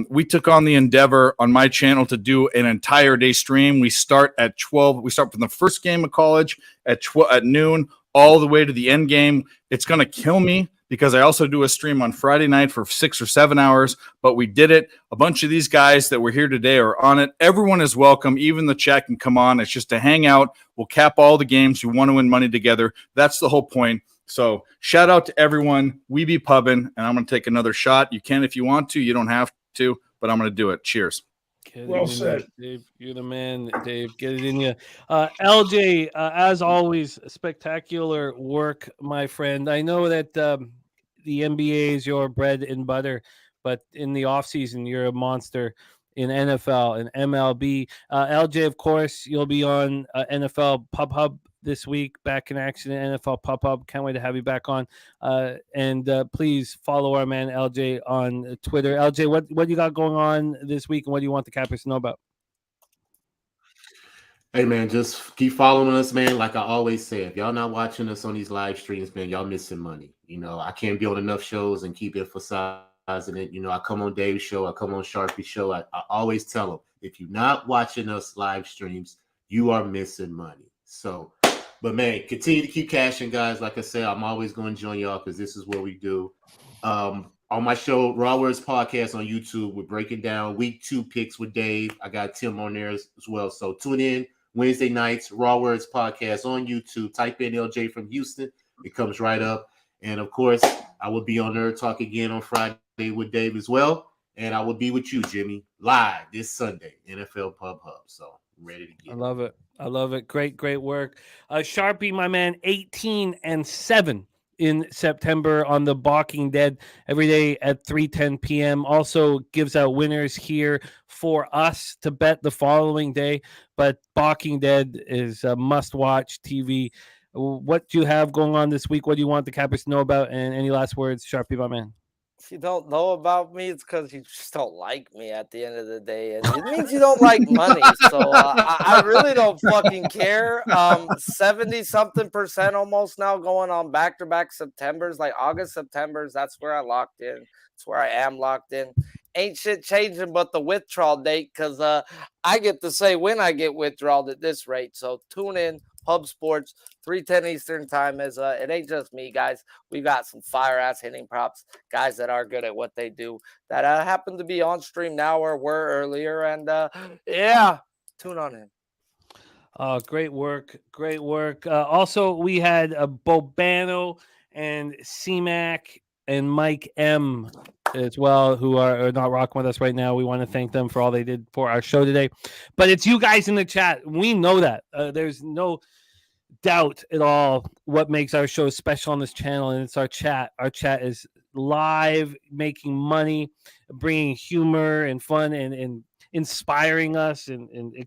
we took on the endeavor on my channel to do an entire day stream. We start at 12. We start from the first game of college at noon all the way to the end game. It's going to kill me because I also do a stream on Friday night for 6 or 7 hours, but we did it. A bunch of these guys that were here today are on it. Everyone is welcome. Even the chat can come on. It's just to hang out. We'll cap all the games. We want to win money together. That's the whole point. So shout out to everyone. We be pubbing, and I'm going to take another shot. You can if you want to. You don't have to, but I'm going to do it. Cheers. Well said, Dave. You're the man, Dave. Get it in you. LJ, as always, spectacular work, my friend. I know that the NBA is your bread and butter, but in the offseason, you're a monster in NFL and MLB. LJ, of course, you'll be on NFL Pub Hub this week, back in action in NFL Pub Hub. Can't wait to have you back on. And please follow our man LJ on Twitter. LJ, what you got going on this week, and what do you want the cappers to know about? Hey, man, just keep following us, man. Like I always say, if y'all not watching us on these live streams, man, y'all missing money. You know, I can't be on enough shows and keep emphasizing it. You know, I come on Dave's show, I come on Sharpie's show. I always tell them, if you're not watching us live streams, you are missing money. So, but man, continue to keep cashing, guys. Like I said, I'm always going to join y'all because this is what we do. On my show, RaWordzPodcast on YouTube, we're breaking down week 2 picks with Dave. I got Tim on there as well. So tune in Wednesday nights, RaWordzPodcast on YouTube. Type in LJ from Houston. It comes right up. And of course, I will be on Nerd Talk again on Friday with Dave as well. And I will be with you, Jimmy, live this Sunday, NFL Pub Hub. So ready to get I love it. I love it. Great work. Sharpie, my man, 18-7 in September on the Balking Dead every day at 3:10 p.m. Also gives out winners here for us to bet the following day. But Balking Dead is a must-watch TV. What do you have going on this week? What do you want the cappers to know about? And any last words, Sharpie, my man? If you don't know about me, it's because you just don't like me at the end of the day. And it means you don't like money. So I really don't fucking care. 70-something% almost now going on back-to-back Septembers, like August, Septembers. That's where I locked in. That's where I am locked in. Ain't shit changing but the withdrawal date because I get to say when I get withdrawal at this rate. So tune in. Pub Sports, 3:10 Eastern time. As it ain't just me, guys. We got some fire ass hitting props, guys that are good at what they do that happen to be on stream now or were earlier. And yeah, tune on in. Great work. Also, we had Bobano and C-Mac and Mike M as well, who are not rocking with us right now. We want to thank them for all they did for our show today. But it's you guys in the chat. We know that. There's no doubt at all what makes our show special on this channel, and it's our chat. Our chat is live, making money, bringing humor and fun, and inspiring us, and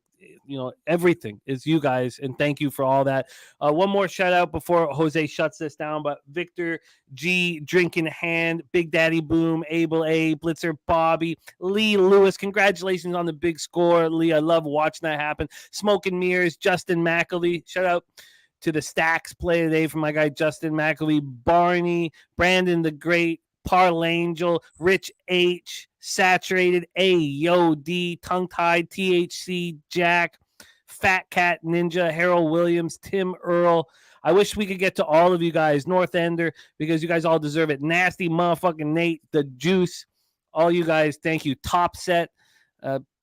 everything is you guys. And thank you for all that. One more shout out before Jose shuts this down, but Victor G, Drinking Hand, Big Daddy Boom, Abel A, Blitzer Bobby, Lee Lewis, congratulations on the big score, Lee. I love watching that happen. Smoking Mirrors, Justin McAlee, shout out to the Stacks play today from my guy Justin McAlee, Barney, Brandon the Great, Parlangel, Rich H, Saturated, AOD, Tongue Tied, THC, Jack, Fat Cat Ninja, Harold Williams, Tim Earl. I wish we could get to all of you guys, North Ender, because you guys all deserve it. Nasty motherfucking Nate, the Juice, all you guys, thank you. Top Set,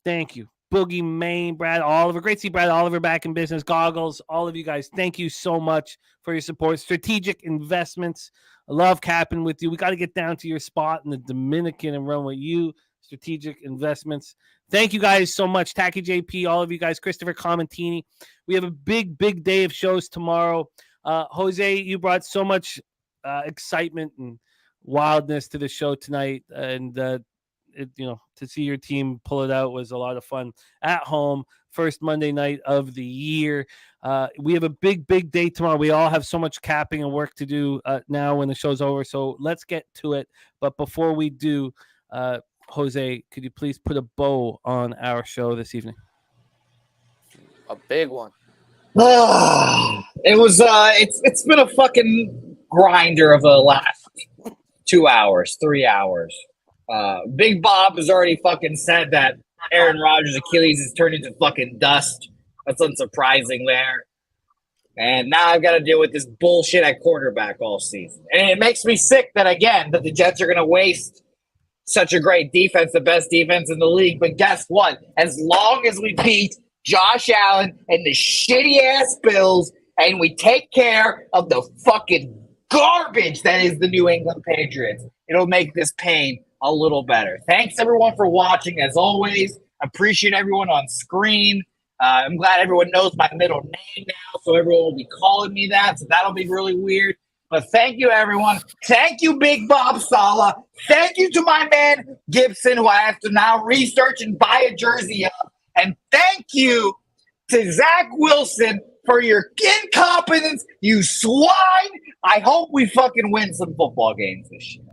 thank you. Boogie Main, Brad Oliver. Great to see Brad Oliver back in business. Goggles, all of you guys, thank you so much for your support. Strategic Investments, I love capping with you. We got to get down to your spot in the Dominican and run with you. Strategic Investments. Thank you guys so much. Tacky JP, all of you guys. Christopher Comentini. We have a big day of shows tomorrow. Jose, you brought so much excitement and wildness to the show tonight. And, to see your team pull it out was a lot of fun at home. First Monday night of the year. We have a big day tomorrow. We all have so much capping and work to do now when the show's over. So let's get to it. But before we do, Jose, could you please put a bow on our show this evening? A big one. It was it's been a fucking grinder of the last 2 hours, 3 hours. Big Bob has already fucking said that Aaron Rodgers' Achilles has turned into fucking dust. That's unsurprising there. And now I've got to deal with this bullshit at quarterback all season. And it makes me sick that the Jets are going to waste such a great defense, the best defense in the league. But guess what? As long as we beat Josh Allen and the shitty-ass Bills and we take care of the fucking garbage that is the New England Patriots, it'll make this pain a little better. Thanks, everyone, for watching. As always, appreciate everyone on screen. I'm glad everyone knows my middle name now, so everyone will be calling me that, so that'll be really weird. But thank you, everyone. Thank you, Big Bob Sala. Thank you to my man, Gibson, who I have to now research and buy a jersey of. And thank you to Zach Wilson for your incompetence, you swine. I hope we fucking win some football games this year.